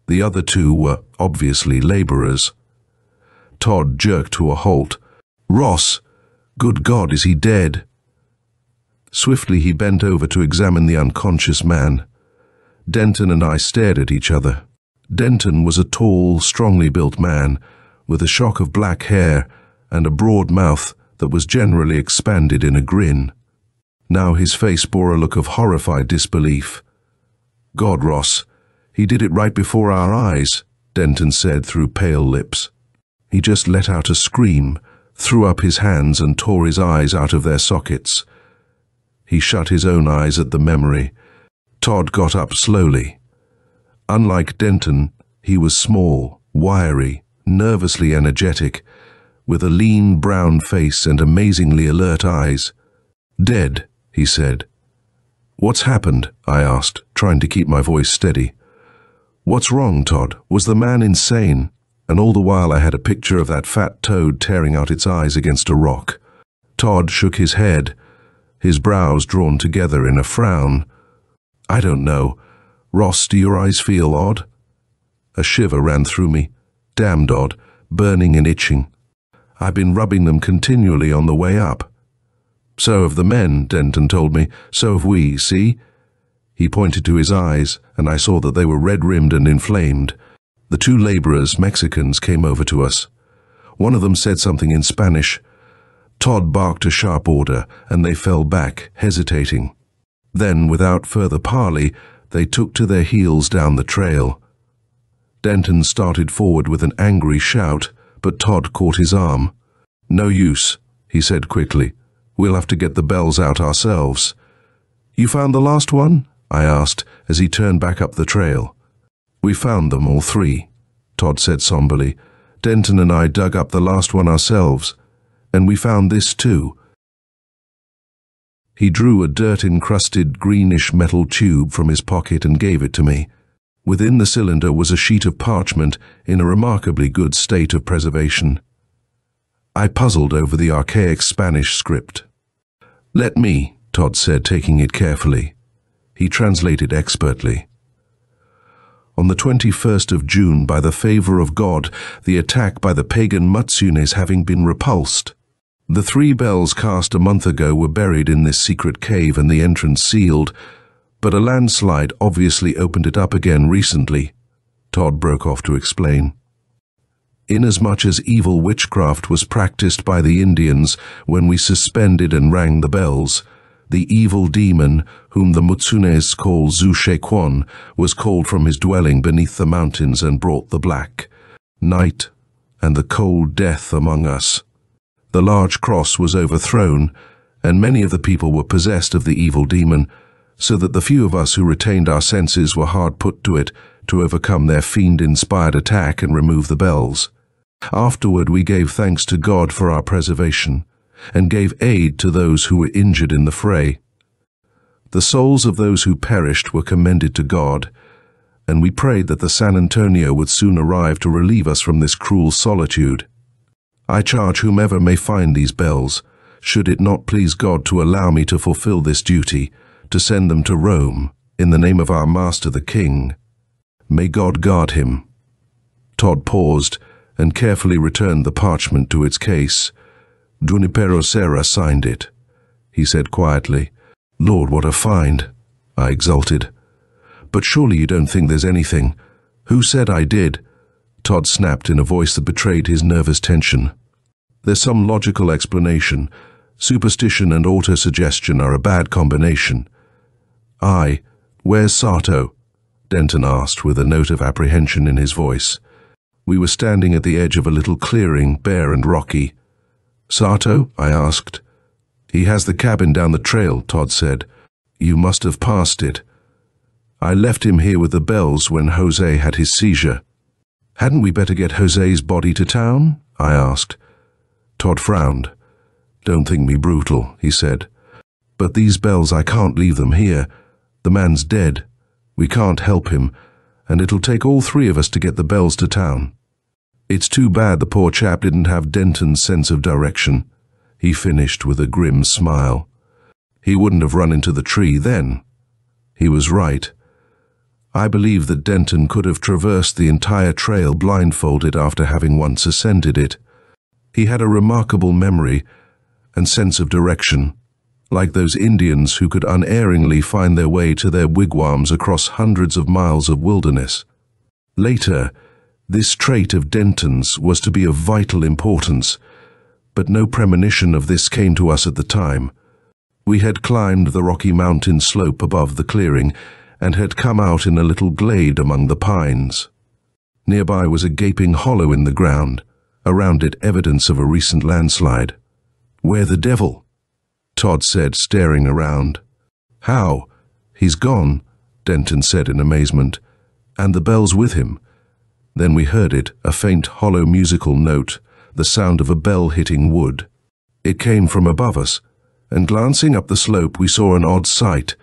The other 2 were obviously laborers. Todd jerked to a halt. "Ross! Good God, is he dead?" Swiftly he bent over to examine the unconscious man. Denton and I stared at each other. Denton was a tall, strongly built man, with a shock of black hair and a broad mouth that was generally expanded in a grin. Now his face bore a look of horrified disbelief. "God, Ross, he did it right before our eyes," Denton said through pale lips. He just let out a scream, threw up his hands and tore his eyes out of their sockets. He shut his own eyes at the memory. Todd got up slowly. Unlike Denton, he was small, wiry, nervously energetic, with a lean brown face and amazingly alert eyes. "Dead," he said. "What's happened?" I asked, trying to keep my voice steady. "What's wrong, Todd? Was the man insane?" And all the while I had a picture of that fat toad tearing out its eyes against a rock. Todd shook his head, his brows drawn together in a frown. "I don't know. Ross, do your eyes feel odd?" A shiver ran through me. Damned odd, burning and itching. I've been rubbing them continually on the way up. "So have the men," Denton told me. "So have we, see?" He pointed to his eyes, and I saw that they were red-rimmed and inflamed. The 2 laborers, Mexicans, came over to us. One of them said something in Spanish. Todd barked a sharp order, and they fell back, hesitating. Then, without further parley, they took to their heels down the trail. Denton started forward with an angry shout, but Todd caught his arm. "No use," he said quickly. "We'll have to get the bells out ourselves." "You found the last one?" I asked as he turned back up the trail. "We found them, all three," Todd said somberly. "Denton and I dug up the last one ourselves, and we found this too." He drew a dirt-encrusted greenish metal tube from his pocket and gave it to me. Within the cylinder was a sheet of parchment in a remarkably good state of preservation. I puzzled over the archaic Spanish script. "Let me," Todd said, taking it carefully. He translated expertly. "On the 21st of June, by the favor of God, the attack by the pagan Mutsunes having been repulsed. The 3 bells cast a month ago were buried in this secret cave and the entrance sealed, but a landslide obviously opened it up again recently," Todd broke off to explain. "Inasmuch as evil witchcraft was practiced by the Indians when we suspended and rang the bells, the evil demon, whom the Mutsunes call Zushakon, was called from his dwelling beneath the mountains and brought the black night and the cold death among us. The large cross was overthrown, and many of the people were possessed of the evil demon, so that the few of us who retained our senses were hard put to it to overcome their fiend-inspired attack and remove the bells. Afterward we gave thanks to God for our preservation, and gave aid to those who were injured in the fray. The souls of those who perished were commended to God, and we prayed that the San Antonio would soon arrive to relieve us from this cruel solitude. I charge whomever may find these bells, should it not please God to allow me to fulfill this duty, to send them to Rome, in the name of our Master the King. May God guard him." Todd paused and carefully returned the parchment to its case. "Junipero Serra signed it," he said quietly. "Lord, what a find," I exulted. "But surely you don't think there's anything?" "Who said I did?" Todd snapped in a voice that betrayed his nervous tension. "There's some logical explanation. Superstition and autosuggestion are a bad combination." "Where's Sato?" Denton asked with a note of apprehension in his voice. We were standing at the edge of a little clearing, bare and rocky. "Sato?" I asked. "He has the cabin down the trail," Todd said. "You must have passed it. I left him here with the bells when Jose had his seizure." "Hadn't we better get Jose's body to town?" I asked. Todd frowned. "Don't think me brutal," he said. "But these bells, I can't leave them here. The man's dead. We can't help him, and it'll take all 3 of us to get the bells to town. It's too bad the poor chap didn't have Denton's sense of direction," he finished with a grim smile. "He wouldn't have run into the tree then." He was right. I believe that Denton could have traversed the entire trail blindfolded after having once ascended it. He had a remarkable memory and sense of direction, like those Indians who could unerringly find their way to their wigwams across hundreds of miles of wilderness. Later, this trait of Denton's was to be of vital importance, but no premonition of this came to us at the time. We had climbed the rocky mountain slope above the clearing and had come out in a little glade among the pines. Nearby was a gaping hollow in the ground, around it evidence of a recent landslide. "Where the devil?" Todd said, staring around. "How? He's gone," Denton said in amazement. "And the bells with him." Then we heard it, a faint, hollow musical note, the sound of a bell hitting wood. It came from above us, and glancing up the slope we saw an odd sight.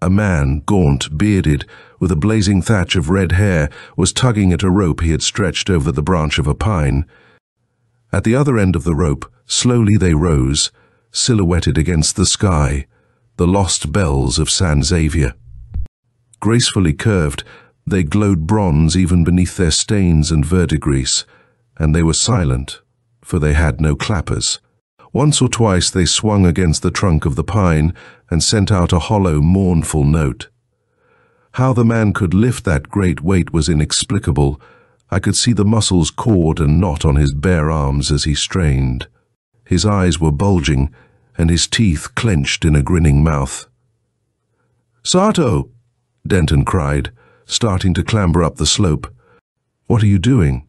A man, gaunt, bearded, with a blazing thatch of red hair, was tugging at a rope he had stretched over the branch of a pine. At the other end of the rope, slowly they rose, silhouetted against the sky, the lost bells of San Xavier. Gracefully curved, they glowed bronze even beneath their stains and verdigris, and they were silent, for they had no clappers. Once or twice they swung against the trunk of the pine and sent out a hollow, mournful note. How the man could lift that great weight was inexplicable. I could see the muscles cord and knot on his bare arms as he strained. His eyes were bulging, and his teeth clenched in a grinning mouth. "Sato!" Denton cried, starting to clamber up the slope. "What are you doing?"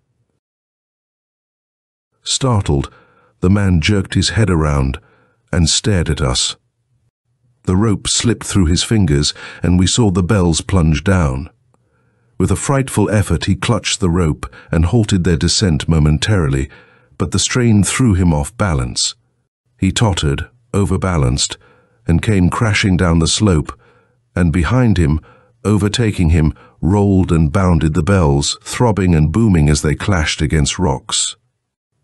Startled, the man jerked his head around and stared at us. The rope slipped through his fingers, and we saw the bells plunge down. With a frightful effort he clutched the rope and halted their descent momentarily, but the strain threw him off balance. He tottered, overbalanced, and came crashing down the slope, and behind him, overtaking him, rolled and bounded the bells, throbbing and booming as they clashed against rocks.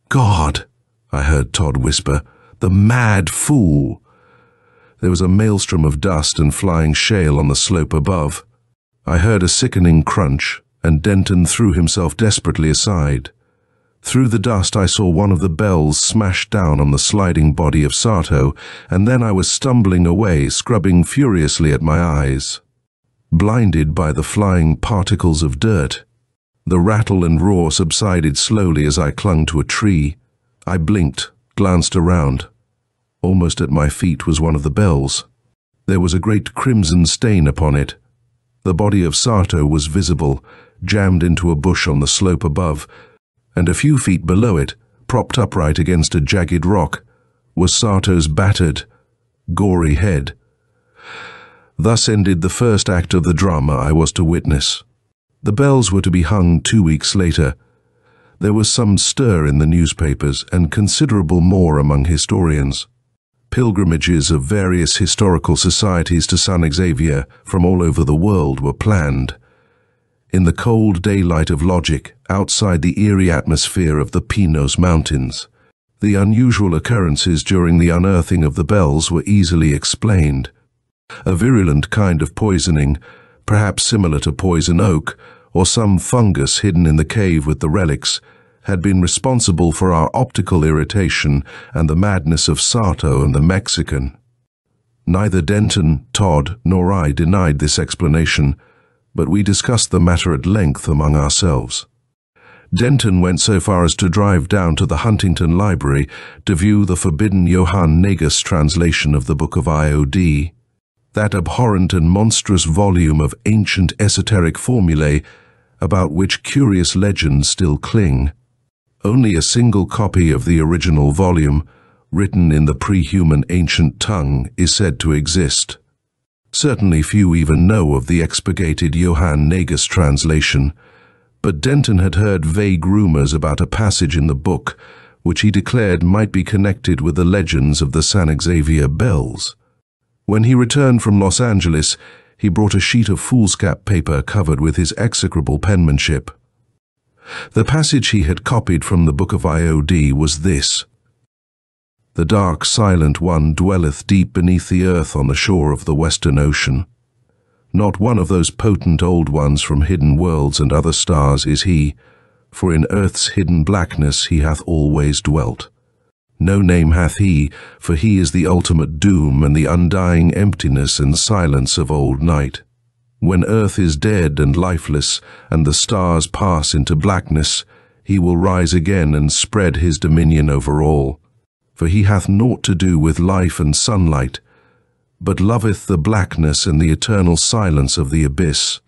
"God!" I heard Todd whisper. "The mad fool!" There was a maelstrom of dust and flying shale on the slope above. I heard a sickening crunch, and Denton threw himself desperately aside. Through the dust I saw one of the bells smash down on the sliding body of Sato, and then I was stumbling away, scrubbing furiously at my eyes. Blinded by the flying particles of dirt, the rattle and roar subsided slowly as I clung to a tree. I blinked, glanced around. Almost at my feet was one of the bells. There was a great crimson stain upon it. The body of Sato was visible, jammed into a bush on the slope above, and a few feet below it, propped upright against a jagged rock, was Sato's battered, gory head. Thus ended the first act of the drama I was to witness. The bells were to be hung 2 weeks later. There was some stir in the newspapers and considerable more among historians. Pilgrimages of various historical societies to San Xavier from all over the world were planned. In the cold daylight of logic, outside the eerie atmosphere of the Pinos Mountains, the unusual occurrences during the unearthing of the bells were easily explained. A virulent kind of poisoning, perhaps similar to poison oak, or some fungus hidden in the cave with the relics, had been responsible for our optical irritation and the madness of Sato and the Mexican. Neither Denton, Todd, nor I denied this explanation, but we discussed the matter at length among ourselves. Denton went so far as to drive down to the Huntington Library to view the forbidden Johann Negus translation of the Book of IOD, that abhorrent and monstrous volume of ancient esoteric formulae about which curious legends still cling. Only a single copy of the original volume, written in the pre-human ancient tongue, is said to exist. Certainly few even know of the expurgated Johann Negus translation, but Denton had heard vague rumors about a passage in the book which he declared might be connected with the legends of the San Xavier bells. When he returned from Los Angeles, he brought a sheet of foolscap paper covered with his execrable penmanship. The passage he had copied from the Book of IOD was this: "The dark, silent one dwelleth deep beneath the earth on the shore of the Western Ocean. Not one of those potent old ones from hidden worlds and other stars is he, for in earth's hidden blackness he hath always dwelt. No name hath he, for he is the ultimate doom and the undying emptiness and silence of old night. When earth is dead and lifeless, and the stars pass into blackness, he will rise again and spread his dominion over all. For he hath naught to do with life and sunlight, but loveth the blackness and the eternal silence of the abyss.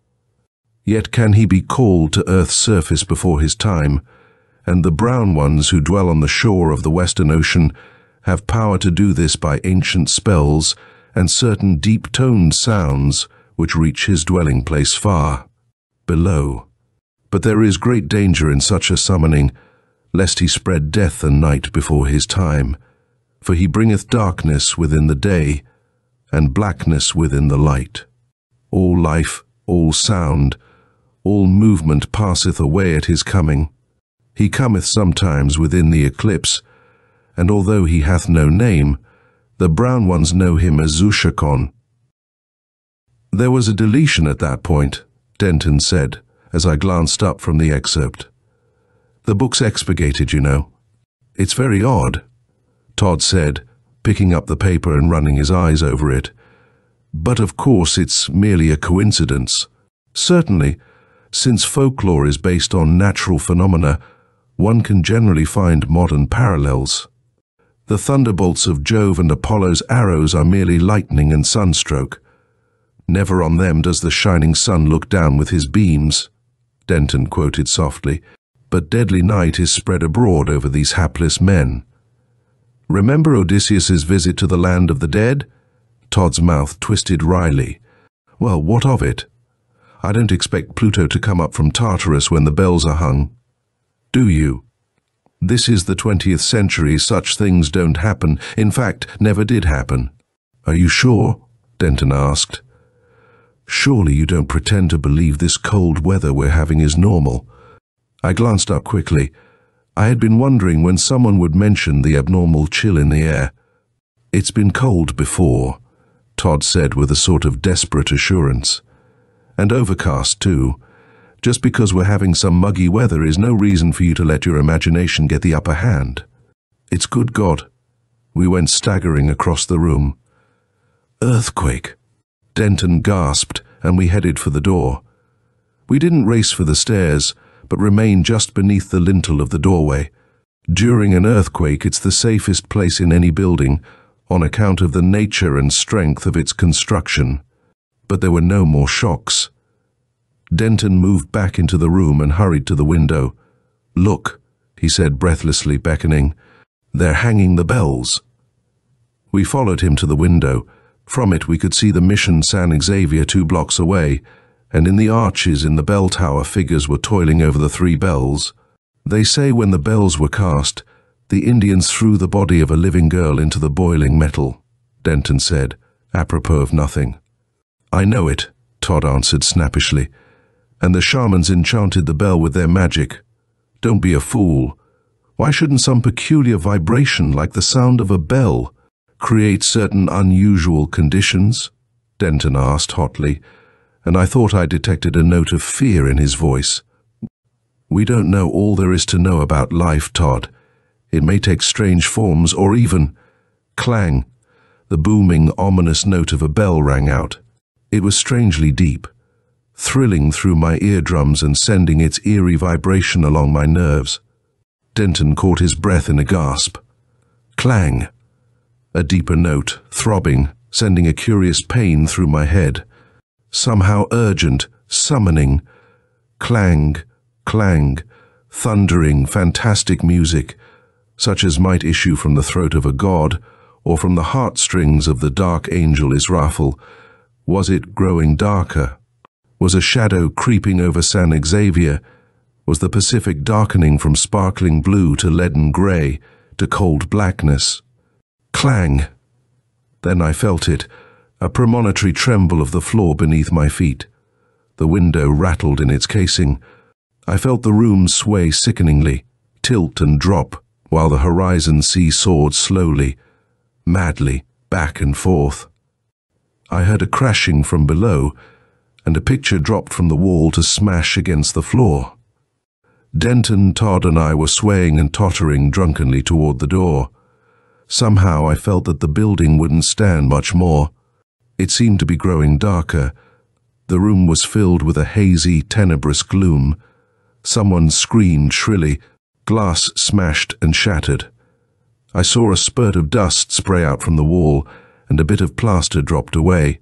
Yet can he be called to earth's surface before his time, and the brown ones who dwell on the shore of the Western Ocean have power to do this by ancient spells and certain deep-toned sounds which reach his dwelling place far below. But there is great danger in such a summoning, lest he spread death and night before his time, for he bringeth darkness within the day, and blackness within the light. All life, all sound, all movement passeth away at his coming. He cometh sometimes within the eclipse, and although he hath no name, the brown ones know him as Zushakon." "There was a deletion at that point," Denton said, as I glanced up from the excerpt. "The book's expurgated, you know." "It's very odd," Todd said, picking up the paper and running his eyes over it. "But of course it's merely a coincidence. Certainly, since folklore is based on natural phenomena, one can generally find modern parallels. The thunderbolts of Jove and Apollo's arrows are merely lightning and sunstroke. Never on them does the shining sun look down with his beams," Denton quoted softly, "but deadly night is spread abroad over these hapless men. Remember Odysseus's visit to the land of the dead? Todd's mouth twisted wryly. Well, what of it? I don't expect Pluto to come up from Tartarus when the bells are hung. Do you? This is the 20th century. Such things don't happen. In fact, never did happen. Are you sure? Denton asked. Surely you don't pretend to believe this cold weather we're having is normal. I glanced up quickly. I had been wondering when someone would mention the abnormal chill in the air. It's been cold before, Todd said with a sort of desperate assurance. And overcast too. Just because we're having some muggy weather is no reason for you to let your imagination get the upper hand. It's good God. We went staggering across the room. Earthquake. Denton gasped, and we headed for the door. We didn't race for the stairs, but remained just beneath the lintel of the doorway. During an earthquake, it's the safest place in any building, on account of the nature and strength of its construction. But there were no more shocks. Denton moved back into the room and hurried to the window. Look, he said breathlessly, beckoning. They're hanging the bells. We followed him to the window. From it we could see the mission San Xavier 2 blocks away, and in the arches in the bell tower figures were toiling over the 3 bells. They say when the bells were cast, the Indians threw the body of a living girl into the boiling metal, Denton said, apropos of nothing. I know it, Todd answered snappishly, and the shamans enchanted the bell with their magic. Don't be a fool. Why shouldn't some peculiar vibration like the sound of a bell create certain unusual conditions? Denton asked hotly, and I thought I detected a note of fear in his voice. We don't know all there is to know about life, Todd. It may take strange forms or even... Clang. The booming, ominous note of a bell rang out. It was strangely deep, thrilling through my eardrums and sending its eerie vibration along my nerves. Denton caught his breath in a gasp. Clang. A deeper note, throbbing, sending a curious pain through my head. Somehow urgent, summoning. Clang, clang, thundering, fantastic music, such as might issue from the throat of a god or from the heartstrings of the dark angel Israfel. Was it growing darker? Was a shadow creeping over San Xavier? Was the Pacific darkening from sparkling blue to leaden grey to cold blackness? Clang! Then I felt it, a premonitory tremble of the floor beneath my feet. The window rattled in its casing. I felt the room sway sickeningly, tilt and drop, while the horizon seesawed slowly, madly, back and forth. I heard a crashing from below, and a picture dropped from the wall to smash against the floor. Denton, Todd, and I were swaying and tottering drunkenly toward the door. Somehow I felt that the building wouldn't stand much more. It seemed to be growing darker. The room was filled with a hazy, tenebrous gloom. Someone screamed shrilly. Glass smashed and shattered. I saw a spurt of dust spray out from the wall, and a bit of plaster dropped away.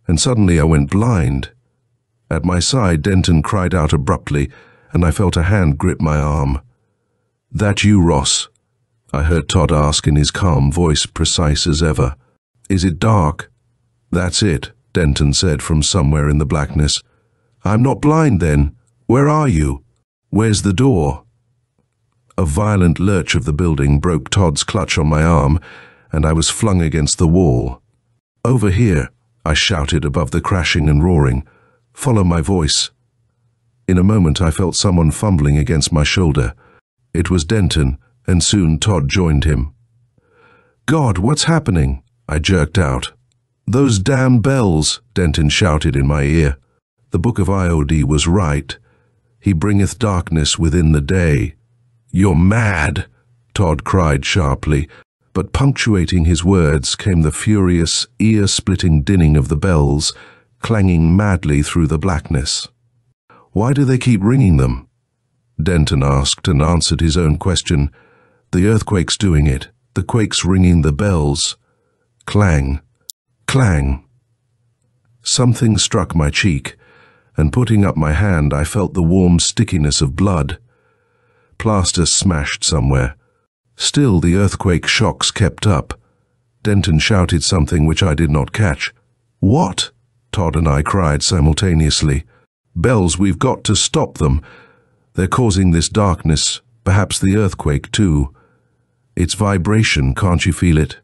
And suddenly I went blind. At my side, Denton cried out abruptly, and I felt a hand grip my arm. "That you, Ross?" I heard Todd ask in his calm voice, precise as ever. "Is it dark?" "That's it," Denton said from somewhere in the blackness. "I'm not blind then. Where are you? Where's the door?" A violent lurch of the building broke Todd's clutch on my arm, and I was flung against the wall. "Over here," I shouted above the crashing and roaring. "Follow my voice." In a moment I felt someone fumbling against my shoulder. It was Denton, and soon Todd joined him. "God, what's happening?" I jerked out. "Those damn bells," Denton shouted in my ear. The Book of Iod was right. He bringeth darkness within the day. "You're mad," Todd cried sharply, but punctuating his words came the furious, ear-splitting dinning of the bells, clanging madly through the blackness. "Why do they keep ringing them?" Denton asked and answered his own question. "The earthquake's doing it. The quake's ringing the bells." Clang, clang. Something struck my cheek, and putting up my hand I felt the warm stickiness of blood. Plaster smashed somewhere. Still the earthquake shocks kept up. Denton shouted something which I did not catch. "What?" Todd and I cried simultaneously. "Bells, we've got to stop them. They're causing this darkness, perhaps the earthquake too. It's vibration, can't you feel it?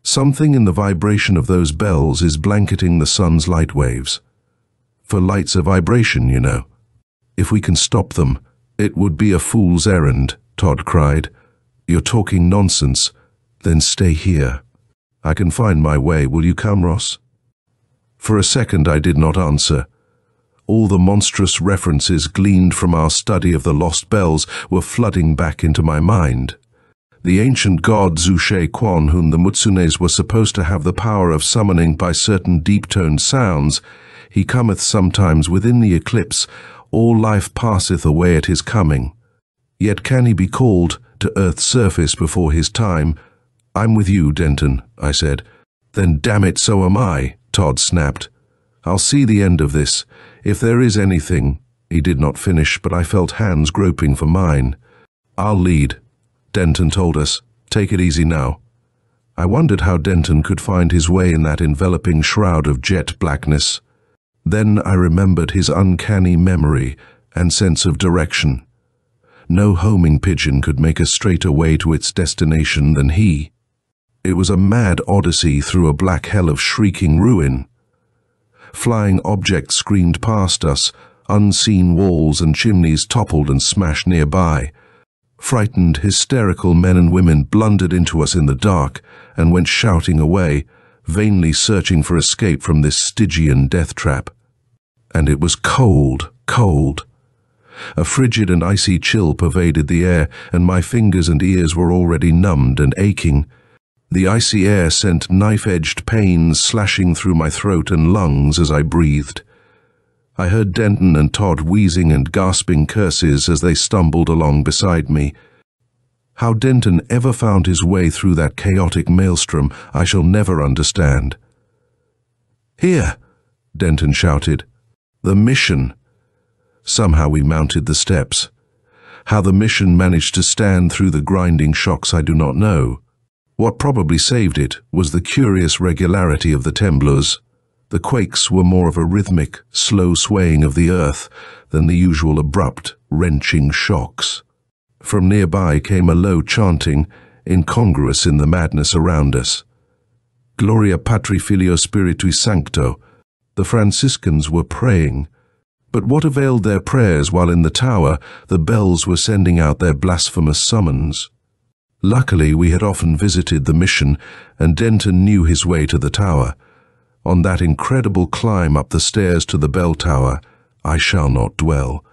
Something in the vibration of those bells is blanketing the sun's light waves. For light's a vibration, you know. If we can stop them, it would be a fool's errand," Todd cried. "You're talking nonsense. Then stay here. I can find my way. Will you come, Ross?" For a second I did not answer. All the monstrous references gleaned from our study of the lost bells were flooding back into my mind. The ancient god Zushakon, whom the Mutsunes were supposed to have the power of summoning by certain deep-toned sounds, he cometh sometimes within the eclipse, all life passeth away at his coming. Yet can he be called to earth's surface before his time? "I'm with you, Denton," I said. "Then damn it, so am I," Todd snapped. "I'll see the end of this. If there is anything—" He did not finish, but I felt hands groping for mine. "I'll lead," Denton told us. "Take it easy now." I wondered how Denton could find his way in that enveloping shroud of jet blackness. Then I remembered his uncanny memory and sense of direction. No homing pigeon could make a straighter way to its destination than he. It was a mad odyssey through a black hell of shrieking ruin. Flying objects screamed past us, unseen walls and chimneys toppled and smashed nearby. Frightened, hysterical men and women blundered into us in the dark and went shouting away, vainly searching for escape from this Stygian death trap. And it was cold, cold. A frigid and icy chill pervaded the air, and my fingers and ears were already numbed and aching. The icy air sent knife-edged pains slashing through my throat and lungs as I breathed. I heard Denton and Todd wheezing and gasping curses as they stumbled along beside me. How Denton ever found his way through that chaotic maelstrom, I shall never understand. "Here!" Denton shouted. "The mission!" Somehow we mounted the steps. How the mission managed to stand through the grinding shocks I do not know. What probably saved it was the curious regularity of the temblors. The quakes were more of a rhythmic, slow swaying of the earth than the usual abrupt, wrenching shocks. From nearby came a low chanting, incongruous in the madness around us. "Gloria Patri Filio Spiritui Sancto." The Franciscans were praying. But what availed their prayers while in the tower the bells were sending out their blasphemous summons? Luckily, we had often visited the mission, and Denton knew his way to the tower. On that incredible climb up the stairs to the bell tower, I shall not dwell,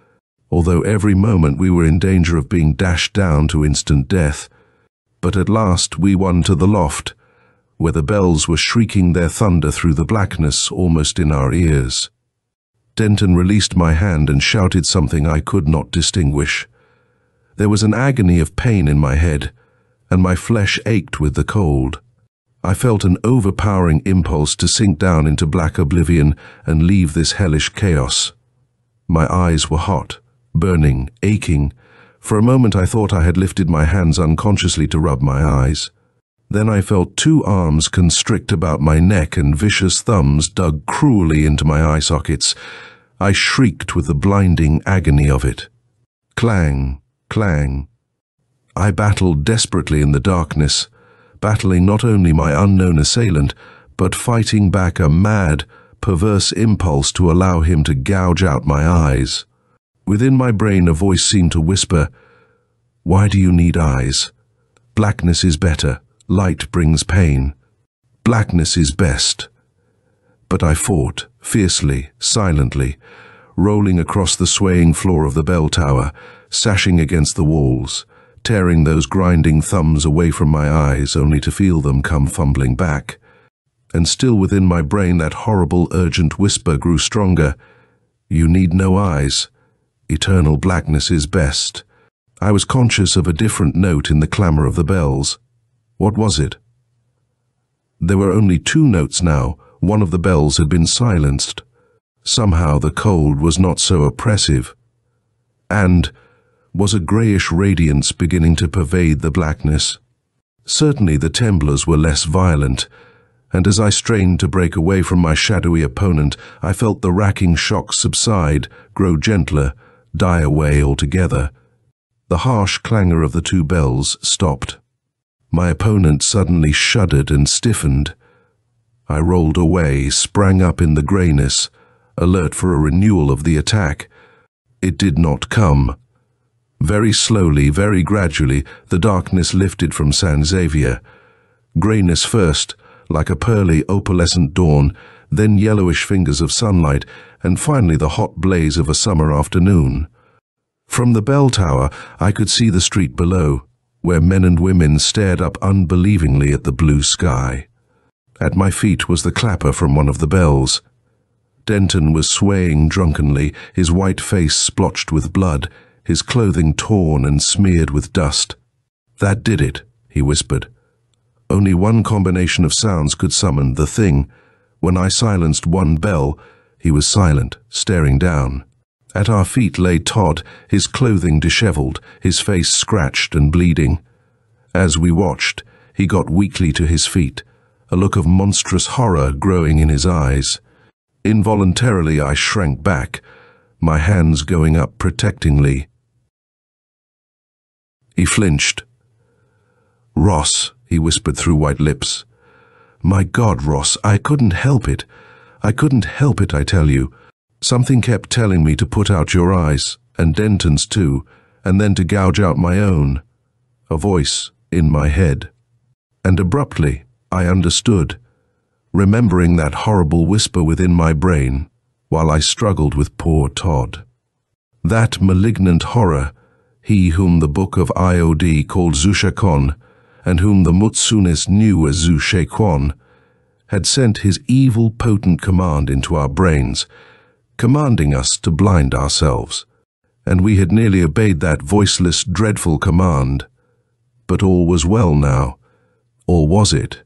although every moment we were in danger of being dashed down to instant death. But at last we won to the loft, where the bells were shrieking their thunder through the blackness almost in our ears. Denton released my hand and shouted something I could not distinguish. There was an agony of pain in my head, and my flesh ached with the cold. I felt an overpowering impulse to sink down into black oblivion and leave this hellish chaos. My eyes were hot, burning, aching. For a moment I thought I had lifted my hands unconsciously to rub my eyes. Then I felt two arms constrict about my neck and vicious thumbs dug cruelly into my eye sockets. I shrieked with the blinding agony of it. Clang, clang. I battled desperately in the darkness, battling not only my unknown assailant, but fighting back a mad, perverse impulse to allow him to gouge out my eyes. Within my brain a voice seemed to whisper, "Why do you need eyes? Blackness is better. Light brings pain. Blackness is best." But I fought, fiercely, silently, rolling across the swaying floor of the bell tower, sashing against the walls, tearing those grinding thumbs away from my eyes only to feel them come fumbling back. And still within my brain that horrible, urgent whisper grew stronger. "You need no eyes. Eternal blackness is best." I was conscious of a different note in the clamor of the bells. What was it? There were only two notes now. One of the bells had been silenced. Somehow the cold was not so oppressive. And was a greyish radiance beginning to pervade the blackness. Certainly the Templars were less violent, and as I strained to break away from my shadowy opponent, I felt the racking shock subside, grow gentler, die away altogether. The harsh clangor of the two bells stopped. My opponent suddenly shuddered and stiffened. I rolled away, sprang up in the greyness, alert for a renewal of the attack. It did not come. Very slowly, very gradually, the darkness lifted from San Xavier. Greyness first, like a pearly, opalescent dawn, then yellowish fingers of sunlight, and finally the hot blaze of a summer afternoon. From the bell tower, I could see the street below, where men and women stared up unbelievingly at the blue sky. At my feet was the clapper from one of the bells. Denton was swaying drunkenly, his white face splotched with blood, his clothing torn and smeared with dust. "That did it," he whispered. Only one combination of sounds could summon the thing. When I silenced one bell, he was silent, staring down. At our feet lay Todd, his clothing disheveled, his face scratched and bleeding. As we watched, he got weakly to his feet, a look of monstrous horror growing in his eyes. Involuntarily I shrank back, my hands going up protectingly. He flinched. "Ross," he whispered through white lips. "My God, Ross, I couldn't help it. I couldn't help it, I tell you. Something kept telling me to put out your eyes, and Denton's too, and then to gouge out my own." A voice in my head. And abruptly, I understood, remembering that horrible whisper within my brain, while I struggled with poor Todd. That malignant horror, he whom the book of Iod called Zushakon, and whom the Mutsunis knew as Zushakon, had sent his evil, potent command into our brains, commanding us to blind ourselves. And we had nearly obeyed that voiceless, dreadful command. But all was well now. Or was it?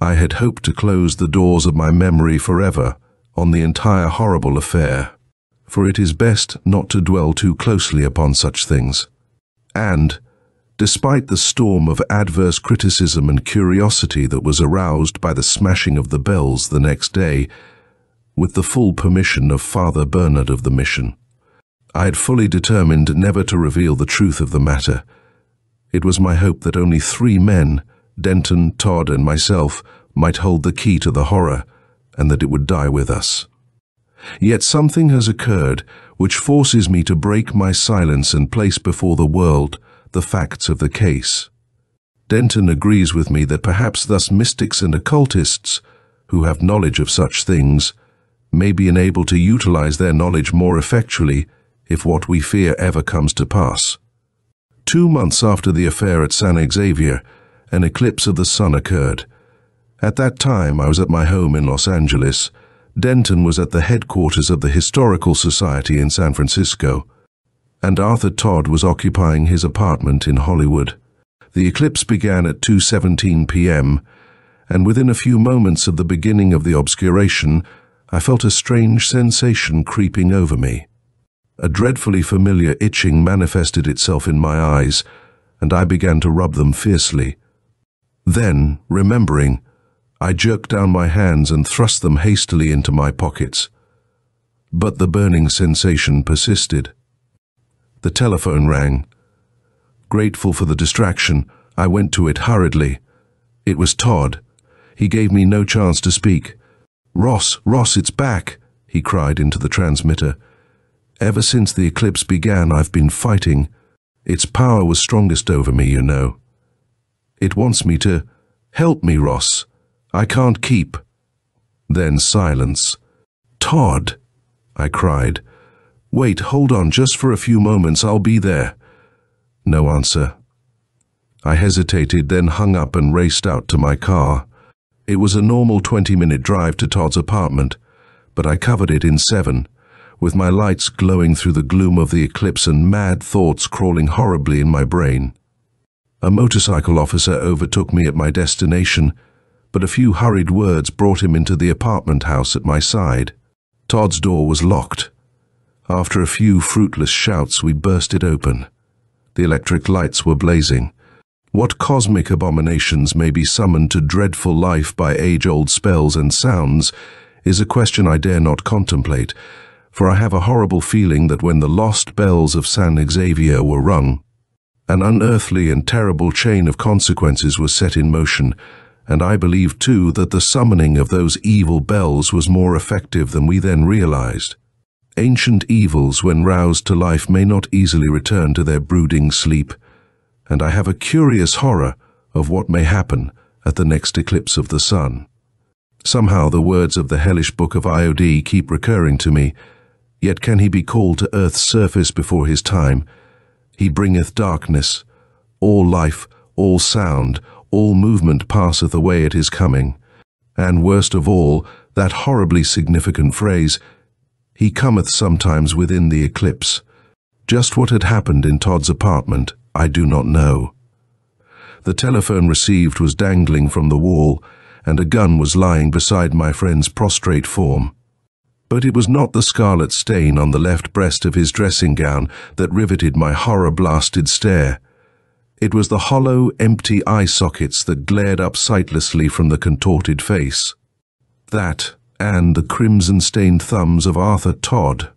I had hoped to close the doors of my memory forever on the entire horrible affair, for it is best not to dwell too closely upon such things. And, despite the storm of adverse criticism and curiosity that was aroused by the smashing of the bells the next day, with the full permission of Father Bernard of the mission, I had fully determined never to reveal the truth of the matter. It was my hope that only 3 men, Denton, Todd, and myself, might hold the key to the horror, and that it would die with us. Yet something has occurred which forces me to break my silence and place before the world the facts of the case. Denton agrees with me that perhaps thus mystics and occultists, who have knowledge of such things, may be enabled to utilize their knowledge more effectually if what we fear ever comes to pass. 2 months after the affair at San Xavier, an eclipse of the sun occurred. At that time, I was at my home in Los Angeles. Denton was at the headquarters of the Historical Society in San Francisco, and Arthur Todd was occupying his apartment in Hollywood. The eclipse began at 2:17 p.m., and within a few moments of the beginning of the obscuration, I felt a strange sensation creeping over me. A dreadfully familiar itching manifested itself in my eyes, and I began to rub them fiercely. Then, remembering, I jerked down my hands and thrust them hastily into my pockets. But the burning sensation persisted. The telephone rang. Grateful for the distraction, I went to it hurriedly. It was Todd. He gave me no chance to speak. Ross, it's back," he cried into the transmitter. "Ever since the eclipse began, I've been fighting. Its power was strongest over me, you know. It wants me to help me, Ross. I can't keep." Then silence. "Todd," I cried. "Wait, hold on, just for a few moments, I'll be there." No answer. I hesitated, then hung up and raced out to my car. It was a normal 20-minute drive to Todd's apartment, but I covered it in 7, with my lights glowing through the gloom of the eclipse and mad thoughts crawling horribly in my brain. A motorcycle officer overtook me at my destination, but a few hurried words brought him into the apartment house at my side. Todd's door was locked. After a few fruitless shouts, we burst it open. The electric lights were blazing. What cosmic abominations may be summoned to dreadful life by age-old spells and sounds is a question I dare not contemplate, for I have a horrible feeling that when the lost bells of San Xavier were rung, an unearthly and terrible chain of consequences was set in motion, and I believe too that the summoning of those evil bells was more effective than we then realized. Ancient evils, when roused to life, may not easily return to their brooding sleep, and I have a curious horror of what may happen at the next eclipse of the sun. Somehow the words of the hellish book of Iod keep recurring to me, yet can he be called to earth's surface before his time? He bringeth darkness. All life, all sound, all movement passeth away at his coming. And worst of all, that horribly significant phrase, he cometh sometimes within the eclipse. Just what had happened in Todd's apartment, I do not know. The telephone received was dangling from the wall, and a gun was lying beside my friend's prostrate form. But it was not the scarlet stain on the left breast of his dressing gown that riveted my horror-blasted stare. It was the hollow, empty eye sockets that glared up sightlessly from the contorted face. That, and the crimson-stained thumbs of Arthur Todd.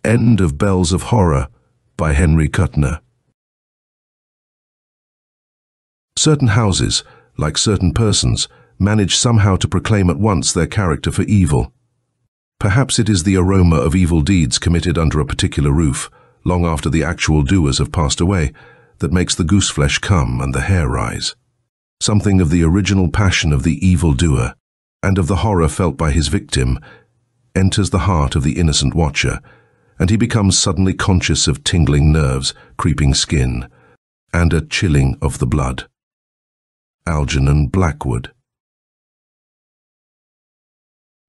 End of Bells of Horror by Henry Kuttner. Certain houses, like certain persons, manage somehow to proclaim at once their character for evil. Perhaps it is the aroma of evil deeds committed under a particular roof, long after the actual doers have passed away, that makes the gooseflesh come and the hair rise. Something of the original passion of the evil doer, and of the horror felt by his victim, enters the heart of the innocent watcher, and he becomes suddenly conscious of tingling nerves, creeping skin, and a chilling of the blood. Algernon Blackwood.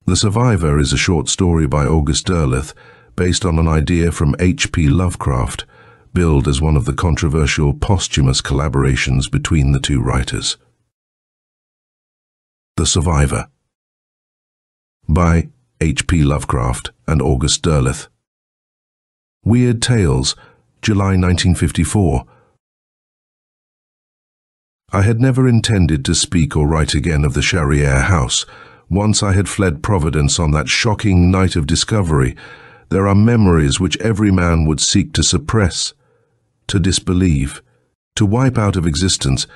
The Survivor is a short story by August Derleth, based on an idea from H.P. Lovecraft, billed as one of the controversial posthumous collaborations between the two writers. The Survivor by H.P. Lovecraft and August Derleth. Weird Tales, July 1954. I had never intended to speak or write again of the Charriere house. Once I had fled Providence on that shocking night of discovery, there are memories which every man would seek to suppress, to disbelieve, to wipe out of existence,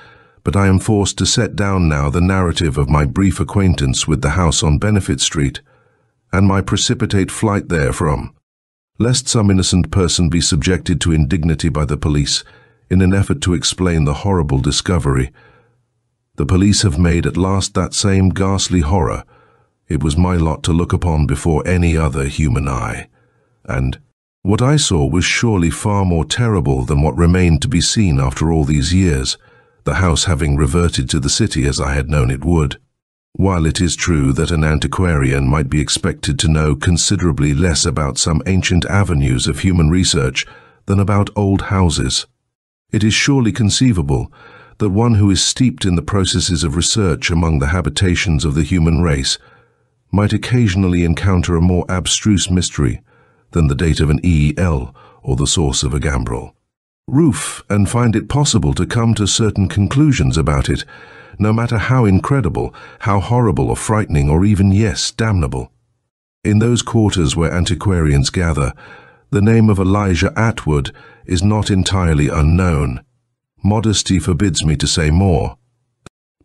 but I am forced to set down now the narrative of my brief acquaintance with the house on Benefit Street, and my precipitate flight therefrom, lest some innocent person be subjected to indignity by the police in an effort to explain the horrible discovery. The police have made at last that same ghastly horror it was my lot to look upon before any other human eye, and what I saw was surely far more terrible than what remained to be seen after all these years, the house having reverted to the city as I had known it would. While it is true that an antiquarian might be expected to know considerably less about some ancient avenues of human research than about old houses, it is surely conceivable that one who is steeped in the processes of research among the habitations of the human race might occasionally encounter a more abstruse mystery than the date of an E.L. or the source of a gambrel roof, and find it possible to come to certain conclusions about it, no matter how incredible, how horrible or frightening, or even, yes, damnable. In those quarters where antiquarians gather, the name of Elijah Atwood is not entirely unknown. Modesty forbids me to say more.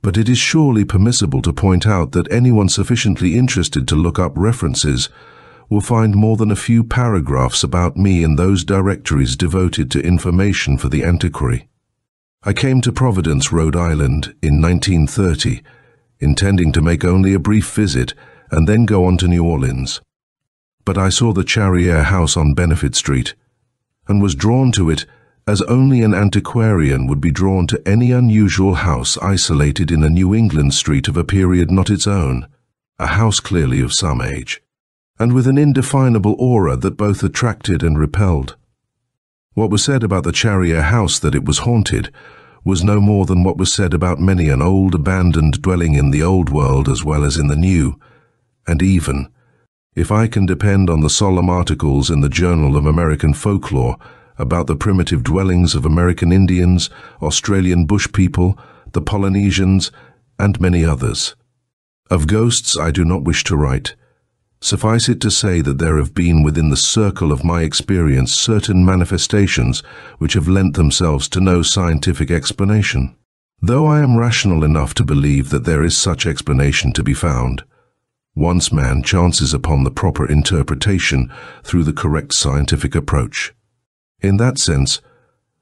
But it is surely permissible to point out that anyone sufficiently interested to look up references will find more than a few paragraphs about me in those directories devoted to information for the antiquary. I came to Providence, Rhode Island, in 1930, intending to make only a brief visit and then go on to New Orleans. But I saw the Charriere house on Benefit Street, and was drawn to it as only an antiquarian would be drawn to any unusual house isolated in a New England street of a period not its own, a house clearly of some age, and with an indefinable aura that both attracted and repelled. What was said about the Charriere house, that it was haunted, was no more than what was said about many an old abandoned dwelling in the old world as well as in the new, and even, if I can depend on the solemn articles in the Journal of American Folklore, about the primitive dwellings of American Indians, Australian bush people, the Polynesians, and many others. Of ghosts I do not wish to write. Suffice it to say that there have been within the circle of my experience certain manifestations which have lent themselves to no scientific explanation. Though I am rational enough to believe that there is such explanation to be found, once man chances upon the proper interpretation through the correct scientific approach. In that sense,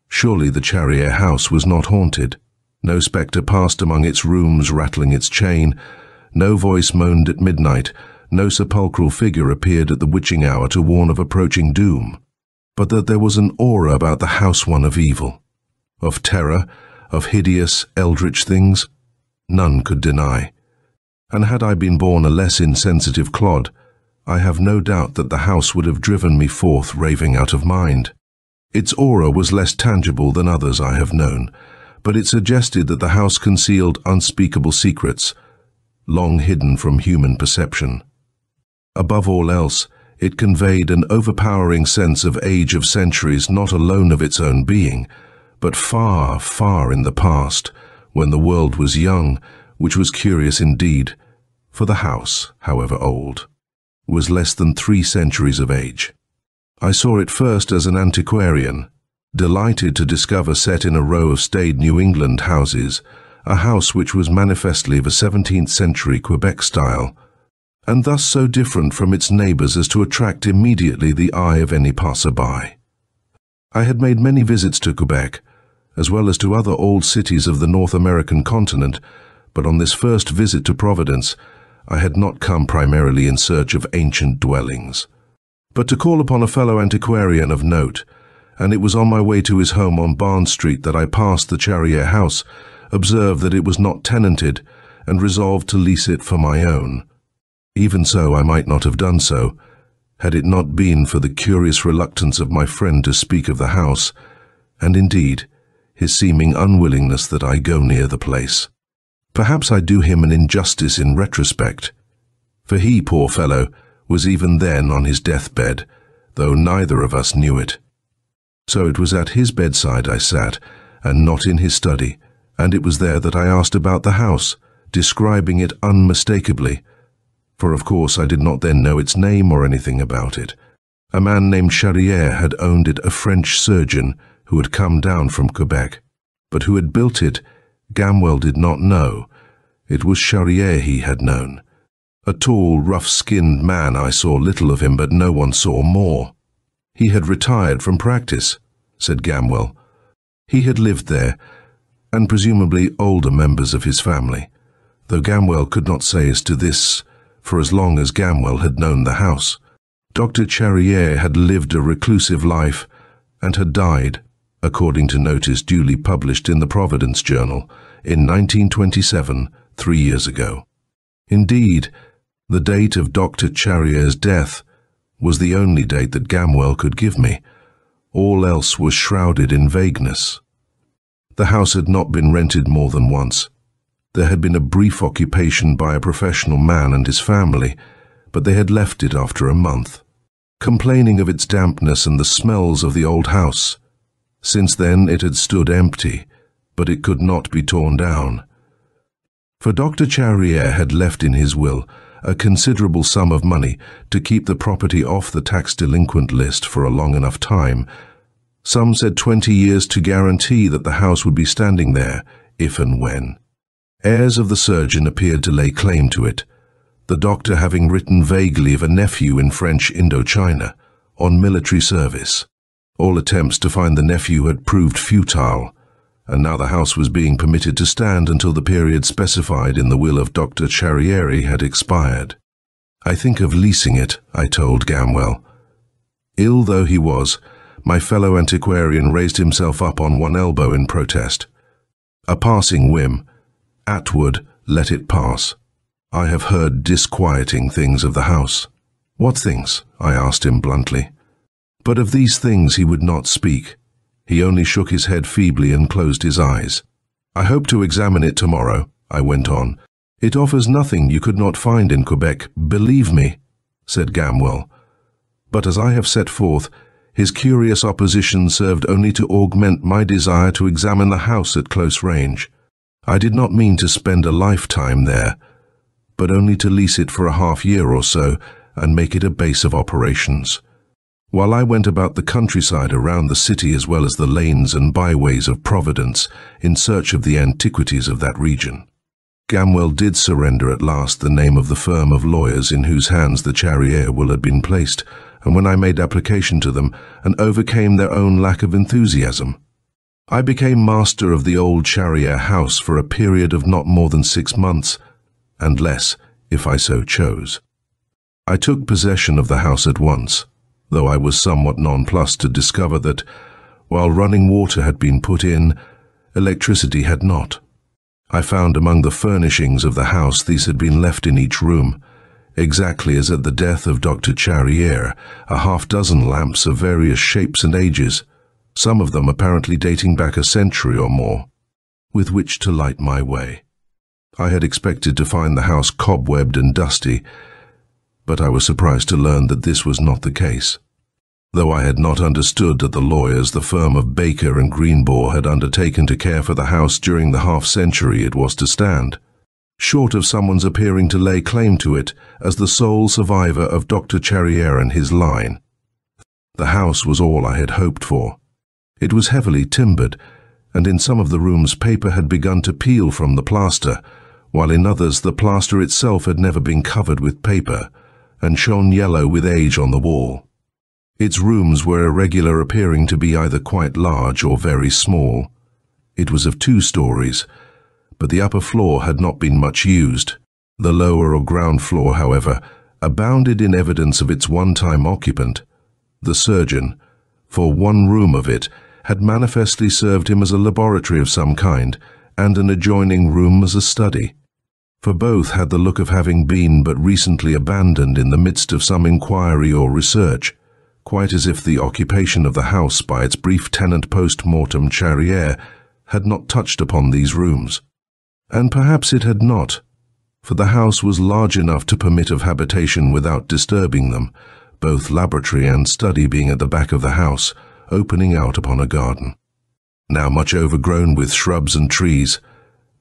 surely the Charrier house was not haunted. No spectre passed among its rooms rattling its chain, no voice moaned at midnight, no sepulchral figure appeared at the witching hour to warn of approaching doom, but that there was an aura about the house one of evil, of terror, of hideous, eldritch things, none could deny. And had I been born a less insensitive clod, I have no doubt that the house would have driven me forth raving out of mind. Its aura was less tangible than others I have known, but it suggested that the house concealed unspeakable secrets, long hidden from human perception. Above all else, it conveyed an overpowering sense of age of centuries not alone of its own being, but far, far in the past, when the world was young, which was curious indeed, for the house, however old, was less than 3 centuries of age. I saw it first as an antiquarian, delighted to discover set in a row of staid New England houses, a house which was manifestly of a 17th century Quebec style, and thus so different from its neighbors as to attract immediately the eye of any passer-by. I had made many visits to Quebec, as well as to other old cities of the North American continent, but on this first visit to Providence, I had not come primarily in search of ancient dwellings, but to call upon a fellow antiquarian of note, and it was on my way to his home on Barnes Street that I passed the Charrier house, observed that it was not tenanted, and resolved to lease it for my own. Even so, I might not have done so, had it not been for the curious reluctance of my friend to speak of the house, and indeed, his seeming unwillingness that I go near the place. Perhaps I do him an injustice in retrospect, for he, poor fellow, was even then on his deathbed, though neither of us knew it. So it was at his bedside I sat, and not in his study, and it was there that I asked about the house, describing it unmistakably, for of course I did not then know its name or anything about it. A man named Charrier had owned it, a French surgeon who had come down from Quebec, but who had built it, Gamwell did not know. It was Charrier he had known. A tall, rough-skinned man. I saw little of him, but no one saw more. He had retired from practice, said Gamwell. He had lived there, and presumably older members of his family, though Gamwell could not say as to this, for as long as Gamwell had known the house. Dr. Charrier had lived a reclusive life, and had died, according to notice duly published in the Providence Journal, in 1927, 3 years ago. Indeed, the date of Dr. Charrier's death was the only date that Gamwell could give me. All else was shrouded in vagueness. The house had not been rented more than once. There had been a brief occupation by a professional man and his family, but they had left it after a month, complaining of its dampness and the smells of the old house. Since then it had stood empty, but it could not be torn down. For Dr. Charrier had left in his will a considerable sum of money to keep the property off the tax delinquent list for a long enough time. Some said 20 years to guarantee that the house would be standing there, if and when. Heirs of the surgeon appeared to lay claim to it, the doctor having written vaguely of a nephew in French Indochina, on military service. All attempts to find the nephew had proved futile, and now the house was being permitted to stand until the period specified in the will of Dr. Charrier had expired. I think of leasing it, I told Gamwell. Ill though he was, my fellow antiquarian raised himself up on one elbow in protest. A passing whim. Atwood, let it pass. I have heard disquieting things of the house. What things? I asked him bluntly. But of these things he would not speak. He only shook his head feebly and closed his eyes. I hope to examine it tomorrow, I went on. It offers nothing you could not find in Quebec, believe me, said Gamwell. But as I have set forth, His curious opposition served only to augment my desire to examine the house at close range. I did not mean to spend a lifetime there, but only to lease it for a half-year or so and make it a base of operations. While I went about the countryside around the city as well as the lanes and byways of Providence in search of the antiquities of that region, Gamwell did surrender at last the name of the firm of lawyers in whose hands the Charriere will had been placed, and when I made application to them and overcame their own lack of enthusiasm, I became master of the old Charriere house for a period of not more than 6 months, and less if I so chose. I took possession of the house at once, though I was somewhat nonplussed to discover that, while running water had been put in, electricity had not. I found among the furnishings of the house these had been left in each room, exactly as at the death of Dr. Charriere, a half-dozen lamps of various shapes and ages, some of them apparently dating back a century or more, with which to light my way. I had expected to find the house cobwebbed and dusty, but I was surprised to learn that this was not the case. Though I had not understood that the lawyers, the firm of Baker and Greenbaugh, had undertaken to care for the house during the half-century it was to stand, short of someone's appearing to lay claim to it as the sole survivor of Dr. Charriere and his line. The house was all I had hoped for. It was heavily timbered, and in some of the rooms paper had begun to peel from the plaster, while in others the plaster itself had never been covered with paper, and shone yellow with age on the wall. Its rooms were irregular, appearing to be either quite large or very small. It was of 2 stories, but the upper floor had not been much used. The lower or ground floor, however, abounded in evidence of its one-time occupant. The surgeon, for one room of it, had manifestly served him as a laboratory of some kind, and an adjoining room as a study. For both had the look of having been but recently abandoned in the midst of some inquiry or research, quite as if the occupation of the house by its brief tenant post-mortem Charriere had not touched upon these rooms. And perhaps it had not, for the house was large enough to permit of habitation without disturbing them, both laboratory and study being at the back of the house, opening out upon a garden, now much overgrown with shrubs and trees,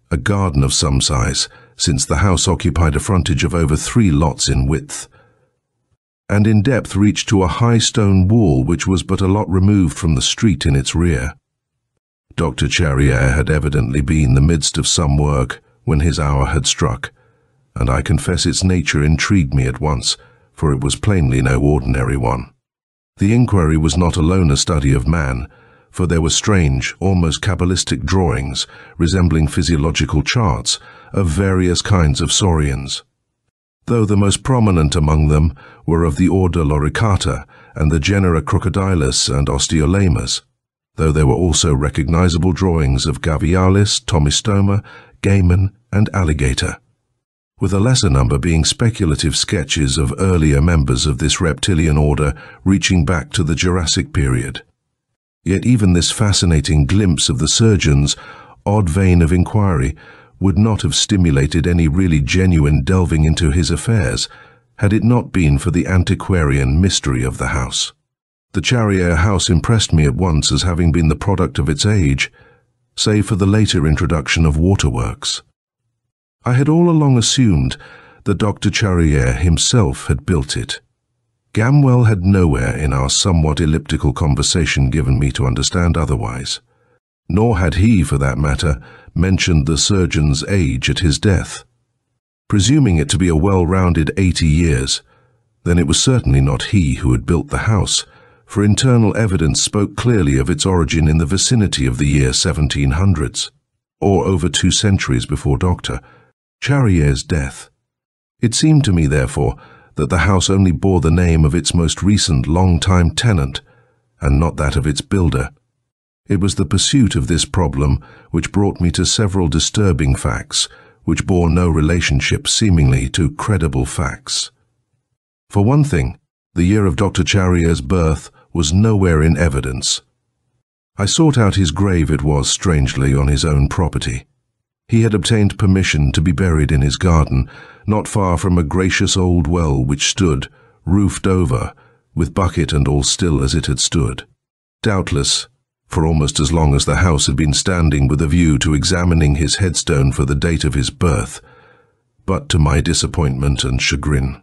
a garden of some size, since the house occupied a frontage of over 3 lots in width, and in depth reached to a high stone wall which was but a lot removed from the street in its rear. Dr. Charriere had evidently been in the midst of some work when his hour had struck, and I confess its nature intrigued me at once, for it was plainly no ordinary one. The inquiry was not alone a study of man, for there were strange, almost cabalistic drawings, resembling physiological charts, of various kinds of saurians, though the most prominent among them were of the order Loricata and the genera Crocodilus and Osteolaemus, though there were also recognizable drawings of Gavialis, Tomistoma, Gaiman, and Alligator, with a lesser number being speculative sketches of earlier members of this reptilian order reaching back to the Jurassic period. Yet even this fascinating glimpse of the surgeon's odd vein of inquiry would not have stimulated any really genuine delving into his affairs, had it not been for the antiquarian mystery of the house. The Charriere house impressed me at once as having been the product of its age, save for the later introduction of waterworks. I had all along assumed that Dr. Charriere himself had built it. Gamwell had nowhere in our somewhat elliptical conversation given me to understand otherwise, nor had he, for that matter, mentioned the surgeon's age at his death. Presuming it to be a well-rounded 80 years, then it was certainly not he who had built the house, for internal evidence spoke clearly of its origin in the vicinity of the year 1700s, or over 2 centuries before Dr. Charriere's death. It seemed to me, therefore, that the house only bore the name of its most recent long-time tenant, and not that of its builder. It was the pursuit of this problem which brought me to several disturbing facts, which bore no relationship seemingly to credible facts. For one thing, the year of Dr. Charriere's birth was nowhere in evidence. I sought out his grave. It was, strangely, on his own property. He had obtained permission to be buried in his garden, not far from a gracious old well which stood, roofed over, with bucket and all still as it had stood. Doubtless, for almost as long as the house had been standing with a view to examining his headstone for the date of his birth, but to my disappointment and chagrin.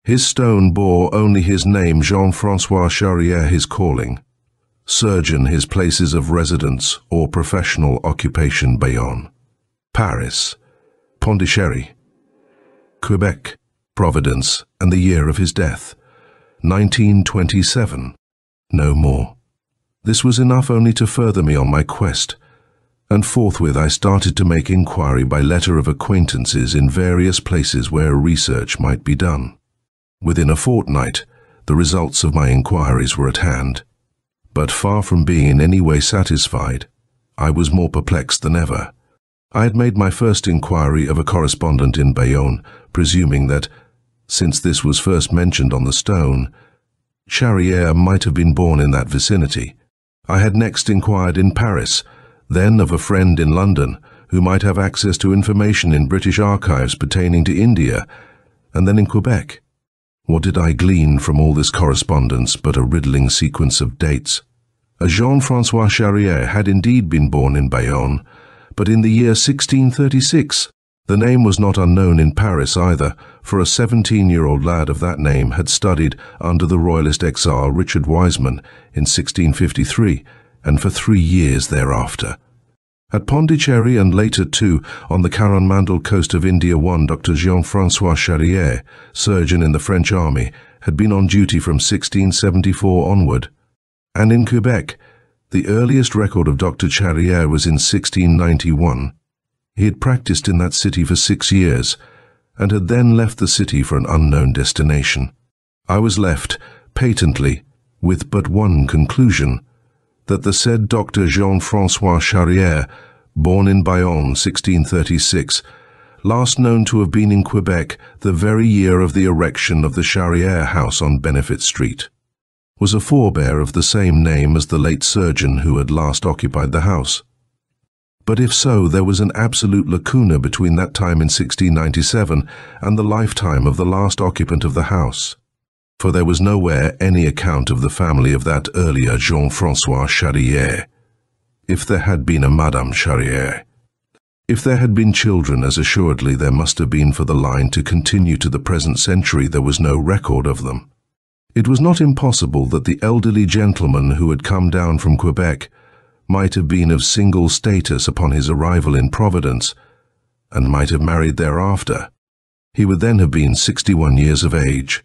His stone bore only his name, Jean-François Charrière, his calling, surgeon, his places of residence or professional occupation, Bayonne, Paris, Pondicherry, Quebec, Providence, and the year of his death, 1927, no more. This was enough only to further me on my quest, and forthwith I started to make inquiry by letter of acquaintances in various places where research might be done. Within a fortnight, the results of my inquiries were at hand, but far from being in any way satisfied, I was more perplexed than ever. I had made my first inquiry of a correspondent in Bayonne, presuming that, since this was first mentioned on the stone, Charrière might have been born in that vicinity. I had next inquired in Paris, then of a friend in London, who might have access to information in British archives pertaining to India, and then in Quebec. What did I glean from all this correspondence but a riddling sequence of dates? A Jean-François Charrière had indeed been born in Bayonne, but in the year 1636. The name was not unknown in Paris either, for a 17-year-old lad of that name had studied under the royalist exile Richard Wiseman in 1653, and for 3 years thereafter. At Pondicherry and later too on the Coromandel coast of India, one Dr. Jean-François Charrière, surgeon in the French army, had been on duty from 1674 onward. And in Quebec, the earliest record of Dr. Charrière was in 1691. He had practiced in that city for 6 years, and had then left the city for an unknown destination. I was left, patently, with but one conclusion, that the said Dr. Jean-François Charrière, born in Bayonne 1636, last known to have been in Quebec the very year of the erection of the Charrière house on Benefit Street, was a forebear of the same name as the late surgeon who had last occupied the house. But if so, there was an absolute lacuna between that time in 1697 and the lifetime of the last occupant of the house, for there was nowhere any account of the family of that earlier Jean-François Charrière. If there had been a Madame Charrière, if there had been children, as assuredly there must have been for the line to continue to the present century, there was no record of them. It was not impossible that the elderly gentleman who had come down from Quebec might have been of single status upon his arrival in Providence, and might have married thereafter. He would then have been 61 years of age.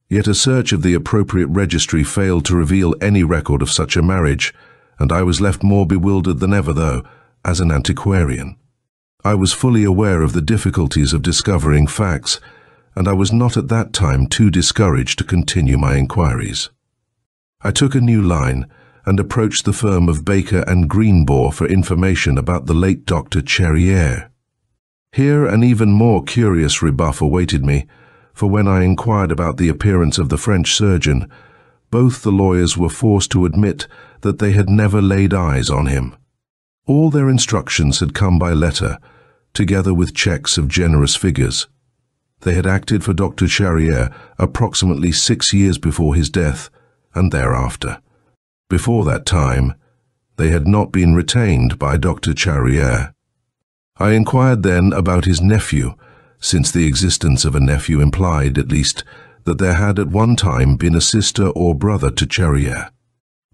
Yet a search of the appropriate registry failed to reveal any record of such a marriage, and I was left more bewildered than ever, though, as an antiquarian. I was fully aware of the difficulties of discovering facts, and I was not at that time too discouraged to continue my inquiries. I took a new line, and approached the firm of Baker and Greenbaugh for information about the late Dr. Charrière. Here an even more curious rebuff awaited me, for when I inquired about the appearance of the French surgeon, both the lawyers were forced to admit that they had never laid eyes on him. All their instructions had come by letter, together with cheques of generous figures. They had acted for Dr. Charrière approximately 6 years before his death, and thereafter. Before that time, they had not been retained by Dr. Charrière. I inquired then about his nephew, since the existence of a nephew implied, at least, that there had at one time been a sister or brother to Charrière.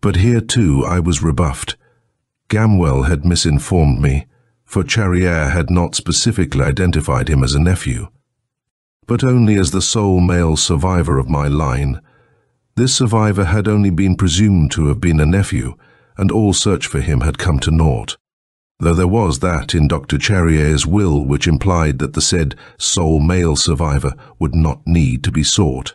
But here too I was rebuffed. Gamwell had misinformed me, for Charrière had not specifically identified him as a nephew, but only as the sole male survivor of my line. This survivor had only been presumed to have been a nephew, and all search for him had come to naught, though there was that in Dr. Charrière's will which implied that the said sole male survivor would not need to be sought,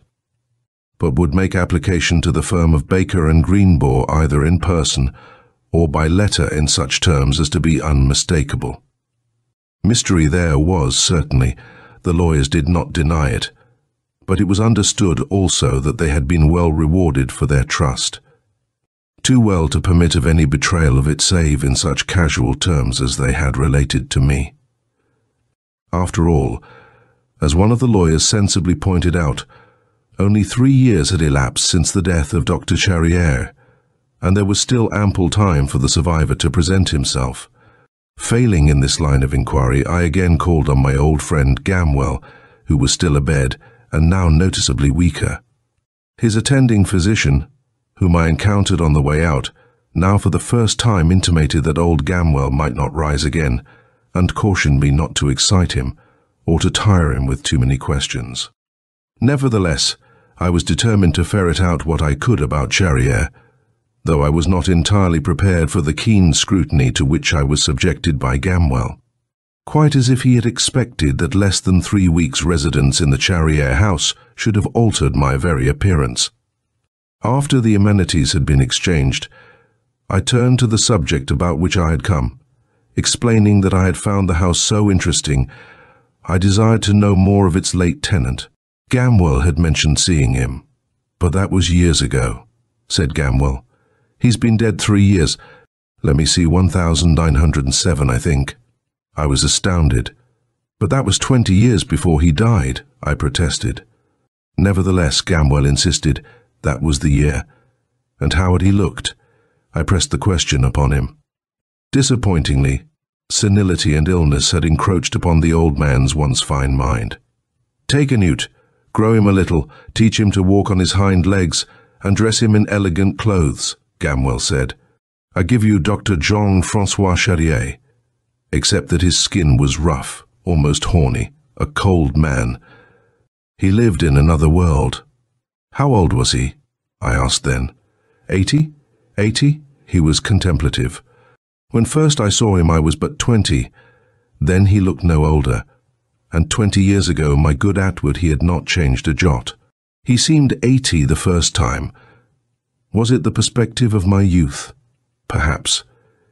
but would make application to the firm of Baker and Greenbaugh either in person or by letter in such terms as to be unmistakable. Mystery there was, certainly, the lawyers did not deny it, but it was understood also that they had been well rewarded for their trust. Too well to permit of any betrayal of it save in such casual terms as they had related to me. After all, as one of the lawyers sensibly pointed out, Only 3 years had elapsed since the death of Dr. Charrier, and there was still ample time for the survivor to present himself. Failing in this line of inquiry, I again called on my old friend Gamwell, who was still abed and now noticeably weaker. His attending physician, whom I encountered on the way out, now for the first time intimated that old Gamwell might not rise again, and cautioned me not to excite him, or to tire him with too many questions. Nevertheless, I was determined to ferret out what I could about Charrier, though I was not entirely prepared for the keen scrutiny to which I was subjected by Gamwell, quite as if he had expected that less than 3 weeks' residence in the Charrier house should have altered my very appearance. After the amenities had been exchanged, I turned to the subject about which I had come, explaining that I had found the house so interesting I desired to know more of its late tenant. Gamwell had mentioned seeing him, but that was years ago, said Gamwell. He's been dead 3 years. Let me see, 1907, I think. I was astounded. But that was 20 years before he died, I protested. Nevertheless, Gamwell insisted that was the year. And how had he looked? I pressed the question upon him. Disappointingly, senility and illness had encroached upon the old man's once fine mind. Take a newt, grow him a little, teach him to walk on his hind legs, and dress him in elegant clothes, Gamwell said. I give you Dr. Jean-Francois Charrier, except that his skin was rough, almost horny, a cold man. He lived in another world. How old was he? I asked then. 80? 80? He was contemplative. When first I saw him I was but 20. Then he looked no older, and 20 years ago my good Atwood he had not changed a jot. He seemed 80 the first time. Was it the perspective of my youth? Perhaps.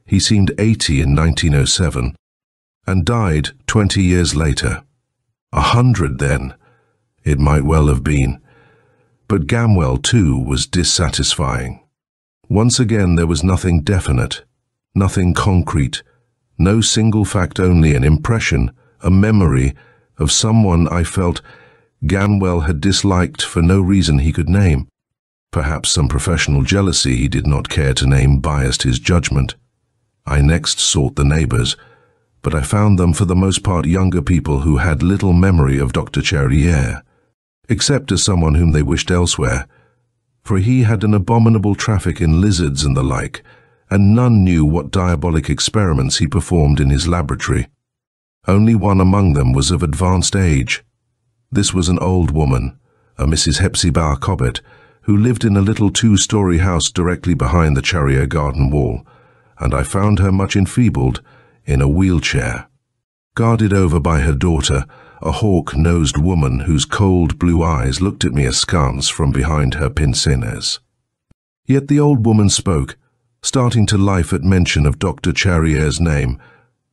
He seemed 80 in 1907, and died 20 years later. 100 then. It might well have been. But Gamwell, too, was dissatisfying. Once again there was nothing definite, nothing concrete, no single fact, only an impression, a memory of someone I felt Gamwell had disliked for no reason he could name. Perhaps some professional jealousy he did not care to name biased his judgment. I next sought the neighbors, but I found them for the most part younger people who had little memory of Dr. Charrier, except as someone whom they wished elsewhere, for he had an abominable traffic in lizards and the like, and none knew what diabolic experiments he performed in his laboratory. Only one among them was of advanced age. This was an old woman, a Mrs. Hepzibah Cobbett, who lived in a little 2-story house directly behind the Charrier garden wall, and I found her much enfeebled, in a wheelchair, guarded over by her daughter, a hawk-nosed woman whose cold blue eyes looked at me askance from behind her pince-nez. Yet the old woman spoke, starting to life at mention of Dr. Charrier's name,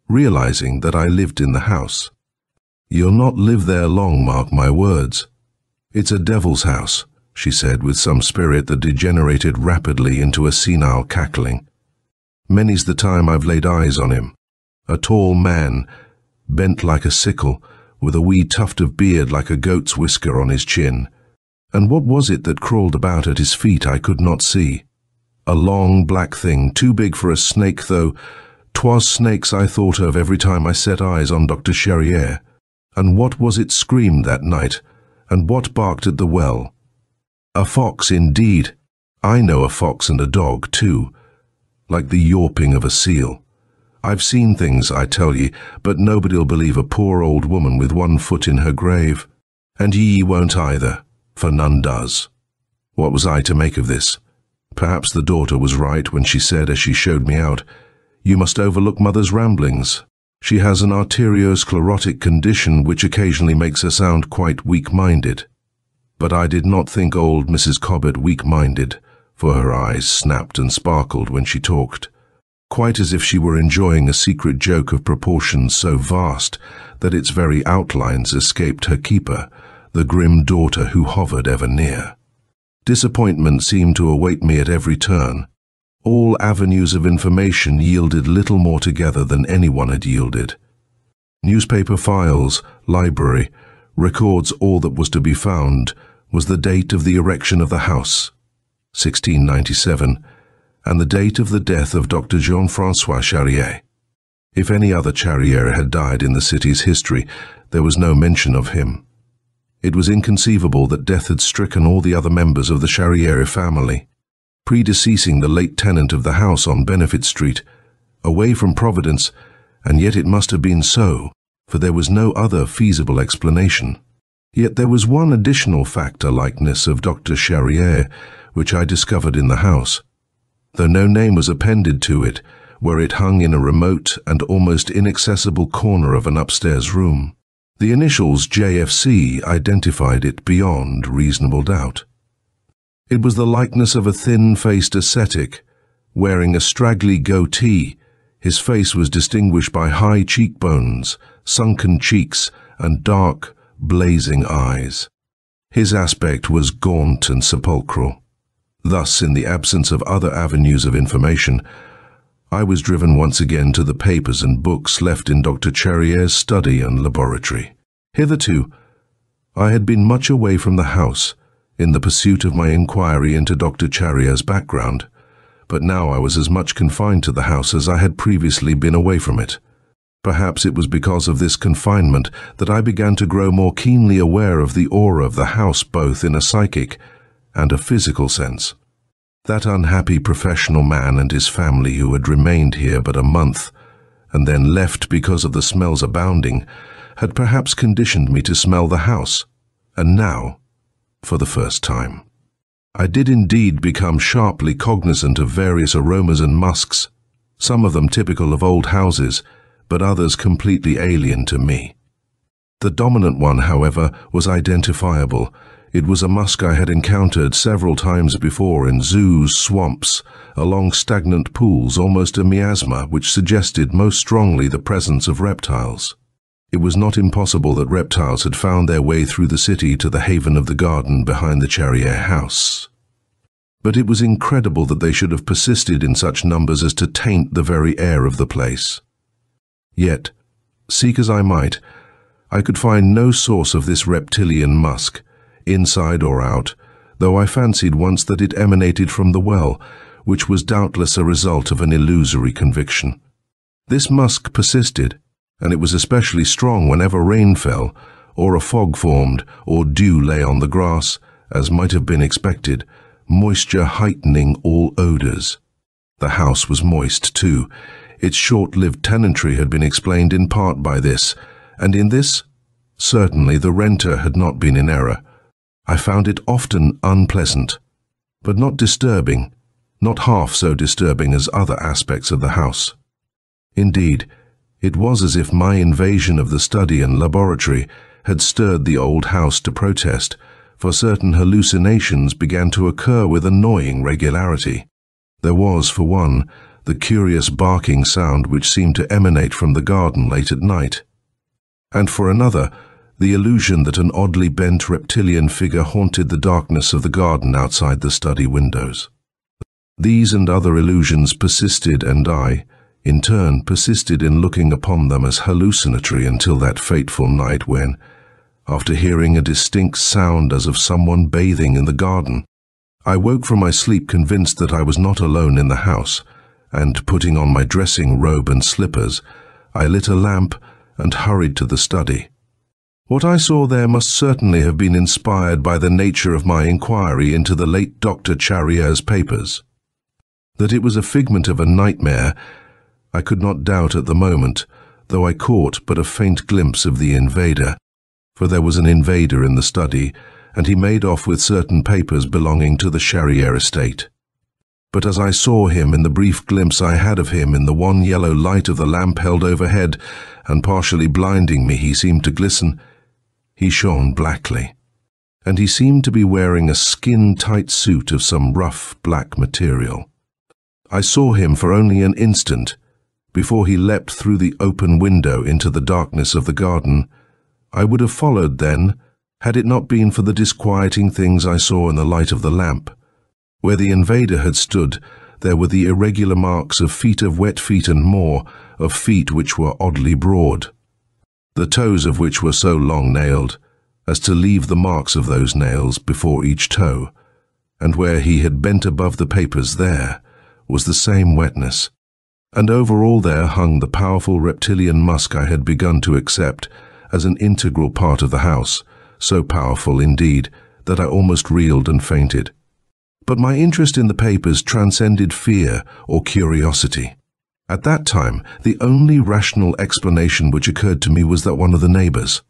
realizing that I lived in the house. You'll not live there long, mark my words. It's a devil's house, she said with some spirit that degenerated rapidly into a senile cackling. Many's the time I've laid eyes on him. A tall man, bent like a sickle, with a wee tuft of beard like a goat's whisker on his chin. And what was it that crawled about at his feet I could not see? A long black thing, too big for a snake, though 'twas snakes I thought of every time I set eyes on Dr. Charrier. And what was it screamed that night, and what barked at the well? A fox indeed. I know a fox and a dog too, like the yawping of a seal. I've seen things, I tell ye, but nobody'll believe a poor old woman with 1 foot in her grave. And ye won't either, for none does. What was I to make of this? Perhaps the daughter was right when she said, as she showed me out, "You must overlook mother's ramblings. She has an arteriosclerotic condition which occasionally makes her sound quite weak-minded." But I did not think old Mrs. Cobbett weak-minded, for her eyes snapped and sparkled when she talked, quite as if she were enjoying a secret joke of proportions so vast that its very outlines escaped her keeper, the grim daughter who hovered ever near. Disappointment seemed to await me at every turn. All avenues of information yielded little more together than anyone had yielded. Newspaper files, library, records all that was to be found, was the date of the erection of the house, 1697, and the date of the death of Dr. Jean-François Charrier. If any other Charrier had died in the city's history, there was no mention of him. It was inconceivable that death had stricken all the other members of the Charrier family, predeceasing the late tenant of the house on Benefit Street, away from Providence, and yet it must have been so, for there was no other feasible explanation. Yet there was one additional factor likeness of Dr. Charrier, which I discovered in the house. Though no name was appended to it, where it hung in a remote and almost inaccessible corner of an upstairs room, the initials JFC identified it beyond reasonable doubt. It was the likeness of a thin-faced ascetic, wearing a straggly goatee. His face was distinguished by high cheekbones, sunken cheeks, and dark, blazing eyes. His aspect was gaunt and sepulchral. Thus, in the absence of other avenues of information, I was driven once again to the papers and books left in Dr. Charrier's study and laboratory. Hitherto, I had been much away from the house, in the pursuit of my inquiry into Dr. Charrier's background, but now I was as much confined to the house as I had previously been away from it. Perhaps it was because of this confinement that I began to grow more keenly aware of the aura of the house, both in a psychic and a physical sense. That unhappy professional man and his family who had remained here but a month, and then left because of the smells abounding, had perhaps conditioned me to smell the house, and now, for the first time, I did indeed become sharply cognizant of various aromas and musks, some of them typical of old houses, but others completely alien to me. The dominant one, however, was identifiable. It was a musk I had encountered several times before in zoos, swamps, along stagnant pools, almost a miasma which suggested most strongly the presence of reptiles. It was not impossible that reptiles had found their way through the city to the haven of the garden behind the Charrier house. But it was incredible that they should have persisted in such numbers as to taint the very air of the place. Yet, seek as I might, I could find no source of this reptilian musk, inside or out, though I fancied once that it emanated from the well, which was doubtless a result of an illusory conviction. This musk persisted, and it was especially strong whenever rain fell, or a fog formed, or dew lay on the grass, as might have been expected, moisture heightening all odors. The house was moist, too. Its short-lived tenantry had been explained in part by this, and in this, certainly the renter had not been in error. I found it often unpleasant, but not disturbing, not half so disturbing as other aspects of the house. Indeed, it was as if my invasion of the study and laboratory had stirred the old house to protest, for certain hallucinations began to occur with annoying regularity. There was, for one, the curious barking sound which seemed to emanate from the garden late at night, and for another, the illusion that an oddly bent reptilian figure haunted the darkness of the garden outside the study windows. These and other illusions persisted, and I, in turn, persisted in looking upon them as hallucinatory until that fateful night when, after hearing a distinct sound as of someone bathing in the garden, I woke from my sleep convinced that I was not alone in the house, and, putting on my dressing robe and slippers, I lit a lamp and hurried to the study. What I saw there must certainly have been inspired by the nature of my inquiry into the late Dr. Charrier's papers. That it was a figment of a nightmare, I could not doubt at the moment, though I caught but a faint glimpse of the invader, for there was an invader in the study, and he made off with certain papers belonging to the Charrier estate. But as I saw him in the brief glimpse I had of him in the one yellow light of the lamp held overhead, and partially blinding me he seemed to glisten, he shone blackly, and he seemed to be wearing a skin-tight suit of some rough black material. I saw him for only an instant, before he leapt through the open window into the darkness of the garden. I would have followed then, had it not been for the disquieting things I saw in the light of the lamp. Where the invader had stood, there were the irregular marks of wet feet and more, of feet which were oddly broad, the toes of which were so long-nailed, as to leave the marks of those nails before each toe, and where he had bent above the papers there was the same wetness, and over all there hung the powerful reptilian musk I had begun to accept as an integral part of the house, so powerful indeed that I almost reeled and fainted. But my interest in the papers transcended fear or curiosity. At that time, the only rational explanation which occurred to me was that one of the neighbors,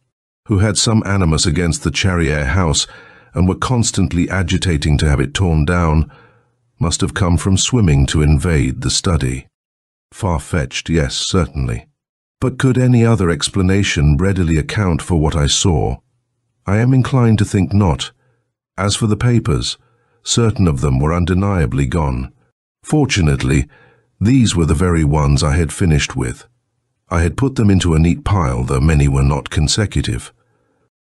who had some animus against the Charrier house and were constantly agitating to have it torn down, must have come from swimming to invade the study. Far-fetched, yes, certainly. But could any other explanation readily account for what I saw? I am inclined to think not. As for the papers, certain of them were undeniably gone. Fortunately, these were the very ones I had finished with. I had put them into a neat pile, though many were not consecutive.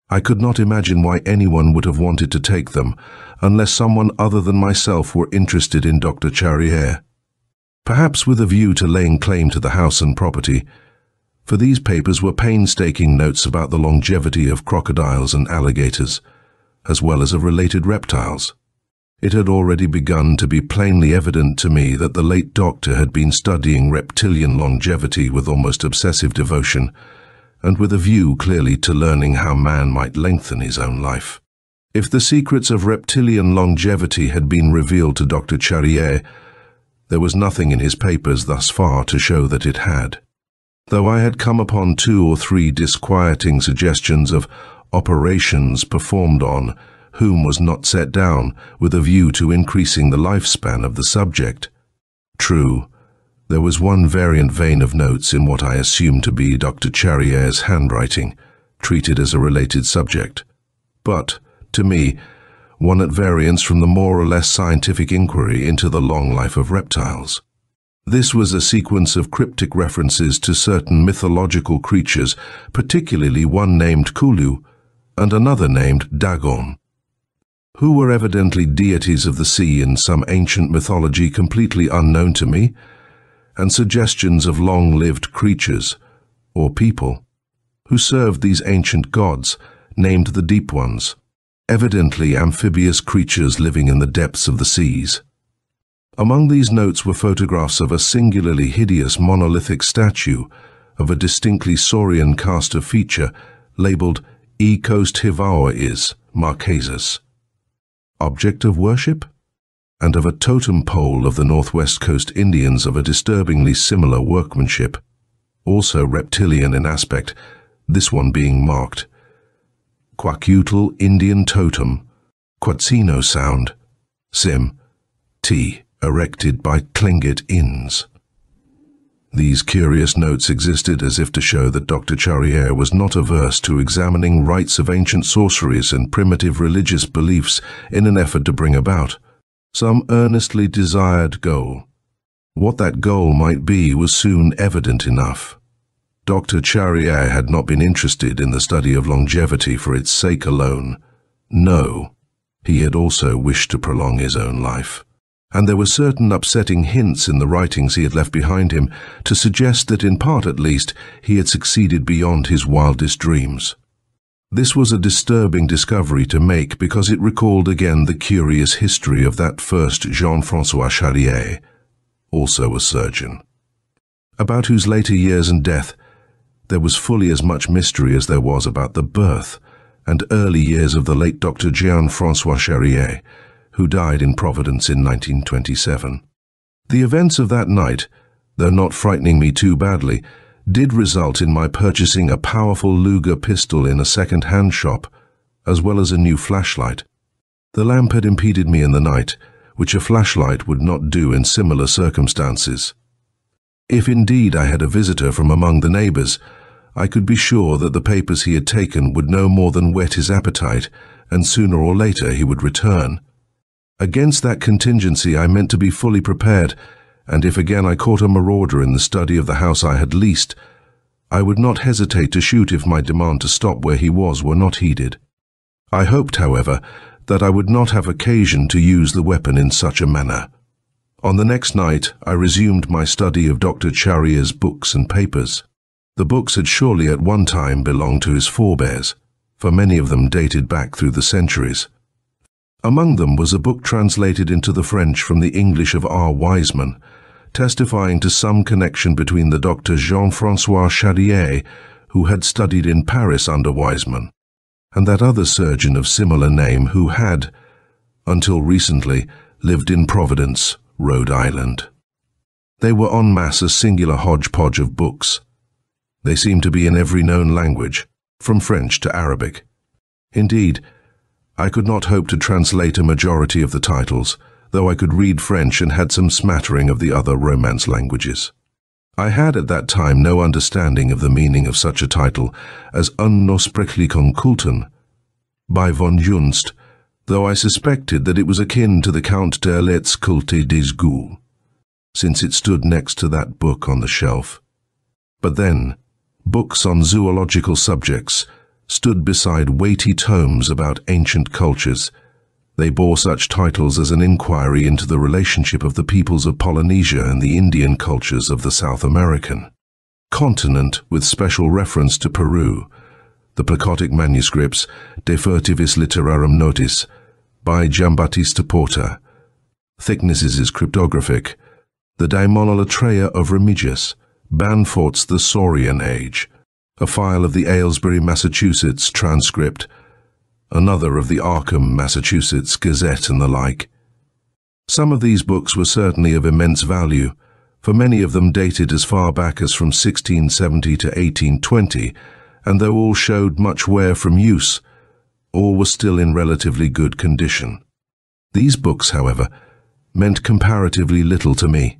I could not imagine why anyone would have wanted to take them, unless someone other than myself were interested in Dr. Charrier. Perhaps with a view to laying claim to the house and property, for these papers were painstaking notes about the longevity of crocodiles and alligators, as well as of related reptiles. It had already begun to be plainly evident to me that the late doctor had been studying reptilian longevity with almost obsessive devotion, and with a view clearly to learning how man might lengthen his own life. If the secrets of reptilian longevity had been revealed to Dr. Charrier, there was nothing in his papers thus far to show that it had. Though I had come upon 2 or 3 disquieting suggestions of operations performed on whom was not set down with a view to increasing the lifespan of the subject. True, there was one variant vein of notes in what I assumed to be Dr. Charrier's handwriting, treated as a related subject, but, to me, one at variance from the more or less scientific inquiry into the long life of reptiles. This was a sequence of cryptic references to certain mythological creatures, particularly one named Cthulhu and another named Dagon, who were evidently deities of the sea in some ancient mythology completely unknown to me, and suggestions of long-lived creatures, or people, who served these ancient gods, named the Deep Ones, evidently amphibious creatures living in the depths of the seas. Among these notes were photographs of a singularly hideous monolithic statue of a distinctly saurian cast of feature, labelled E Coast Hivawa is Marquesas, object of worship, and of a totem pole of the Northwest Coast Indians of a disturbingly similar workmanship, also reptilian in aspect, this one being marked Quacutl Indian Totem, Quatsino Sound, Sim, T, erected by Tlingit Inns. These curious notes existed as if to show that Dr. Charrier was not averse to examining rites of ancient sorceries and primitive religious beliefs in an effort to bring about some earnestly desired goal. What that goal might be was soon evident enough. Dr. Charrier had not been interested in the study of longevity for its sake alone. No, he had also wished to prolong his own life. And there were certain upsetting hints in the writings he had left behind him to suggest that, in part at least, he had succeeded beyond his wildest dreams. This was a disturbing discovery to make because it recalled again the curious history of that first Jean-François Charrier, also a surgeon, about whose later years and death there was fully as much mystery as there was about the birth and early years of the late Dr. Jean-François Charrier, who died in Providence in 1927. The events of that night, though not frightening me too badly, did result in my purchasing a powerful Luger pistol in a second-hand shop, as well as a new flashlight. The lamp had impeded me in the night, which a flashlight would not do in similar circumstances. If indeed I had a visitor from among the neighbors, I could be sure that the papers he had taken would no more than whet his appetite, and sooner or later he would return. Against that contingency I meant to be fully prepared, and if again I caught a marauder in the study of the house I had leased, I would not hesitate to shoot if my demand to stop where he was were not heeded. I hoped, however, that I would not have occasion to use the weapon in such a manner. On the next night I resumed my study of Dr. Charrier's books and papers. The books had surely at one time belonged to his forebears, for many of them dated back through the centuries. Among them was a book translated into the French from the English of R. Wiseman, testifying to some connection between the Dr. Jean-François Chadier, who had studied in Paris under Wiseman, and that other surgeon of similar name who had, until recently, lived in Providence, Rhode Island. They were en masse a singular hodgepodge of books. They seemed to be in every known language, from French to Arabic. Indeed, I could not hope to translate a majority of the titles, though I could read French and had some smattering of the other Romance languages. I had at that time no understanding of the meaning of such a title as Unsprechlichen Kulten by von Junst, though I suspected that it was akin to the Count Derleth's Culte des Ghouls, since it stood next to that book on the shelf. But then, books on zoological subjects stood beside weighty tomes about ancient cultures. They bore such titles as an inquiry into the relationship of the peoples of Polynesia and the Indian cultures of the South American continent, with special reference to Peru, the Placotic manuscripts De Furtivis Literarum Notis by Giambattista Porta, Thicknesses Cryptographic, the Daimonolatreia of Remigius, Banfort's The Saurian Age, a file of the Aylesbury, Massachusetts transcript, another of the Arkham, Massachusetts Gazette, and the like. Some of these books were certainly of immense value, for many of them dated as far back as from 1670 to 1820, and though all showed much wear from use, all were still in relatively good condition. These books, however, meant comparatively little to me.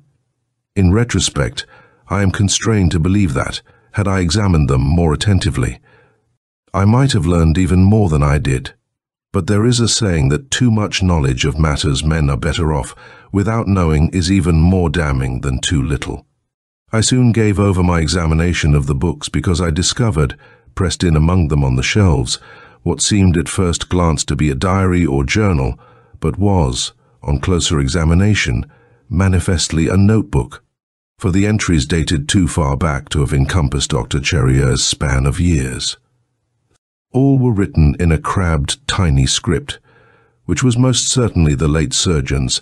In retrospect, I am constrained to believe that, had I examined them more attentively, I might have learned even more than I did. But there is a saying that too much knowledge of matters men are better off without knowing is even more damning than too little. I soon gave over my examination of the books because I discovered, pressed in among them on the shelves, what seemed at first glance to be a diary or journal, but was, on closer examination, manifestly a notebook, for the entries dated too far back to have encompassed Dr. Cherrier's span of years. All were written in a crabbed, tiny script, which was most certainly the late surgeon's,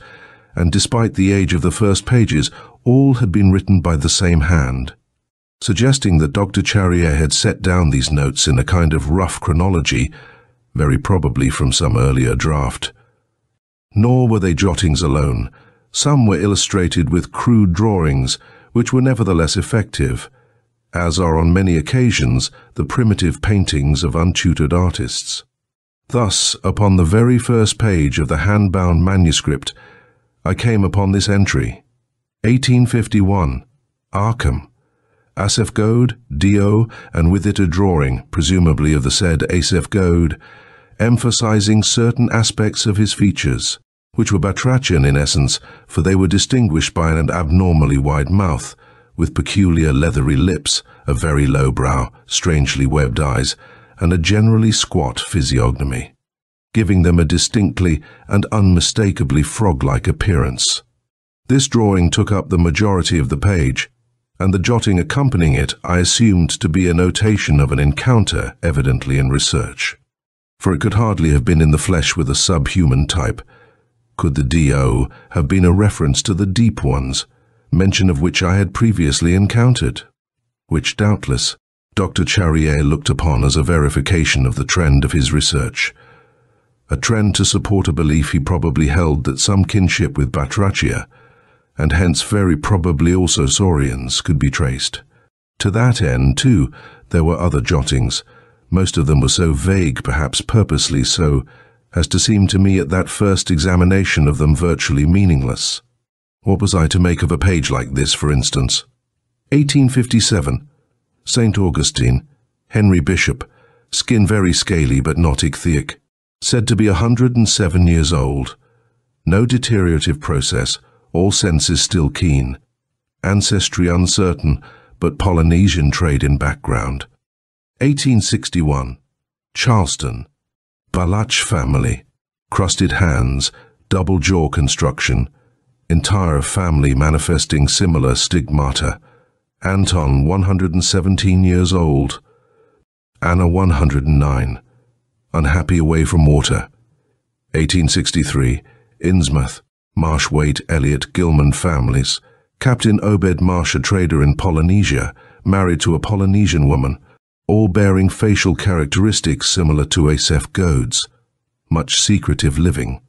and despite the age of the first pages, all had been written by the same hand, suggesting that Dr. Cherrier had set down these notes in a kind of rough chronology, very probably from some earlier draft. Nor were they jottings alone. Some were illustrated with crude drawings, which were nevertheless effective, as are on many occasions the primitive paintings of untutored artists. Thus, upon the very first page of the hand-bound manuscript, I came upon this entry: 1851, Arkham, Asaph Goad, D.O., and with it a drawing, presumably of the said Asaph Goad, emphasizing certain aspects of his features, which were batrachian in essence, for they were distinguished by an abnormally wide mouth, with peculiar leathery lips, a very low brow, strangely webbed eyes, and a generally squat physiognomy, giving them a distinctly and unmistakably frog-like appearance. This drawing took up the majority of the page, and the jotting accompanying it I assumed to be a notation of an encounter, evidently in research. For it could hardly have been in the flesh with a subhuman type. Could the D.O. have been a reference to the deep ones, mention of which I had previously encountered, which doubtless Dr. Cherrier looked upon as a verification of the trend of his research, a trend to support a belief he probably held that some kinship with Batrachia, and hence very probably also saurians, could be traced. To that end, too, there were other jottings. Most of them were so vague, perhaps purposely so, as to seem to me at that first examination of them virtually meaningless. What was I to make of a page like this, for instance? 1857, St. Augustine, Henry Bishop, skin very scaly but not ichthyic, said to be 107 years old. No deteriorative process, all senses still keen. Ancestry uncertain, but Polynesian trade in background. 1861, Charleston, Balach family, crusted hands, double jaw construction, entire family manifesting similar stigmata. Anton, 117 years old. Anna, 109. unhappy away from water. 1863, Innsmouth, Marshwaite, Elliot, Gilman families. Captain Obed Marsh, a trader in Polynesia, married to a Polynesian woman, all bearing facial characteristics similar to Asaph Goad's. Much secretive living.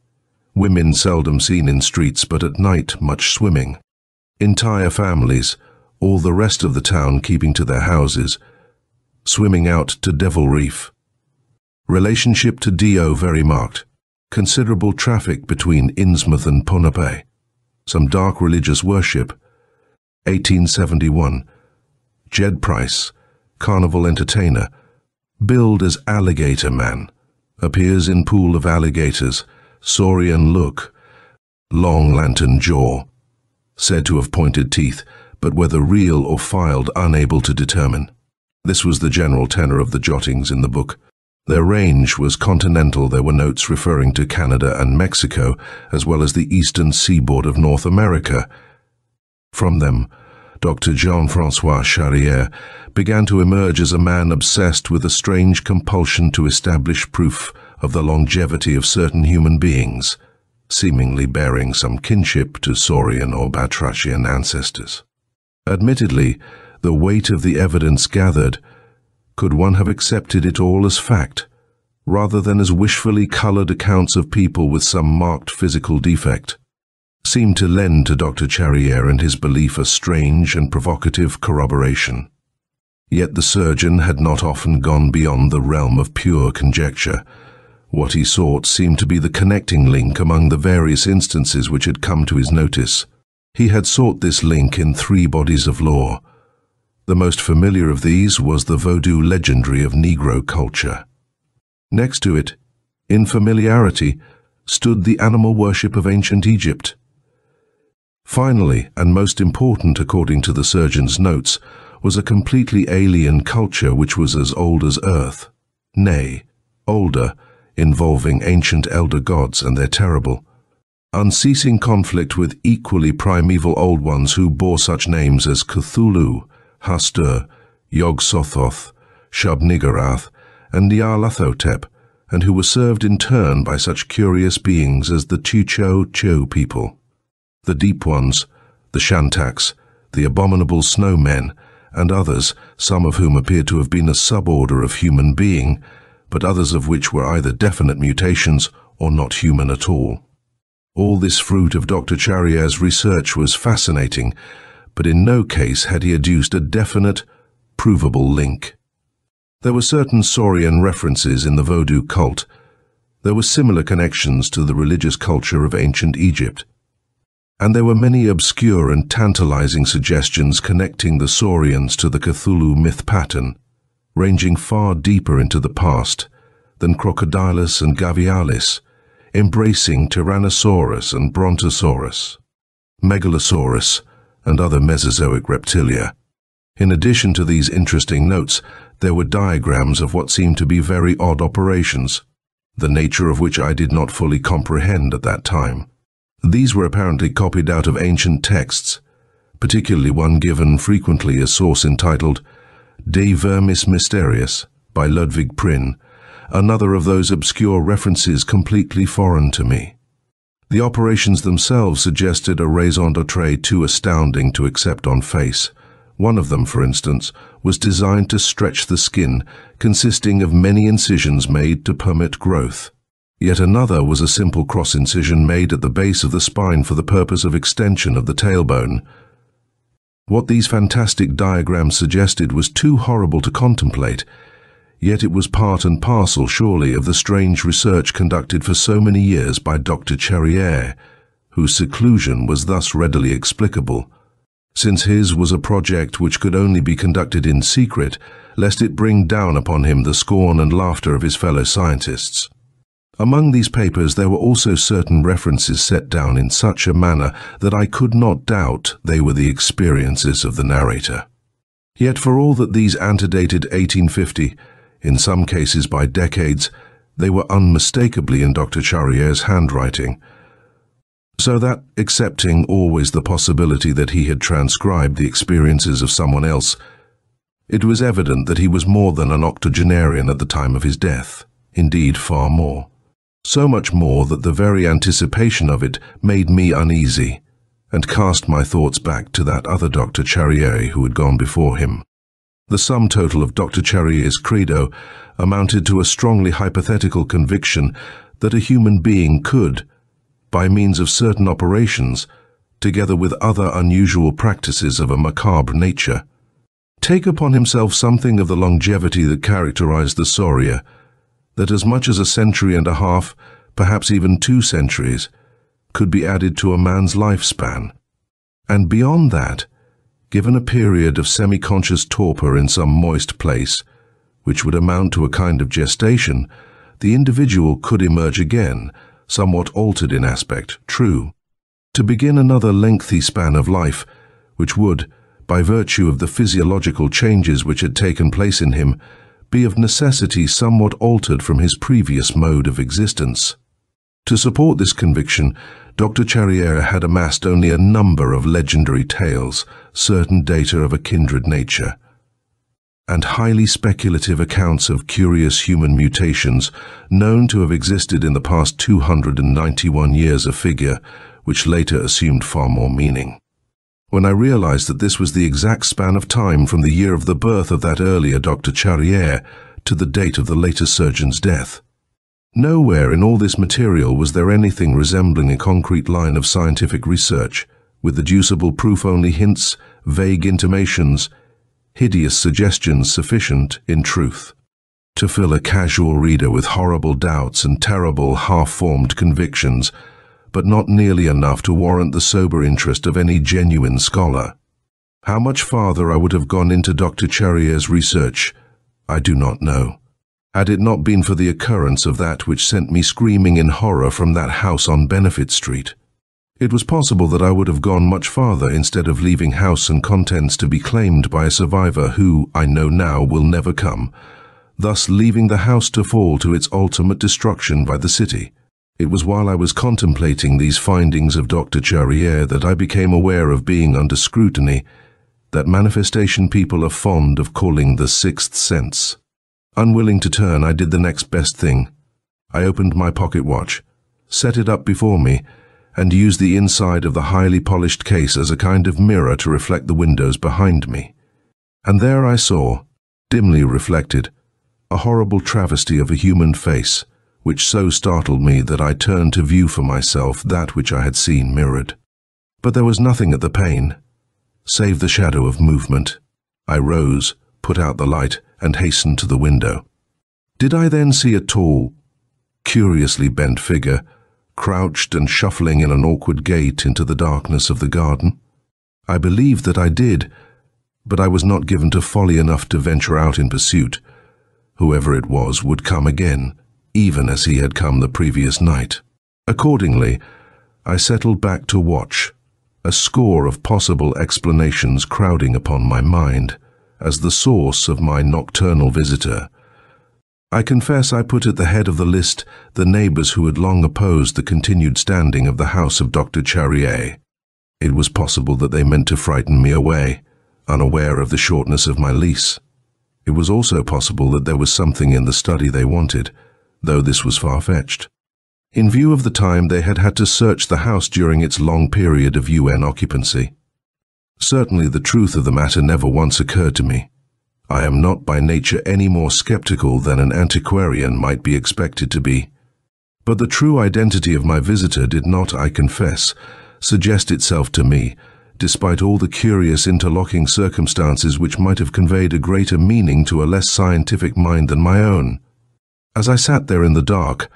Women seldom seen in streets, but at night much swimming. Entire families, all the rest of the town keeping to their houses, swimming out to Devil Reef. Relationship to Dio very marked. Considerable traffic between Innsmouth and Ponape. Some dark religious worship. 1871. Jed Price, carnival entertainer, billed as Alligator Man, appears in pool of alligators, saurian look, long lantern jaw, said to have pointed teeth, but whether real or filed unable to determine. This was the general tenor of the jottings in the book. Their range was continental. There were notes referring to Canada and Mexico, as well as the eastern seaboard of North America. From them, Dr. Jean-François Charrière began to emerge as a man obsessed with a strange compulsion to establish proof of the longevity of certain human beings, seemingly bearing some kinship to saurian or batrachian ancestors. Admittedly, the weight of the evidence gathered, could one have accepted it all as fact, rather than as wishfully colored accounts of people with some marked physical defect, seemed to lend to Dr. Charrière and his belief a strange and provocative corroboration. Yet the surgeon had not often gone beyond the realm of pure conjecture. What he sought seemed to be the connecting link among the various instances which had come to his notice. He had sought this link in 3 bodies of law. The most familiar of these was the Vodou legendary of Negro culture. Next to it, in familiarity, stood the animal worship of ancient Egypt. Finally, and most important according to the surgeon's notes, was a completely alien culture which was as old as Earth, nay, older, involving ancient elder gods and their terrible, unceasing conflict with equally primeval old ones who bore such names as Cthulhu, Hastur, Yog-Sothoth, Shub-Niggurath, and Nyarlathotep, and who were served in turn by such curious beings as the Chucho-Cho people, the Deep Ones, the Shantaks, the abominable snowmen, and others, some of whom appeared to have been a suborder of human being, but others of which were either definite mutations or not human at all. All this fruit of Dr. Charrière's research was fascinating, but in no case had he adduced a definite, provable link. There were certain saurian references in the Vodou cult. There were similar connections to the religious culture of ancient Egypt. And there were many obscure and tantalizing suggestions connecting the saurians to the Cthulhu myth pattern, ranging far deeper into the past than Crocodilus and Gavialis, embracing Tyrannosaurus and Brontosaurus, Megalosaurus, and other Mesozoic reptilia. In addition to these interesting notes, there were diagrams of what seemed to be very odd operations, the nature of which I did not fully comprehend at that time. These were apparently copied out of ancient texts, particularly one given frequently as source entitled De Vermis Mysteriis by Ludwig Prinn, another of those obscure references completely foreign to me. The operations themselves suggested a raison d'etre too astounding to accept on face. One of them, for instance, was designed to stretch the skin, consisting of many incisions made to permit growth. Yet another was a simple cross-incision made at the base of the spine for the purpose of extension of the tailbone. What these fantastic diagrams suggested was too horrible to contemplate, yet it was part and parcel, surely, of the strange research conducted for so many years by Dr. Charrière, whose seclusion was thus readily explicable, since his was a project which could only be conducted in secret, lest it bring down upon him the scorn and laughter of his fellow scientists. Among these papers there were also certain references set down in such a manner that I could not doubt they were the experiences of the narrator. Yet for all that these antedated 1850, in some cases by decades, they were unmistakably in Dr. Charrière's handwriting, so that, accepting always the possibility that he had transcribed the experiences of someone else, it was evident that he was more than an octogenarian at the time of his death. indeed far more. So much more that the very anticipation of it made me uneasy, and cast my thoughts back to that other Dr. Charrier who had gone before him. The sum total of Dr. Charrier's credo amounted to a strongly hypothetical conviction that a human being could, by means of certain operations, together with other unusual practices of a macabre nature, take upon himself something of the longevity that characterized the Saurier, that as much as a century and a half, perhaps even 2 centuries, could be added to a man's lifespan. And beyond that, given a period of semi-conscious torpor in some moist place, which would amount to a kind of gestation, the individual could emerge again, somewhat altered in aspect, true, to begin another lengthy span of life, which would, by virtue of the physiological changes which had taken place in him, be of necessity somewhat altered from his previous mode of existence. To support this conviction, Dr. Charrier had amassed only a number of legendary tales, certain data of a kindred nature, and highly speculative accounts of curious human mutations known to have existed in the past 291 years, a figure which later assumed far more meaning. When I realized that this was the exact span of time from the year of the birth of that earlier Dr. Charrier to the date of the later surgeon's death, nowhere in all this material was there anything resembling a concrete line of scientific research, with deducible proof only hints, vague intimations, hideous suggestions sufficient, in truth, to fill a casual reader with horrible doubts and terrible half-formed convictions, but not nearly enough to warrant the sober interest of any genuine scholar. How much farther I would have gone into Dr. Charrier's research, I do not know, had it not been for the occurrence of that which sent me screaming in horror from that house on Benefit Street. It was possible that I would have gone much farther instead of leaving house and contents to be claimed by a survivor who, I know now, will never come, thus leaving the house to fall to its ultimate destruction by the city. It was while I was contemplating these findings of Dr. Charrier that I became aware of being under scrutiny, that manifestation people are fond of calling the sixth sense. Unwilling to turn, I did the next best thing. I opened my pocket watch, set it up before me, and used the inside of the highly polished case as a kind of mirror to reflect the windows behind me. And there I saw, dimly reflected, a horrible travesty of a human face, which so startled me that I turned to view for myself that which I had seen mirrored. But there was nothing at the pane, save the shadow of movement. I rose, put out the light, and hastened to the window. Did I then see a tall, curiously bent figure, crouched and shuffling in an awkward gait into the darkness of the garden? I believed that I did, but I was not given to folly enough to venture out in pursuit. Whoever it was would come again, even as he had come the previous night. Accordingly, I settled back to watch, a score of possible explanations crowding upon my mind as the source of my nocturnal visitor. I confess I put at the head of the list the neighbors who had long opposed the continued standing of the house of Dr. Charrier. It was possible that they meant to frighten me away, unaware of the shortness of my lease. It was also possible that there was something in the study they wanted, though this was far-fetched. In view of the time they had had to search the house during its long period of UN occupancy. Certainly the truth of the matter never once occurred to me. I am not by nature any more skeptical than an antiquarian might be expected to be. But the true identity of my visitor did not, I confess, suggest itself to me, despite all the curious interlocking circumstances which might have conveyed a greater meaning to a less scientific mind than my own. As I sat there in the dark,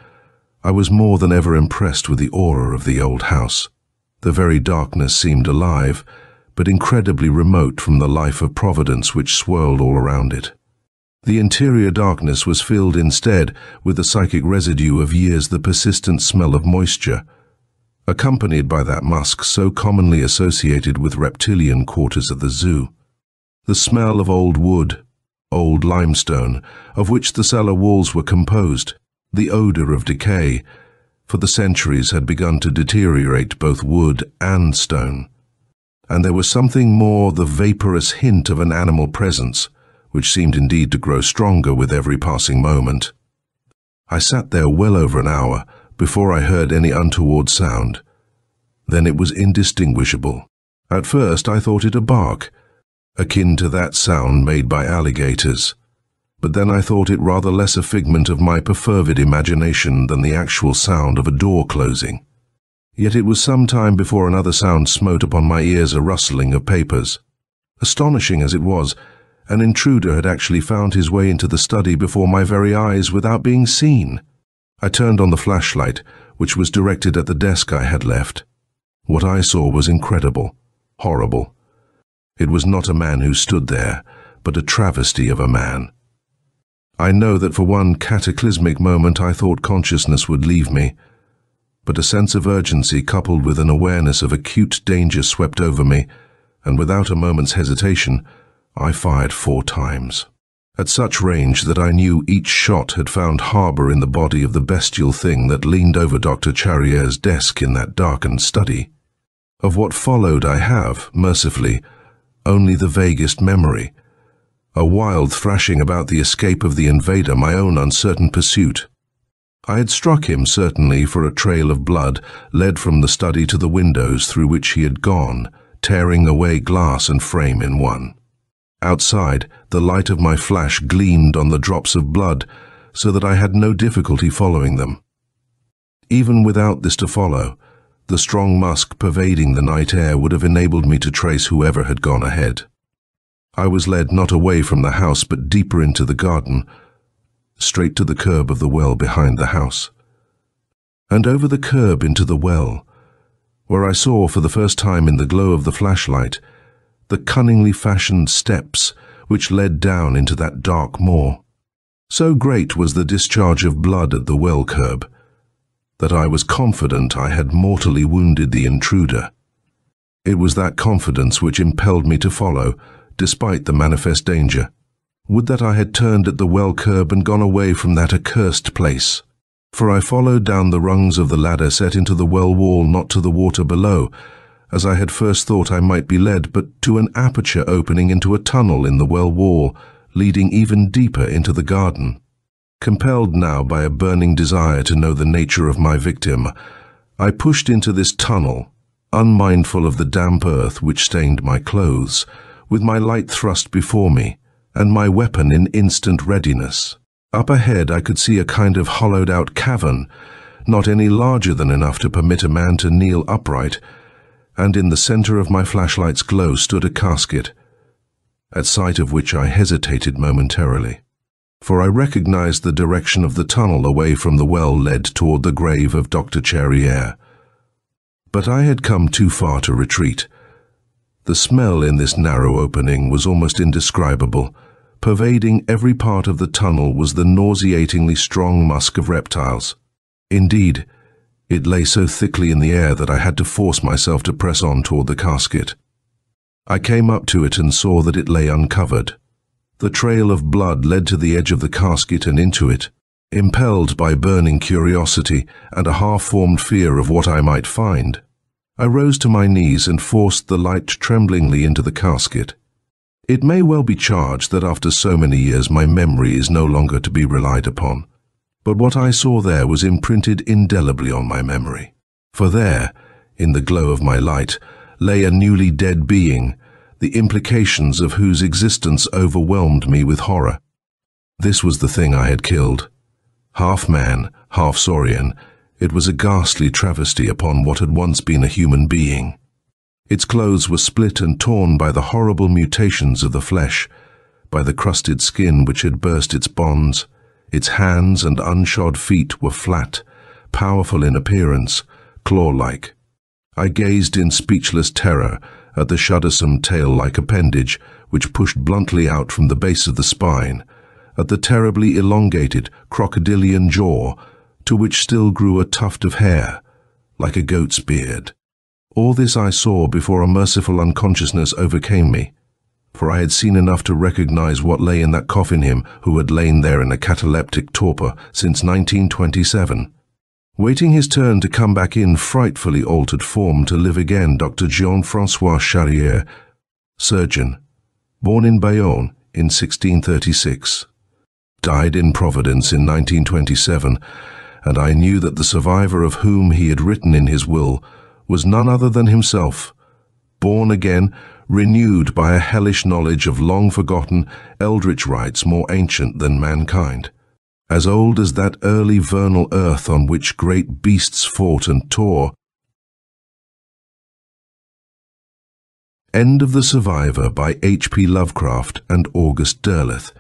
I was more than ever impressed with the aura of the old house. The very darkness seemed alive, but incredibly remote from the life of Providence which swirled all around it. The interior darkness was filled instead with the psychic residue of years, the persistent smell of moisture, accompanied by that musk so commonly associated with reptilian quarters at the zoo. The smell of old wood, old limestone, of which the cellar walls were composed, the odor of decay, for the centuries had begun to deteriorate both wood and stone. And there was something more, the vaporous hint of an animal presence, which seemed indeed to grow stronger with every passing moment. I sat there well over an hour before I heard any untoward sound. Then it was indistinguishable. At first I thought it a bark, akin to that sound made by alligators. But then I thought it rather less a figment of my perfervid imagination than the actual sound of a door closing. Yet it was some time before another sound smote upon my ears, a rustling of papers. Astonishing as it was, an intruder had actually found his way into the study before my very eyes without being seen. I turned on the flashlight, which was directed at the desk I had left. What I saw was incredible, horrible. It was not a man who stood there, but a travesty of a man. I know that for one cataclysmic moment I thought consciousness would leave me, but a sense of urgency coupled with an awareness of acute danger swept over me, and without a moment's hesitation, I fired 4 times. At such range that I knew each shot had found harbour in the body of the bestial thing that leaned over Dr. Charrier's desk in that darkened study. Of what followed I have, mercifully, only the vaguest memory. A wild thrashing about the escape of the invader, my own uncertain pursuit. I had struck him, certainly, for a trail of blood led from the study to the windows through which he had gone, tearing away glass and frame in one. Outside, the light of my flash gleamed on the drops of blood, so that I had no difficulty following them. Even without this to follow, the strong musk pervading the night air would have enabled me to trace whoever had gone ahead. I was led not away from the house but deeper into the garden, straight to the curb of the well behind the house. And over the curb into the well, where I saw for the first time in the glow of the flashlight the cunningly fashioned steps which led down into that dark moor. So great was the discharge of blood at the well curb that I was confident I had mortally wounded the intruder. It was that confidence which impelled me to follow, despite the manifest danger. Would that I had turned at the well curb and gone away from that accursed place. For I followed down the rungs of the ladder set into the well wall, not to the water below, as I had first thought I might be led, but to an aperture opening into a tunnel in the well wall, leading even deeper into the garden. Compelled now by a burning desire to know the nature of my victim, I pushed into this tunnel, unmindful of the damp earth which stained my clothes, with my light thrust before me, and my weapon in instant readiness. Up ahead I could see a kind of hollowed-out cavern, not any larger than enough to permit a man to kneel upright, and in the centre of my flashlight's glow stood a casket, at sight of which I hesitated momentarily, for I recognized the direction of the tunnel away from the well led toward the grave of Dr. Charrier. But I had come too far to retreat. The smell in this narrow opening was almost indescribable. Pervading every part of the tunnel was the nauseatingly strong musk of reptiles. Indeed, it lay so thickly in the air that I had to force myself to press on toward the casket. I came up to it and saw that it lay uncovered. The trail of blood led to the edge of the casket and into it. Impelled by burning curiosity and a half-formed fear of what I might find, I rose to my knees and forced the light tremblingly into the casket. It may well be charged that after so many years my memory is no longer to be relied upon, but what I saw there was imprinted indelibly on my memory. For there, in the glow of my light, lay a newly dead being, the implications of whose existence overwhelmed me with horror. This was the thing I had killed. Half man, half saurian, it was a ghastly travesty upon what had once been a human being. Its clothes were split and torn by the horrible mutations of the flesh, by the crusted skin which had burst its bonds. Its hands and unshod feet were flat, powerful in appearance, claw-like. I gazed in speechless terror at the shuddersome tail-like appendage which pushed bluntly out from the base of the spine, at the terribly elongated crocodilian jaw, to which still grew a tuft of hair, like a goat's beard. All this I saw before a merciful unconsciousness overcame me, for I had seen enough to recognize what lay in that coffin, him who had lain there in a cataleptic torpor since 1927. Waiting his turn to come back in frightfully altered form to live again, Dr. Jean-François Charrier, surgeon, born in Bayonne in 1636. died in Providence in 1927, and I knew that the survivor of whom he had written in his will was none other than himself, born again, renewed by a hellish knowledge of long-forgotten, eldritch rites more ancient than mankind, as old as that early vernal earth on which great beasts fought and tore. End of the Survivor by H.P. Lovecraft and August Derleth.